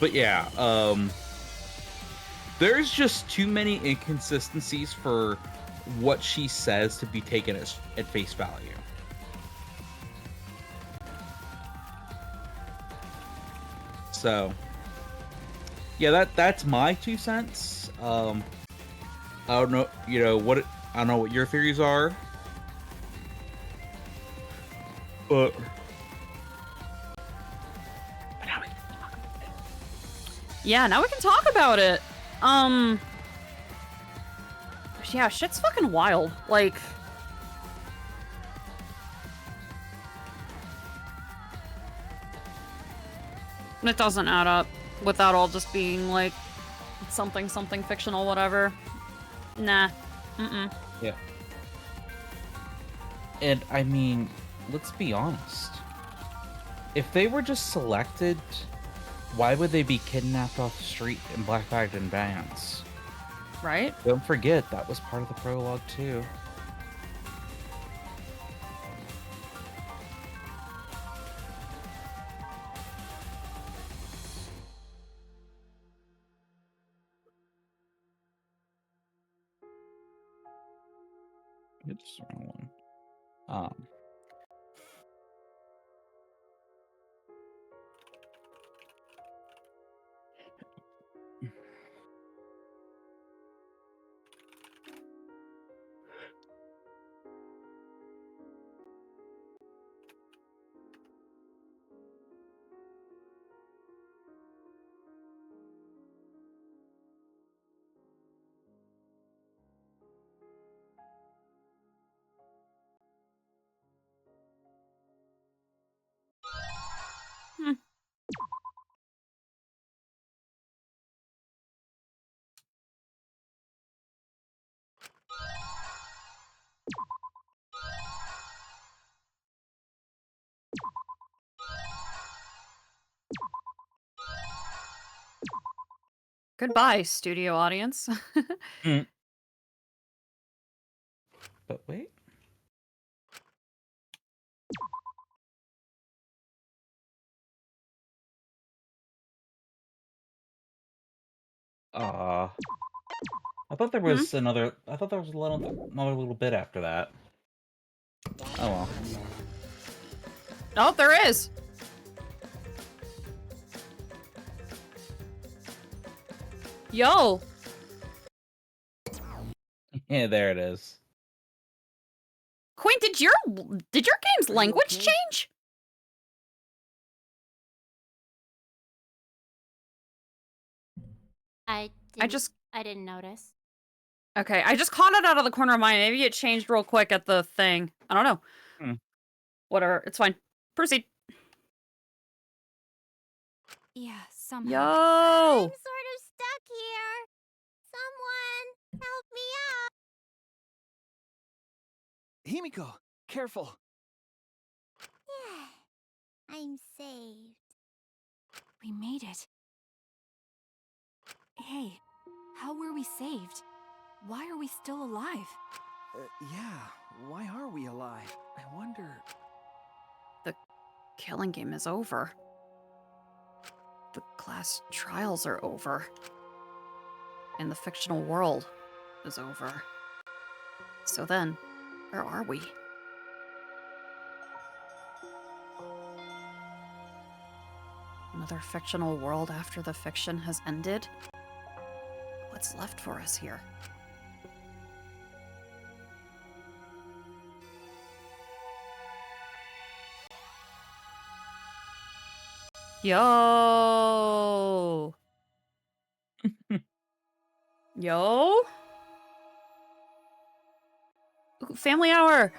But yeah, there's just too many inconsistencies for what she says to be taken as at face value. So, yeah, that's my 2 cents. I don't know, you know, I don't know what your theories are. But yeah, now we can talk about it. Yeah, shit's fucking wild. Like, it doesn't add up without all just being like something fictional, whatever. Nah. Mm-mm. Yeah. And I mean, let's be honest. If they were just selected, why would they be kidnapped off the street and black-bagged in bands? Right? Don't forget, that was part of the prologue, too. It's the wrong one. Goodbye, studio audience. But wait. I thought there was another. I thought there was another little bit after that. Oh well. Oh, there is. Yo. Yeah, there it is. Queen, did your game's language change? I I didn't notice. Okay, I just caught it out of the corner of my eye. Maybe it changed real quick at the thing. I don't know. Hmm. Whatever, it's fine. Proceed. Yeah, somehow. Yo! I'm sort of stuck here. Someone, help me out. Himiko, careful. I'm saved. We made it. Hey, how were we saved? Why are we still alive? Yeah, why are we alive? I wonder... The killing game is over. The class trials are over. And the fictional world is over. So then, where are we? Another fictional world after the fiction has ended? What's left for us here? Yo! Yo? Ooh, family hour!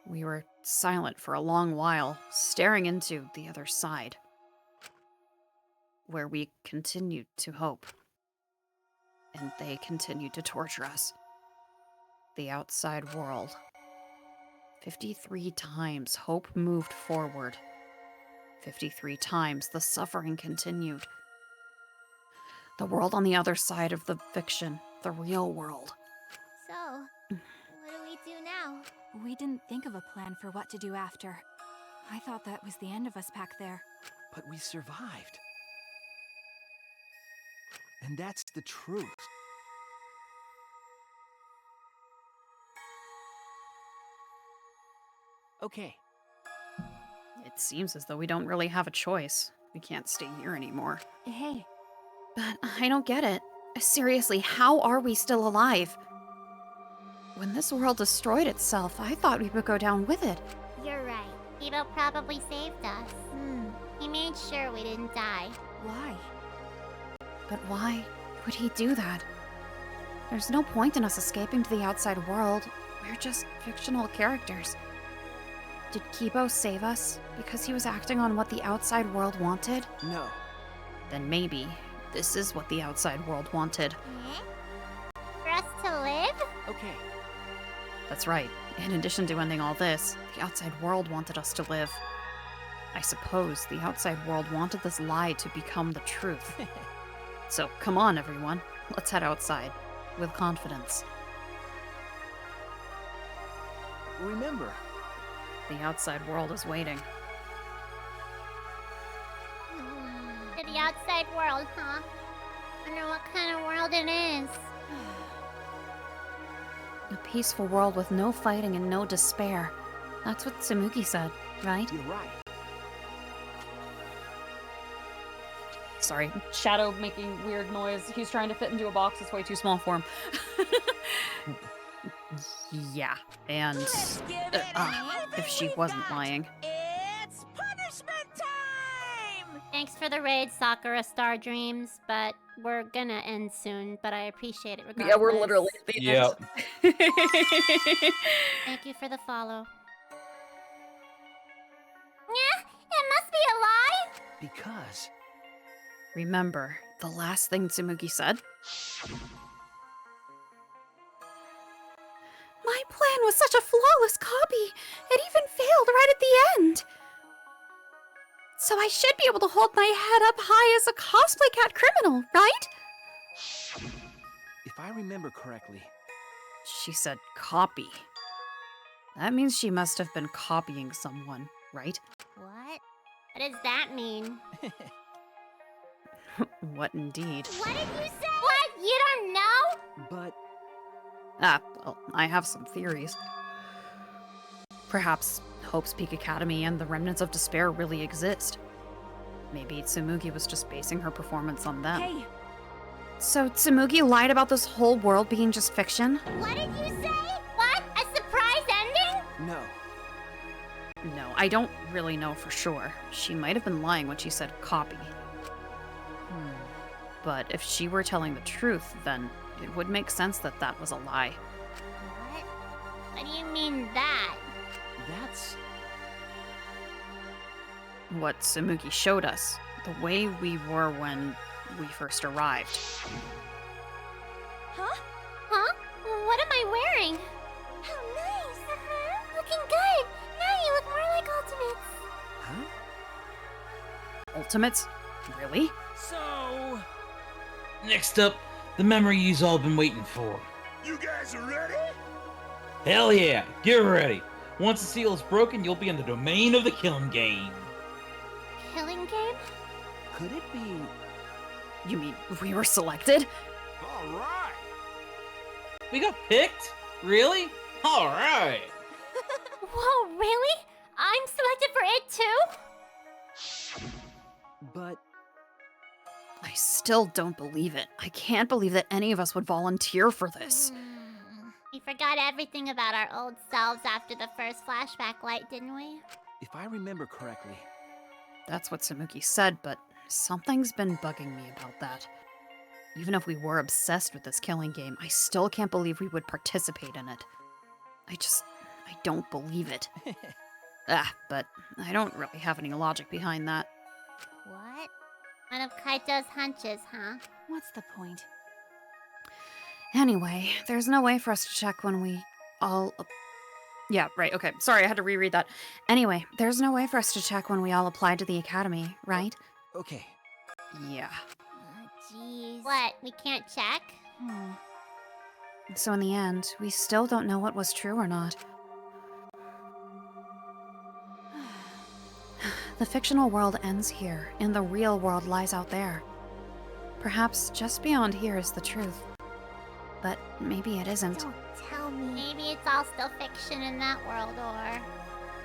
We were silent for a long while, staring into the other side, where we continued to hope. And they continued to torture us. The outside world. 53 times hope moved forward. 53 times the suffering continued. The world on the other side of the fiction, the real world. So, what do we do now? We didn't think of a plan for what to do after. I thought that was the end of us back there. But we survived. And that's the truth. Okay. It seems as though we don't really have a choice. We can't stay here anymore. Hey. But I don't get it. Seriously, how are we still alive? When this world destroyed itself, I thought we would go down with it. You're right. Evo probably saved us. He made sure we didn't die. Why? But why would he do that? There's no point in us escaping to the outside world. We're just fictional characters. Did Kibo save us because he was acting on what the outside world wanted? No. Then maybe this is what the outside world wanted. For us to live? Okay. That's right. In addition to ending all this, the outside world wanted us to live. I suppose the outside world wanted this lie to become the truth. So come on, everyone. Let's head outside. With confidence. Remember, the outside world is waiting. To the outside world, huh? Wonder what kind of world it is. A peaceful world with no fighting and no despair. That's what Tsumugi said, right? You're right. Sorry, Shadow making weird noise. He's trying to fit into a box that's way too small for him. Yeah, and if she wasn't lying. It's punishment time! Thanks for the raid, Sakura Star Dreams, but we're gonna end soon, but I appreciate it regardless. Yeah, we're literally at the end. Thank you for the follow. Yeah, it must be a lie! Because... Remember the last thing Tsumugi said? My plan was such a flawless copy. It even failed right at the end. So I should be able to hold my head up high as a cosplay cat criminal, right? If I remember correctly... She said copy. That means she must have been copying someone, right? What? What does that mean? What indeed? What did you say? What? You don't know? But... Well, I have some theories. Perhaps Hope's Peak Academy and the Remnants of Despair really exist. Maybe Tsumugi was just basing her performance on them. Hey! So Tsumugi lied about this whole world being just fiction? What did you say? What? A surprise ending? No. No, I don't really know for sure. She might have been lying when she said copy. But if she were telling the truth, then it would make sense that that was a lie. What? What do you mean that? That's... What Tsumugi showed us. The way we were when we first arrived. Huh? Huh? What am I wearing? How nice! Looking good! Now you look more like Ultimates! Huh? Ultimates? Really? So... Next up, the memory you've all been waiting for. You guys are ready? Hell yeah, get ready. Once the seal is broken, you'll be in the domain of the killing game. Killing game? Could it be... You mean we were selected? Alright! We got picked? Really? Alright! Whoa, really? I'm selected for it too? But... I still don't believe it. I can't believe that any of us would volunteer for this. We forgot everything about our old selves after the first flashback light, didn't we? If I remember correctly... That's what Tsumugi said, but something's been bugging me about that. Even if we were obsessed with this killing game, I still can't believe we would participate in it. I don't believe it. But I don't really have any logic behind that. What? One of Kaito's hunches, huh? What's the point? Anyway, there's no way for us to check when we all... Yeah, right, okay. Sorry, I had to reread that. Anyway, there's no way for us to check when we all applied to the academy, right? Okay. Yeah. Jeez. What? We can't check? So in the end, we still don't know what was true or not. The fictional world ends here, and the real world lies out there. Perhaps just beyond here is the truth. But maybe it isn't. Don't tell me. Maybe it's all still fiction in that world, or...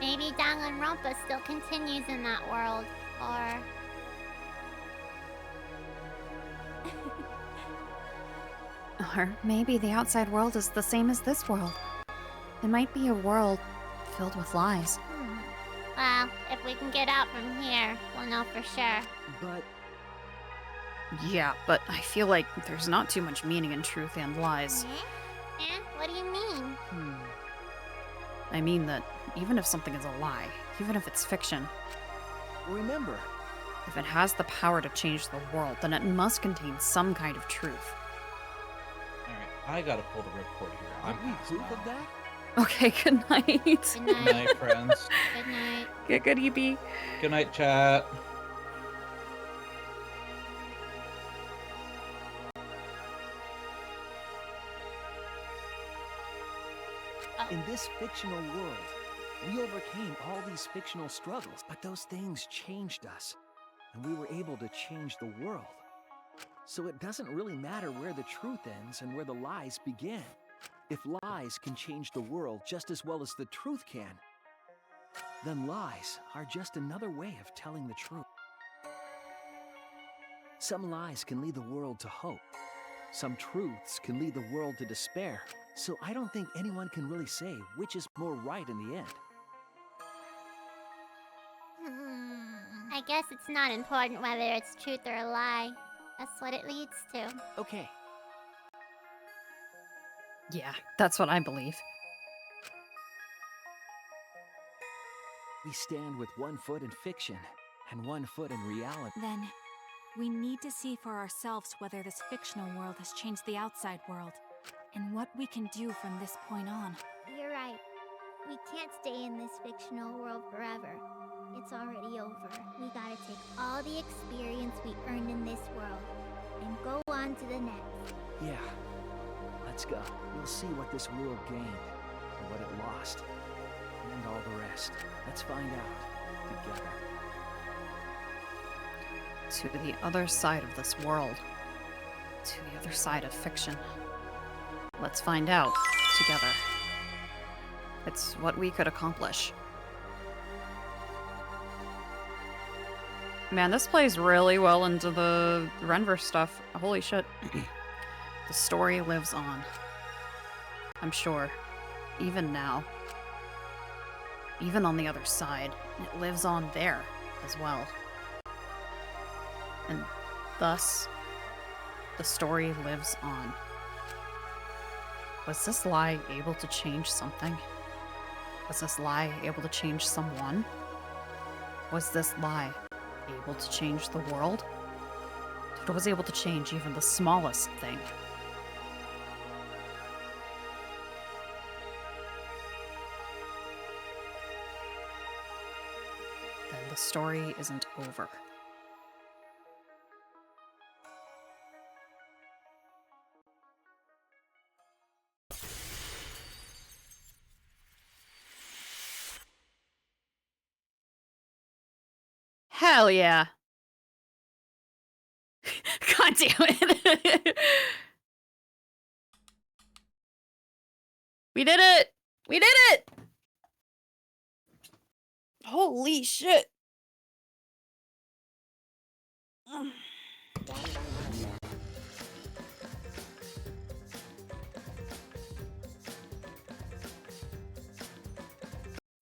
Maybe Danganronpa still continues in that world, or... Or maybe the outside world is the same as this world. It might be a world filled with lies. Well, if we can get out from here, we'll know for sure. But... Yeah, but I feel like there's not too much meaning in truth and lies. What do you mean? I mean that even if something is a lie, even if it's fiction, Remember, if it has the power to change the world, then it must contain some kind of truth. Alright, I gotta pull the ripcord here. I'm aren't we past proof that. of that? Okay, good night. Good Good night, friends. Good night. Get good, EB. Good night, chat. In this fictional world, we overcame all these fictional struggles, but those things changed us, and we were able to change the world. So it doesn't really matter where the truth ends and where the lies begin. If lies can change the world just as well as the truth can, then lies are just another way of telling the truth. Some lies can lead the world to hope. Some truths can lead the world to despair. So I don't think anyone can really say which is more right in the end. I guess it's not important whether it's truth or a lie. That's what it leads to. Okay. Yeah, that's what I believe. We stand with one foot in fiction and one foot in reality. Then, we need to see for ourselves whether this fictional world has changed the outside world, and what we can do from this point on. You're right. We can't stay in this fictional world forever. It's already over. We gotta take all the experience we earned in this world and go on to the next. Yeah. Let's go. We'll see what this world gained and what it lost. And all the rest. Let's find out together. To the other side of this world. To the other side of fiction. Let's find out together. It's what we could accomplish. Man, this plays really well into the Renverse stuff. Holy shit. The story lives on. I'm sure. Even now. Even on the other side. It lives on there as well. And thus, the story lives on. Was this lie able to change something? Was this lie able to change someone? Was this lie able to change the world? It was able to change even the smallest thing. Then the story isn't over. Hell yeah. God damn it. We did it! We did it! Holy shit.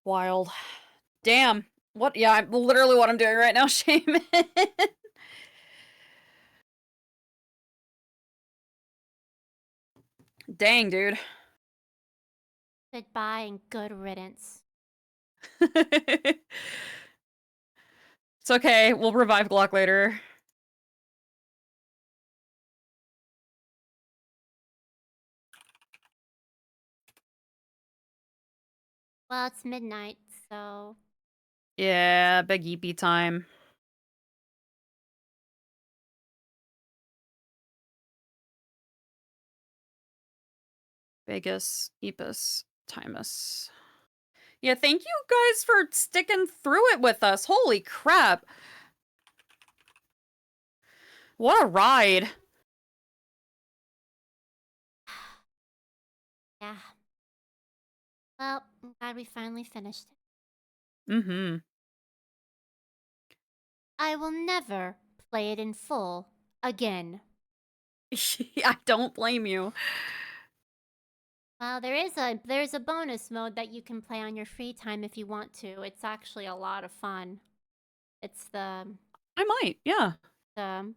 Wild. Damn. What? Yeah, I'm literally what I'm doing right now, Shaman. Dang, dude. Goodbye and good riddance. It's okay. We'll revive Glock later. Well, it's midnight, so... Yeah, big EP time. Vegas, Epus, Timus. Yeah, thank you guys for sticking through it with us. Holy crap. What a ride. Yeah. Well, I'm glad we finally finished it. Mm-hmm. I will never play it in full again. I don't blame you. Well, there's a bonus mode that you can play on your free time if you want to. It's actually a lot of fun. It's the I might, yeah.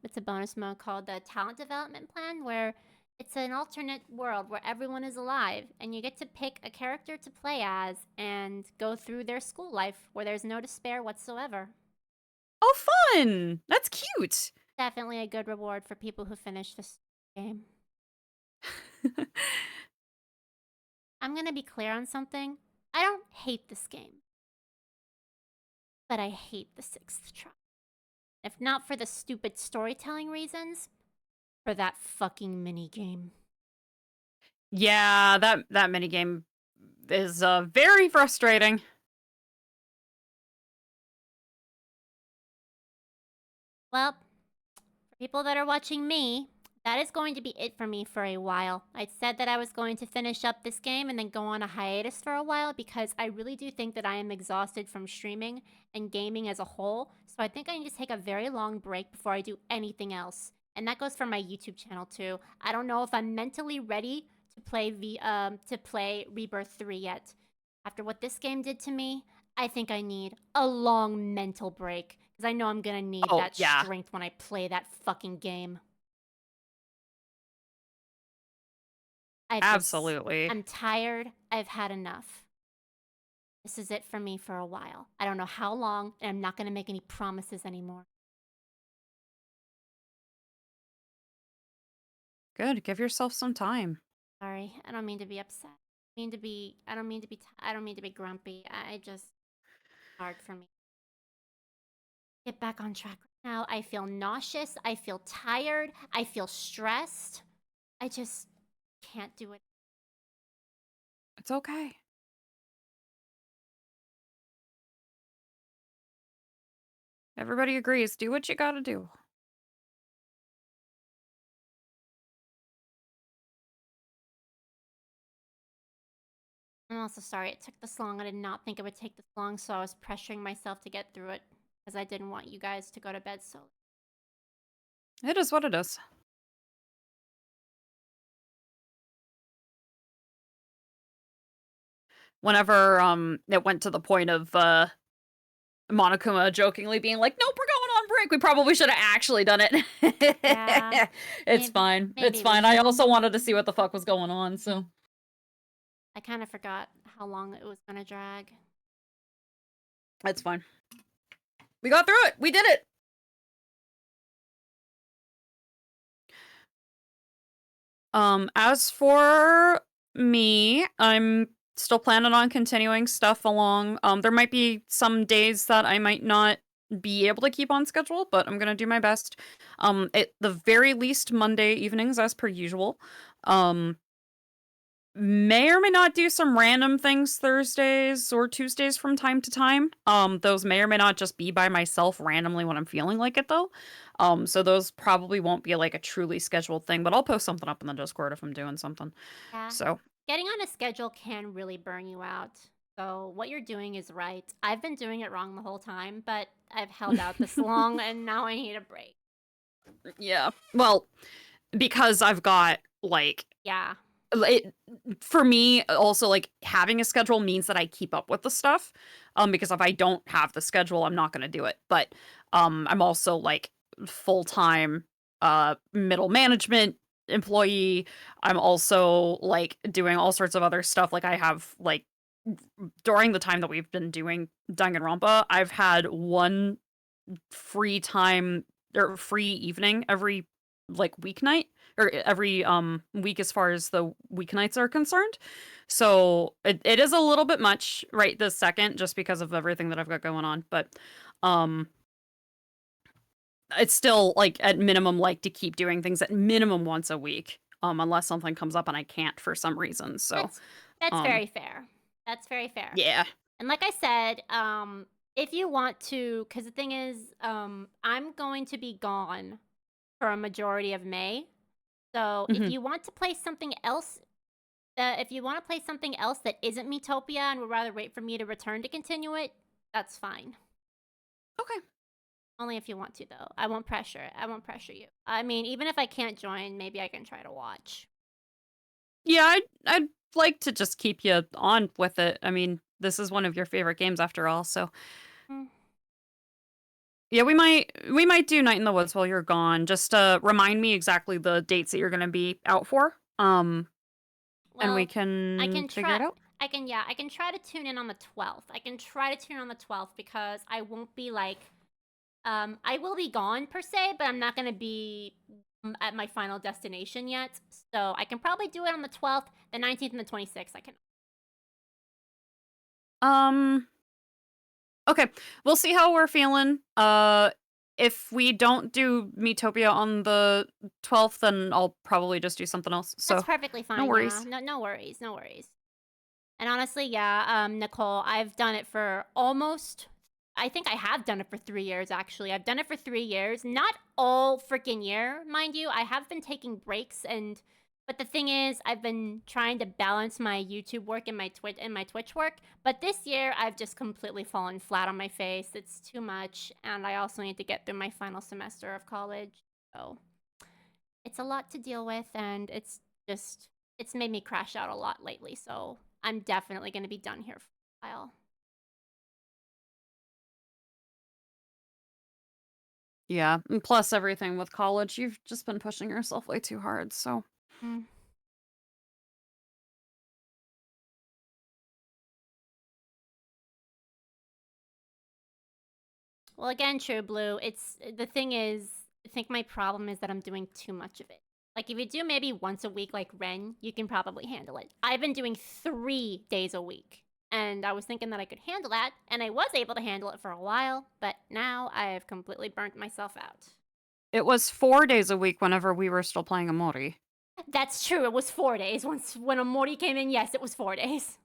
It's a bonus mode called the Talent Development Plan, where it's an alternate world where everyone is alive, and you get to pick a character to play as and go through their school life where there's no despair whatsoever. Oh, fun! That's cute. Definitely a good reward for people who finish this game. I'm gonna be clear on something. I don't hate this game. But I hate the 6th try. If not for the stupid storytelling reasons, for that fucking minigame. Yeah, that minigame is very frustrating. Well, for people that are watching me, that is going to be it for me for a while. I said that I was going to finish up this game and then go on a hiatus for a while because I really do think that I am exhausted from streaming and gaming as a whole. So I think I need to take a very long break before I do anything else. And that goes for my YouTube channel too. I don't know if I'm mentally ready to play Rebirth 3 yet. After what this game did to me, I think I need a long mental break because I know I'm gonna need that strength when I play that fucking game. Absolutely. I'm tired. I've had enough. This is it for me for a while. I don't know how long, and I'm not going to make any promises anymore. Good. Give yourself some time. Sorry, I don't mean to be upset. I don't mean to be grumpy. I just hard for me. Get back on track right now. I feel nauseous. I feel tired. I feel stressed. I just can't do it. It's okay. Everybody agrees. Do what you gotta do. I'm also sorry it took this long. I did not think it would take this long, so I was pressuring myself to get through it because I didn't want you guys to go to bed so. It is what it is. Whenever it went to the point of Monokuma jokingly being like, "Nope, we're going on break. We probably should have actually done it. Yeah, It's maybe- fine. maybe It's we fine. I should. also wanted to see what the fuck was going on, so. I kind of forgot how long it was gonna drag. That's fine. We got through it. We did it. As for me, I'm still planning on continuing stuff along. There might be some days that I might not be able to keep on schedule, but I'm gonna do my best. At the very least, Monday evenings as per usual. May or may not do some random things Thursdays or Tuesdays from time to time. Those may or may not just be by myself randomly when I'm feeling like it though. So those probably won't be like a truly scheduled thing, but I'll post something up in the Discord if I'm doing something. Yeah. So Getting on a schedule can really burn you out. So what you're doing is right. I've been doing it wrong the whole time, but I've held out this long and now I need a break. yeah. Well, because I've got like Yeah. it, for me also like having a schedule means that I keep up with the stuff. Because if I don't have the schedule, I'm not going to do it. But I'm also like full-time middle management employee. I'm also like doing all sorts of other stuff. Like I have like during the time that we've been doing Danganronpa, I've had one free time or free evening every like weeknight or every week as far as the weeknights are concerned. So it is a little bit much right this second just because of everything that I've got going on, but it's still like at minimum like to keep doing things at minimum once a week unless something comes up and I can't for some reason. So That's very fair. That's very fair. yeah. And like I said, if you want to, because the thing is, I'm going to be gone for a majority of May. So if you want to play something else, that isn't Metopia and would rather wait for me to return to continue it, that's fine. Okay. Only if you want to, though. I won't pressure you. I mean, even if I can't join, maybe I can try to watch. Yeah, I'd like to just keep you on with it. I mean, this is one of your favorite games after all, so yeah, we might do Night in the Woods while you're gone. Just remind me exactly the dates that you're going to be out for. And we can figure it out. I can try to tune in on the 12th. I can try to tune in on the 12th because I won't be like I will be gone per se, but I'm not going to be at my final destination yet. So I can probably do it on the 12th, the 19th, and the 26th. I can. Okay, we'll see how we're feeling. If we don't do Metopia on the 12th, then I'll probably just do something else. So that's perfectly fine. No worries. Yeah. No worries. No worries. And honestly, yeah, Nicole, I've done it for I think I have done it for 3 years, actually. I've done it for 3 years. Not all freaking year, mind you. I have been taking breaks, but the thing is, I've been trying to balance my YouTube work and my Twitch work. But this year, I've just completely fallen flat on my face. It's too much, and I also need to get through my final semester of college. So it's a lot to deal with, and it's made me crash out a lot lately. So I'm definitely going to be done here for a while. Yeah, and plus everything with college, you've just been pushing yourself way too hard, so. Well, again, True Blue, the thing is, I think my problem is that I'm doing too much of it. Like, if you do maybe once a week like Ren, you can probably handle it. I've been doing 3 days a week. And I was thinking that I could handle that, and I was able to handle it for a while, but now I have completely burnt myself out. It was 4 days a week whenever we were still playing Amori. That's true, it was 4 days. When Amori came in, yes, it was 4 days.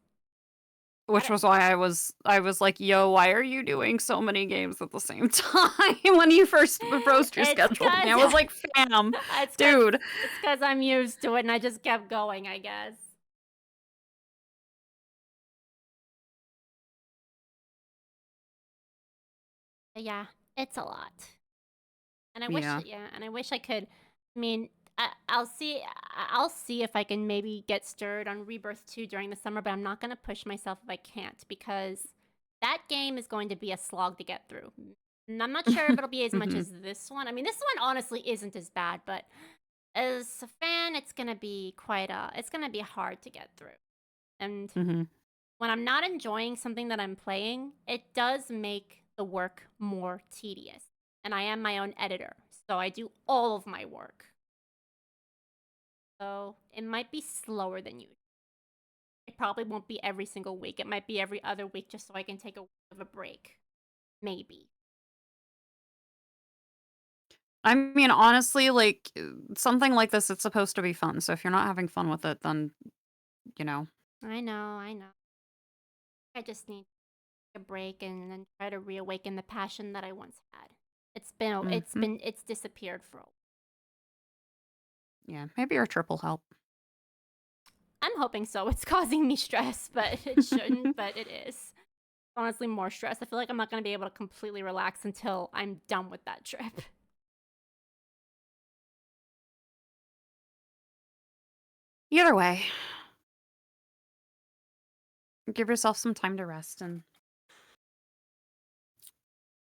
Which was why I was like, yo, why are you doing so many games at the same time when you first proposed your schedule? And I was like, fam, dude. It's because I'm used to it, and I just kept going, I guess. Yeah, it's a lot. And I wish, and I wish I could. I mean, I'll see if I can maybe get stirred on Rebirth 2 during the summer, but I'm not going to push myself if I can't, because that game is going to be a slog to get through. And I'm not sure if it'll be as much as this one. I mean, this one honestly isn't as bad, but as a fan, it's gonna be it's gonna be hard to get through. And when I'm not enjoying something that I'm playing, it does make the work more tedious. And I am my own editor, so I do all of my work. So it might be slower than usual. It probably won't be every single week. It might be every other week just so I can take a week of a break. Maybe. I mean, honestly, like, something like this, it's supposed to be fun. So if you're not having fun with it, then, you know. I know. I just need a break and then try to reawaken the passion that I once had. It's disappeared for a while. Yeah, maybe your trip will help. I'm hoping so. It's causing me stress, but it shouldn't, but it is. Honestly, more stress. I feel like I'm not going to be able to completely relax until I'm done with that trip. Either way, give yourself some time to rest, and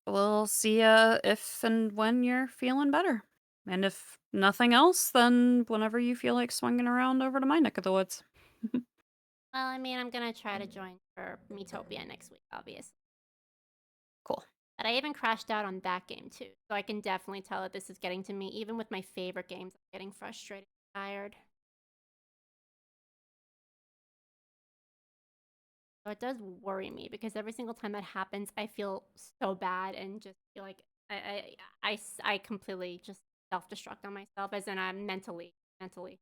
we'll see ya if and when you're feeling better. And if nothing else, then whenever you feel like swinging around over to my neck of the woods. Well, I mean, I'm going to try to join for Metopia next week, obviously. Cool. But I even crashed out on that game, too. So I can definitely tell that this is getting to me. Even with my favorite games, I'm getting frustrated and tired. So it does worry me because every single time that happens, I feel so bad and just feel like I completely just self-destruct on myself, as in I'm mentally. Mentally.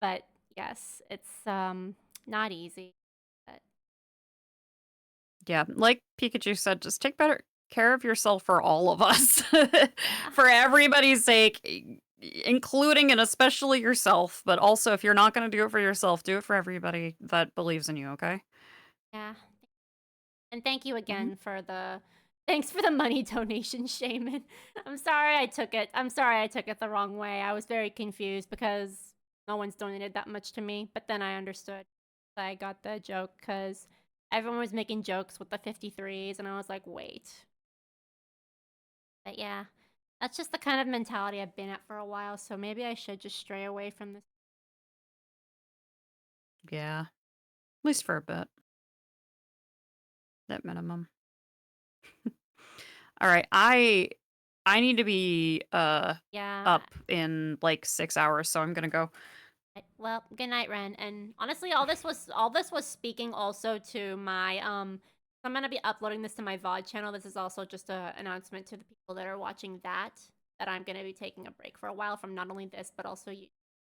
But yes, it's not easy. But Yeah, like Pikachu said, just take better care of yourself for all of us. For everybody's sake, including and especially yourself. But also, if you're not going to do it for yourself, do it for everybody that believes in you, okay? yeah. And thank you again for the thanks for the money donation, Shaman. I'm sorry I took it. I'm sorry I took it the wrong way. I was very confused because no one's donated that much to me, but then I understood. I got the joke because everyone was making jokes with the 53s, and I was like, wait. But yeah, that's just the kind of mentality I've been at for a while, so maybe I should just stray away from this. Yeah. At least for a bit. At minimum. All right, I need to be Yeah. up in like 6 hours, so I'm gonna go. Well, good night, Ren. And honestly, all this was speaking also to my I'm gonna be uploading this to my VOD channel. This is also just an announcement to the people that are watching that I'm gonna be taking a break for a while from not only this but also you.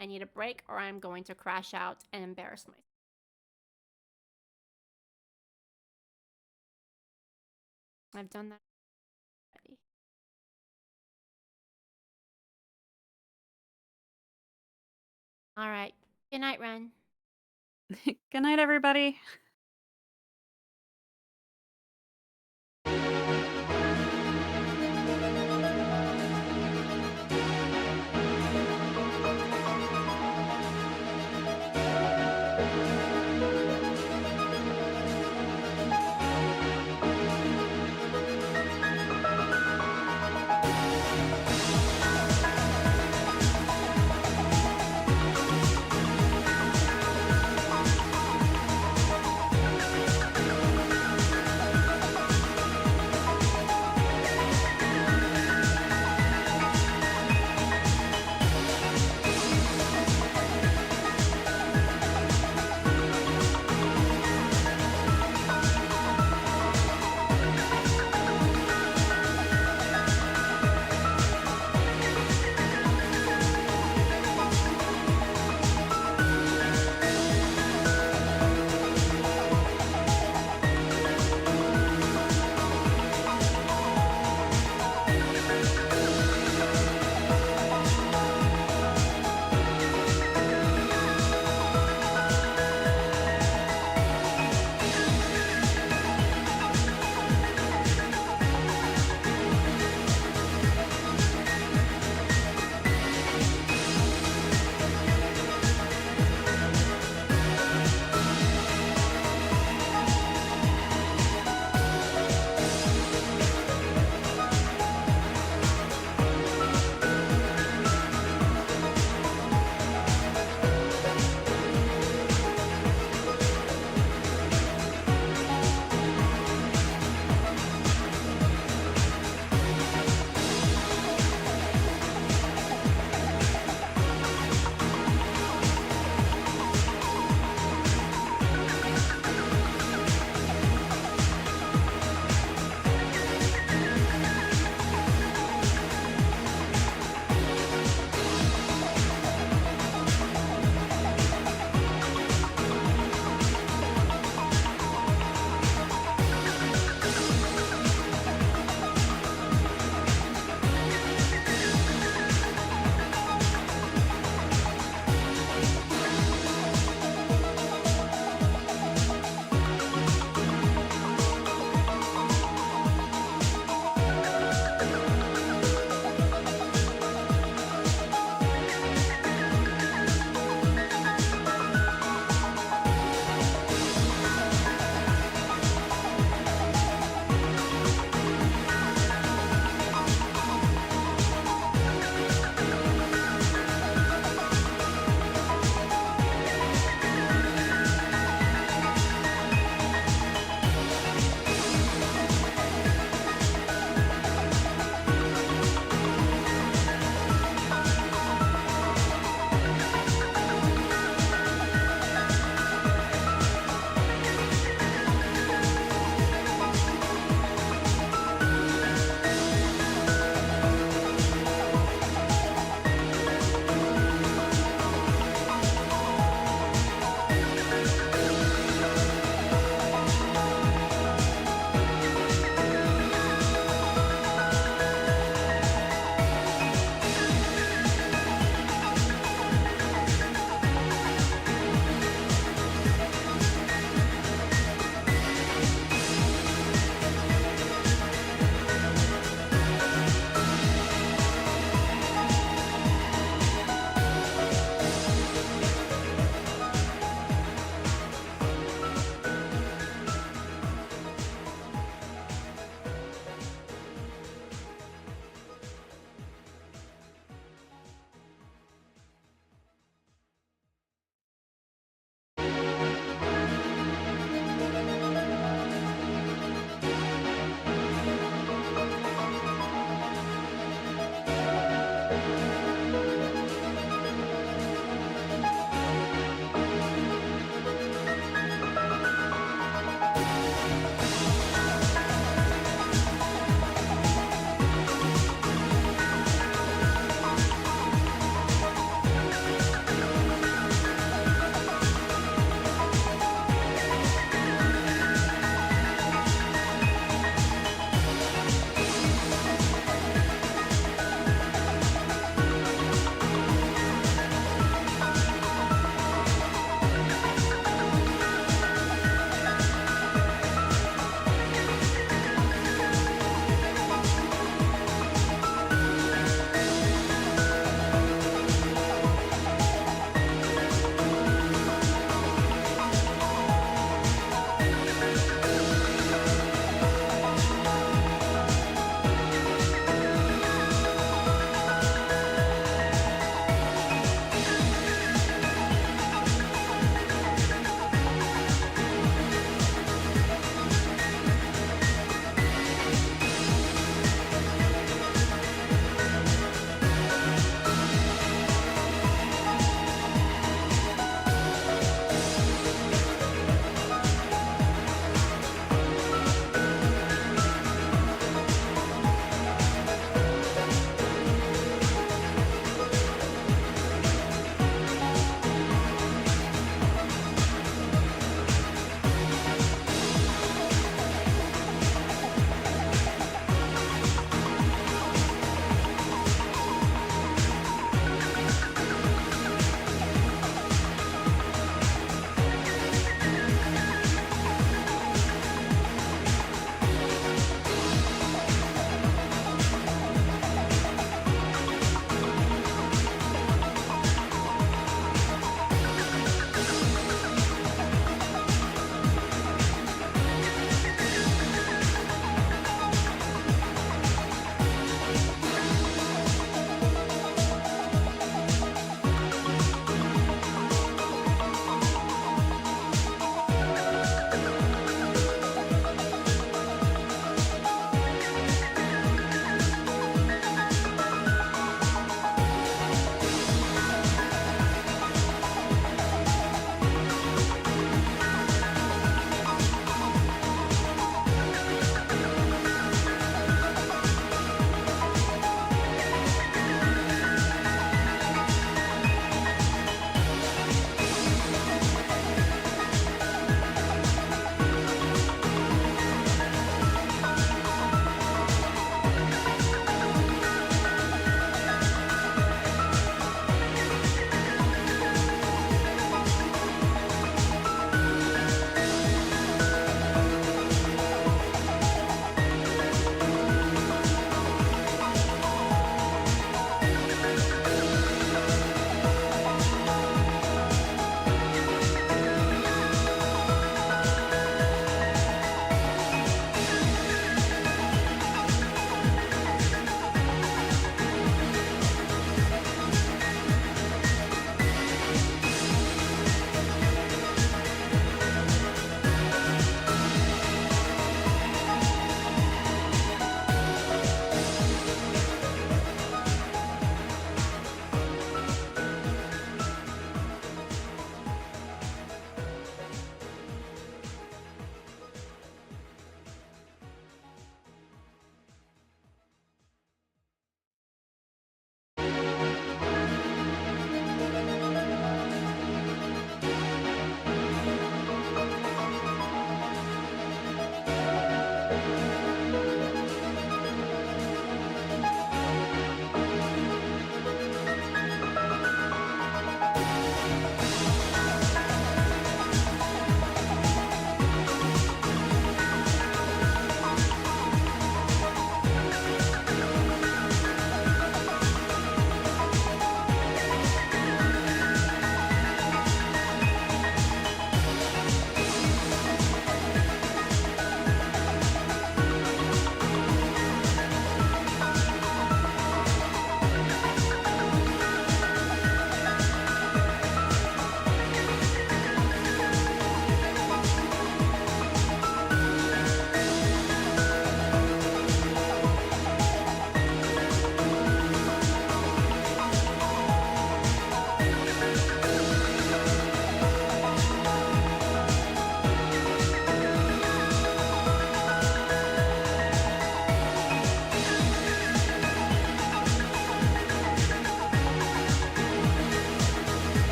I need a break, or I'm going to crash out and embarrass myself. I've done that already. All right. Good night, Ren. Good night, everybody.